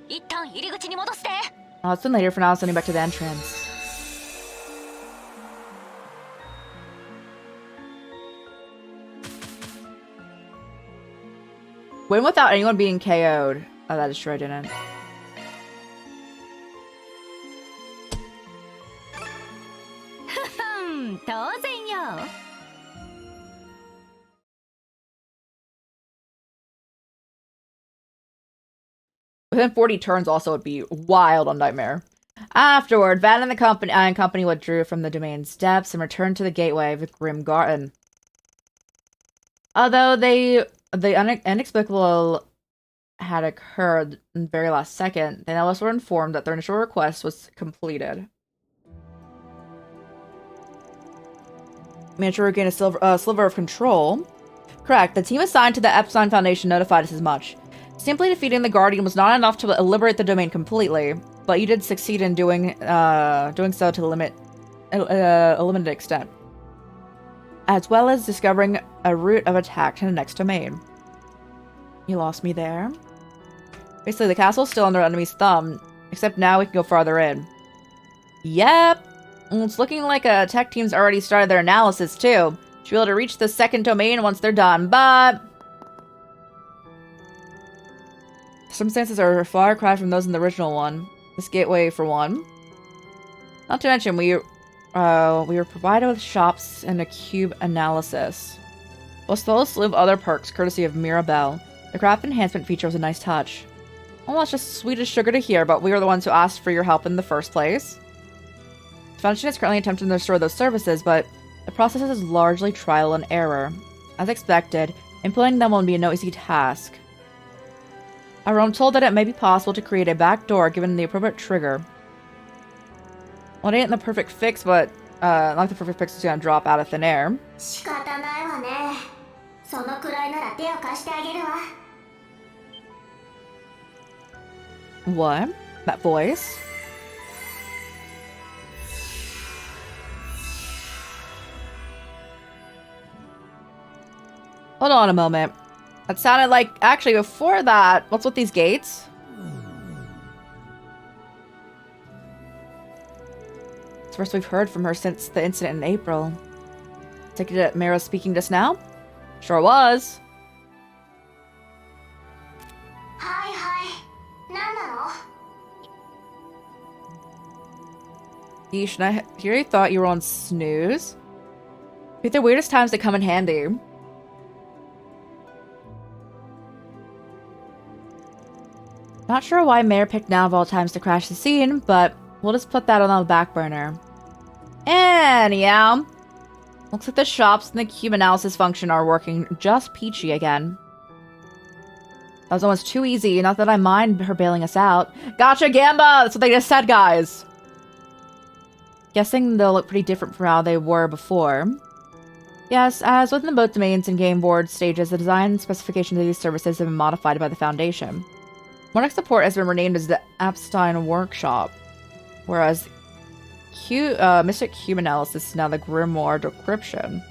一旦入り口に戻して。 Oh, it's been later for now, sending back to the entrance. Win without anyone being KO'd. Oh, that is true, I didn't. Within 40 turns also would be wild on Nightmare. Afterward, Van and the company withdrew from the domain's depths and returned to the gateway of the Grim Garden. Although the inexplicable had occurred in the very last second, they now were informed that their initial request was completed. Managed to regain a sliver of control. Correct. The team assigned to the Epsilon Foundation notified us as much. Simply defeating the Guardian was not enough to liberate the domain completely, but you did succeed in doing so to a limited extent, as well as discovering a route of attack to the next domain. You lost me there. Basically, the castle's still under enemy's thumb, except now we can go farther in. Yep. It's looking like a tech team's already started their analysis, too. Should be able to reach the second domain once they're done, but circumstances are a far cry from those in the original one. This gateway, for one. Not to mention, we were provided with shops and a cube analysis. Plus, those slew of other perks, courtesy of Mirabelle. The craft enhancement feature was a nice touch. Well, that's just sweet as sugar to hear, but we were the ones who asked for your help in the first place. The Foundation is currently attempting to restore those services, but the process is largely trial and error. As expected, implementing them will be no easy task. I'm told that it may be possible to create a backdoor given the appropriate trigger. Well, it ain't the perfect fix, but not the perfect fix is gonna drop out of thin air. What? That voice? Hold on a moment. That sounded like... Actually, before that, what's with these gates? It's the first we've heard from her since the incident in April. Take it Mara speaking just now? Sure was. Yeesh, I really thought you were on snooze. Pick the weirdest times that come in handy. Not sure why Mayor picked now of all times to crash the scene, but we'll just put that on the back burner. Anyhow, looks like the shops and the cube analysis function are working just peachy again. That was almost too easy, not that I mind her bailing us out. Gotcha, Gamba! That's what they just said, guys! Guessing they'll look pretty different from how they were before. Yes, as within both domains and game board stages, the design and specifications of these services have been modified by the Foundation. Monarch support has been renamed as the Epstein Workshop, whereas Mystic Cube Analysis is now the Grimoire Decryption.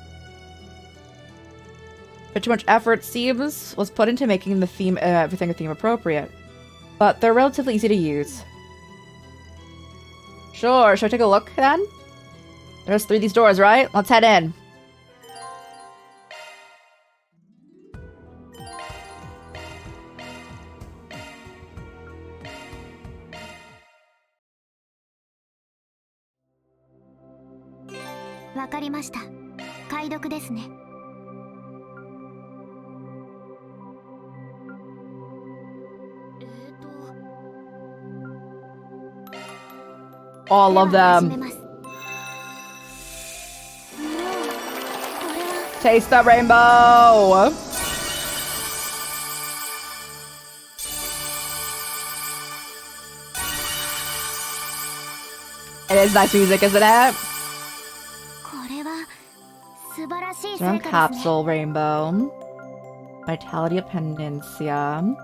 But too much effort, seems, was put into making the theme everything a theme appropriate. But they're relatively easy to use. Sure, should I take a look then? There's 3 of these doors, right? Let's head in. All of them. Taste the rainbow! It is nice music, isn't it? Storm Capsule Rainbow. Vitality of Pendencia.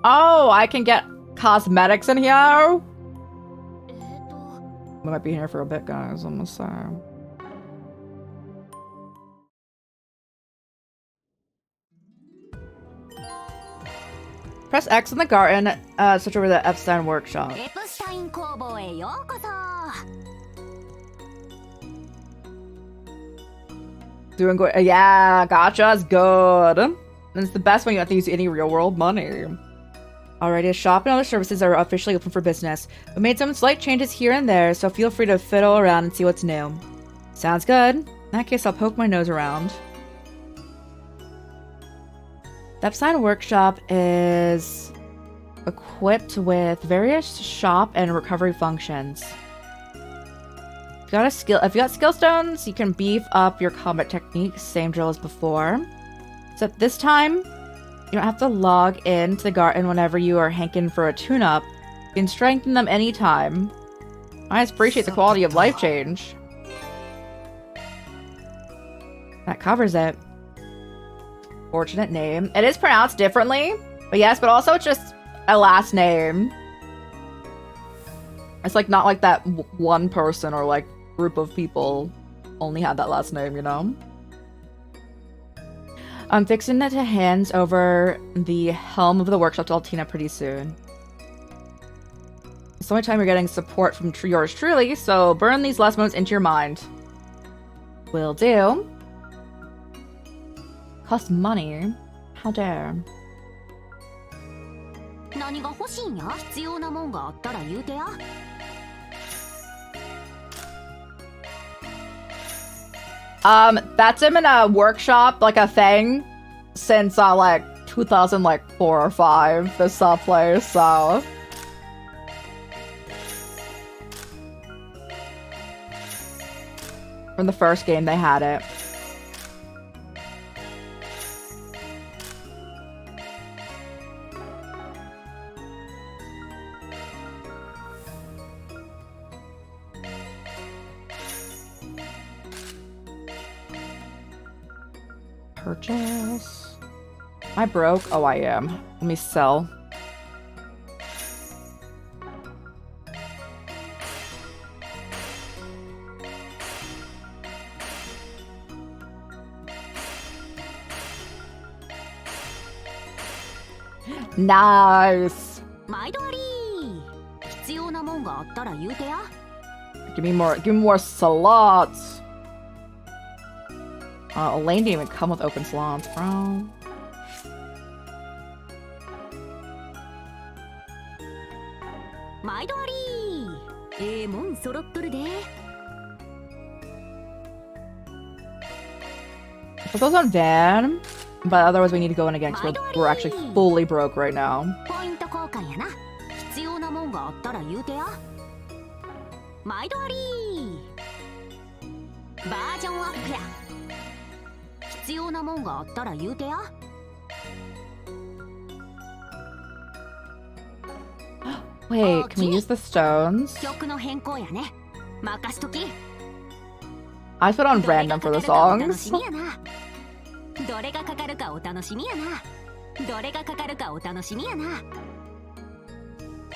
Oh, I can get cosmetics in here? We might be here for a bit, guys, I'm gonna say. Press X in the garden, switch over to the Epstein Workshop. Doing good. Yeah, gotcha's good. And it's the best when you don't have to use any real-world money. Alrighty, a shop and other services are officially open for business. We made some slight changes here and there, so feel free to fiddle around and see what's new. Sounds good. In that case, I'll poke my nose around. The Epstein Workshop is equipped with various shop and recovery functions. If you got skill stones, you can beef up your combat techniques, same drill as before. So this time, you don't have to log in to the garden whenever you are hanking for a tune-up. You can strengthen them anytime. I just appreciate the quality of life change. That covers it. Fortunate name. It is pronounced differently, but yes, but also it's just a last name. It's like not like that one person or like group of people only had that last name, you know? I'm fixing it to hands over the helm of the workshop to Altina pretty soon. It's the only time you're getting support from yours truly, so burn these last moments into your mind. Will do. Costs money. How dare. That's him in a workshop, like a thing, since like 2004 or 5. This place, so from the first game they had it. Purchase. Am I broke? Oh, I am. Let me sell. Nice. Give me more slots. Elaine didn't even come with open slots, bro. Put those on van, but otherwise we need to go in again because we're actually fully broke right now. Wait, can we use the stones? I put on random for the songs. どれがかかるかお楽しみやな。どれがかかるかお楽しみやな。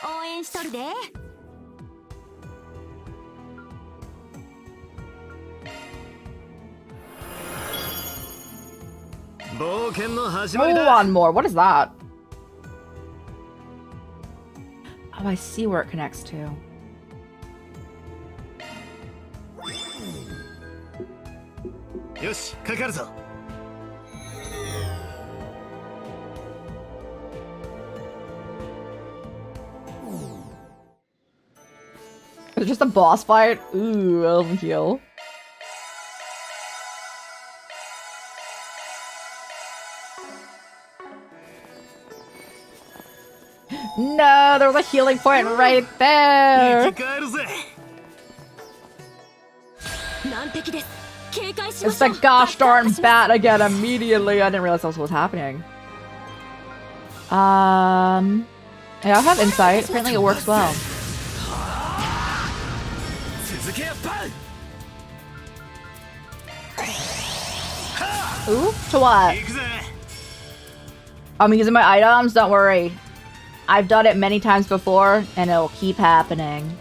応援しとるで。冒険の始まり Hold だ。 on more. What is that? Oh, I see where it connects to. Yoshi, かかるぞ。Is it just a boss fight? Ooh, Elven heal. No, there was a healing point right there. It's the gosh darn bat again immediately. I didn't realize that's what was happening. Yeah, I have insight. Apparently it works well. Ooh, to what? I'm using my items, don't worry. I've done it many times before, and it'll keep happening.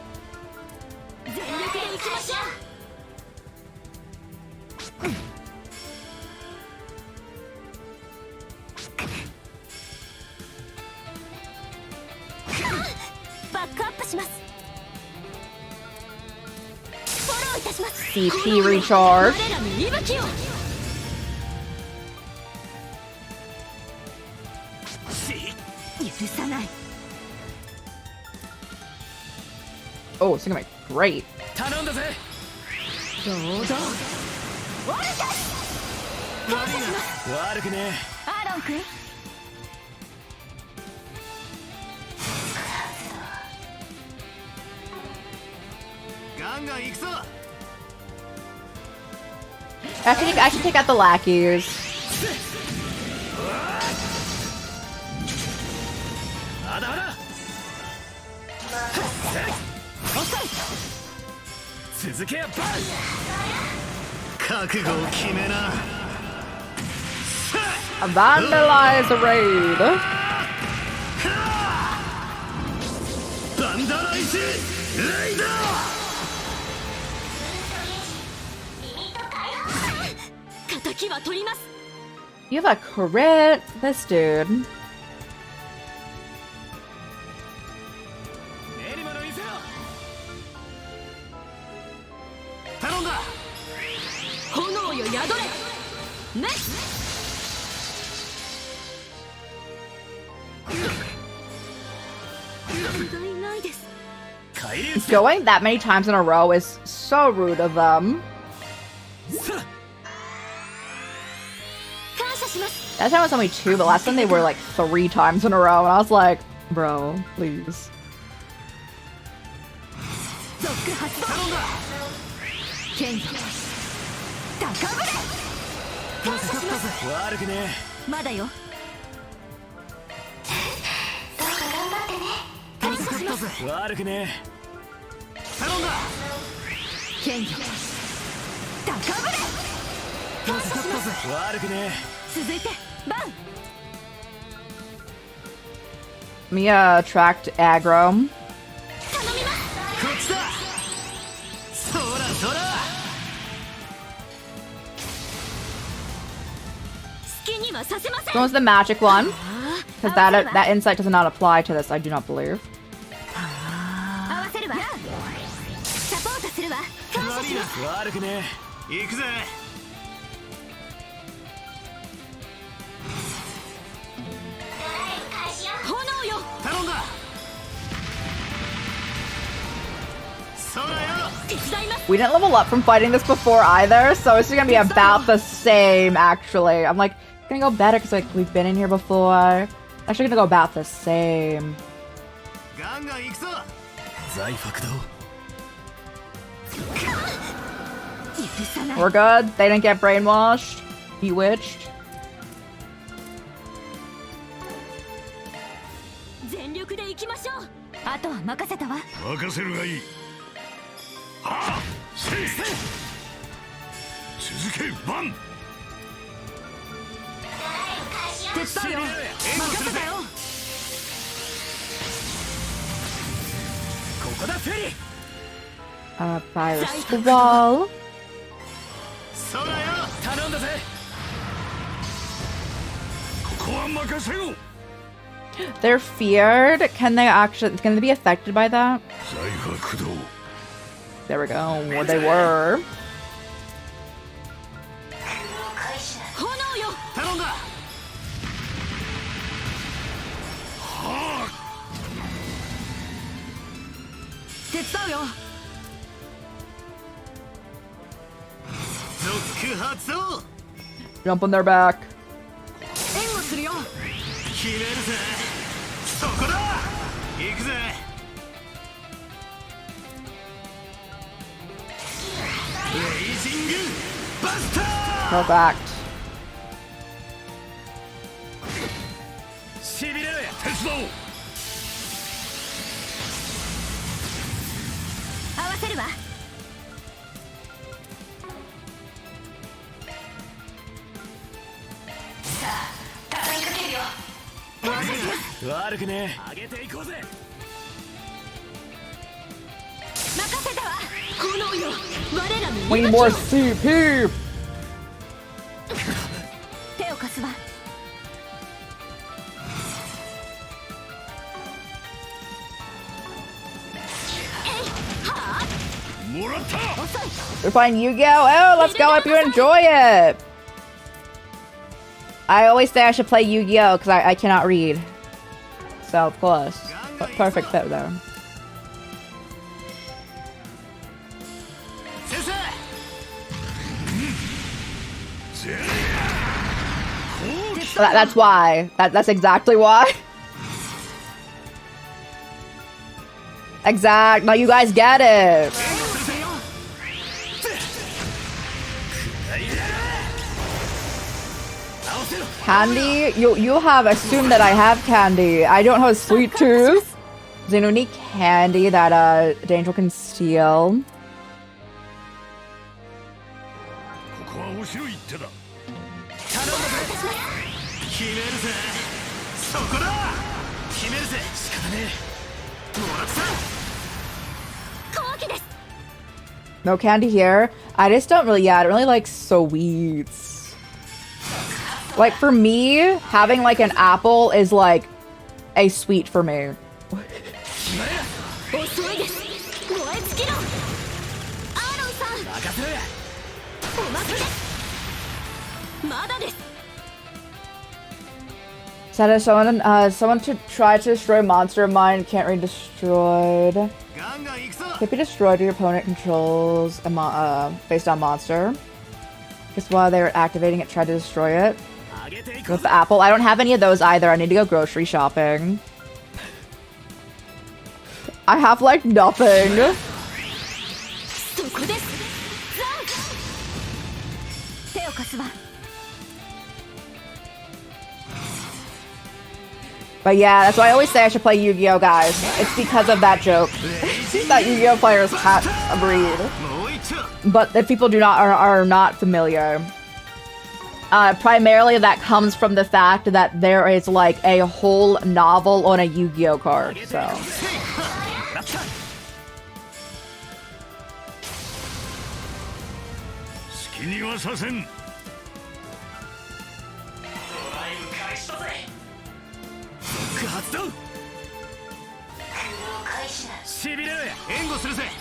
CP recharge. Oh, it's gonna be great. I should take out the lackeys. Vandalize a raid. You have a crit, this dude. Going that many times in a row is so rude of them. That time was only 2, but last time they were like 3 times in a row, and I was like, bro, please. Mia tracked aggro. So was the magic one, because that insight does not apply to this. I do not believe. We didn't level up from fighting this before either, so it's gonna be about the same, actually. I'm like, it's gonna go better because like we've been in here before. Actually gonna go about the same. We're good. They didn't get brainwashed. Bewitched. 続けバン手伝うよ任せたよここだフェリー Fire Squall. 空よ頼んだぜここは任せろ They're feared. Can they be affected by that? 財波駆動 There we go. Well, they were. 炎よ頼んだは手伝うよ 続発動 Jump on their back. 援護するよ決めるぜそこだ行くぜ Perfect. しびれる鉄道合わせるわ悪くねえ上げていこうぜ任せたわ炎よ我らの We need more CP. 手を貸すわもらった We're playing Yu-Gi-Oh! Oh, let's go. Hope you enjoy it. I always say I should play Yu-Gi-Oh! Because I cannot read. So, of course. But perfect fit there. That's why. That's exactly why. Exact. Now you guys get it. Candy? You have assumed that I have candy. I don't have a sweet tooth. Is there any candy that Angel can steal? ここは面白い一手だ決めるぜそこだ決めるぜ仕方ねえもらった好機です No candy here. I just don't really, I don't really like sweets. Like for me, having like an apple is like a sweet for me. 遅いです燃え尽きろアーロンさん任せろやお待ちですまだです Said as someone to try to destroy a monster of mine can't be destroyed. Can't be destroyed or your opponent controls based on monster. Just while they were activating it, tried to destroy it. With the apple. I don't have any of those either. I need to go grocery shopping. I have like nothing. But yeah, that's why I always say I should play Yu-Gi-Oh, guys. It's because of that joke. That Yu-Gi-Oh players can't breed. But if people are not familiar, primarily that comes from the fact that there is like a whole novel on a Yu-Gi-Oh card. So.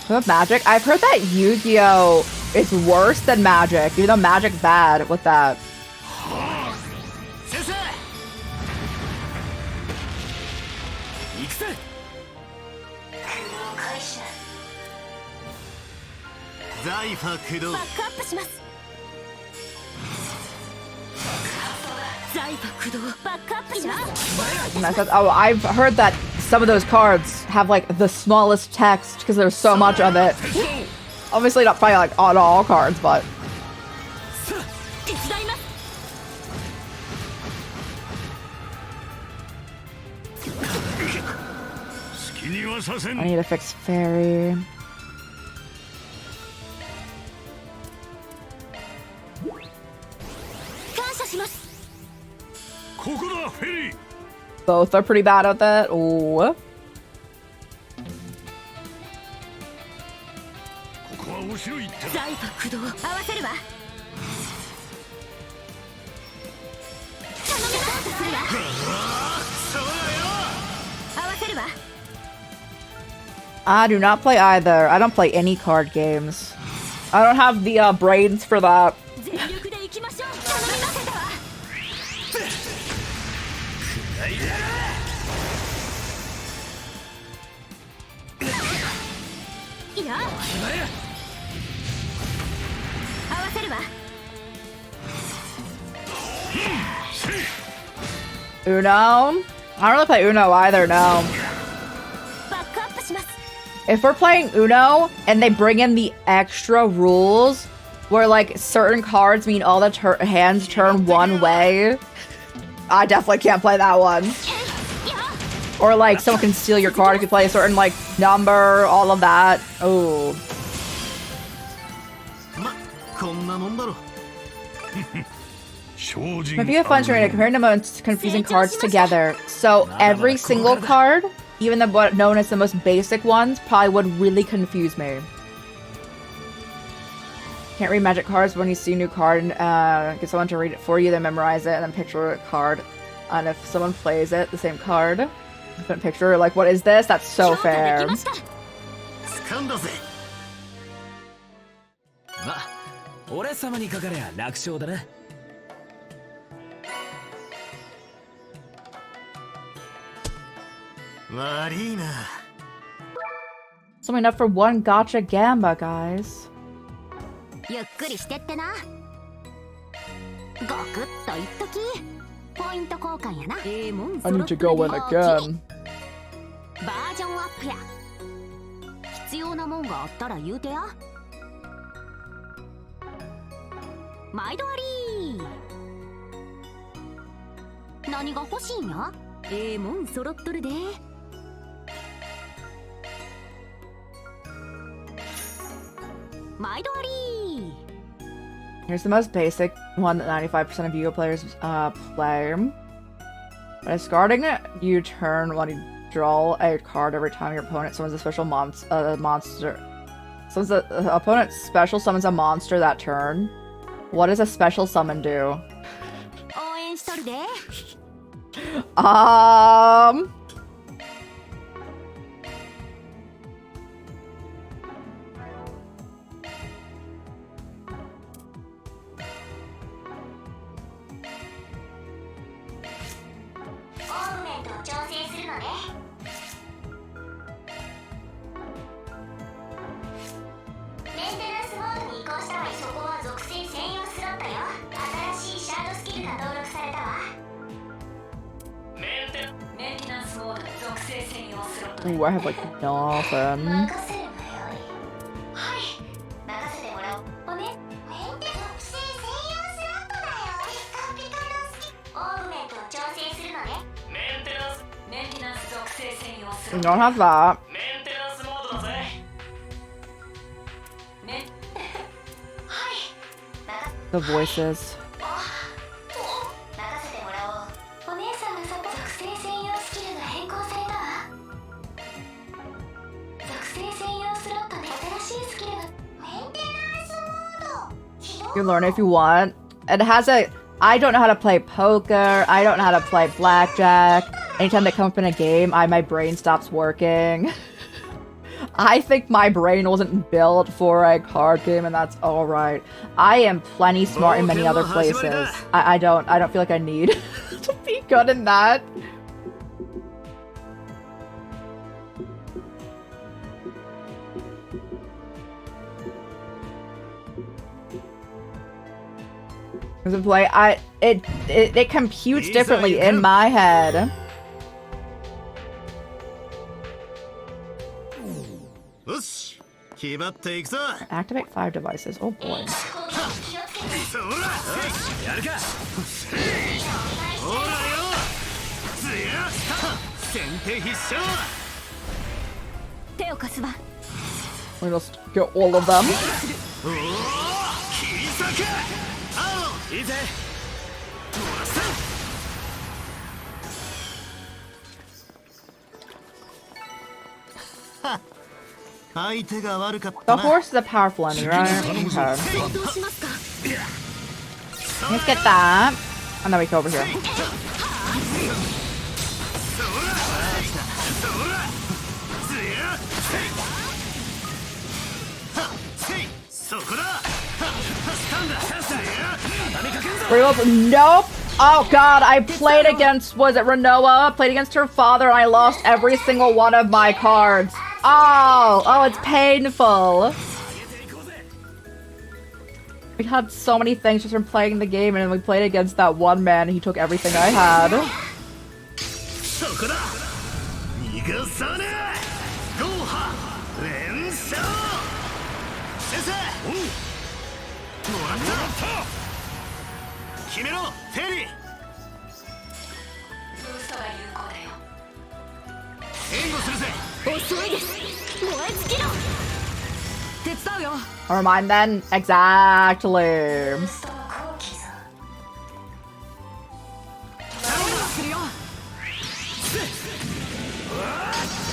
With Magic, I've heard that Yu-Gi-Oh is worse than Magic, even though Magic's bad with that. And I said, oh, I've heard that some of those cards have like the smallest text because there's so much of it. Obviously not probably like on all cards, but I need to fix Fairy. Both are pretty bad at that. Oh. 財と駆動合わせるわ。頼めそうとするわ。合わせるわ。 I do not play either. I don't play any card games. I don't have the brains for that. 全力で行きましょう。頼みませたわ。いや。合わせるわ。 Uno? I don't really play Uno either, no. バックアップします。 If we're playing Uno and they bring in the extra rules where like certain cards mean all the hands turn one way, I definitely can't play that one. Or like someone can steal your card if you play a certain like number, all of that. Oh. Might be a fun stream to compare the most confusing cards together. So every single card, even the what known as the most basic ones, probably would really confuse me. Can't read magic cards, but when you see a new card, get someone to read it for you, then memorize it, and then picture a card. And if someone plays it, the same card, put a picture, like, what is this? That's so fair. まあ、俺様にかかりゃ楽勝だな。悪いな。 Something enough for one gotcha gamba, guys. ゆっくりしてってな。ゴクッといっとき。ポイント交換やな。もん I need to go in again. バージョンアップや。必要なもんがあったら言うてや。毎度あり。何が欲しいんや？もん揃っとるで。毎度あり。 Here's the most basic one that 95% of Yu-Gi-Oh players play. By discarding it, you turn when you draw a card every time your opponent summons a special monster. Since the opponent special summons a monster that turn, what does a special summon do? 応援しとるで。Ooh, I have like nothing. We don't have that. The voices. You learn if you want. It has a... I don't know how to play poker. I don't know how to play blackjack. Anytime they come up in a game, my brain stops working. I think my brain wasn't built for a card game, and that's alright. I am plenty smart in many other places. I don't feel like I need to be good in that. Play, it computes differently in my head. Activate 5 devices. Oh boy. We just get all of them. The horse is a powerful enemy, right? Okay. Let's get that. And then we go over here. Nope. Oh god, I played against, was it Renoa? Played against her father and I lost every single one of my cards. Oh, it's painful. We had so many things just from playing the game and then we played against that one man and he took everything I had. Or mine then? Exactly.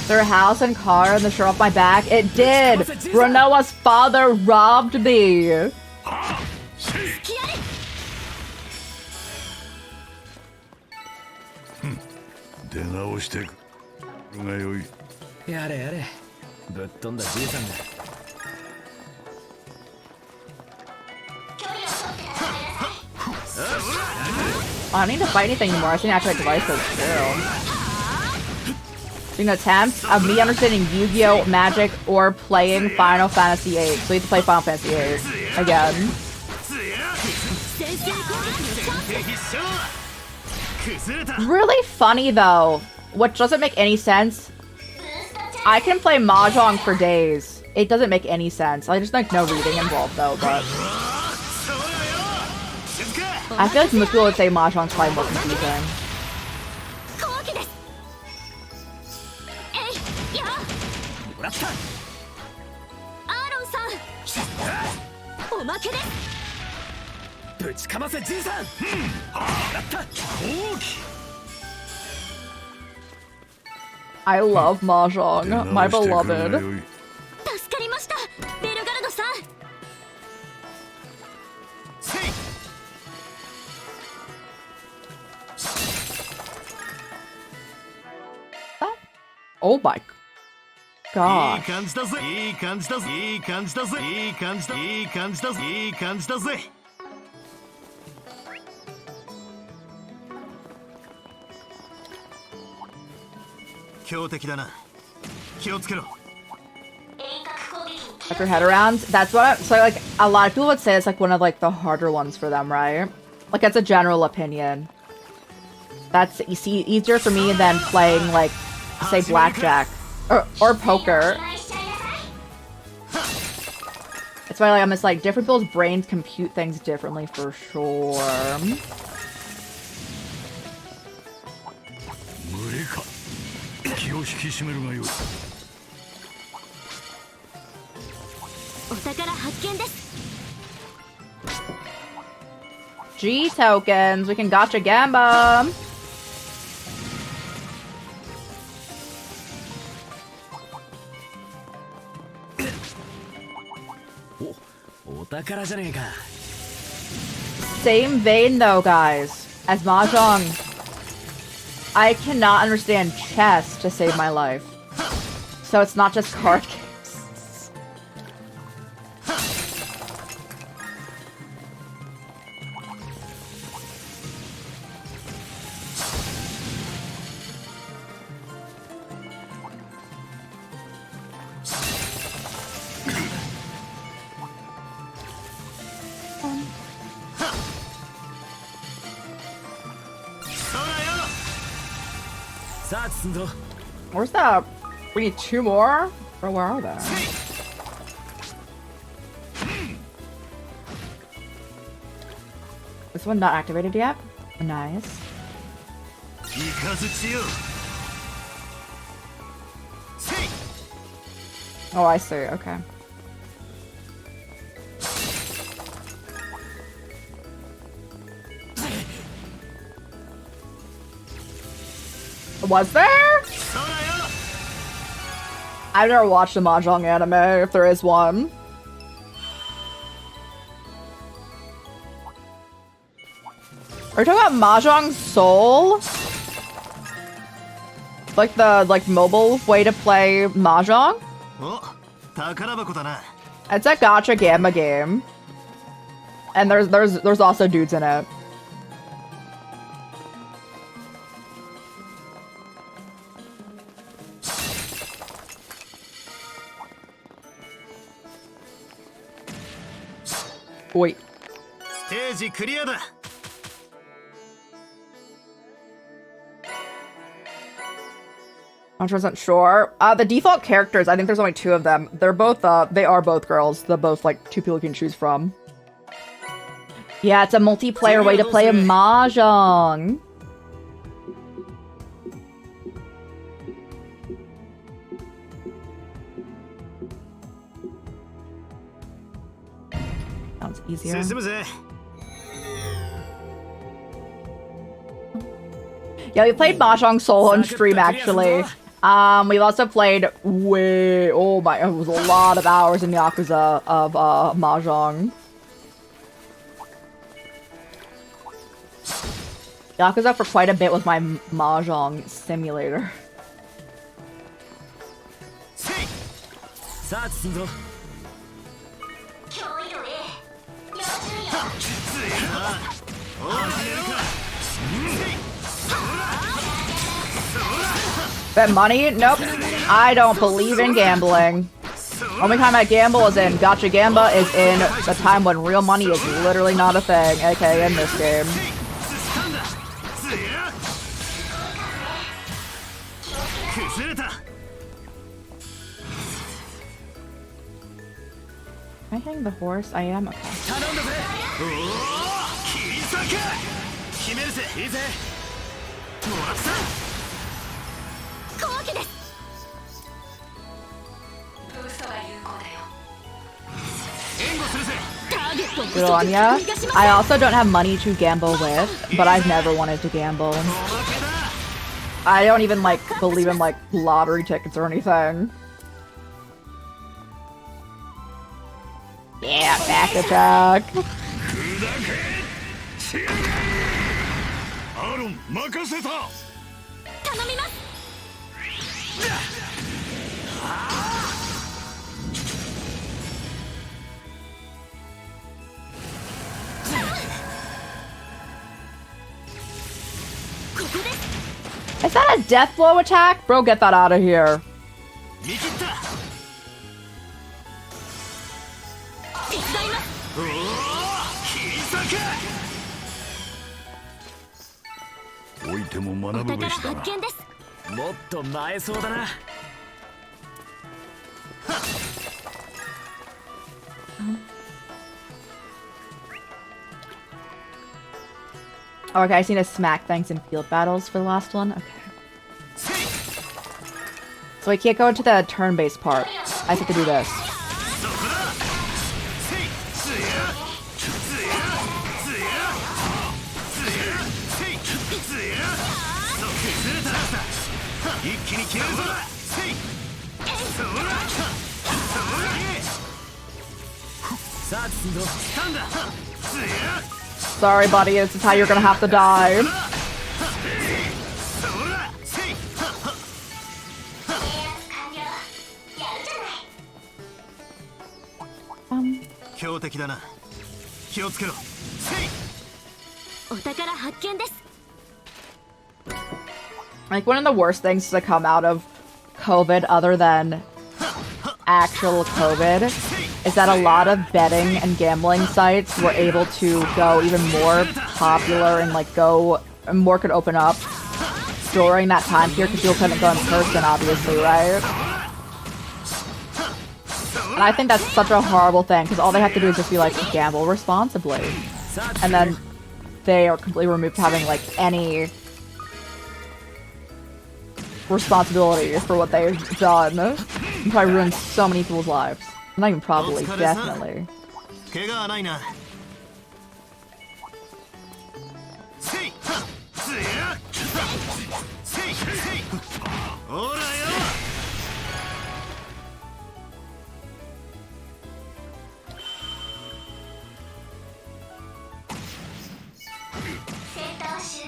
Their house and car and the shirt off my back? It did! Renoa's father robbed me! I don't need to fight anything anymore. I just need to activate devices too. Doing an attempt of me understanding Yu-Gi-Oh! Magic or playing Final Fantasy VIII. So you have to play Final Fantasy VIII again. Really funny though, which doesn't make any sense. I can play Mahjong for days. It doesn't make any sense. I just like no reading involved though, but I feel like most people would say Mahjong's probably more confusing. I love Mahjong, my beloved. Oh my god. Get your head around. That's what so like a lot of people would say it's like one of like the harder ones for them, right? Like that's a general opinion. That's easier for me than playing like say blackjack or poker. That's why like I'm just like different people's brains compute things differently for sure. G tokens, we can gotcha gamba. Same vein though, guys, as Mahjong. I cannot understand chess to save my life. So it's not just card games. Where's that? We need 2 more? Or where are they? This one not activated yet? Nice. Oh, I see. Okay. Was there? I've never watched a mahjong anime, if there is one. Are you talking about Mahjong Soul? Like the mobile way to play Mahjong? It's a gacha gamma game. And there's also dudes in it. Wait. Stage clear. 100% sure. The default characters, I think there's only 2 of them. They're both, they are both girls. They're both, like, 2 people you can choose from. Yeah, it's a multiplayer way to play a mahjong. Sounds easier. Yeah, we played Mahjong Soul on stream, actually. We've also played it was a lot of hours in Yakuza of Mahjong. Yakuza for quite a bit was my Mahjong simulator. Bet money? Nope. I don't believe in gambling. Only time I gamble is in Gacha Gamba is in the time when real money is literally not a thing, aka in this game. Am I hitting the horse? I am. Okay. Good on ya. I also don't have money to gamble with, but I've never wanted to gamble. I don't even, like, believe in, like, lottery tickets or anything. Yeah, back attack. Is that a death blow attack? Bro, get that out of here. Oh, okay, I seen a smack thanks in field battles for the last one. Okay. So I can't go into the turn-based part. I have to do this. Sorry, buddy, this is how you're gonna have to die. Like, one of the worst things to come out of COVID, other than actual COVID, is that a lot of betting and gambling sites were able to go even more popular and, like, more could open up during that time period because people couldn't go in person, obviously, right? And I think that's such a horrible thing because all they have to do is just be like, gamble responsibly. And then they are completely removed from having, like, any responsibility for what they've done. And probably ruined so many people's lives. Not even probably, definitely.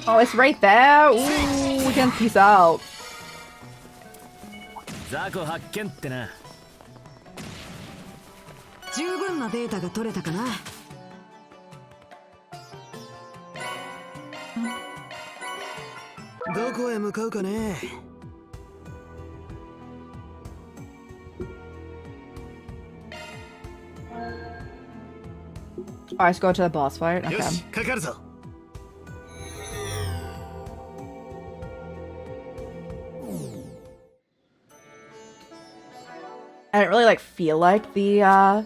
Oh, it's right there. Ooh, we can peace out. 雑魚発見ってな。十分なデータが取れたかな。どこへ向かうかね。Alright, let's go to the boss fight. Okay. よし、かかるぞ。I didn't really like feel like the I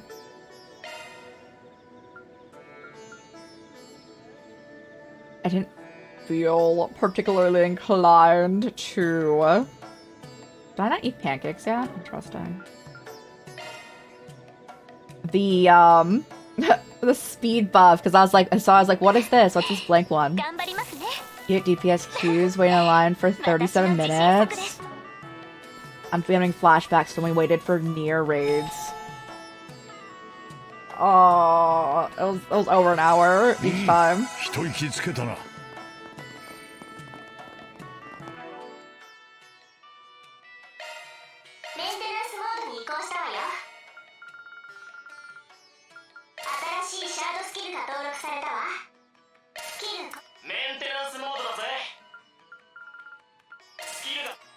didn't feel particularly inclined to. Did I not eat pancakes yet? Interesting. The the speed buff, because I was like, what is this? What's this blank one? Get DPS queues, waiting in line for 37 minutes. I'm having flashbacks to when we waited for near raids. Oh, it was over an hour each time. 一息つけたな。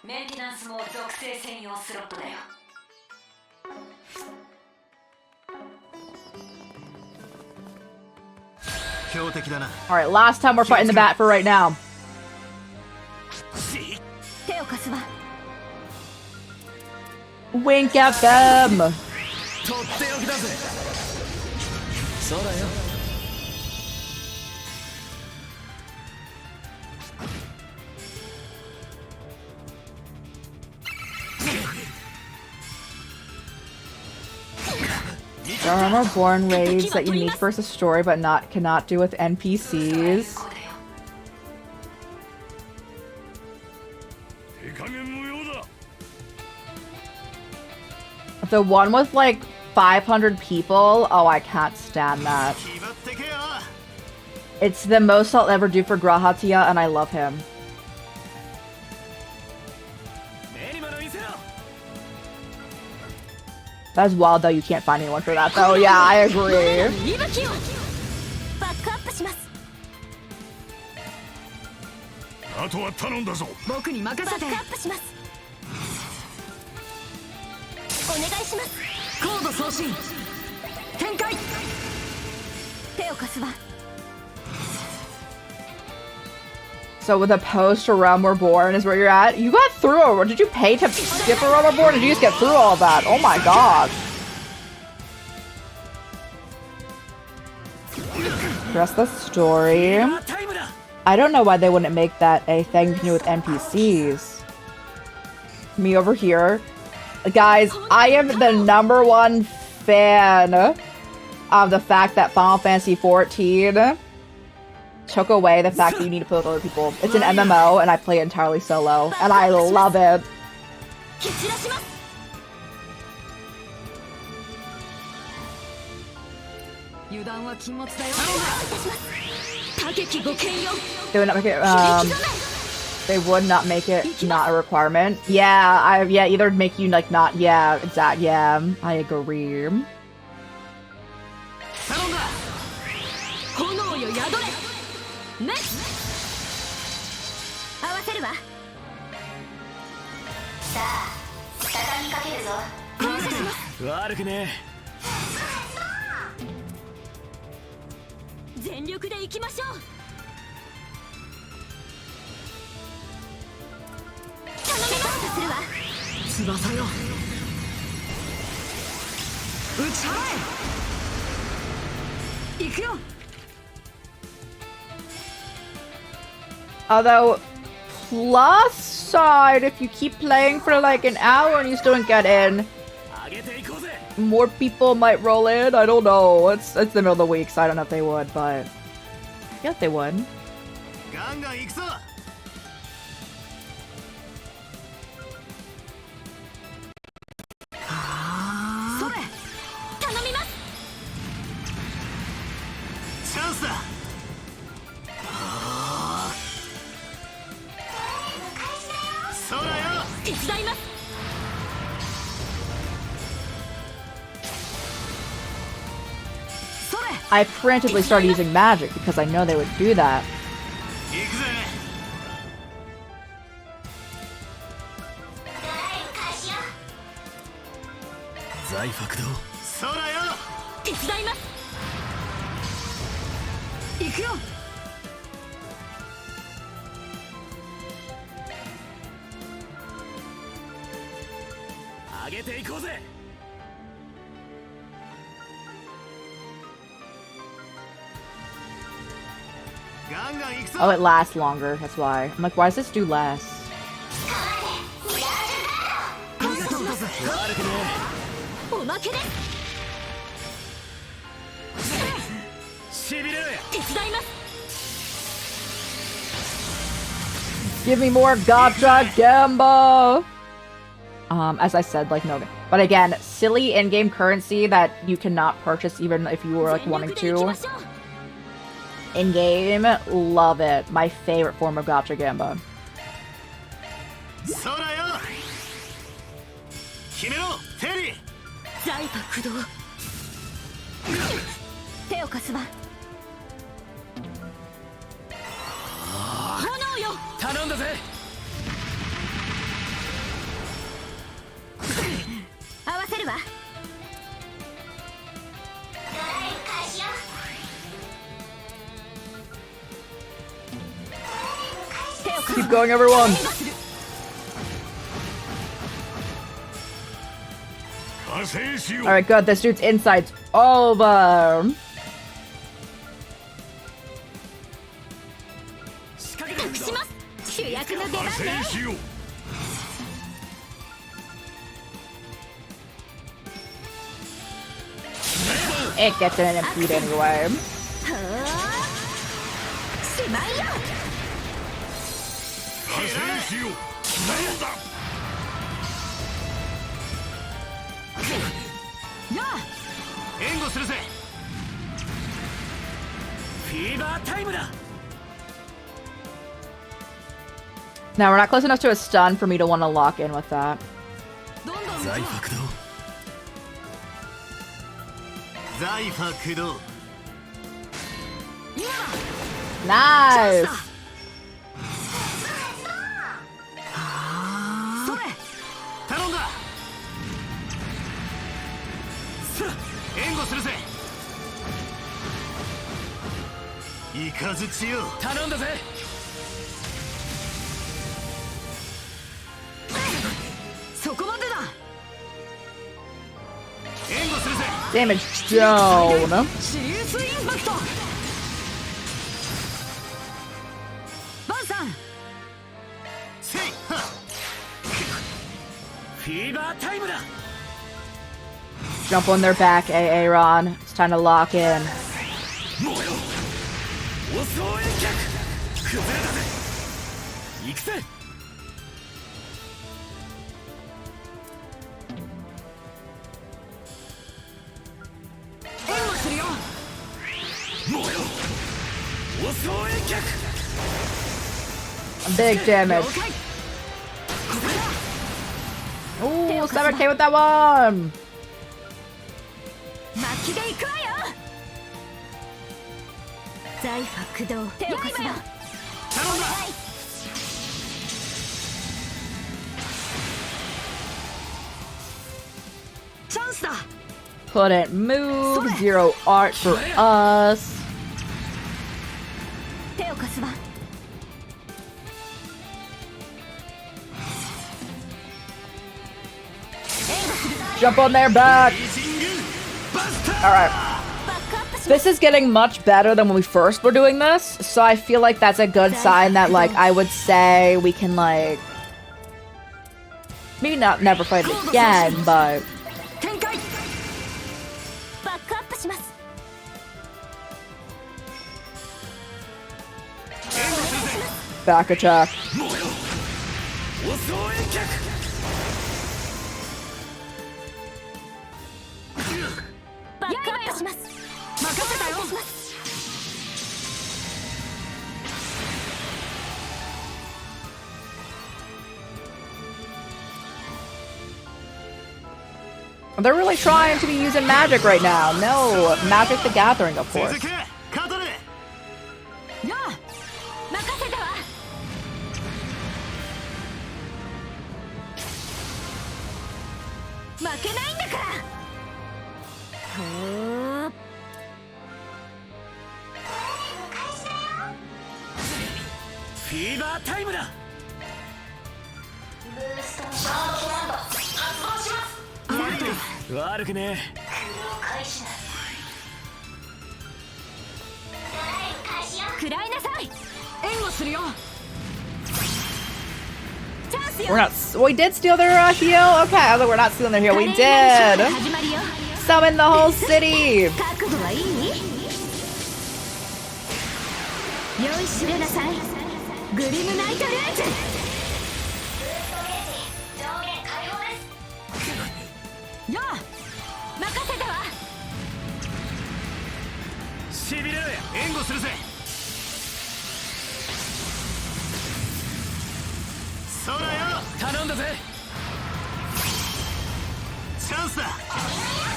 メンテナンスも属性専用スロットだよ。強敵だな。 Alright, last time we're fighting the bat for right now. 手を貸すわ。 Wink at them! とっておきだぜ。そうだよ。There are more born raids that unique versus story, but cannot do with NPCs. The one with like 500 people, oh, I can't stand that. It's the most I'll ever do for Grahatia, and I love him. That's wild though, you can't find anyone for that though. Yeah, I agree. あとは頼んだぞ。僕に任せて。バックアップします。お願いします。コード送信。展開。手を貸すわ。 So with a post to Realm Reborn is where you're at? You got through. Did you pay to skip a Realm Reborn, or did you just get through all of that? Oh my god. Press the story. I don't know why they wouldn't make that a thing to do with NPCs. Me over here. Guys, I am the #1 fan of the fact that Final Fantasy XIV took away the fact that you need to play with other people. It's an MMO, and I play it entirely solo, and I love it. They would not make it, they would not make it not a requirement. Yeah, yeah, either make you, like, not, yeah, exact, yeah, I agree. Although, plus side, if you keep playing for like an hour and you still don't get in, more people might roll in. I don't know. It's the middle of the week, so I don't know if they would, but I feel like they would. I frantically started using magic because I know they would do that. Oh, it lasts longer. That's why. I'm like, why does this do less? Give me more Gacha Gamba! As I said, like, no. But again, silly in-game currency that you cannot purchase even if you were, like, wanting to. In-game, love it. My favorite form of Gacha Gamba. Keep going, everyone! Alright, good. This dude's inside's over. It gets an impede anyway. Now we're not close enough to a stun for me to want to lock in with that. Nice! Damage down. Jump on their back, Aaron. It's time to lock in. Big damage. Ooh, 7K with that one! Couldn't move. 0 art for us. Jump on their back. Alright. This is getting much better than when we first were doing this, so I feel like that's a good sign that, like, I would say we can, like, maybe not never fight it again, but back attack. They're really trying to be using magic right now. No, Magic the Gathering, of course. We're not. We did steal their heal. Okay, I was like, we're not stealing their heal. We did. Summon the whole city.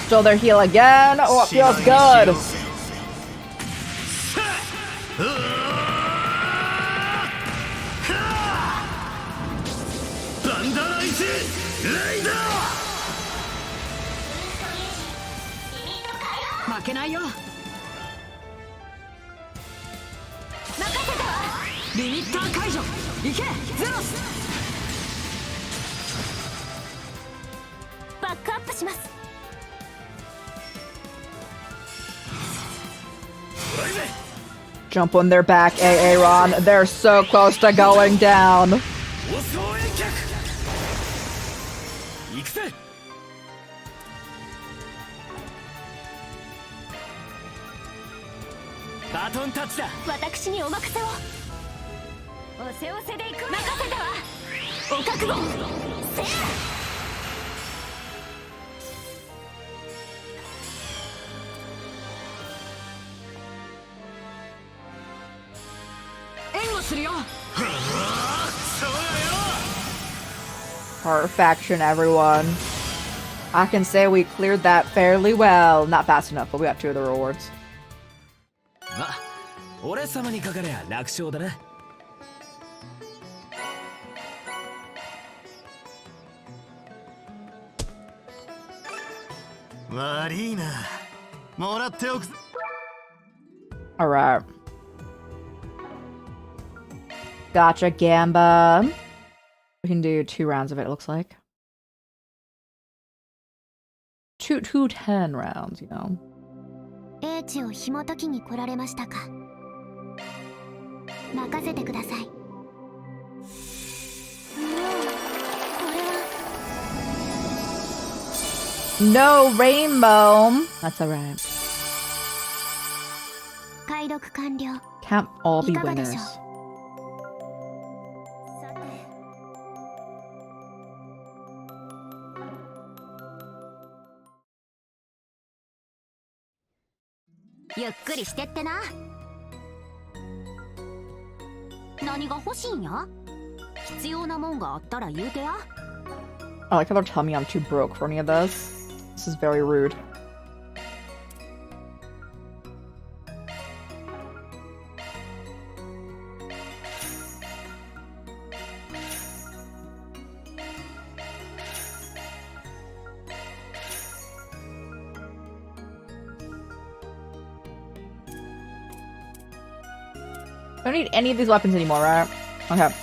Stole their heal again. Oh, it feels good. Jump on their back, Aaron. They're so close to going down. Perfection, everyone. I can say we cleared that fairly well. Not fast enough, but we got 2 of the rewards. Alright. Gotcha, Gamba. We can do 2 rounds of it, it looks like. 10 rounds, you know. 英知を紐解きに来られましたか。任せてください。No rainbow. That's alright. 解読完了。 Can't all be winners.ゆっくりしてってな。何が欲しいんや？必要なもんがあったら言うてや。I like how they're telling me I'm too broke for any of this. This is very rude. I don't need any of these weapons anymore, right? Okay.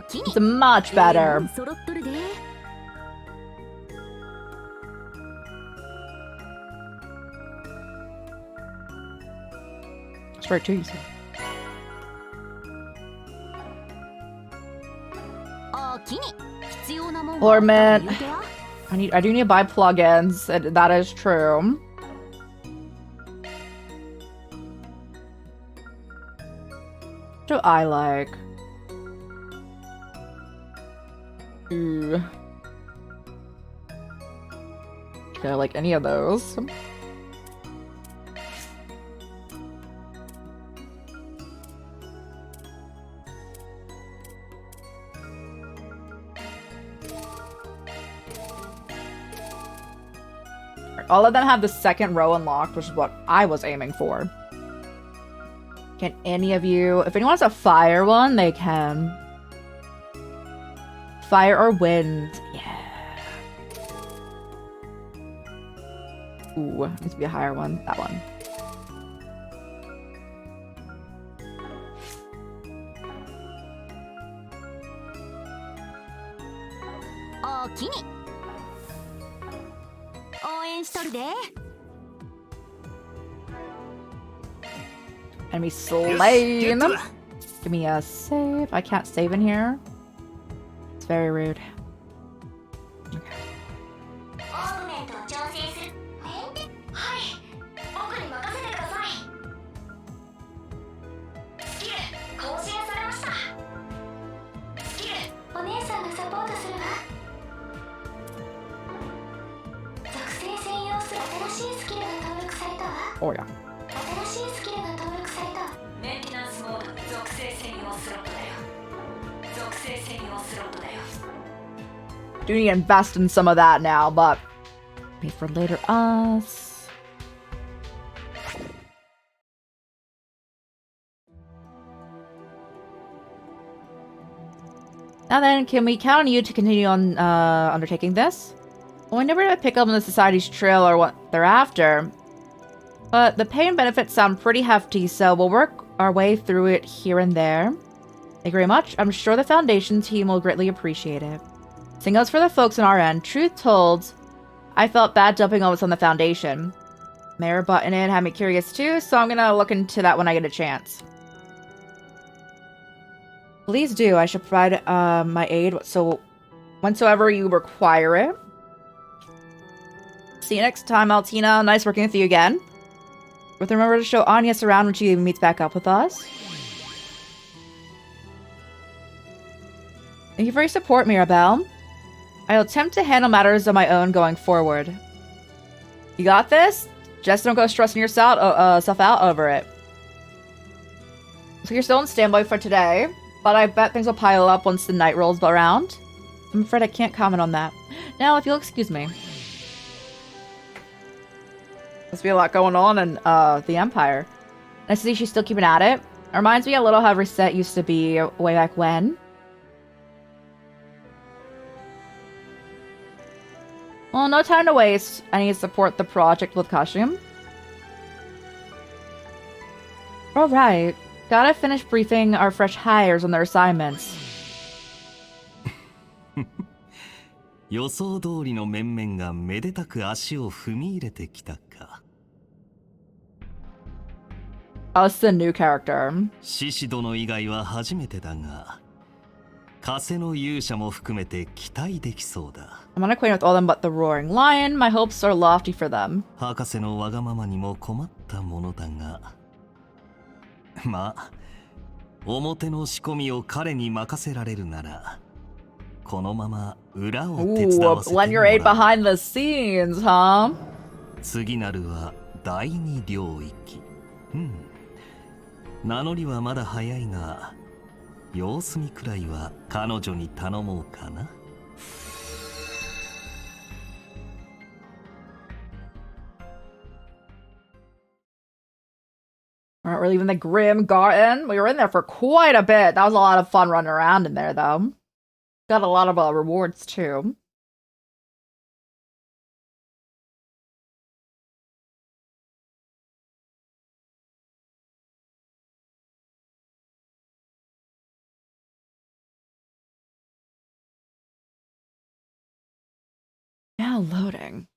It's much better. Straight to you. Lord man, I do need to buy plugins. That is true. What do I like? Ooh. Do I like any of those? All of them have the second row unlocked, which is what I was aiming for. Can any of you... If anyone wants a fire one, they can. Fire or wind. Yeah. Ooh, needs to be a higher one. That one. Enemy slain. Give me a save. I can't save in here. It's very rude. Okay. Oh yeah. Do need to invest in some of that now, but wait for later us. Now then, can we count on you to continue on undertaking this? Well, we never did pick up on the Society's trail or what they're after. But the pay and benefits sound pretty hefty, so we'll work our way through it here and there. Thank you very much. I'm sure the Foundation team will greatly appreciate it. Same goes for the folks on our end. Truth told, I felt bad dumping all this on the Foundation. Mayor button in had me curious too, so I'm gonna look into that when I get a chance. Please do. I should provide my aid whensoever you require it. See you next time, Altina. Nice working with you again. But remember to show Agnes around when she meets back up with us. Thank you for your support, Mirabelle. I'll attempt to handle matters on my own going forward. You got this? Just don't go stressing yourself out over it. So you're still on standby for today, but I bet things will pile up once the night rolls around. I'm afraid I can't comment on that. Now, if you'll excuse me. Must be a lot going on in the Empire. Nice to see she's still keeping at it. It reminds me a little how Reset used to be way back when. Well, no time to waste. I need to support the project with costume. Alright. Gotta finish briefing our fresh hires on their assignments. 予想通りの面々がめでたく足を踏み入れてきたか。Us, the new character. 獅子殿以外は初めてだが、風の勇者も含めて期待できそうだ。I'm unacquainted with all them but the roaring lion. My hopes are lofty for them. 博士のわがままにも困ったものだが、まあ、表の仕込みを彼に任せられるなら。このまま裏を手伝わせてもらう。Lend your aid behind the scenes, huh? 次なるは第二領域。名乗りはまだ早いが、様子見くらいは彼女に頼もうかな。Alright, we're leaving the Grim Garden. We were in there for quite a bit. That was a lot of fun running around in there, though. Got a lot of rewards, too. Now loading.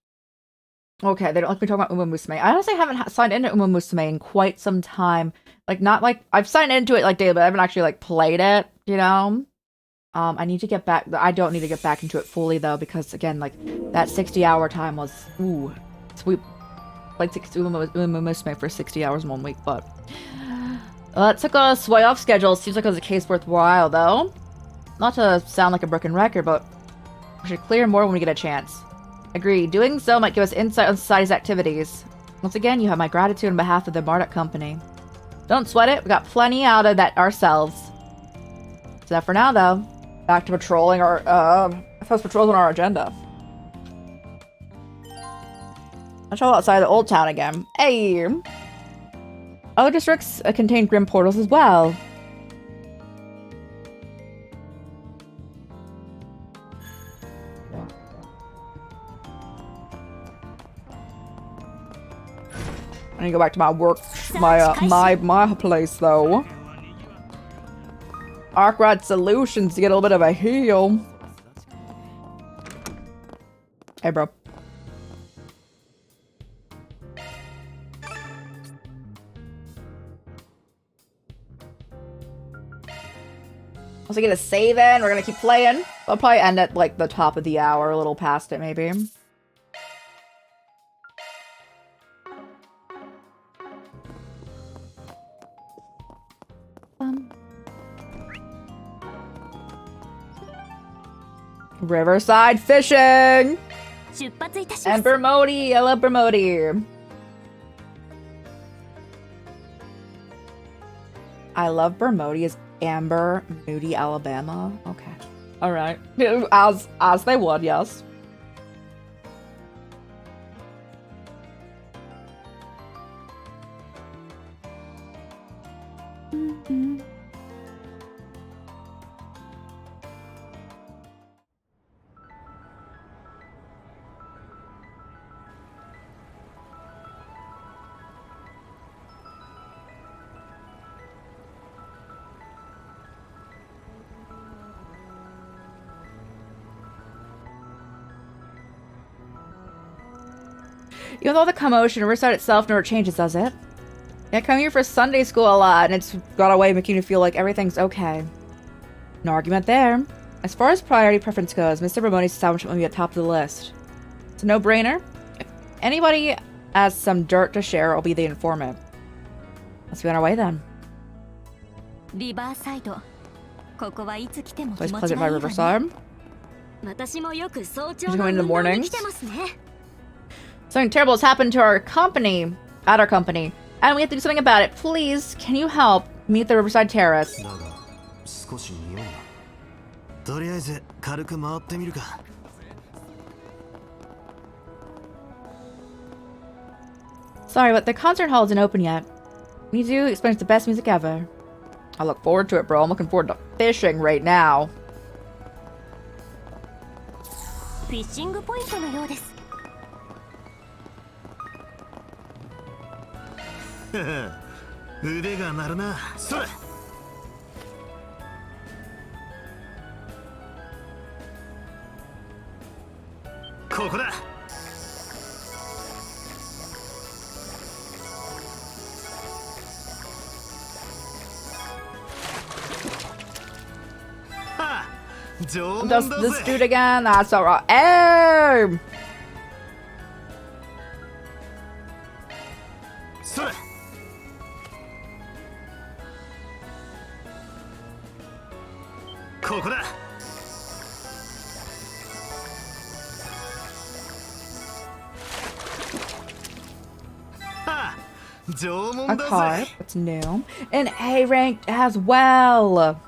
Okay, they don't like me talking about Uma Musume. I honestly haven't signed into Uma Musume in quite some time. Like, not like... I've signed into it, like, daily, but I haven't actually, like, played it, you know? I need to get back... I don't need to get back into it fully, though, because, again, like, that 60-hour time was... Ooh. Sweet. Played Uma Musume for 60 hours in 1 week, but... it took a sway off schedule. Seems like it was a case worthwhile, though. Not to sound like a broken record, but... we should clear more when we get a chance. Agreed. Doing so might give us insight on society's activities. Once again, you have my gratitude on behalf of the Marduk Company. Don't sweat it. We got plenty out of that ourselves. So that for now, though. Back to patrolling our, I thought patrols on our agenda. I'll travel outside the old town again. Hey! Other districts contain grim portals as well. I need to go back to my work, my place though. Arkwright Solutions to get a little bit of a heal. Hey, bro. Once I get a save in, we're gonna keep playing. I'll probably end at like the top of the hour, a little past it maybe. Riverside fishing! And Bermody! I love Bermody! I love Bermody as Amber, Moody, Alabama. Okay. Alright. As they would, yes. Even with all the commotion, Riverside itself never changes, does it? Yeah, I come here for Sunday school a lot, and it's got a way of making you feel like everything's okay. No argument there. As far as priority preference goes, Mr. Ramoni's establishment will be at top of the list. It's a no-brainer. If anybody has some dirt to share, I'll be the informant. Let's be on our way then. Place pleasant by Riverside. Just going in the mornings. Something terrible has happened to our company, and we have to do something about it. Please, can you help me at the Riverside Terrace? Sorry, but the concert hall isn't open yet. We do experience the best music ever. I look forward to it, bro. I'm looking forward to fishing right now. Fishing point のようです。腕が鳴るな。それ。ここだ。Does this dude again? That's alright. Aim! A card. It's new. An A ranked as well.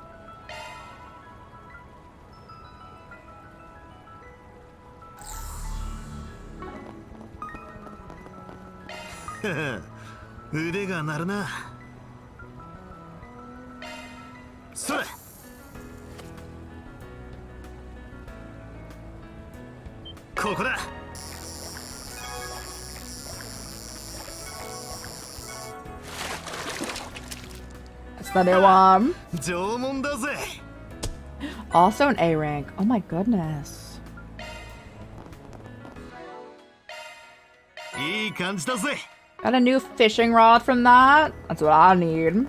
That's the new one. Also an A rank. Oh my goodness. Got a new fishing rod from that. That's what I need.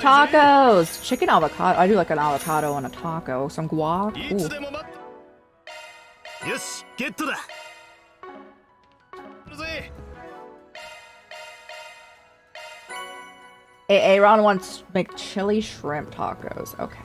Tacos! Chicken avocado. I do like an avocado and a taco. Some guac. Ooh. Aaron wants to make chili shrimp tacos. Okay.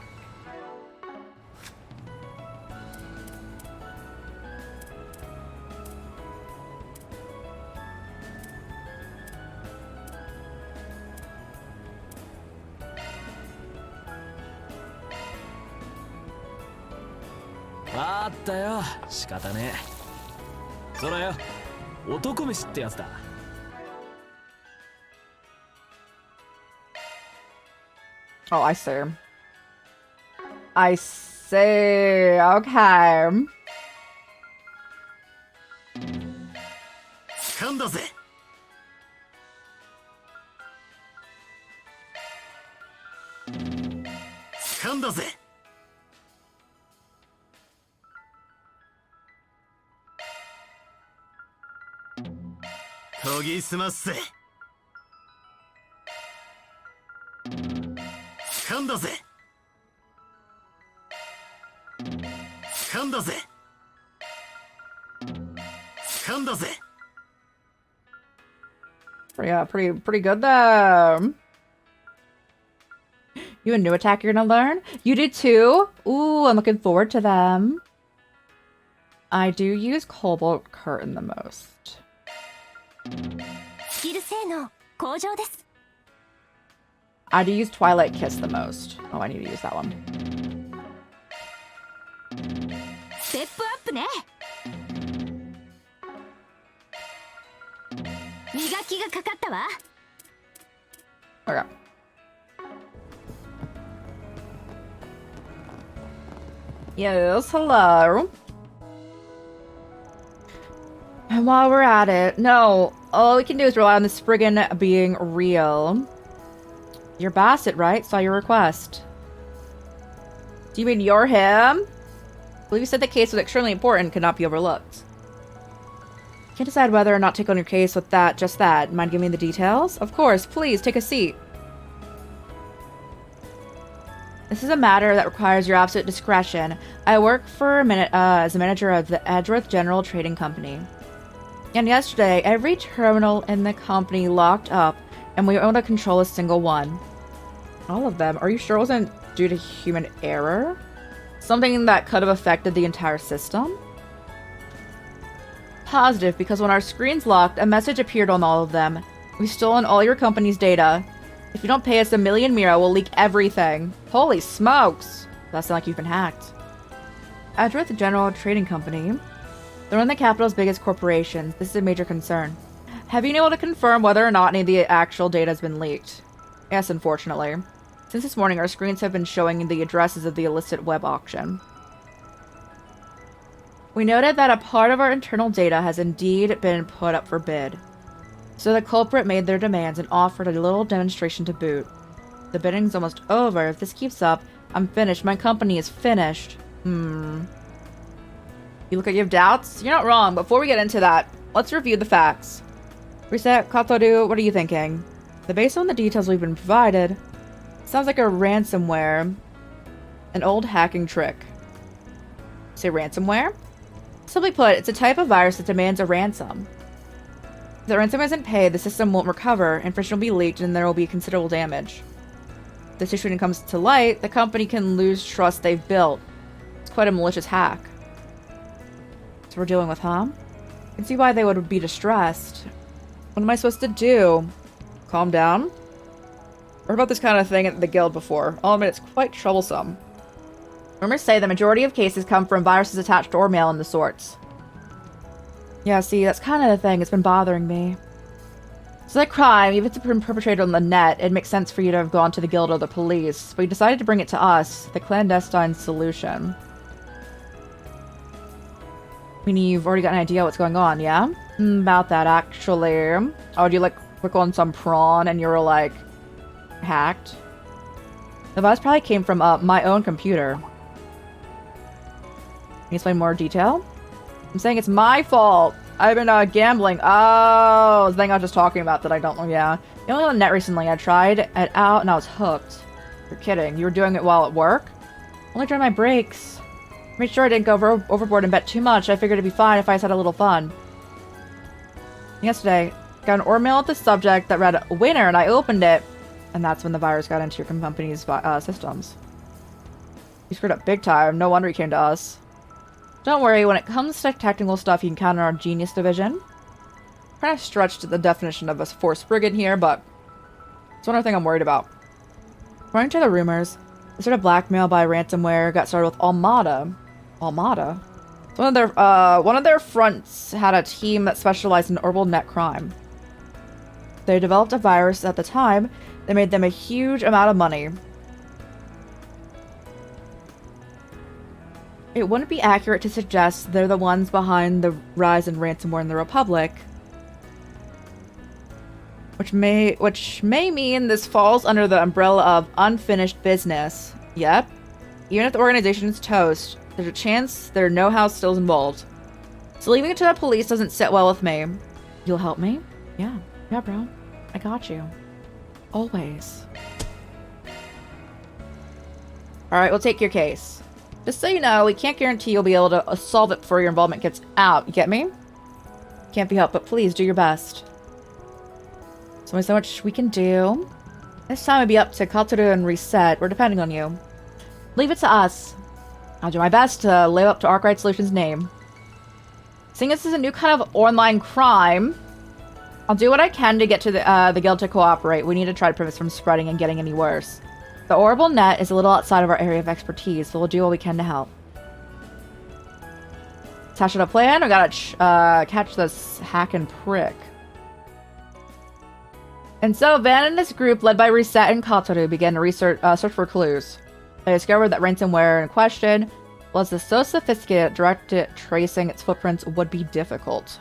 あったよ、仕方ねえ。そらよ、男飯ってやつだ。Oh, I see. I see. Okay. 掴んだぜ。掴んだぜ。研ぎ澄ますぜ。掴んだぜ。掴んだぜ。掴んだぜ。Yeah, pretty good though. You a new attack you're gonna learn? You do too? Ooh, I'm looking forward to them. I do use Cobalt Curtain the most. スキル性能向上です。 I do use Twilight Kiss the most. Oh, I need to use that one. ステップアップね。磨きがかかったわ。 Okay. Yes, hello. And while we're at it, no, all we can do is rely on the Spriggan being real. You're Bassett, right? Saw your request. Do you mean you're him? I believe you said the case was extremely important, could not be overlooked. Can't decide whether or not to take on your case with that, just that. Mind giving me the details? Of course, please, take a seat. This is a matter that requires your absolute discretion. I work for a minute as a manager of the EDITH General Trading Company. And yesterday, every terminal in the company locked up, and we were able to control a single one. All of them? Are you sure it wasn't due to human error? Something that could have affected the entire system? Positive, because when our screens locked, a message appeared on all of them. We've stolen all your company's data. If you don't pay us 1,000,000 Mira, we'll leak everything. Holy smokes! That sounds like you've been hacked. EDITH General Trading Company. They're one of the capital's biggest corporations. This is a major concern. Have you been able to confirm whether or not any of the actual data has been leaked? Yes, unfortunately. Since this morning, our screens have been showing the addresses of the illicit web auction. We noted that a part of our internal data has indeed been put up for bid. So the culprit made their demands and offered a little demonstration to boot. The bidding's almost over. If this keeps up, I'm finished. My company is finished. You look like you have doubts? You're not wrong. Before we get into that, let's review the facts. Reset, Katoru, what are you thinking? Based on the details we've been provided, sounds like a ransomware. An old hacking trick. Say ransomware? Simply put, it's a type of virus that demands a ransom. If the ransom isn't paid, the system won't recover, information will be leaked, and there will be considerable damage. If the situation comes to light, the company can lose trust they've built. It's quite a malicious hack. So we're dealing with, huh? I can see why they would be distressed. What am I supposed to do? Calm down? Heard about this kind of thing at the guild before. I'll admit it's quite troublesome. Rumors say the majority of cases come from viruses attached to mail and the sorts. Yeah, see, that's kind of the thing. It's been bothering me. So that crime, even if it's been perpetrated on the net, it makes sense for you to have gone to the guild or the police, but you decided to bring it to us, the clandestine solution. Meaning you've already got an idea what's going on, yeah? About that, actually. Oh, do you, like, click on some prawn and you're, like, hacked? The virus probably came from, my own computer. Can you explain more detail? I'm saying it's my fault. I've been, gambling. Oh, the thing I was just talking about that I don't know, yeah. The only on the net recently, I tried it out and I was hooked. You're kidding. You were doing it while at work? Only during my breaks. Made sure I didn't go overboard and bet too much. I figured it'd be fine if I just had a little fun. Yesterday, got an mail at the subject that read winner, and I opened it, and that's when the virus got into your company's systems. You screwed up big time. No wonder he came to us. Don't worry, when it comes to technical stuff, you can count on our genius division. Kind of stretched the definition of a force brigand here, but it's one other thing I'm worried about. According to the rumors, the sort of blackmail by ransomware got started with Almada. Armada. One of their fronts had a team that specialized in orbital net crime. They developed a virus at the time that made them a huge amount of money. It wouldn't be accurate to suggest they're the ones behind the rise in ransomware in the Republic. Which may mean this falls under the umbrella of unfinished business. Yep. Even if the organization is toast, there's a chance their know-how still is involved. So leaving it to the police doesn't sit well with me. You'll help me? Yeah. Yeah, bro. I got you. Always. Alright, we'll take your case. Just so you know, we can't guarantee you'll be able to solve it before your involvement gets out. You get me? Can't be helped, but please do your best. There's only so much we can do. This time it'd be up to Katoru and Reset. We're depending on you. Leave it to us. I'll do my best to live up to Arkwright Solutions' name. Seeing this is a new kind of online crime, I'll do what I can to get to the guild to cooperate. We need to try to prevent this from spreading and getting any worse. The orbital net is a little outside of our area of expertise, so we'll do what we can to help. Attached to the plan, we gotta catch this hacking prick. And so Van and his group, led by Reset and Katoru, began to search for clues. They discovered that ransomware in question was so sophisticated that direct tracing its footprints would be difficult.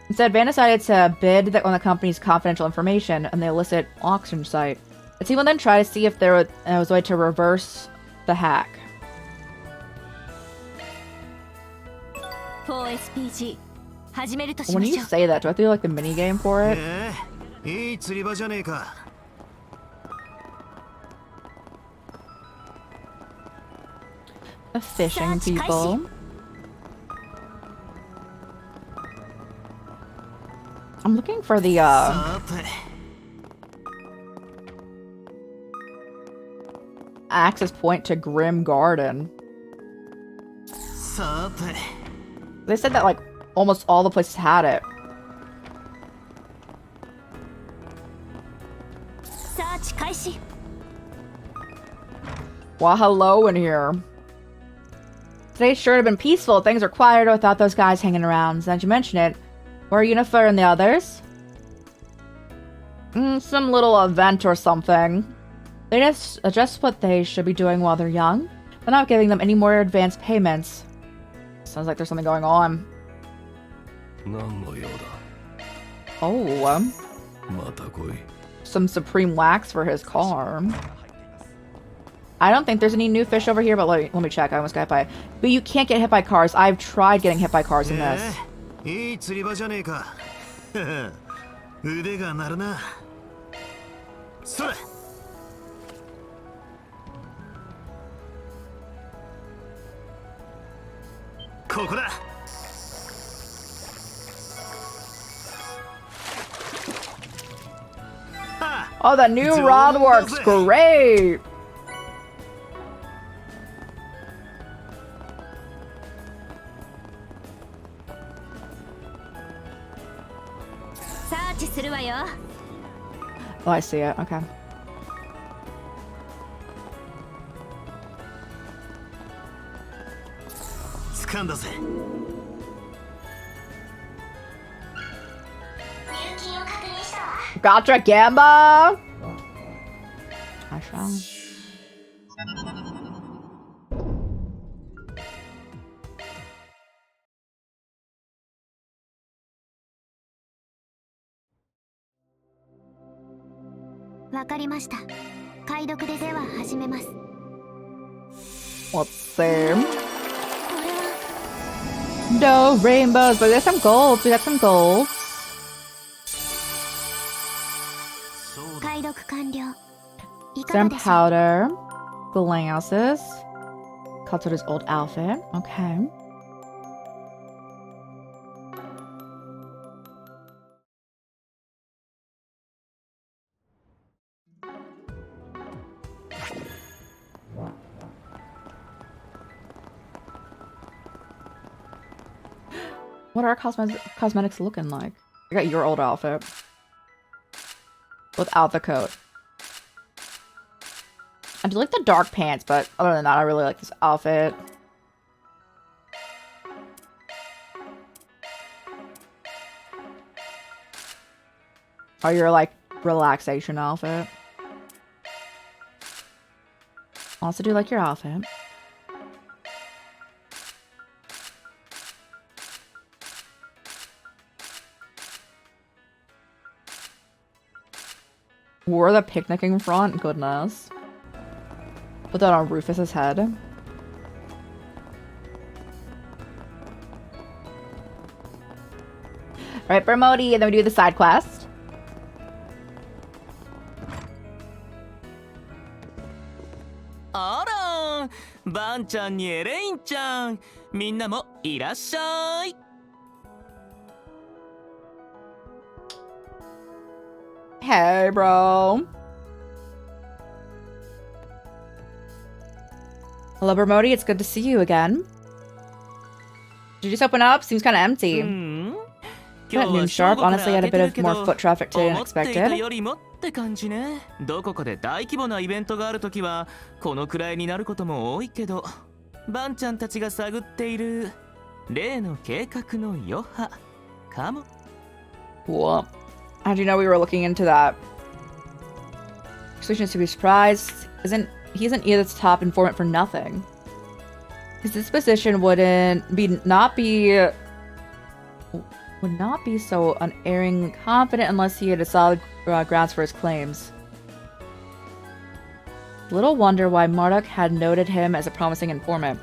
Instead, Van decided to bid on the company's confidential information on the illicit auction site. The team will then try to see if there was a way to reverse the hack. 4SPG 始めるとし When ましょう。 you say that, do I have to do like the mini game for it? いい釣り場じゃねえか。 The fishing people. I'm looking for the access point to Grim Garden. They said that like almost all the places had it. Search 開始。 Well, hello in here. Today's sure to have been peaceful. Things are quieter without those guys hanging around. Since you mention it, where are Unifer and the others? Some little event or something. They just adjust what they should be doing while they're young, but not giving them any more advanced payments. Sounds like there's something going on. Oh. Some supreme wax for his car. I don't think there's any new fish over here, but let me check. I almost got hit by it. But you can't get hit by cars. I've tried getting hit by cars in this. いい釣り場じゃねえか。腕が鳴るな。それ。ここだ。Oh, the new rod works great. Oh, I see it. Okay. Gotcha, Gamba! I shall. Let's see. No rainbows, but there's some gold. We got some gold. Some powder, glasses, Katoru's old outfit. Okay. What are our cosmetics looking like? I got your old outfit. Without the coat. I do like the dark pants, but other than that, I really like this outfit. Oh, your, like, relaxation outfit. Also do like your outfit. Wore the picnicking front? Goodness. Put that on Rufus's head. Right, Bermody, and then we do the side quest. Ara! バンちゃんにエレインちゃん、みんなもいらっしゃい。Hey, bro. Hello, Bermody. It's good to see you again. Did you just open up? Seems kind of empty. At noon sharp. Honestly, I had a bit of more foot traffic today than expected. って感じね。どこかで大規模なイベントがあるときはこのくらいになることも多いけど、バンちゃんたちが探っている例の計画の余波かも。Cool. How'd you know we were looking into that? Solutions to be surprised. He isn't Edith's top informant for nothing. His disposition would not be so unerring confident unless he had a solid grounds for his claims. Little wonder why Marduk had noted him as a promising informant.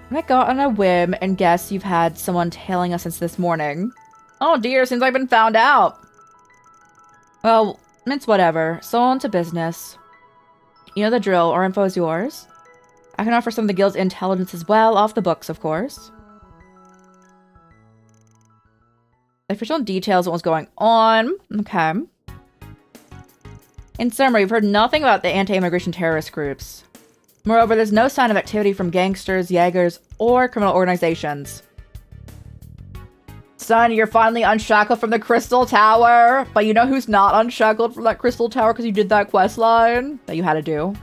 I might go on a whim and guess you've had someone tailing us since this morning. Oh dear, seems I've been found out. Well, it's whatever. So on to business. You know the drill. Our info is yours. I can offer some of the guild's intelligence as well, off the books, of course. Official details of what's going on. Okay. In summary, we've heard nothing about the anti-immigration terrorist groups. Moreover, there's no sign of activity from gangsters, Jaegers, or criminal organizations. Son, you're finally unshackled from the Crystal Tower. But you know who's not unshackled from that Crystal Tower because you did that quest line that you had to do?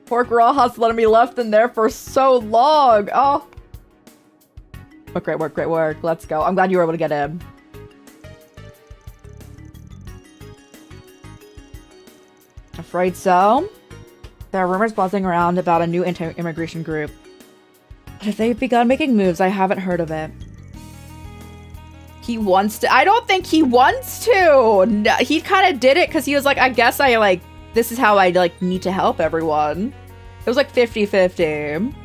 Poor Garaha's letting me left in there for so long. Oh. But great work, great work. Let's go. I'm glad you were able to get in. Afraid so. There are rumors buzzing around about a new anti-immigration group. But if they've begun making moves, I haven't heard of it. He wants to- I don't think he wants to! No, he kind of did it because he was like, I guess this is how I, need to help everyone. It was like 50-50.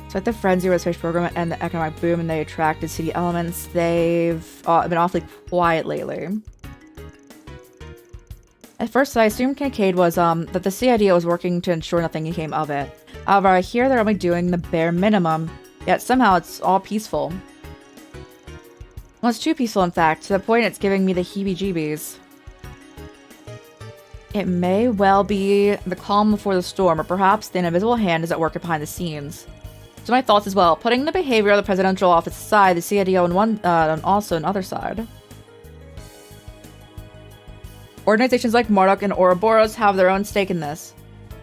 So like the frenzy of the space program and the economic boom and they attracted city elements, they've been awfully quiet lately. At first, I assumed Kincaid was, that the CID was working to ensure nothing came of it. However, I hear they're only doing the bare minimum, yet somehow it's all peaceful. Well, it's too peaceful, in fact, to the point it's giving me the heebie-jeebies. It may well be the calm before the storm, or perhaps the invisible hand is at work behind the scenes. So my thoughts as well. Putting the behavior of the presidential office aside, the CIDO on one, and also another side. Organizations like Marduk and Ouroboros have their own stake in this.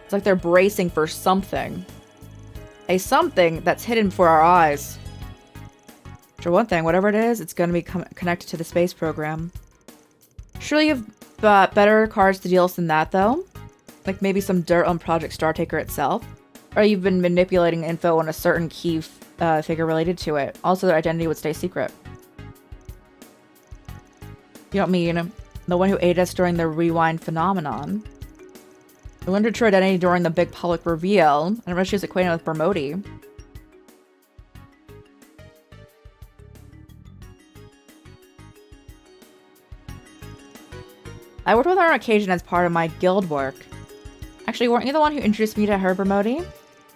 It's like they're bracing for something. A something that's hidden for our eyes. For one thing, whatever it is, it's going to be connected to the space program. Surely you've better cards to deal with than that, though? Like maybe some dirt on Project Startaker itself? Or you've been manipulating info on a certain key figure related to it. Also, their identity would stay secret. You don't mean the one who aided us during the rewind phenomenon? We learned her true identity during the big public reveal, and I realized she was acquainted with Bermody. I worked with her on occasion as part of my guild work. Actually, weren't you the one who introduced me to her, Bermody?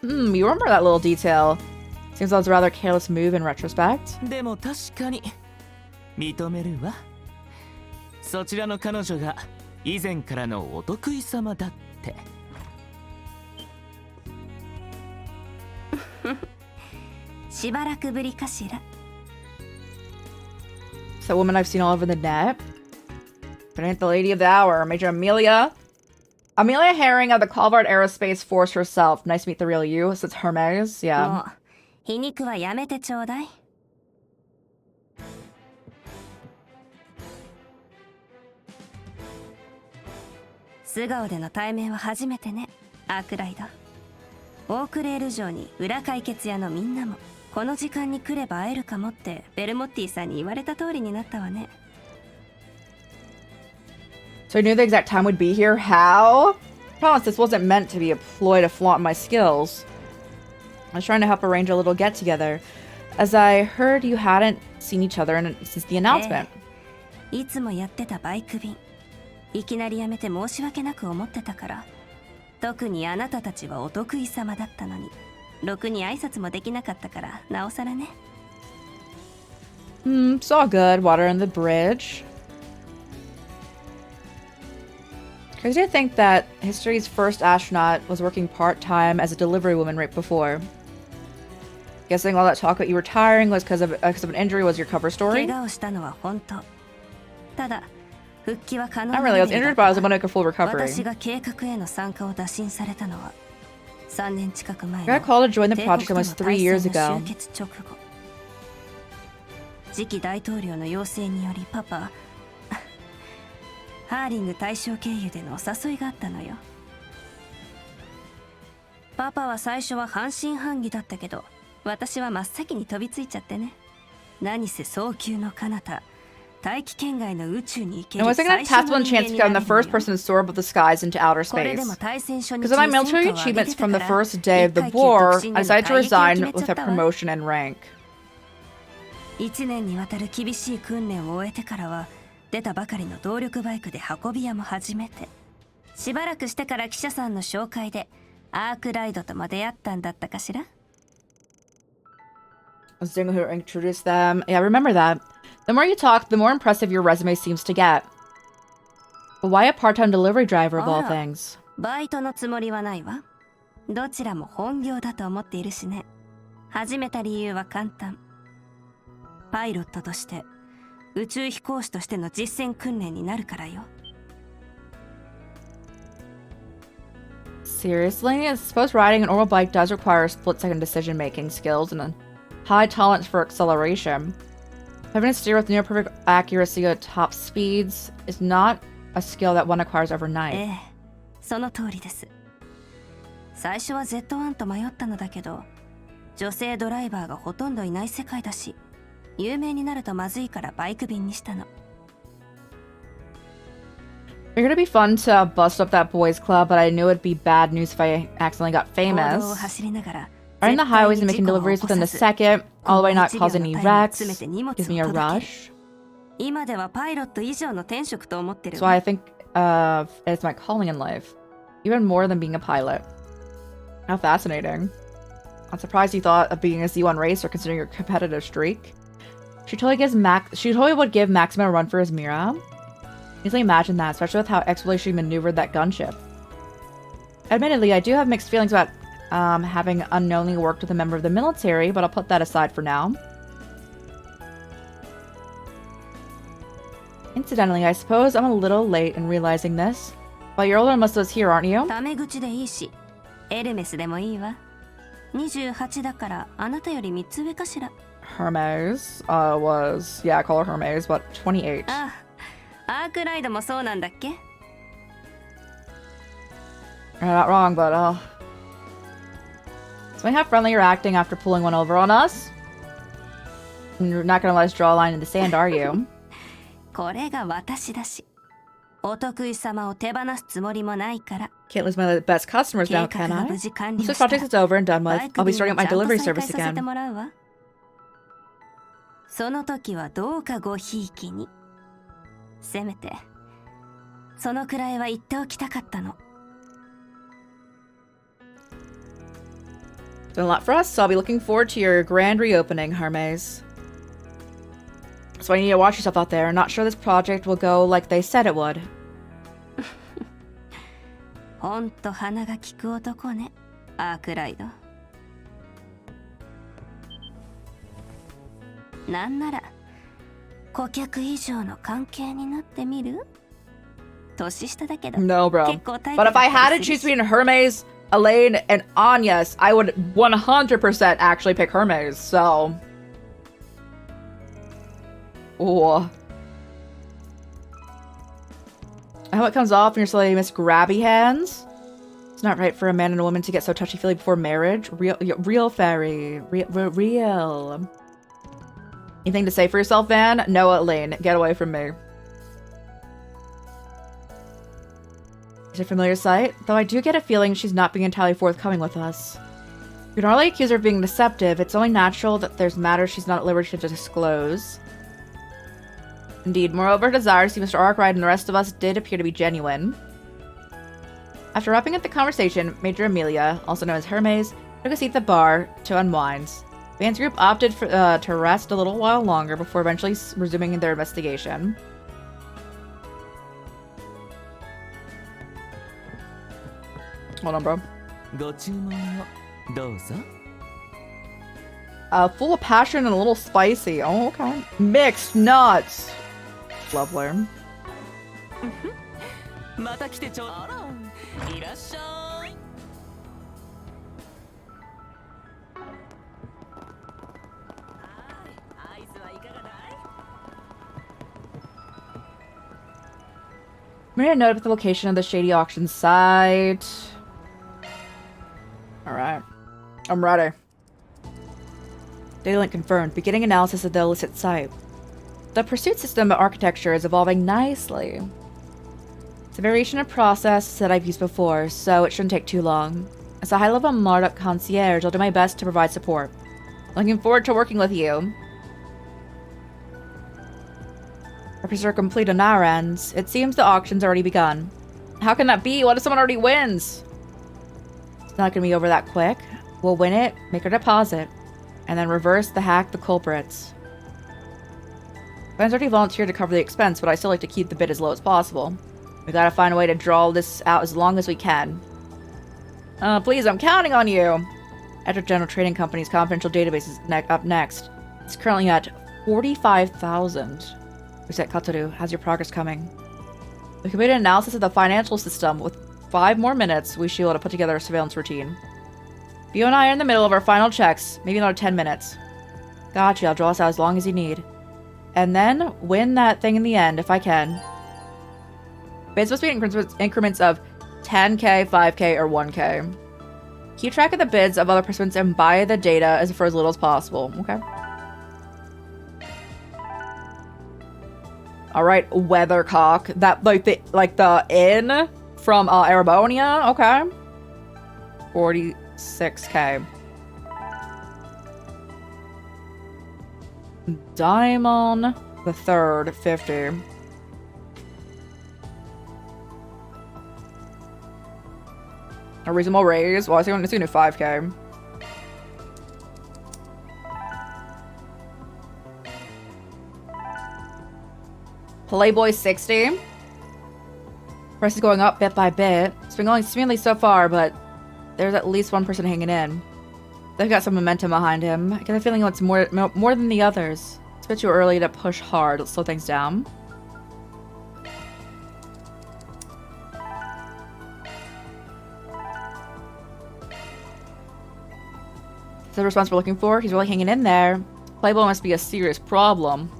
You remember that little detail. Seems that was a rather careless move in retrospect. でも確かに認めるわ。そちらの彼女が以前からのお得意様だって。しばらくぶりかしら。It's that woman I've seen all over the net. But ain't the lady of the hour, Major Amelia. Amelia Herring of the Colvard Aerospace Force herself. Nice to meet the real you. So it's Hermes. Yeah. もう皮肉はやめてちょうだい。素顔での対面は初めてね、アークライド。オークレール城に裏解決屋のみんなもこの時間に来れば会えるかもってベルモッティさんに言われた通りになったわね。So I knew the exact time would be here. How? Promise this wasn't meant to be a ploy to flaunt my skills. I was trying to help arrange a little get-together, as I heard you hadn't seen each other since the announcement. いつもやってたバイク便。いきなりやめて申し訳なく思ってたから。特にあなたたちはお得意様だったのに、ろくに挨拶もできなかったから、なおさらね。It's all good. Water in the bridge. Crazy to think that history's first astronaut was working part-time as a delivery woman right before. Guessing all that talk about you retiring was because of an injury was your cover story? 怪我をしたのは本当。ただ、復帰は可能 Not really. I was injured, but I was able to make a full recovery. 私が計画への参加を打診されたのは3年近く前 I の got called to join the project almost 3 years 帝国との ago. 対戦の終結直後。次期大統領の要請によりパパハーリング大将経由でのお誘いがあったのよ。パパは最初は半信半疑だったけど、私は真っ先に飛びついちゃってね。何せ早急の彼方、大気圏外の宇宙に行ける And was I going to 最 have 初の tasked 人 one 間 chance to に become な the れる first のよ。 person to soar above the skies into outer これ space? でも対戦初日 Because of my に戦 military 果を上げ achievements てた from か the ら first day of the 一階級 war, 特進 I での decided to 退役を決 resign めちゃ with っ a たわ。 promotion and rank. 1年にわたる厳しい訓練を終えてからは出たばかりの動力バイクで運び屋も始めて、しばらくしてから記者さんの紹介でアークライドとも出会ったんだったかしら。 I was the one who introduced them. Yeah, I remember that. The more you talk, the more impressive your resume seems to get. But why a part-time delivery driver of all あら、 things? バイトのつもりはないわ。どちらも本業だと思っているしね。始めた理由は簡単。パイロットとして宇宙飛行士としての実践訓練になるからよ。 Seriously? I suppose riding an oral bike does require split-second decision-making skills and a high tolerance for acceleration. Having to steer with near-perfect accuracy at top speeds is not a skill that one acquires overnight. ええ、その通りです。最初は Z1 と迷ったのだけど、女性ドライバーがほとんどいない世界だし、有名になるとまずいからバイク便にしたの。Figured it'd be fun to bust up that boys' club, but I knew it'd be bad news if I accidentally got 公道を famous. 走りながら、 Riding the 絶対 highways に and 事 making 故を deliveries 起こ within さ a ず、 second, all the way not この causing 1 any 秒のタイムに wrecks, 詰めて荷物 gives me a を届ける。 rush. 今ではパイロット以上の天職と思ってる So I think it's my calling in life, even more than being a pilot. How fascinating. I'm surprised you thought of being a Z1 racer considering your competitive streak. She totally would give Maxima a run for his Mira. Easily imagine that, especially with how expertly she maneuvered that gunship. Admittedly, I do have mixed feelings about having unknowingly worked with a member of the military, but I'll put that aside for now. Incidentally, I suppose I'm a little late in realizing this, but you're older than most of us here, aren't you? タメ口でいいし、エルメスでもいいわ。28だからあなたより3つ上かしら。 Hermes was, yeah, I call her Hermes, but 28. ああ、アークライドもそうなんだっけ？ You're not wrong, but so we have friendlier acting after pulling one over on us? And you're not gonna let us draw a line in the sand, are you? これが私だし、お得意様を手放すつもりもないから。 Can't lose my best customers now, 計画 can が I? 無事完 Once 了 this したら project is over and done バ with, イク I'll be 便 starting を up my ちゃんと delivery 再開 service させて again. もらうわ。その時はどうかごひいきに。せめてそのくらいは言っておきたかったの。 Done a lot for us, so I'll be looking forward to your grand reopening, Hermes. So I need to watch yourself out there. I'm not sure this project will go like they said it would. ほんと鼻が利く男ね、アークライド。なんなら顧客以上の関係になってみる？年下だけど No, bro. 結構タイプ But だ if I った had り to する choose し between Hermes, Elaine, and Agnes, I would 100% actually pick Hermes, so... Ooh. I hope it comes off and you're slowly Miss Grabby Hands. It's not right for a man and a woman to get so touchy-feely before marriage. Real fairy. Real. Anything to say for yourself, Van? No, Elaine. Get away from me. Is it a familiar sight? Though I do get a feeling she's not being entirely forthcoming with us. You can hardly accuse her of being deceptive. It's only natural that there's matters she's not at liberty to disclose. Indeed, moreover, her desire to see Mr. Arkwright and the rest of us did appear to be genuine. After wrapping up the conversation, Major Amelia, also known as Hermes, took a seat at the bar to unwind. Van's group opted for, to rest a little while longer before eventually resuming their investigation. Hold on, bro. Full of passion and a little spicy. Oh, okay. Mixed nuts. Lovely. Made a note of the location of the shady auction site. Alright. I'm ready. Data link confirmed. Beginning analysis of the illicit site. The pursuit system architecture is evolving nicely. It's a variation of process that I've used before, so it shouldn't take too long. As a high-level Marduk concierge, I'll do my best to provide support. Looking forward to working with you. Records are complete on our ends. It seems the auction's already begun. How can that be? What if someone already wins? It's not gonna be over that quick. We'll win it, make our deposit, and then reverse the hack the culprits. Ben's already volunteered to cover the expense, but I still like to keep the bid as low as possible. We gotta find a way to draw this out as long as we can. Please, I'm counting on you! Edric General Trading Company's confidential database is up next. It's currently at 45,000. Reset Katoru, how's your progress coming? We completed an analysis of the financial system. With 5 more minutes, we should be able to put together a surveillance routine. You and I are in the middle of our final checks. Maybe another 10 minutes. Gotcha, I'll draw us out as long as you need. And then win that thing in the end, if I can. Bids must be in increments of 10k, 5k, or 1k. Keep track of the bids of other participants and buy the data for as little as possible. Okay. Alright, Weathercock. That, like the inn from, Arabonia? Okay. 46k. Daimon the Third, 50. A reasonable raise? Well, I think I'm gonna do 5k. Playboy 60. Price is going up bit by bit. It's been going smoothly so far, but there's at least one person hanging in. They've got some momentum behind him. I get the feeling it's more than the others. It's a bit too early to push hard. Let's slow things down. Is the response we're looking for? He's really hanging in there. Playboy must be a serious problem.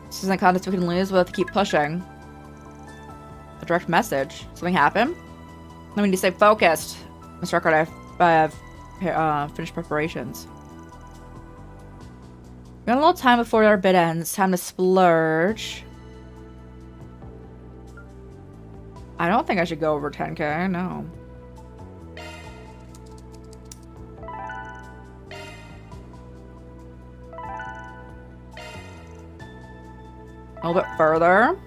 This isn't a contest we can lose. We'll have to keep pushing. A direct message. Something happened? I need to stay focused. Mr. Record, I have finished preparations. We got a little time before our bid ends. Time to splurge. I don't think I should go over 10k. No. A little bit further.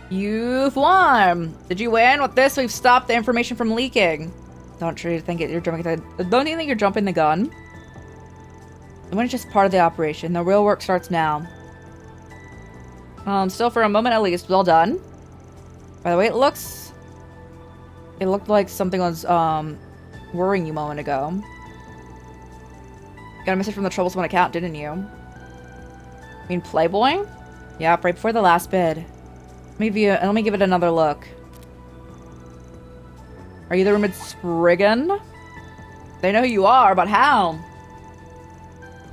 You've won! Did you win? With this, we've stopped the information from leaking. Don't you think you're jumping don't you think you're jumping the gun? The win is just part of the operation. The real work starts now. Still for a moment at least. Well done. By the way, it looked like something was worrying you a moment ago. Got a message from the Troublesome account, didn't you? You mean Playboy? Yeah, right before the last bid. Let me give it another look. Are you the rumored Spriggan? They know who you are, but how?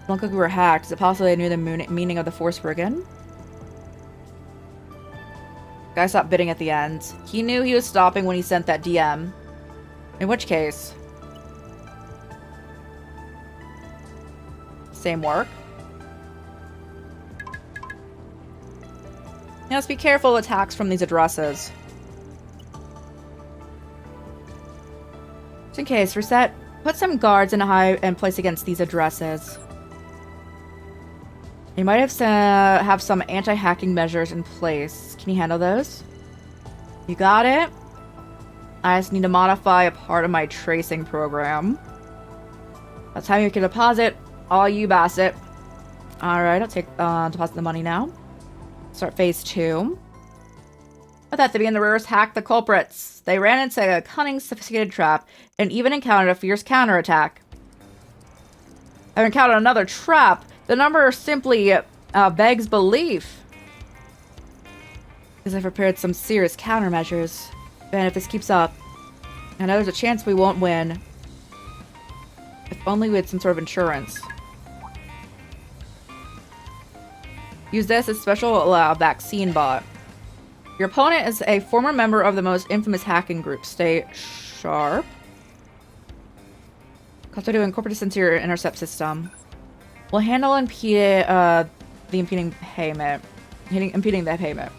Don't look like we were hacked. Is it possible they knew the meaning of the Force Spriggan? Guy stopped bidding at the end. He knew he was stopping when he sent that DM. In which case... Same work. You must be careful of attacks from these addresses. Just in case, reset. Put some guards in a high and place against these addresses. You might have some anti-hacking measures in place. Can you handle those? You got it. I just need to modify a part of my tracing program. That's how you can deposit. All you, Bassett. Alright, I'll take deposit the money now. Start phase 2. With that, the rearers hacked the culprits. They ran into a cunning, sophisticated trap and even encountered a fierce counterattack. I've encountered another trap. The number simply begs belief. Because I've prepared some serious countermeasures. And if this keeps up, I know there's a chance we won't win. If only we had some sort of insurance. Use this as special vaccine bot. Your opponent is a former member of the most infamous hacking group. Stay sharp. Cost to incorporate into your intercept system. We'll handle the impeding payment. Impeding that payment.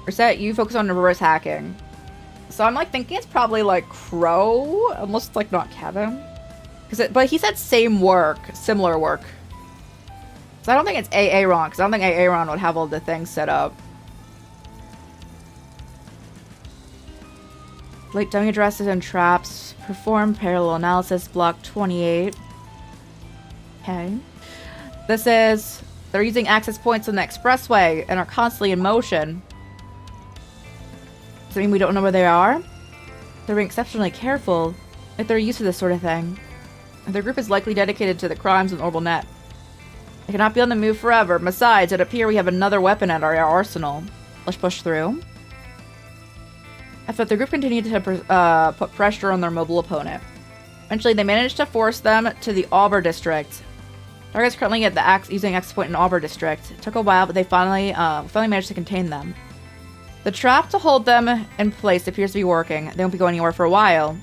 Reset, you focus on reverse hacking. So I'm like thinking it's probably like Crow, unless it's like not Kevin. But he said same work, similar work. So I don't think it's Aaron, because I don't think Aaron would have all the things set up. Late dummy addresses and traps. Perform parallel analysis. Block 28. Okay. This is... They're using access points on the expressway and are constantly in motion. Does that mean we don't know where they are? They're being exceptionally careful if they're used to this sort of thing. Their group is likely dedicated to the crimes in Orbital Net. They cannot be on the move forever. Besides, it appears we have another weapon at our arsenal. Let's push through. After the group continued to put pressure on their mobile opponent. Eventually, they managed to force them to the Auber district. Targets currently at the using access point in Auber district. It took a while, but they finally managed to contain them. The trap to hold them in place appears to be working. They won't be going anywhere for a while.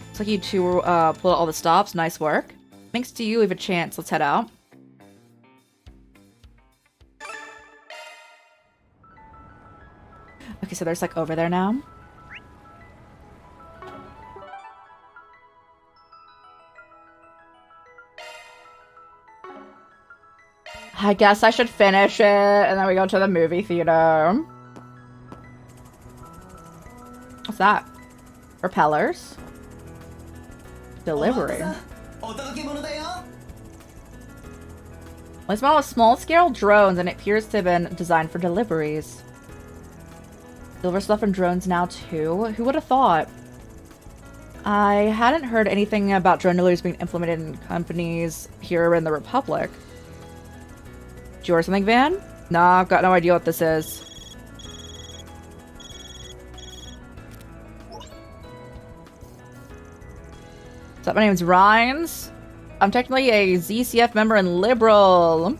Looks like you two pulled out all the stops. Nice work. Thanks to you, we have a chance. Let's head out. Okay, so there's like over there now. I guess I should finish it, and then we go to the movie theater. What's that? Propellers? Delivery. This model is small-scale drones, and it appears to have been designed for deliveries. Deliver stuff in drones now, too? Who would have thought? I hadn't heard anything about drone deliveries being implemented in companies here in the Republic. Did you order something, Van? Nah, I've got no idea what this is. So my name's Rhines. I'm technically a ZCF member and liberal.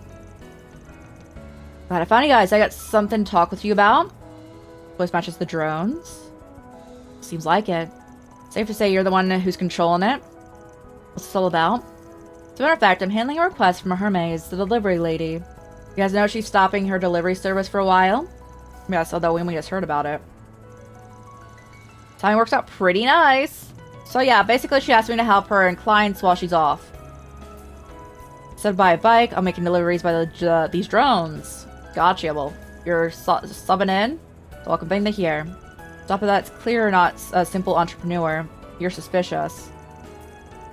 Glad I found you guys. I got something to talk with you about. Voice matches the drones. Seems like it. Safe to say you're the one who's controlling it. What's this all about? As a matter of fact, I'm handling a request from Hermes, the delivery lady. You guys know she's stopping her delivery service for a while? Yes, although we just heard about it. Timing works out pretty nice. So yeah, basically she asked me to help her and clients while she's off. Instead of buy a bike, I'm making deliveries by these drones. Gotcha, well, you're subbing in? Welcome thing to hear. Stop if that's clear or not a simple entrepreneur. You're suspicious.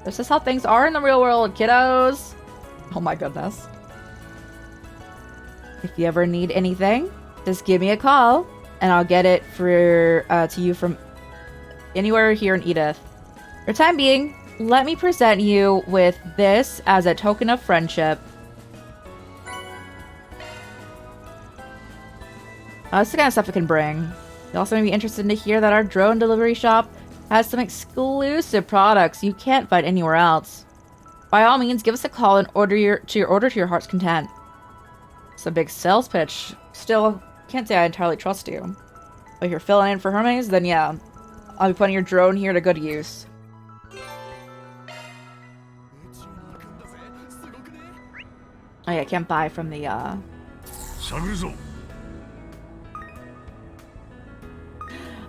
This is how things are in the real world, kiddos. Oh my goodness. If you ever need anything, just give me a call, and I'll get it to you from anywhere here in Edith. For the time being, let me present you with this as a token of friendship. That's the kind of stuff we can bring. You also may be interested to hear that our drone delivery shop has some exclusive products you can't find anywhere else. By all means, give us a call and order to your heart's content. It's a big sales pitch. Still, can't say I entirely trust you. But if you're filling in for Hermes, then yeah, I'll be putting your drone here to good use. Oh yeah, I can't buy from the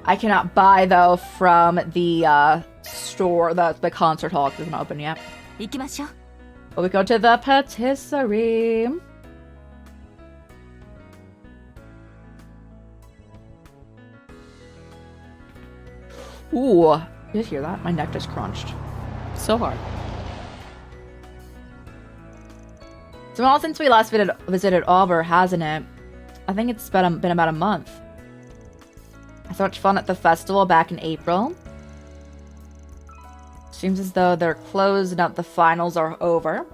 I cannot buy though from the store. The concert hall isn't open yet. But we go to the patisserie. Ooh, did you hear that? My neck just crunched so hard. It's been all since we last visited Auber, hasn't it? I think it's been about a month. I had so much fun at the festival back in April. Seems as though they're closed now that the finals are over.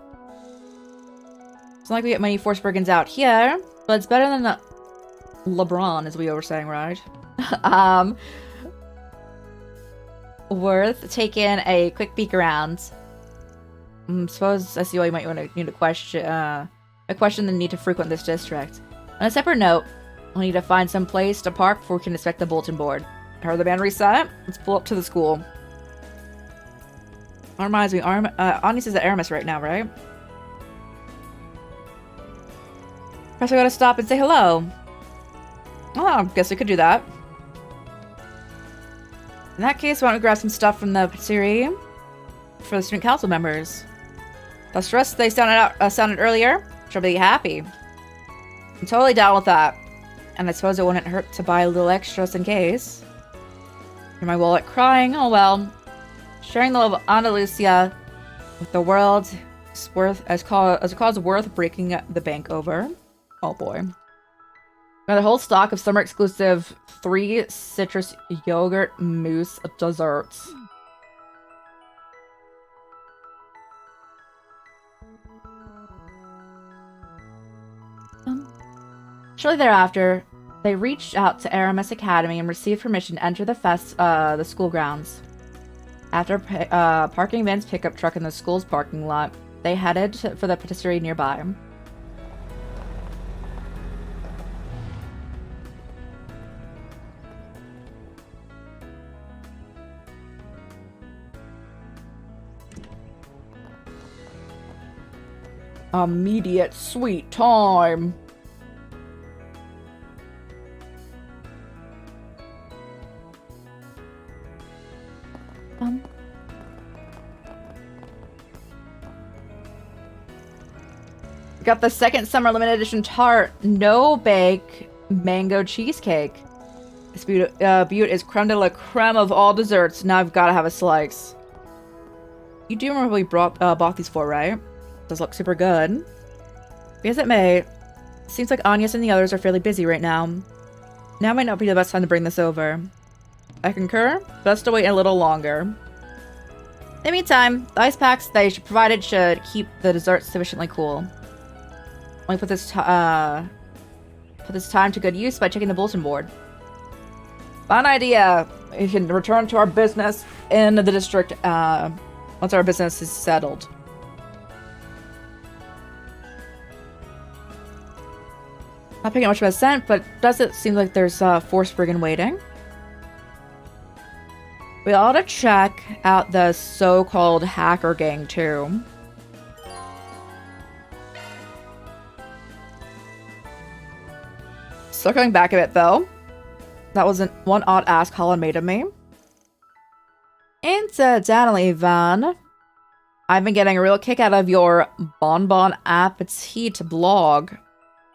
It's not like we get many Forsbergens out here, but it's better than LeBron, as we were saying, right? Worth taking a quick peek around. Suppose I see why you might need to question the need to frequent this district. On a separate note, we'll need to find some place to park before we can inspect the bulletin board. Heard the band reset? Let's pull up to the school. That reminds me, Anis is at Aramis right now, right? Perhaps we gotta stop and say hello. Oh, guess we could do that. In that case, why don't we grab some stuff from the patisserie for the student council members? The stress they sounded earlier should be happy. I'm totally down with that. And I suppose it wouldn't hurt to buy a little extra just in case. In my wallet crying, oh well. Sharing the love of Andalusia with the world is worth as a cause worth breaking the bank over. Oh boy. Got a whole stock of summer exclusive 3 citrus yogurt mousse desserts. Shortly thereafter, they reached out to Aramis Academy and received permission to enter the school grounds. After parking Van's pickup truck in the school's parking lot, they headed for the patisserie nearby. Immediate sweet time. Got the second summer limited edition tart no bake mango cheesecake. This beaut is creme de la creme of all desserts. Now I've got to have a slice. You do remember we bought these for, right? Does look super good. Be as it may, seems like Agnes and the others are fairly busy right now. Now might not be the best time to bring this over. I concur. Best to wait a little longer. In the meantime, the ice packs they provided should keep the desserts sufficiently cool. Let me put this time to good use by checking the bulletin board. Fun idea. We can return to our business in the district once our business is settled. Not picking much of a scent, but does it seem like there's Forsbergen waiting? We ought to check out the so-called hacker gang too. Circling back a bit though, that wasn't one odd ass Colin made of me. Incidentally, Van, I've been getting a real kick out of your Bonbon Appetit blog.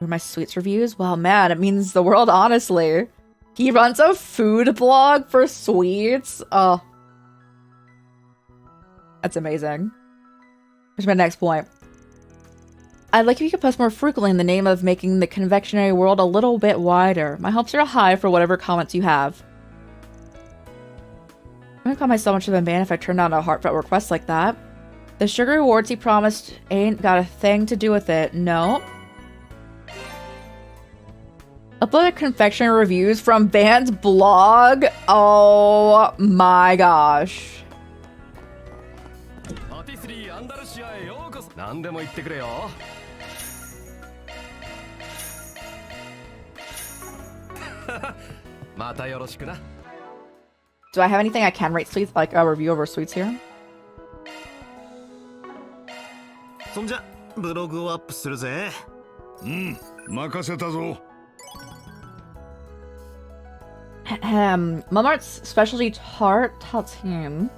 My sweets reviews? Well, man, it means the world, honestly. He runs a food blog for sweets. Oh. That's amazing. Here's my next point. I'd like if you could post more frequently in the name of making the confectionery world a little bit wider. My hopes are high for whatever comments you have. I'm gonna call myself much of a man if I turn down a heartfelt request like that. The sugar rewards he promised ain't got a thing to do with it. No. Uploaded confectionery reviews from Van's blog. Oh my gosh. Do I have anything I can rate sweets, like a review over sweets here? そんじゃブログをアップするぜ。任せたぞ。Malmart's specialty tart tartine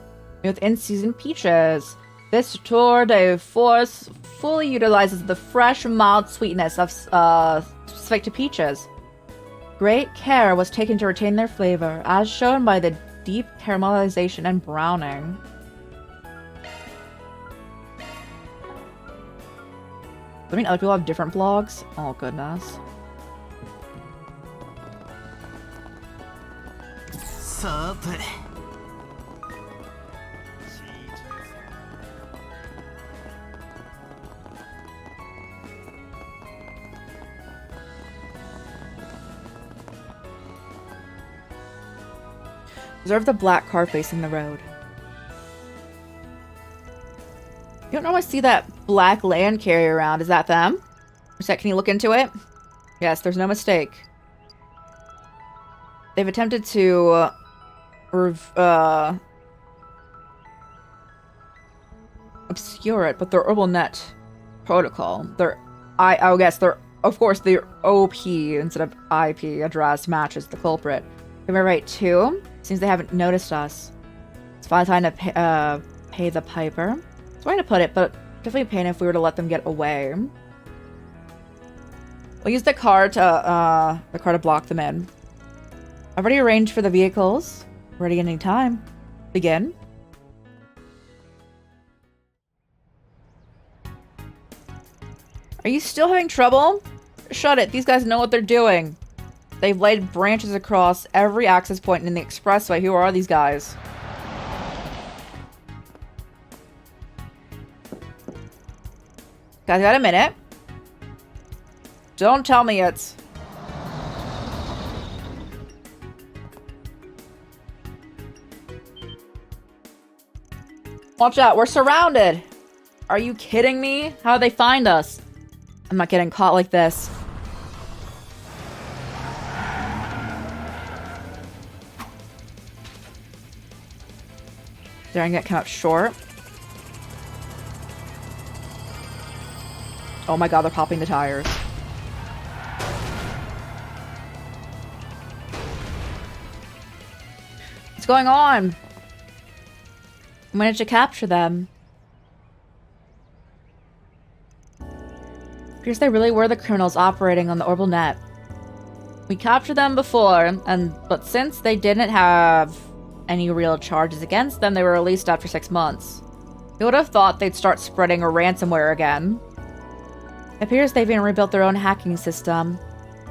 with in-season peaches. This tour de force fully utilizes the fresh, mild sweetness of specific to peaches. Great care was taken to retain their flavor, as shown by the deep caramelization and browning. I mean, other people have different blogs? Oh, goodness. Observe the black car facing the road. You don't normally see that black land carrier around. Is that them? Can you look into it? Yes, there's no mistake. They've attempted to obscure it, but their HerbalNet protocol, I guess their, of course, their OP instead of IP address matches the culprit. Am I right too? Seems they haven't noticed us. It's finally time to pay the piper. It's a way to put it, but definitely a pain if we were to let them get away. We'll use the car to block them in. I've already arranged for the vehicles. Ready any time. Begin. Are you still having trouble? Shut it. These guys know what they're doing. They've laid branches across every access point in the expressway. Who are these guys? Guys, got a minute. Don't tell me it's... Watch out, we're surrounded! Are you kidding me? How'd they find us? I'm not getting caught like this. Did I get come up short? Oh my god, they're popping the tires. What's going on? I managed to capture them. Appears they really were the criminals operating on the HerbalNet. We captured them before, but since they didn't have any real charges against them, they were released after 6 months. You would have thought they'd start spreading a ransomware again. It appears they've even rebuilt their own hacking system.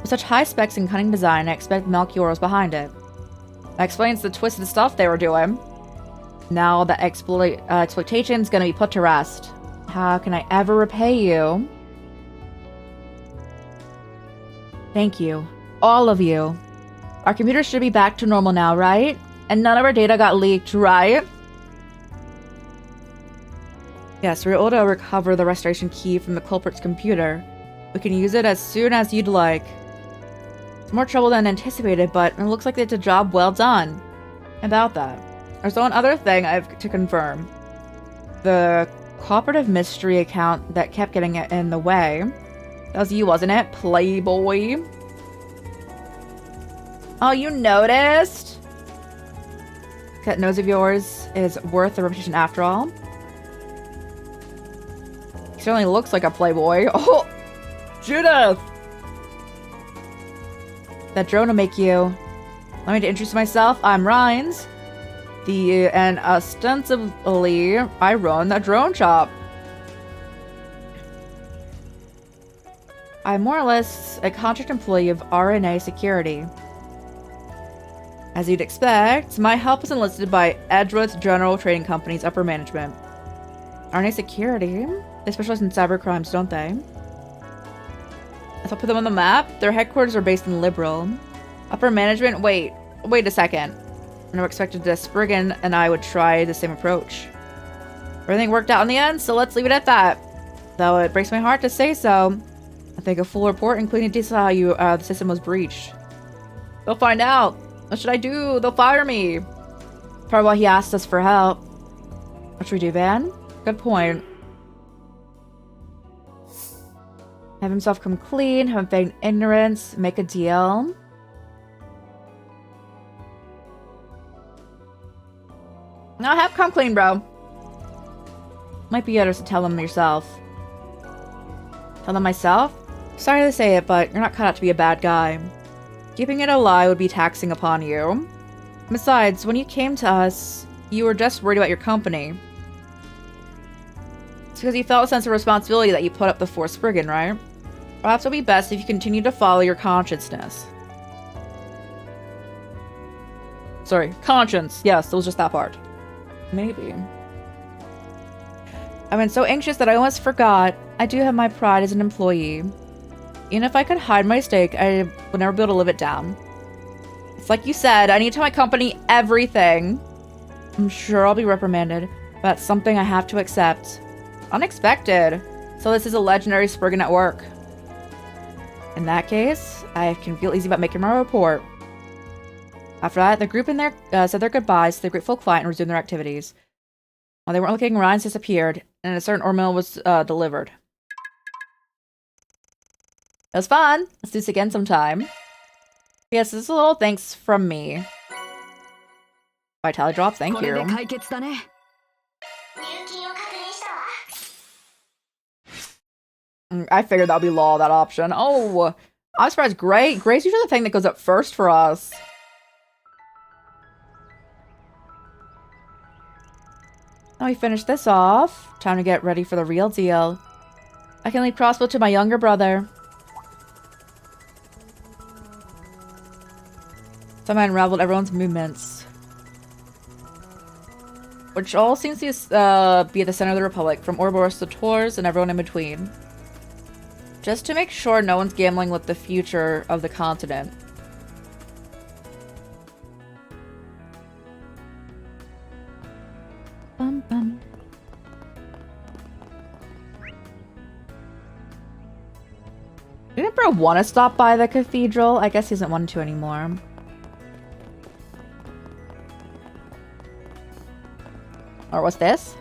With such high specs and cunning design, I expect Melchior was behind it. That explains the twisted stuff they were doing. Now the exploitation's gonna be put to rest. How can I ever repay you? Thank you. All of you. Our computer should be back to normal now, right? And none of our data got leaked, right? Yes, we're able to recover the restoration key from the culprit's computer. We can use it as soon as you'd like. It's more trouble than anticipated, but it looks like it's a job well done. About that. There's one other thing I have to confirm. The cooperative mystery account that kept getting in the way. That was you, wasn't it? Playboy. Oh, you noticed? That nose of yours is worth the repetition after all. He certainly looks like a playboy. Oh! Judith! That drone will make you... Let me introduce myself. I'm Rhines. And ostensibly, I run a drone shop. I'm more or less a contract employee of RNA Security. As you'd expect, my help is enlisted by Edgewood's General Trading Company's upper management. Aren't they security? They specialize in cyber crimes, don't they? If I put them on the map, their headquarters are based in Liberal. Upper management? Wait a second. I never expected that Spriggan and I would try the same approach. Everything worked out in the end, so let's leave it at that. Though it breaks my heart to say so. I think a full report, including details how the system was breached. They'll find out. What should I do? They'll fire me. Probably why he asked us for help. What should we do, Van? Good point. Have himself come clean, have him feign ignorance, make a deal. No, have come clean, bro. Might be better to tell them yourself. Tell them myself? Sorry to say it, but you're not cut out to be a bad guy. Keeping it a lie would be taxing upon you. Besides, when you came to us, you were just worried about your company. It's because you felt a sense of responsibility that you put up the Force Spriggan, right? Perhaps it would be best if you continue to follow your consciousness. Sorry, conscience. Yes, it was just that part. Maybe. I've been so anxious that I almost forgot. I do have my pride as an employee. Even if I could hide my stake, I would never be able to live it down. It's like you said, I need to tell my company everything. I'm sure I'll be reprimanded, but that's something I have to accept. Unexpected. So this is a legendary Spriggan at work. In that case, I can feel easy about making my report. After that, the group in there said their goodbyes to the grateful client and resumed their activities. While they weren't looking, Ryan's disappeared, and a certain Ormil was delivered. It was fun. Let's do this again sometime. Yes, this is a little thanks from me. Vitality drop, thank you. I figured that would be law, that option. Oh, I'm surprised. Gray's usually the thing that goes up first for us. Now we finished this off. Time to get ready for the real deal. I can leave crossbow to my younger brother. Somehow unraveled everyone's movements. Which all seems to be at the center of the Republic, from Ouroboros to Tours and everyone in between. Just to make sure no one's gambling with the future of the continent. Bum, bum. Didn't Bro want to stop by the cathedral? I guess he doesn't want to anymore. Or what's this?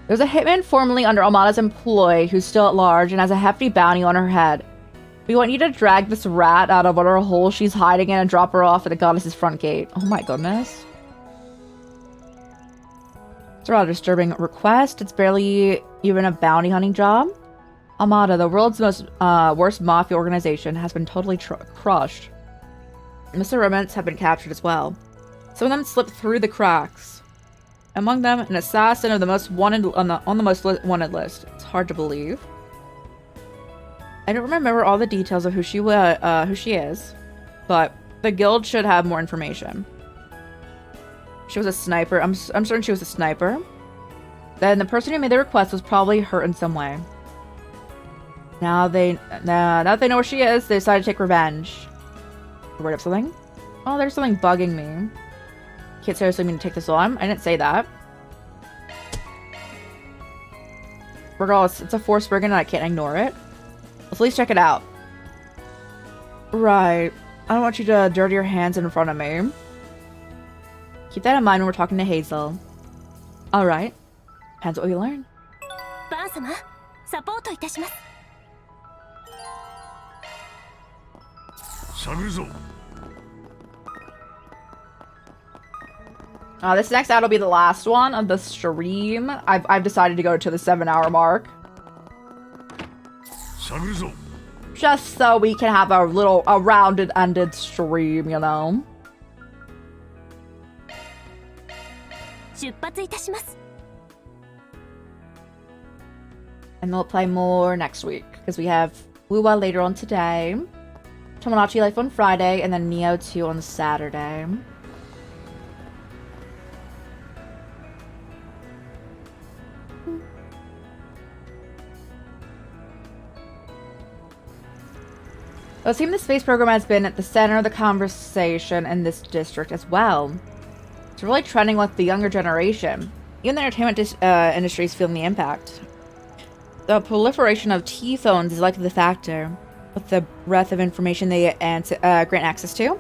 There's a hitman formerly under Almada's employ who's still at large and has a hefty bounty on her head. We want you to drag this rat out of whatever hole she's hiding in and drop her off at the goddess's front gate. Oh my goodness. It's a rather disturbing request. It's barely even a bounty hunting job. Almada, the world's most worst mafia organization, has been totally crushed. Mr. Remnants have been captured as well. Some of them slipped through the cracks. Among them, an assassin of the most wanted on the most wanted list. It's hard to believe. I don't remember all the details of who she is, but the guild should have more information. She was a sniper. I'm certain she was a sniper. Then the person who made the request was probably hurt in some way. Now that they know where she is, they decided to take revenge. Worried of something? Oh, there's something bugging me. Can't seriously mean to take this on. I didn't say that. Regardless, it's a Force Spriggan and I can't ignore it. Let's at least check it out. Right. I don't want you to dirty your hands in front of me. Keep that in mind when we're talking to Hazel. Alright. Depends what we learn. This next ad will be the last one of the stream. I've decided to go to the 7-hour mark. Just so we can have a rounded ended stream, you know. And we'll play more next week because we have Wuwa later on today. Tomodachi Life on Friday, and then Neo 2 on Saturday. It would seem the space program has been at the center of the conversation in this district as well. It's really trending with the younger generation. Even the entertainment industry is feeling the impact. The proliferation of T-phones is likely the factor, with the breadth of information they grant access to.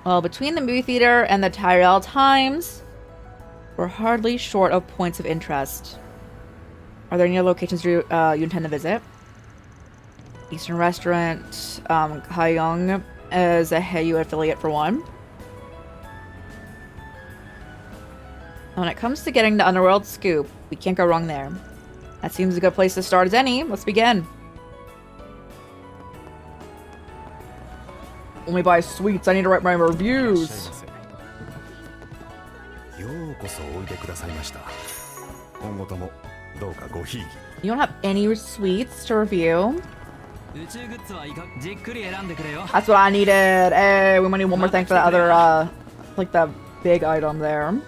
Well, between the movie theater and the Tyrell Times, we're hardly short of points of interest. Are there any other locations you intend to visit? Eastern Restaurant, Haiyong is a Heiyu affiliate for one. When it comes to getting the Underworld scoop, we can't go wrong there. That seems a good place to start as any. Let's begin. Only buy sweets. I need to write my reviews. You don't have any sweets to review? That's what I needed. Hey, we might need one more thing for the other, like the big item there.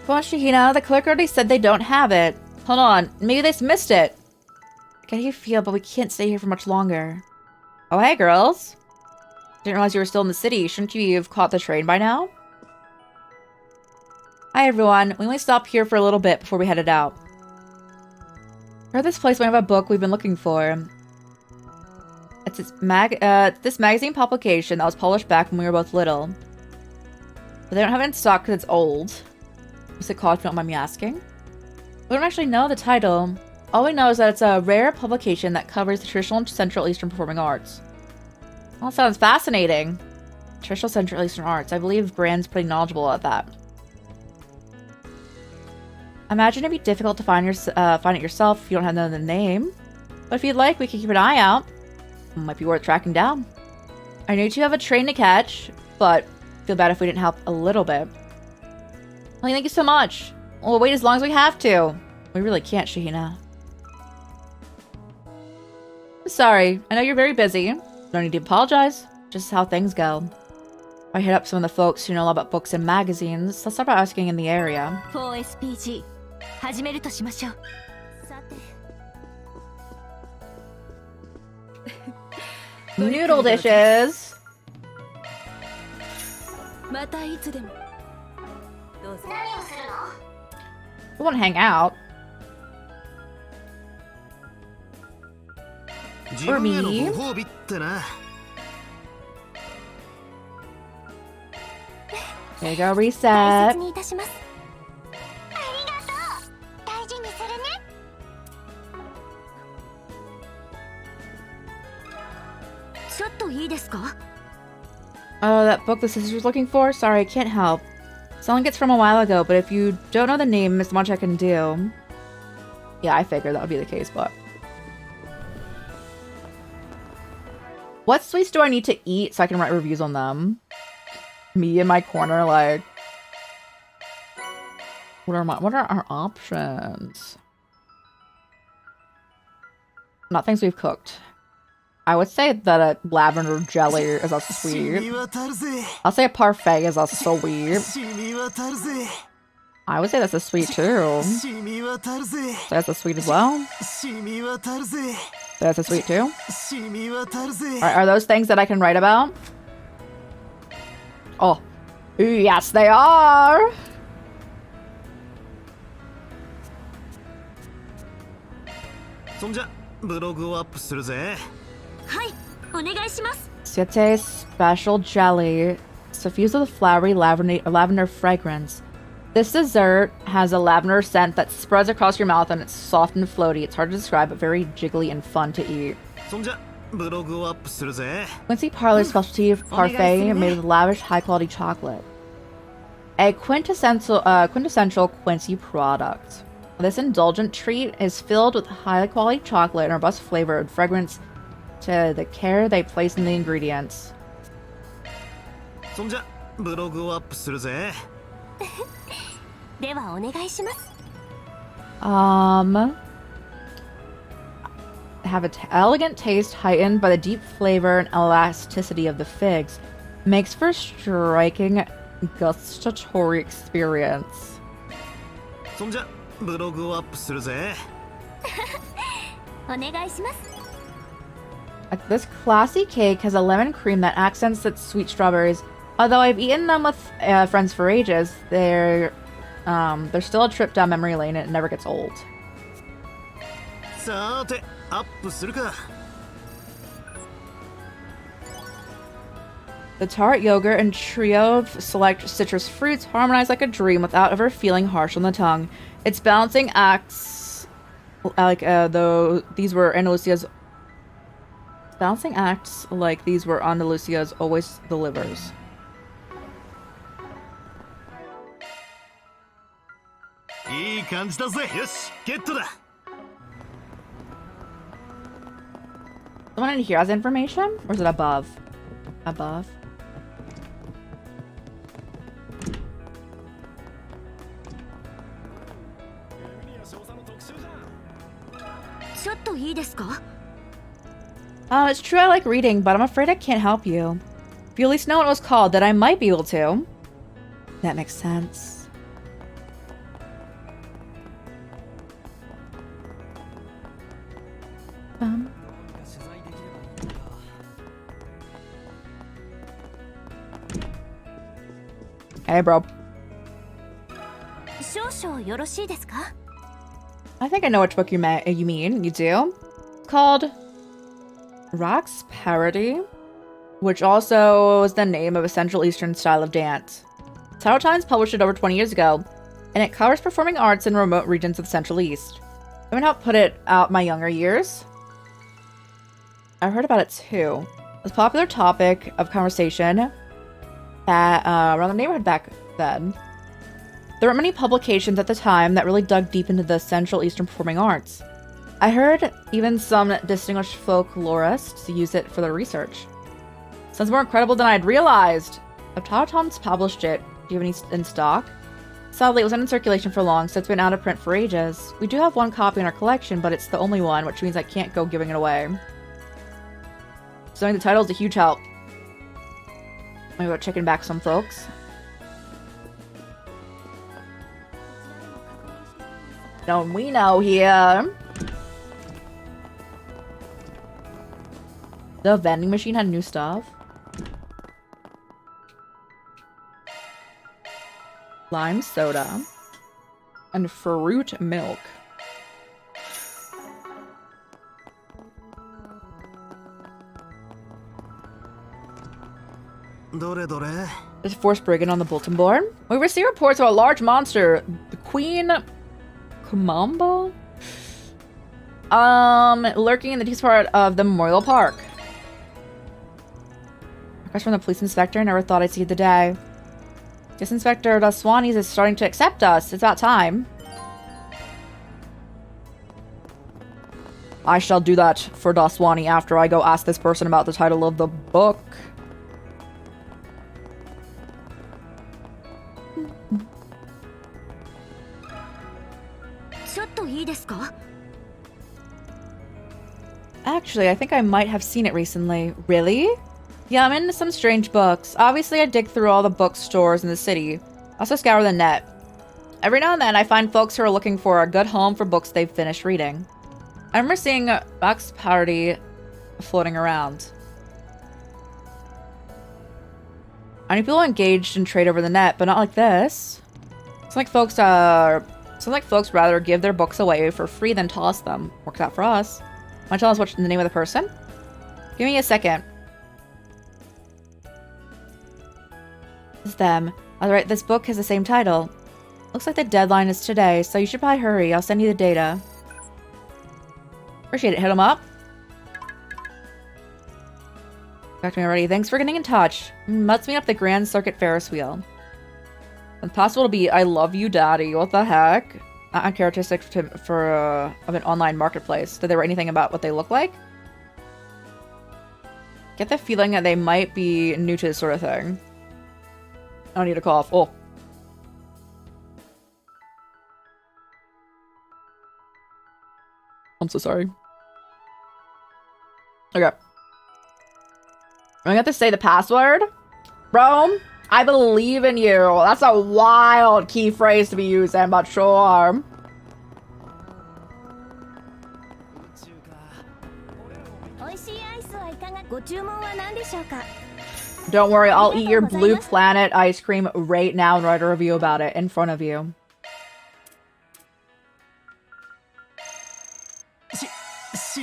Come on, Shihina. The clerk already said they don't have it. Hold on. Maybe they just missed it. I get how you feel, but we can't stay here for much longer. Oh, hey, girls. Didn't realize you were still in the city. Shouldn't you have caught the train by now? Hi, everyone. We only stopped here for a little bit before we headed out. I heard this place might have a book we've been looking for. It's this magazine publication that was published back when we were both little. But they don't have it in stock because it's old. What's it called, if you don't mind me asking? We don't actually know the title. All we know is that it's a rare publication that covers the traditional and Central Eastern performing arts. Well, that sounds fascinating. Traditional Central Eastern arts. I believe Brand's pretty knowledgeable about that. I imagine it'd be difficult to find it yourself if you don't have the name. But if you'd like, we can keep an eye out. It might be worth tracking down. I know you two have a train to catch, but feel bad if we didn't help a little bit. Well, thank you so much. We'll wait as long as we have to. We really can't, Shihina. I'm sorry. I know you're very busy. No need to apologize. Just how things go. I hit up some of the folks who know a lot about books and magazines. Let's start by asking in the area. 4SPG 始めるとしましょう。Noodle dishes. またいつでも。We want to hang out. Or me. There you go, reset. Oh, that book the sister's looking for? Sorry, I can't help. Someone gets from a while ago, but if you don't know the name, there's much I can do. Yeah, I figured that would be the case, but... What sweets do I need to eat so I can write reviews on them? Me in my corner, like... What are our options? Not things we've cooked. I would say that a lavender jelly is a sweet. I'll say a parfait is a sweet. I would say that's a sweet too. So that's a sweet as well. That's a sweet too. Are those things that I can write about? Oh, yes they are. Sete special jelly. Suffused with a flowery lavender fragrance. This dessert has a lavender scent that spreads across your mouth and it's soft and floaty. It's hard to describe, but very jiggly and fun to eat. Quincy Parlor's specialty parfait made with lavish, high-quality chocolate. A quintessential Quincy product. This indulgent treat is filled with high-quality chocolate and robust flavor and fragrance to the care they place in the ingredients. have an elegant taste heightened by the deep flavor and elasticity of the figs. Makes for a striking gustatory experience. そんじゃブログをアップするぜ。お願いします。This classy cake has a lemon cream that accents the sweet strawberries. Although I've eaten them with friends for ages, they're still a trip down memory lane and it never gets old. さーて、アップするか。The tart yogurt and trio of select citrus fruits harmonize like a dream without ever feeling harsh on the tongue. Its balancing acts, though these were Andalusia's balancing acts like these were Andalusia's always delivers. Someone in here has information? Or is it above? Above? It's true I like reading, but I'm afraid I can't help you. If you at least know what it was called, then I might be able to. That makes sense. Hey, bro. I think I know which book you mean. You do? It's called Rock's Parody, which also is the name of a Central Eastern style of dance. Title Times published it over 20 years ago, and it covers performing arts in remote regions of the Central East. I mean, helped put it out my younger years. I've heard about it too. It was a popular topic of conversation around the neighborhood back then. There weren't many publications at the time that really dug deep into the Central Eastern performing arts. I heard even some distinguished folklorists use it for their research. Sounds more incredible than I'd realized. If Title Times published it, do you have any in stock? Sadly, it wasn't in circulation for long, so it's been out of print for ages. We do have one copy in our collection, but it's the only one, which means I can't go giving it away. So the title is a huge help. Maybe about checking back some folks. Don't we know here? The vending machine had new stuff. Lime soda. And fruit milk. There's a forced brigand on the bulletin board. We receive reports of a large monster, the Queen Kumamba? Lurking in the deepest part of the Memorial Park. Request from the police inspector. Never thought I'd see the day. This Inspector Daswani's is starting to accept us. It's about time. I shall do that for Daswani after I go ask this person about the title of the book. Actually, I think I might have seen it recently. Really? Yeah, I'm into some strange books. Obviously, I dig through all the bookstores in the city. I also scour the net. Every now and then, I find folks who are looking for a good home for books they've finished reading. I remember seeing Rock's Parody floating around. I know people engaged in trade over the net, but not like this. It's like folks rather give their books away for free than toss them. Works out for us. Want to tell us what's the name of the person? Give me a second. It's them. Alright, this book has the same title. Looks like the deadline is today, so you should probably hurry. I'll send you the data. Appreciate it. Hit them up. Talk to me already. Thanks for getting in touch. Let's meet up at the Grand Circuit Ferris wheel. It's possible to be I love you, daddy. What the heck? Uncharacteristic of an online marketplace. Did they write anything about what they look like? Get the feeling that they might be new to this sort of thing. I don't need a cough. Oh. I'm so sorry. Okay. I have to say the password? Bro, I believe in you. That's a wild key phrase to be using, but sure. Don't worry, I'll eat your Blue Planet ice cream right now and write a review about it in front of you. It's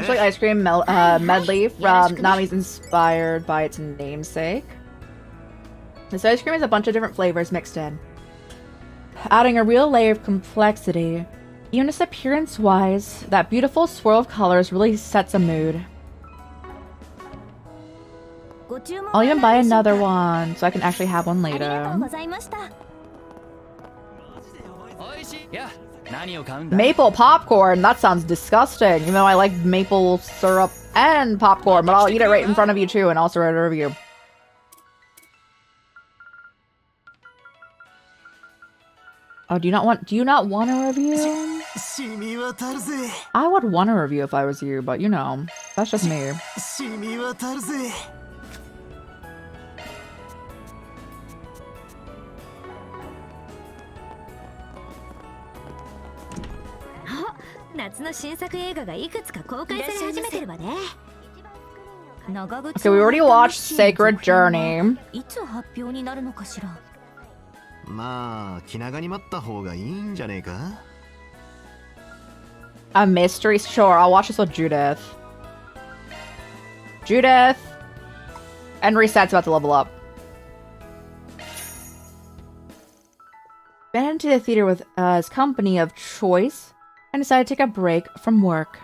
like ice cream medley from Nami's inspired by its namesake. This ice cream has a bunch of different flavors mixed in, adding a real layer of complexity. Even just appearance-wise, that beautiful swirl of colors really sets a mood. I'll even buy another one so I can actually have one later. Maple popcorn? That sounds disgusting. Even though I like maple syrup and popcorn, but I'll eat it right in front of you too and also write a review. Oh, do you not want a review? I would want a review if I was you, but you know, that's just me. Okay, we already watched Sacred Journey. A mystery? Sure, I'll watch this with Judith. Judith! And Reset's about to level up. Been into the theater with his company of choice and decided to take a break from work.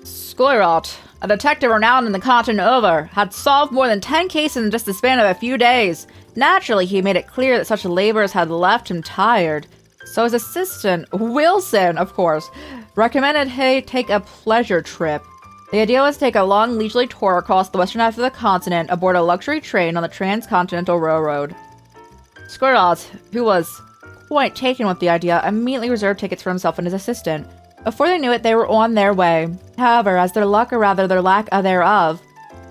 Squirrel, a detective renowned in the continent over, had solved more than 10 cases in just the span of a few days. Naturally, he made it clear that such labors had left him tired. So his assistant, Wilson, of course, recommended he take a pleasure trip. The idea was to take a long leisurely tour across the western half of the continent aboard a luxury train on the Transcontinental Railroad. Squirrel, who was quite taken with the idea, immediately reserved tickets for himself and his assistant. Before they knew it, they were on their way. However, as their luck, or rather their lack thereof,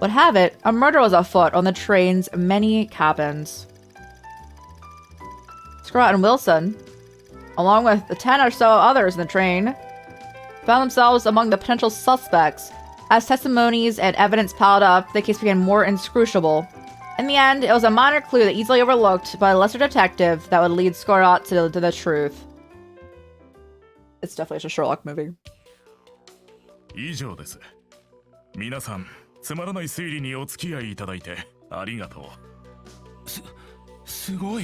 would have it, a murder was afoot on the train's many cabins. Scrot and Wilson, along with the 10 or so others in the train, found themselves among the potential suspects. As testimonies and evidence piled up, the case became more inscrutable. In the end, it was a minor clue that easily overlooked by a lesser detective that would lead Squirrot to the truth. It's definitely just a Sherlock movie. 以上です。皆さん、つまらない推理にお付き合いいただいてありがとう。すごい。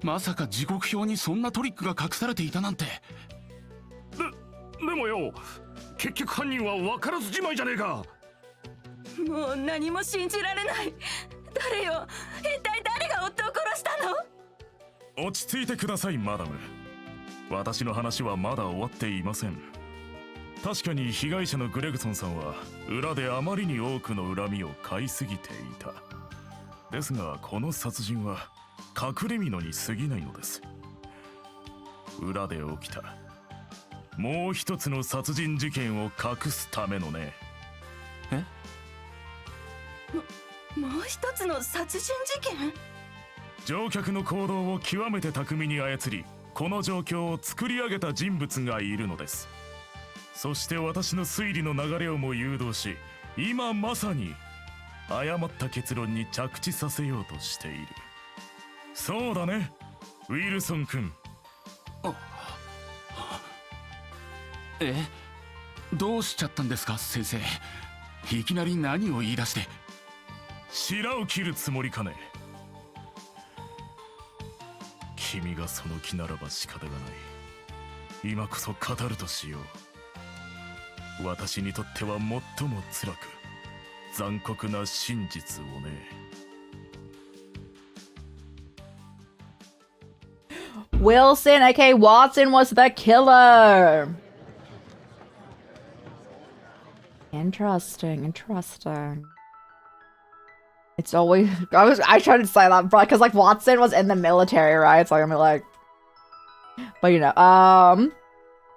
まさか時刻表にそんなトリックが隠されていたなんて。でもよ、結局犯人は分からずじまいじゃねえか。もう何も信じられない。誰よ、一体誰が夫を殺したの？落ち着いてください、マダム。私の話はまだ終わっていません。確かに被害者のグレグソンさんは裏であまりに多くの恨みを買いすぎていた。ですがこの殺人は隠れ蓑に過ぎないのです。裏で起きたもう一つの殺人事件を隠すためのね。もう一つの殺人事件？乗客の行動を極めて巧みに操り、この状況を作り上げた人物がいるのです。そして私の推理の流れをも誘導し、今まさに誤った結論に着地させようとしている。そうだね、ウィルソン君。どうしちゃったんですか、先生。いきなり何を言い出して。白を切るつもりかね。君がその気ならば仕方がない。今こそ語るとしよう。私にとっては最も辛く残酷な真実をね。Wilson, aka Watson, was the killer. Interesting, interesting. It's always I tried to say that, because like Watson was in the military, right? So I'm like, but you know,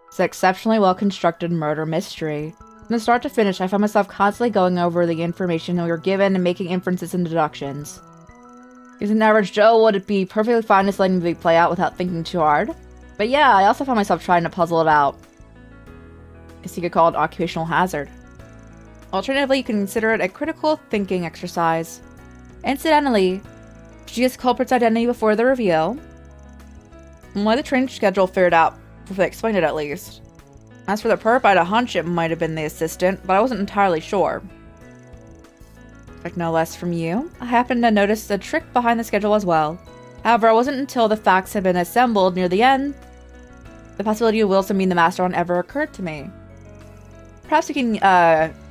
it's an exceptionally well constructed murder mystery. From start to finish, I found myself constantly going over the information we were given and making inferences and deductions. As an average Joe, would it be perfectly fine just letting the movie play out without thinking too hard? But yeah, I also found myself trying to puzzle it out. I guess you could call it occupational hazard. Alternatively, you can consider it a critical thinking exercise. Incidentally, did you guess the culprit's identity before the reveal? Why the training schedule figured out, if they explained it at least. As for the perp, I had a hunch it might have been the assistant, but I wasn't entirely sure. Like no less from you, I happened to notice a trick behind the schedule as well. However, it wasn't until the facts had been assembled near the end the possibility of Wilson being the mastermind ever occurred to me. Perhaps you can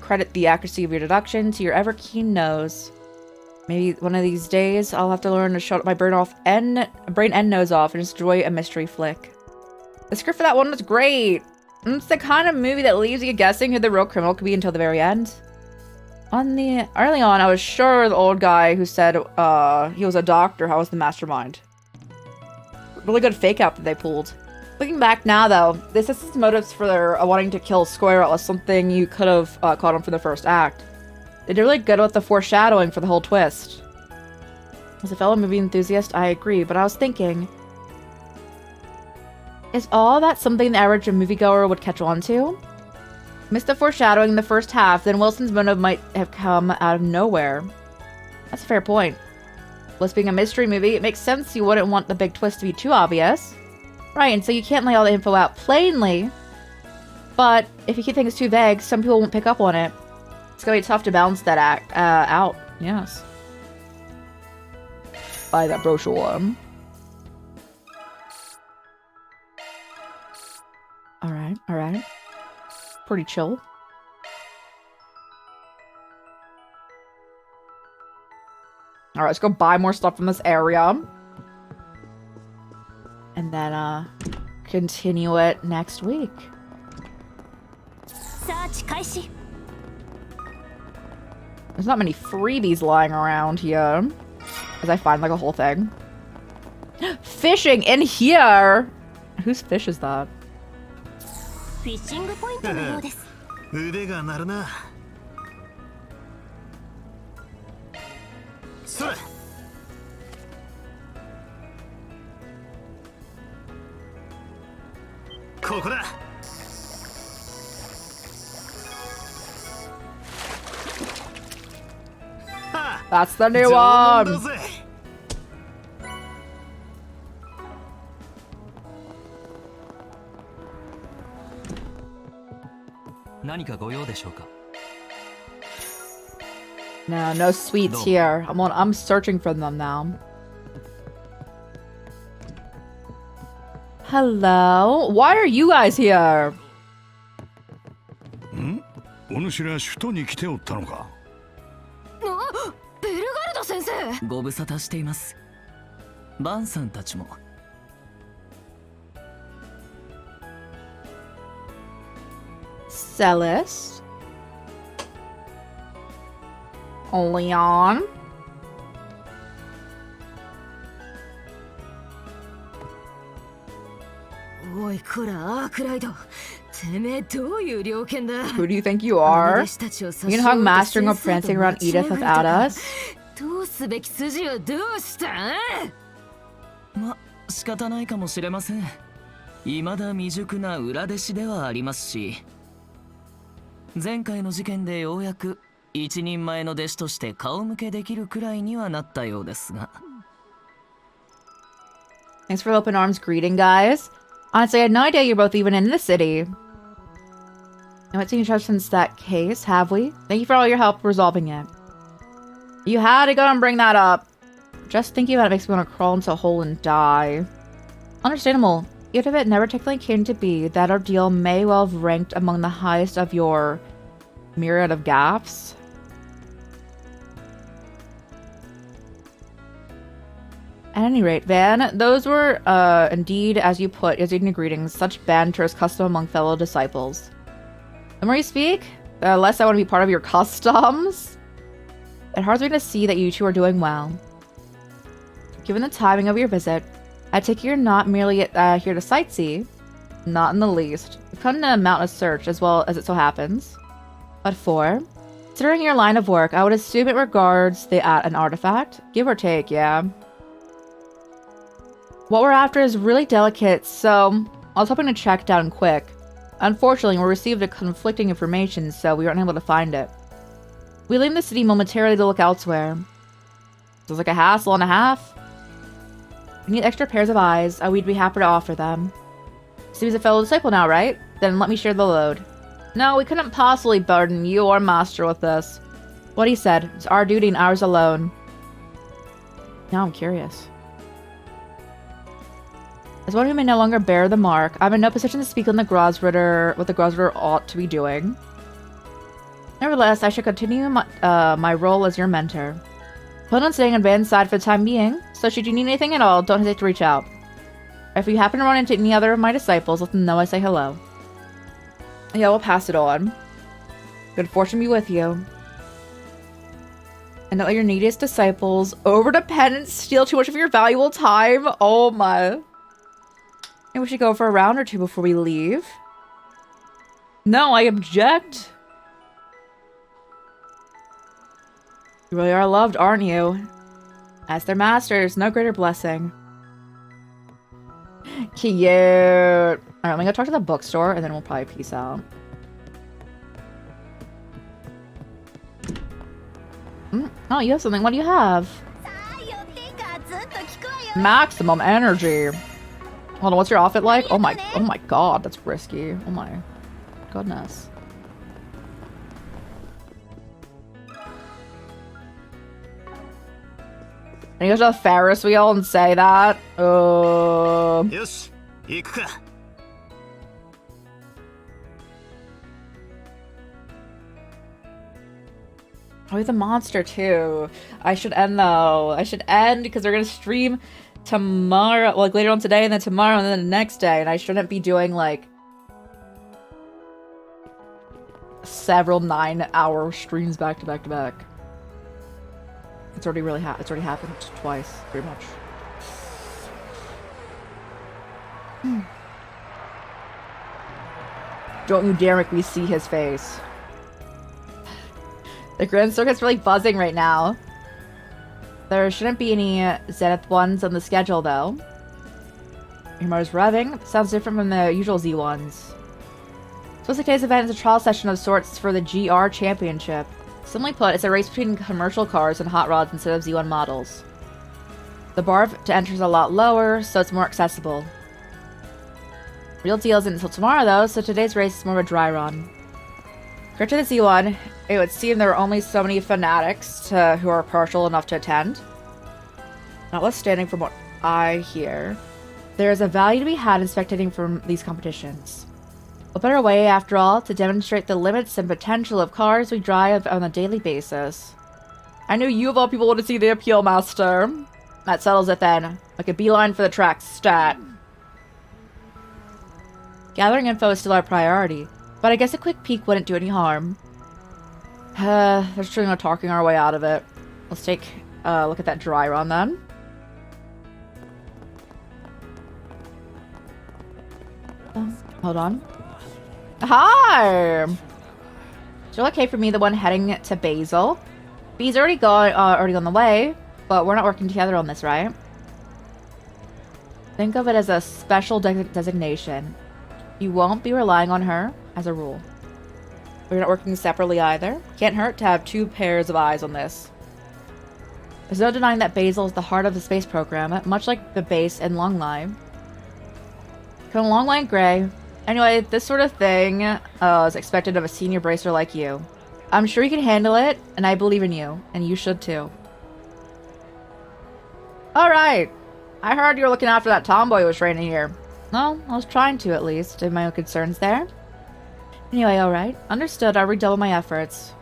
credit the accuracy of your deduction to your ever-keen nose. Maybe one of these days, I'll have to learn to shut my brain and nose off and just enjoy a mystery flick. The script for that one was great. It's the kind of movie that leaves you guessing who the real criminal could be until the very end. Early on, I was sure the old guy who said he was a doctor, how was the mastermind. Really good fake out that they pulled. Looking back now, though, the assistant's motives for their wanting to kill Square was something you could have caught on from the first act. They did really good with the foreshadowing for the whole twist. As a fellow movie enthusiast, I agree, but I was thinking, is all that something the average moviegoer would catch on to? Missed the foreshadowing in the first half, then Wilson's motive might have come out of nowhere. That's a fair point. This being a mystery movie, it makes sense you wouldn't want the big twist to be too obvious. Right, and so you can't lay all the info out plainly. But if you keep things too vague, some people won't pick up on it. It's gonna be tough to balance that out. Yes. Buy that brochure. Alright, alright. Pretty chill. Alright, let's go buy more stuff from this area. And then, continue it next week. There's not many freebies lying around here. As I find, like, a whole thing. Fishing in here! Whose fish is that? That's the new one! No, no sweets here. I'm searching for them now. Hello? Why are you guys here? お主ら首都に来ておったのか。ベルガルド先生。ご無沙汰しています。バンさんたちも。Celis. Leon. Who do you think you are? You know how mastering or prancing around Edith without us? ま、仕方ないかもしれません。未だ未熟な裏弟子ではありますし、前回の事件でようやく一人前の弟子として顔向けできるくらいにはなったようですが。Thanks for the open arms greeting, guys. Honestly, I had no idea you're both even in the city. I haven't seen each other since that case, have we? Thank you for all your help resolving it. You had to go and bring that up. Just thinking about it makes me want to crawl into a hole and die. Understandable. Even if it never technically came to be, that ordeal may well have ranked among the highest of your myriad of gaffes. At any rate, Van, those were, indeed, as you put, as in your greetings, such banter is custom among fellow disciples. The more you speak, the less I want to be part of your customs. It hurts me to see that you two are doing well. Given the timing of your visit, I take it you're not merely here to sightsee. Not in the least. We've come to mount a search, as well as it so happens. What for? Considering your line of work, I would assume it regards an artifact. Give or take, yeah. What we're after is really delicate, so I was hoping to track down quick. Unfortunately, we received a conflicting information, so we weren't able to find it. We leave the city momentarily to look elsewhere. Sounds like a hassle and a half. We need extra pairs of eyes. We'd be happy to offer them. Seems a fellow disciple now, right? Then let me share the load. No, we couldn't possibly burden you or Master with this. What he said, it's our duty and ours alone. Now I'm curious. As one who may no longer bear the mark, I'm in no position to speak on the Grosritter, what the Grosritter ought to be doing. Nevertheless, I should continue my role as your mentor. Plan on staying on Van's side for the time being, so should you need anything at all, don't hesitate to reach out. If you happen to run into any other of my disciples, let them know I say hello. Yeah, we'll pass it on. Good fortune be with you. And don't let your neediest disciples, over-dependent, steal too much of your valuable time. Oh my. Maybe we should go for a round or two before we leave. No, I object. You really are loved, aren't you? As their masters, no greater blessing. Cute. Alright, let me go talk to the bookstore and then we'll probably peace out. Oh, you have something. What do you have? Maximum energy. Hold on, what's your outfit like? Oh my god, that's risky. Oh my goodness. And you go to the Ferris wheel and say that? Yes, iku. Oh, he's a monster too. I should end though. I should end because they're gonna stream tomorrow, like later on today, and then tomorrow, and then the next day, and I shouldn't be doing like several 9-hour streams back to back to back. It's already it's already happened twice, pretty much. Don't you dare make me see his face. The Grand Circuit's really buzzing right now. There shouldn't be any Zenith ones on the schedule, though. Your motor's revving. Sounds different from the usual Z ones. Supposed today's event is a trial session of sorts for the GR Championship. Simply put, it's a race between commercial cars and hot rods instead of Z1 models. The bar to enter is a lot lower, so it's more accessible. Real deal isn't until tomorrow, though, so today's race is more of a dry run. Compared to the Z1, it would seem there are only so many fanatics who are partial enough to attend. Notwithstanding from what I hear, there is a value to be had in spectating from these competitions. What better way, after all, to demonstrate the limits and potential of cars we drive on a daily basis? I knew you of all people wanted to see the appeal, Master. That settles it then. Like a beeline for the track, stat. Gathering info is still our priority, but I guess a quick peek wouldn't do any harm. There's truly no talking our way out of it. Let's take a look at that dry run then. Hold on. Hi! Is it okay for me, the one heading to Basil? B's already on the way, but we're not working together on this, right? Think of it as a special designation. You won't be relying on her, as a rule. We're not working separately either. Can't hurt to have 2 pairs of eyes on this. There's no denying that Basil is the heart of the space program, much like the base in Longline. Come along, Lane Gray. Anyway, this sort of thing is expected of a senior bracer like you. I'm sure you can handle it, and I believe in you, and you should too. Alright! I heard you were looking after that tomboy who was training here. Well, I was trying to, at least, in my own concerns there. Anyway, alright. Understood, I'll redouble my efforts.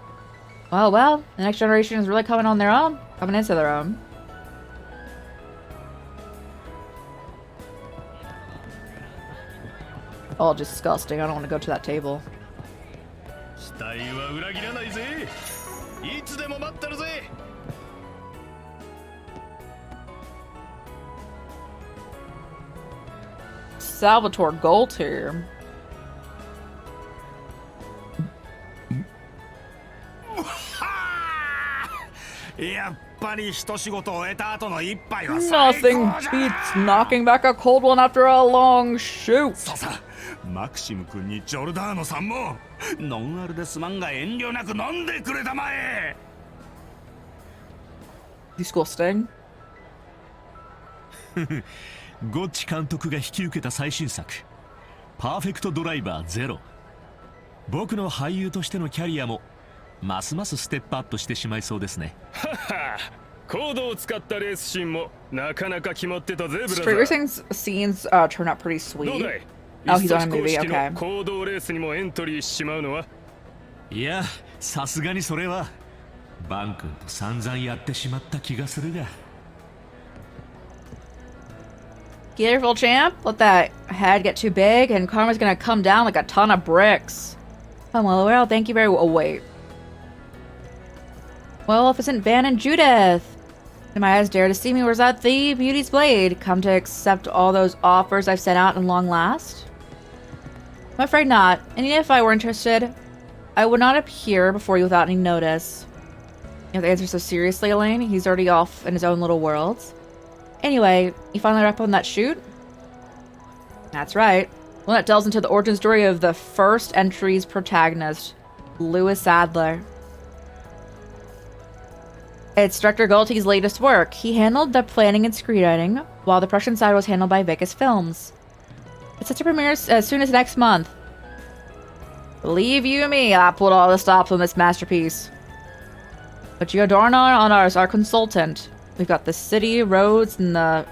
Well, the next generation is really coming into their own. all disgusting. I don't want to go to that table. Salvatore Gold here. やっぱり一仕事終えた後の一杯は Nothing beats knocking back a cold one after a long shoot. そうさ、マクシム君にジョルダーノさんもノンアルですまんが遠慮なく飲んでくれたまえ。Disgusting. ゴッチ監督が引き受けた最新作「パーフェクトドライバーゼロ」。僕の俳優としてのキャリアもますますステップアップしてしまいそうですね。はは、コードを使ったレースシーンもなかなか決まってたぜ、ブラザー。 Street racing scenes turn out pretty sweet. どうだい？ Oh, he's on a movie. 一足公式 Okay. の行動レースにもエントリーしちまうのは？いや、さすがにそれはバン君と散々やってしまった気がするが。Careful, champ. Let that head get too big, and karma's gonna come down like a ton of bricks. I'm well aware. Thank you very well. Oh, wait. Well, if it's Van and Judith. Did my eyes dare to see me, or is that the beauty's blade? Come to accept all those offers I've sent out in long last? I'm afraid not. And even if I were interested, I would not appear before you without any notice. You have to answer so seriously, Elaine. He's already off in his own little worlds. Anyway, you finally wrap up on that shoot? That's right. One that delves into the origin story of the first entry's protagonist, Louis Sadler. It's Director Galti's latest work. He handled the planning and screenwriting, while the production side was handled by Vegas Films. It's set to premiere as soon as next month. Believe you me, I put all the stops on this masterpiece. But Giordano on ours, our consultant. We've got the city roads and got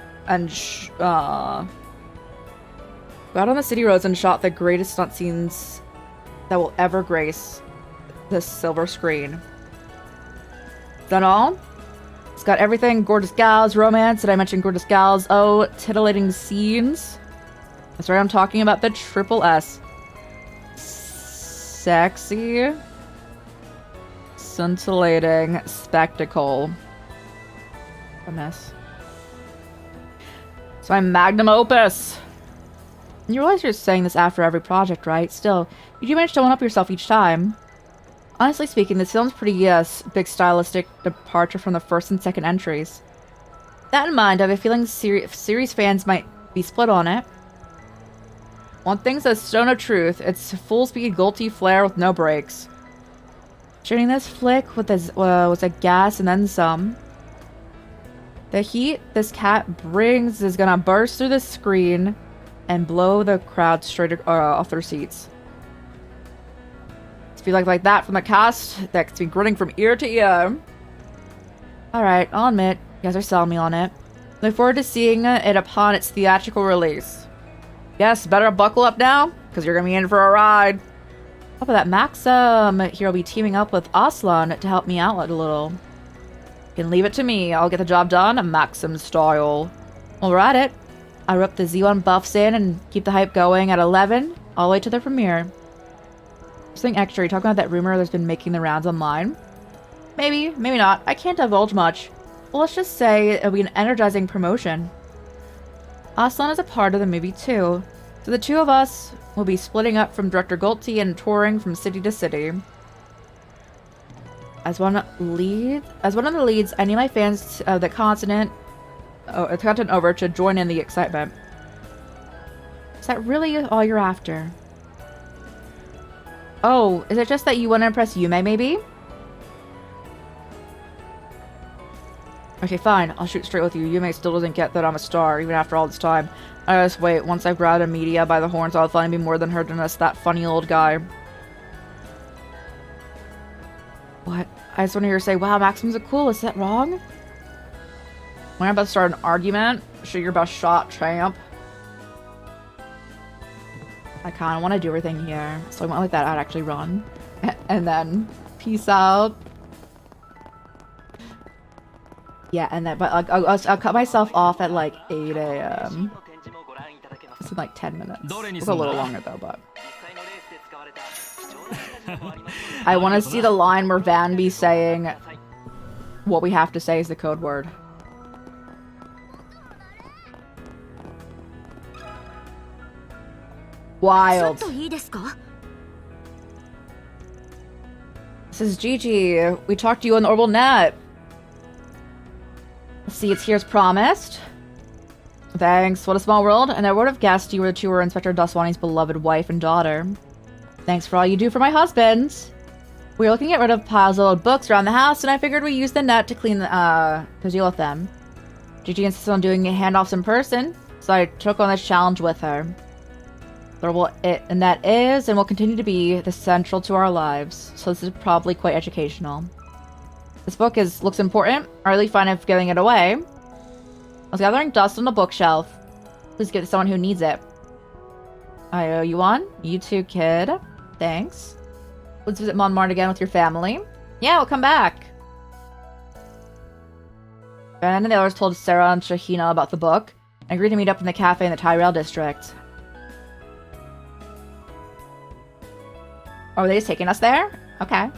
on the city roads and shot the greatest stunt scenes that will ever grace this silver screen. Is that all? It's got everything. Gorgeous gals, romance. Did I mention gorgeous gals? Oh, titillating scenes. That's right, I'm talking about the triple S. Sexy. Scintillating spectacle. A mess. It's my magnum opus. You realize you're saying this after every project, right? Still, you do manage to one-up yourself each time. Honestly speaking, this film's pretty big stylistic departure from the first and second entries. That in mind, I have a feeling series fans might be split on it. One thing's a stone of truth. It's full-speed Galti flair with no brakes. Shooting this flick with was a gas and then some. The heat this cat brings is gonna burst through the screen and blow the crowd straight off their seats. It's be like that from the cast that gets me grinning from ear to ear. Alright, I'll admit, you guys are selling me on it. Look forward to seeing it upon its theatrical release. Yes, better buckle up now, because you're gonna be in for a ride. How about that Maxim here will be teaming up with Aslan to help me out a little. You can leave it to me. I'll get the job done, Maxim style. We'll ride it. I rip the Z1 buffs in and keep the hype going at 11 all the way to the premiere. Something extra, you talking about that rumor that's been making the rounds online? Maybe, maybe not. I can't divulge much. Well, let's just say it'll be an energizing promotion. Aslan is a part of the movie too, so the two of us will be splitting up from Director Galti and touring from city to city. As one of the leads, I need my fans of the content over to join in the excitement. Is that really all you're after? Oh, is it just that you want to impress Yume, maybe? Okay, fine. I'll shoot straight with you. Yume still doesn't get that I'm a star, even after all this time. I just wait. Once I grab a media by the horns, I'll finally be more than her than just that funny old guy. What? I just want to hear her say, wow, Maxim's the coolest. Is that wrong? When I'm about to start an argument, shoot your best shot, champ. I kind of want to do everything here, so I went like that. I'd actually run, and then peace out. Yeah, and then but I'll cut myself off at like 8 a.m. in like 10 minutes. It's a little longer though, but... I want to see the line where Van be saying what we have to say is the code word. Wild. This is Gigi. We talked to you on the Orbital Net. Let's see, it's here as promised. Thanks. What a small world. And I would have guessed you were the two were Inspector Daswani's beloved wife and daughter. Thanks for all you do for my husband. We were looking to get rid of piles of old books around the house, and I figured we use the net to clean to deal with them. Gigi insisted on doing handoffs in person, so I took on this challenge with her. And that is and will continue to be the central to our lives, so this is probably quite educational. This book looks important. I really find of giving it away. I was gathering dust on the bookshelf. Please give it to someone who needs it. I owe you one. You too, kid. Thanks. Let's visit Montmartre again with your family. Yeah, we'll come back. Ben and the others told Sarah and Shahina about the book and agreed to meet up in the cafe in the Tyrell district. Oh, are they just taking us there? Okay.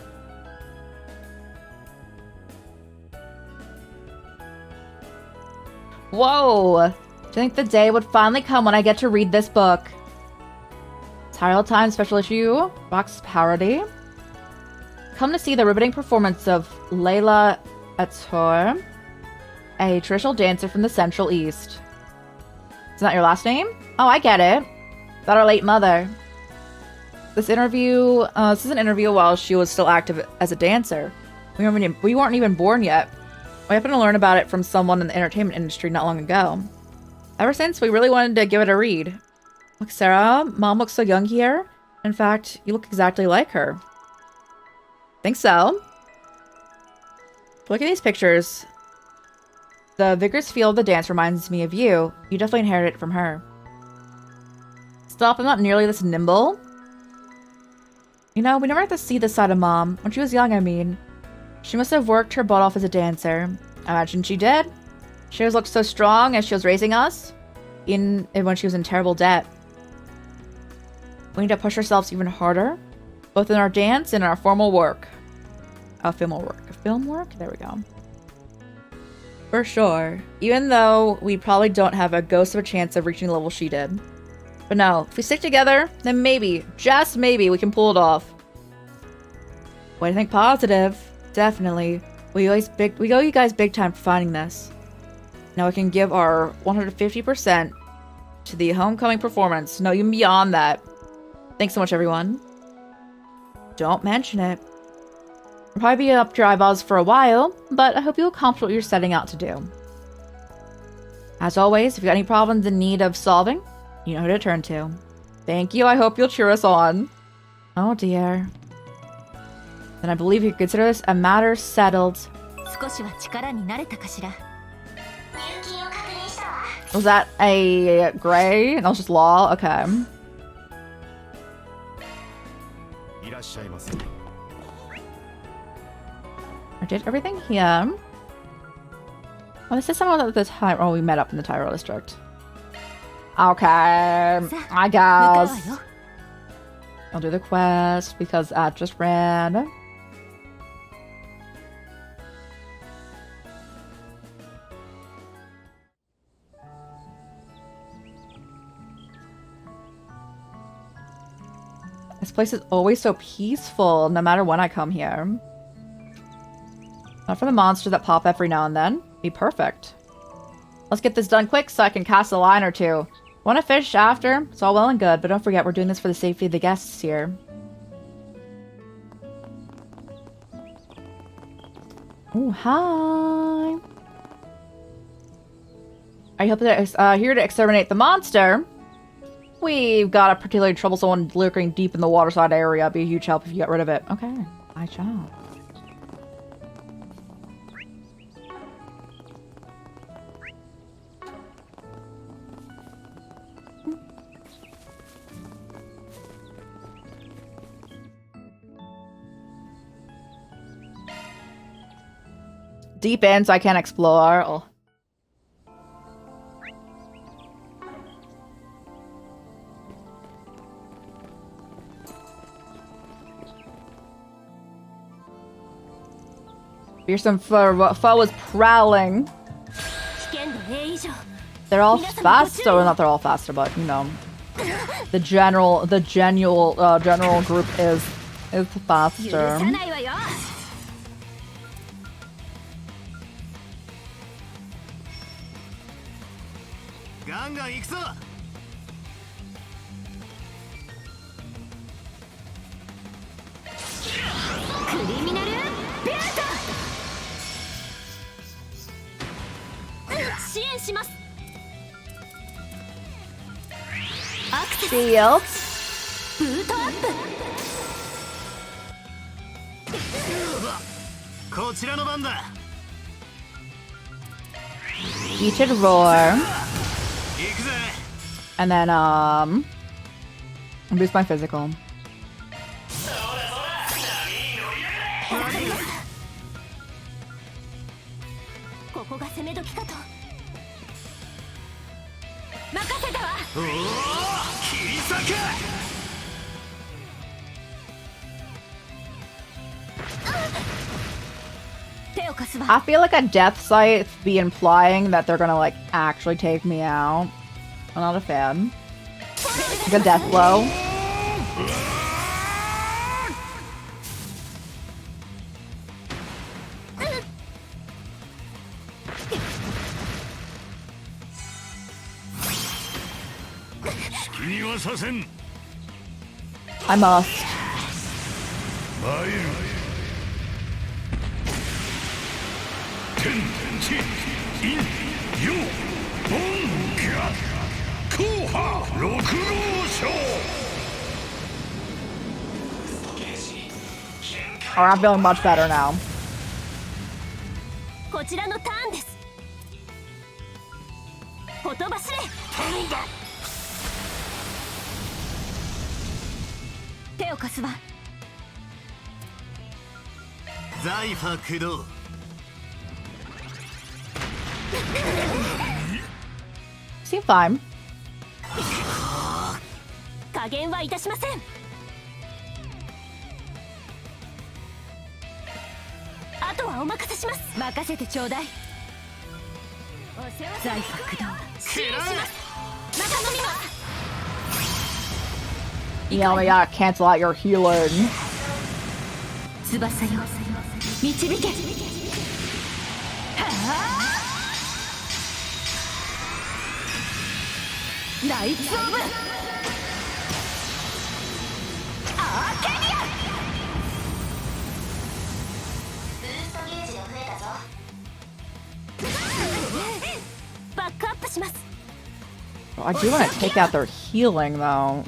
Whoa! Do you think the day would finally come when I get to read this book? Tyrell Times Special Issue Box Parody. Come to see the riveting performance of Layla Ator, a traditional dancer from the Central East. Isn't that your last name? Oh, I get it. About our late mother. This is an interview while she was still active as a dancer. We weren't even born yet. I happened to learn about it from someone in the entertainment industry not long ago. Ever since, we really wanted to give it a read. Look, Sarah, Mom looks so young here. In fact, you look exactly like her. Think so? Look at these pictures. The vigorous feel of the dance reminds me of you. You definitely inherited it from her. Stop, I'm not nearly this nimble. You know, we never got to see this side of Mom. When she was young, I mean. She must have worked her butt off as a dancer. I imagine she did. She always looked so strong as she was raising us. Even when she was in terrible debt. We need to push ourselves even harder. Both in our dance and in our formal work. Film work? There we go. For sure. Even though we probably don't have a ghost of a chance of reaching the level she did. But no, if we stick together, then maybe, just maybe, we can pull it off. Way to think positive. Definitely. We owe you guys big time for finding this. Now we can give our 150% to the homecoming performance. No, even beyond that. Thanks so much, everyone. Don't mention it. I'll probably be up to your eyeballs for a while, but I hope you'll accomplish what you're setting out to do. As always, if you've got any problems in need of solving, you know who to turn to. Thank you, I hope you'll cheer us on. Oh dear. Then I believe you can consider this a matter settled. Was that a gray? And that was just law? Okay. I did everything here. Oh, this is someone at the time. Oh, we met up in the Tyrell district. Okay, I guess. I'll do the quest because I just ran. This place is always so peaceful, no matter when I come here. Not for the monsters that pop every now and then. Be perfect. Let's get this done quick so I can cast a line or two. Want to fish after? It's all well and good, but don't forget we're doing this for the safety of the guests here. Oh, hi. Are you here to exterminate the monster? We've got a particularly troublesome one lurking deep in the waterside area. It'd be a huge help if you got rid of it. Okay, my job. Deep in, so I can't explore. Oh. Here's some foe was prowling. They're all faster. Well, not they're all faster, but you know, the general group is faster. Shield. Heated roar. And then boost my physical. I feel like a death sight be implying that they're gonna like actually take me out. I'm not a fan. Like a death blow. I must. Alright, I'm feeling much better now. Seem fine. You only gotta cancel out your healing. Oh, I do want to take out their healing though.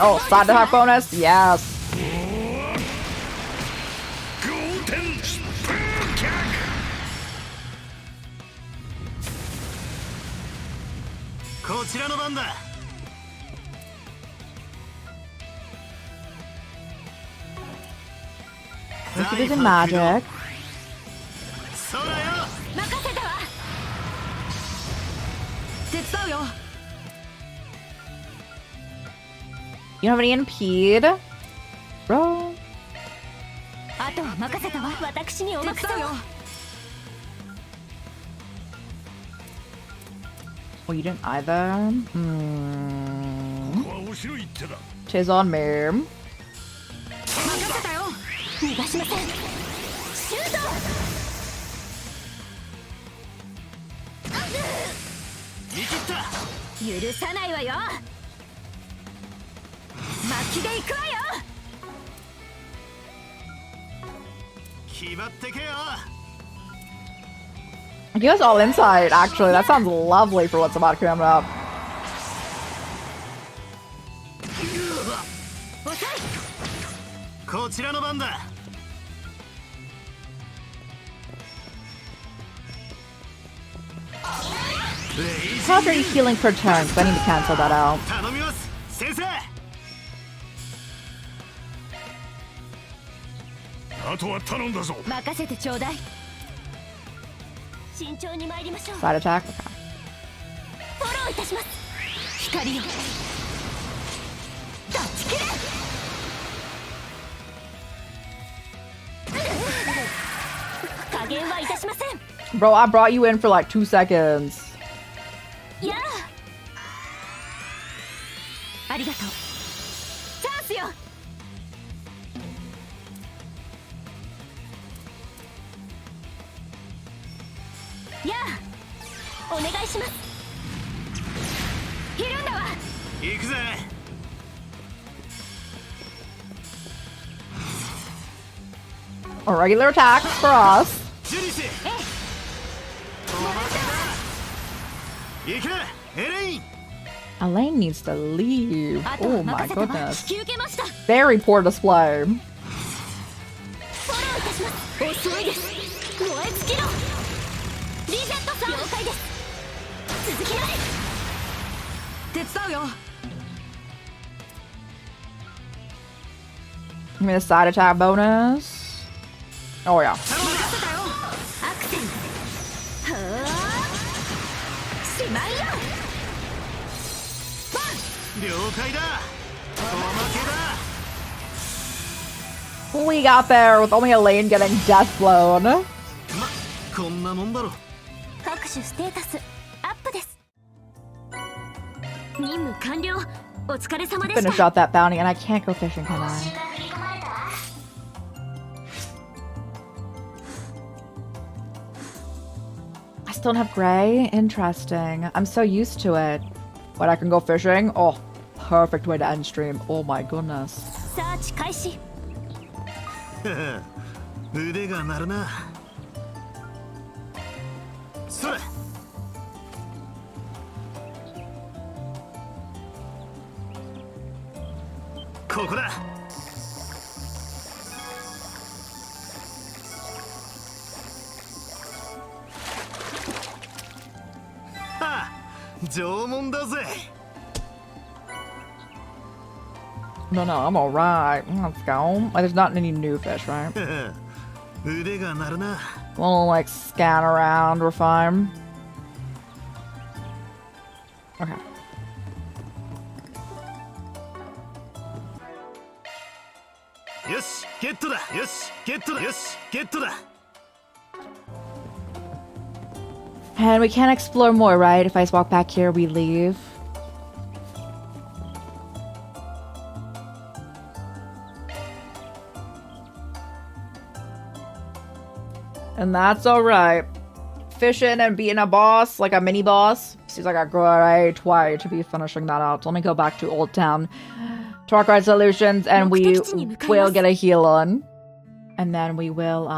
Oh, side attack bonus? Yes. Look at it in magic. You don't have any impede? Bro. Oh, you didn't either? Tis on me. You guys all inside, actually. That sounds lovely for what's about to come up. How are you healing per turn? So I need to cancel that out. 頼みます先生。あとは頼んだぞ。任せてちょうだい。慎重に参りましょう。 Side attack? Okay. フォローいたします。光よ。断ち切れ。加減はいたしません。 Bro, I brought you in for like 2 seconds. やあ。ありがとう。チャンスよ。やあ。お願いします。ひるんだわ。行くぜ。 A regular attack for us. ジュニス。行けエレイン。 Elaine needs to leave. あと Oh は my 任せたわ。 goodness. 引き受けました。 Very poor display. フォローいたします。遅いです。燃え尽きろ。リゼットさん。了解です。続きます。手伝うよ。 Give me the side attack bonus. Oh yeah. アクセント。はあ。しまいよ。了解だ。おまけだ。 We got there with only Elaine getting death blown. ま、こんなもんだろ。各種ステータスアップです。任務完了。お疲れ様でした。 Finish out that bounty and I can't go fishing, can I? I still don't have gray? Interesting. I'm so used to it. But I can go fishing? Oh, perfect way to end stream. Oh my goodness. サーチ開始。腕が鳴るな。それ。ここだ。はあ、縄文だぜ。 No, no, I'm alright. Let's go. Like, there's not any new fish, right? 腕が鳴るな。 We'll like scan around. We're fine. Okay. Yes, get to that. Yes, get to that. Yes, get to that. And we can't explore more, right? If I just walk back here, we leave. And that's alright. Fishing and being a boss, like a mini boss, seems like a great way to be finishing that out. So let me go back to Old Town, Torque Ride Solutions, and we will get a heal on. And then we will,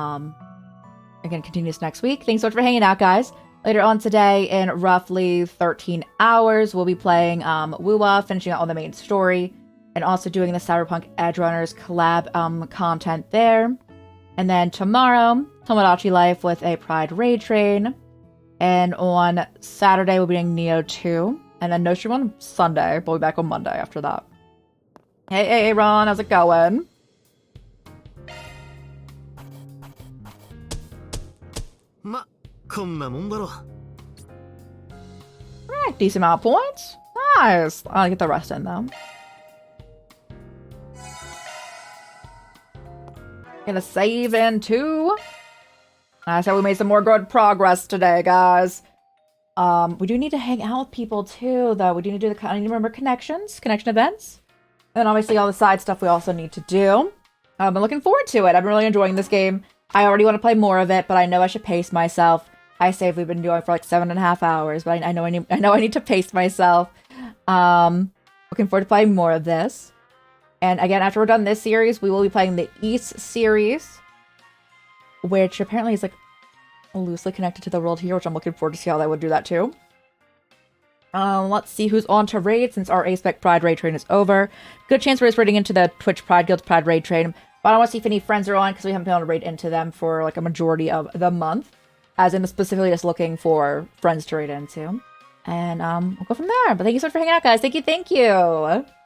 again, continue this next week. Thanks so much for hanging out, guys. Later on today, in roughly 13 hours, we'll be playing Wuwa, finishing out all the main story, and also doing the Cyberpunk Edgerunners collab content there. And then tomorrow, Tomodachi Life with a Pride Raid Train. And on Saturday, we'll be doing Neo 2. And then no stream on Sunday. We'll be back on Monday after that. Hey, Ron, how's it going? Ma, こんなもんだろ。 Alright, decent amount of points. Nice. I'll get the rest in, though. Gonna save in too. I said we made some more good progress today, guys. We do need to hang out with people too, though. We do need to do I need to remember connection events. And then obviously all the side stuff we also need to do. I'm looking forward to it. I'm really enjoying this game. I already want to play more of it, but I know I should pace myself. I save we've been doing for like 7.5 hours, but I know I need to pace myself. Looking forward to playing more of this. And again, after we're done this series, we will be playing the East series, which apparently is like loosely connected to the world here, which I'm looking forward to see how they would do that too. Let's see who's on to raid since our A-Spec Pride Raid Train is over. Good chance we're just raiding into the Twitch Pride Guild Pride Raid Train, but I want to see if any friends are on because we haven't been able to raid into them for like a majority of the month, as in specifically just looking for friends to raid into. And we'll go from there. But thank you so much for hanging out, guys. Thank you.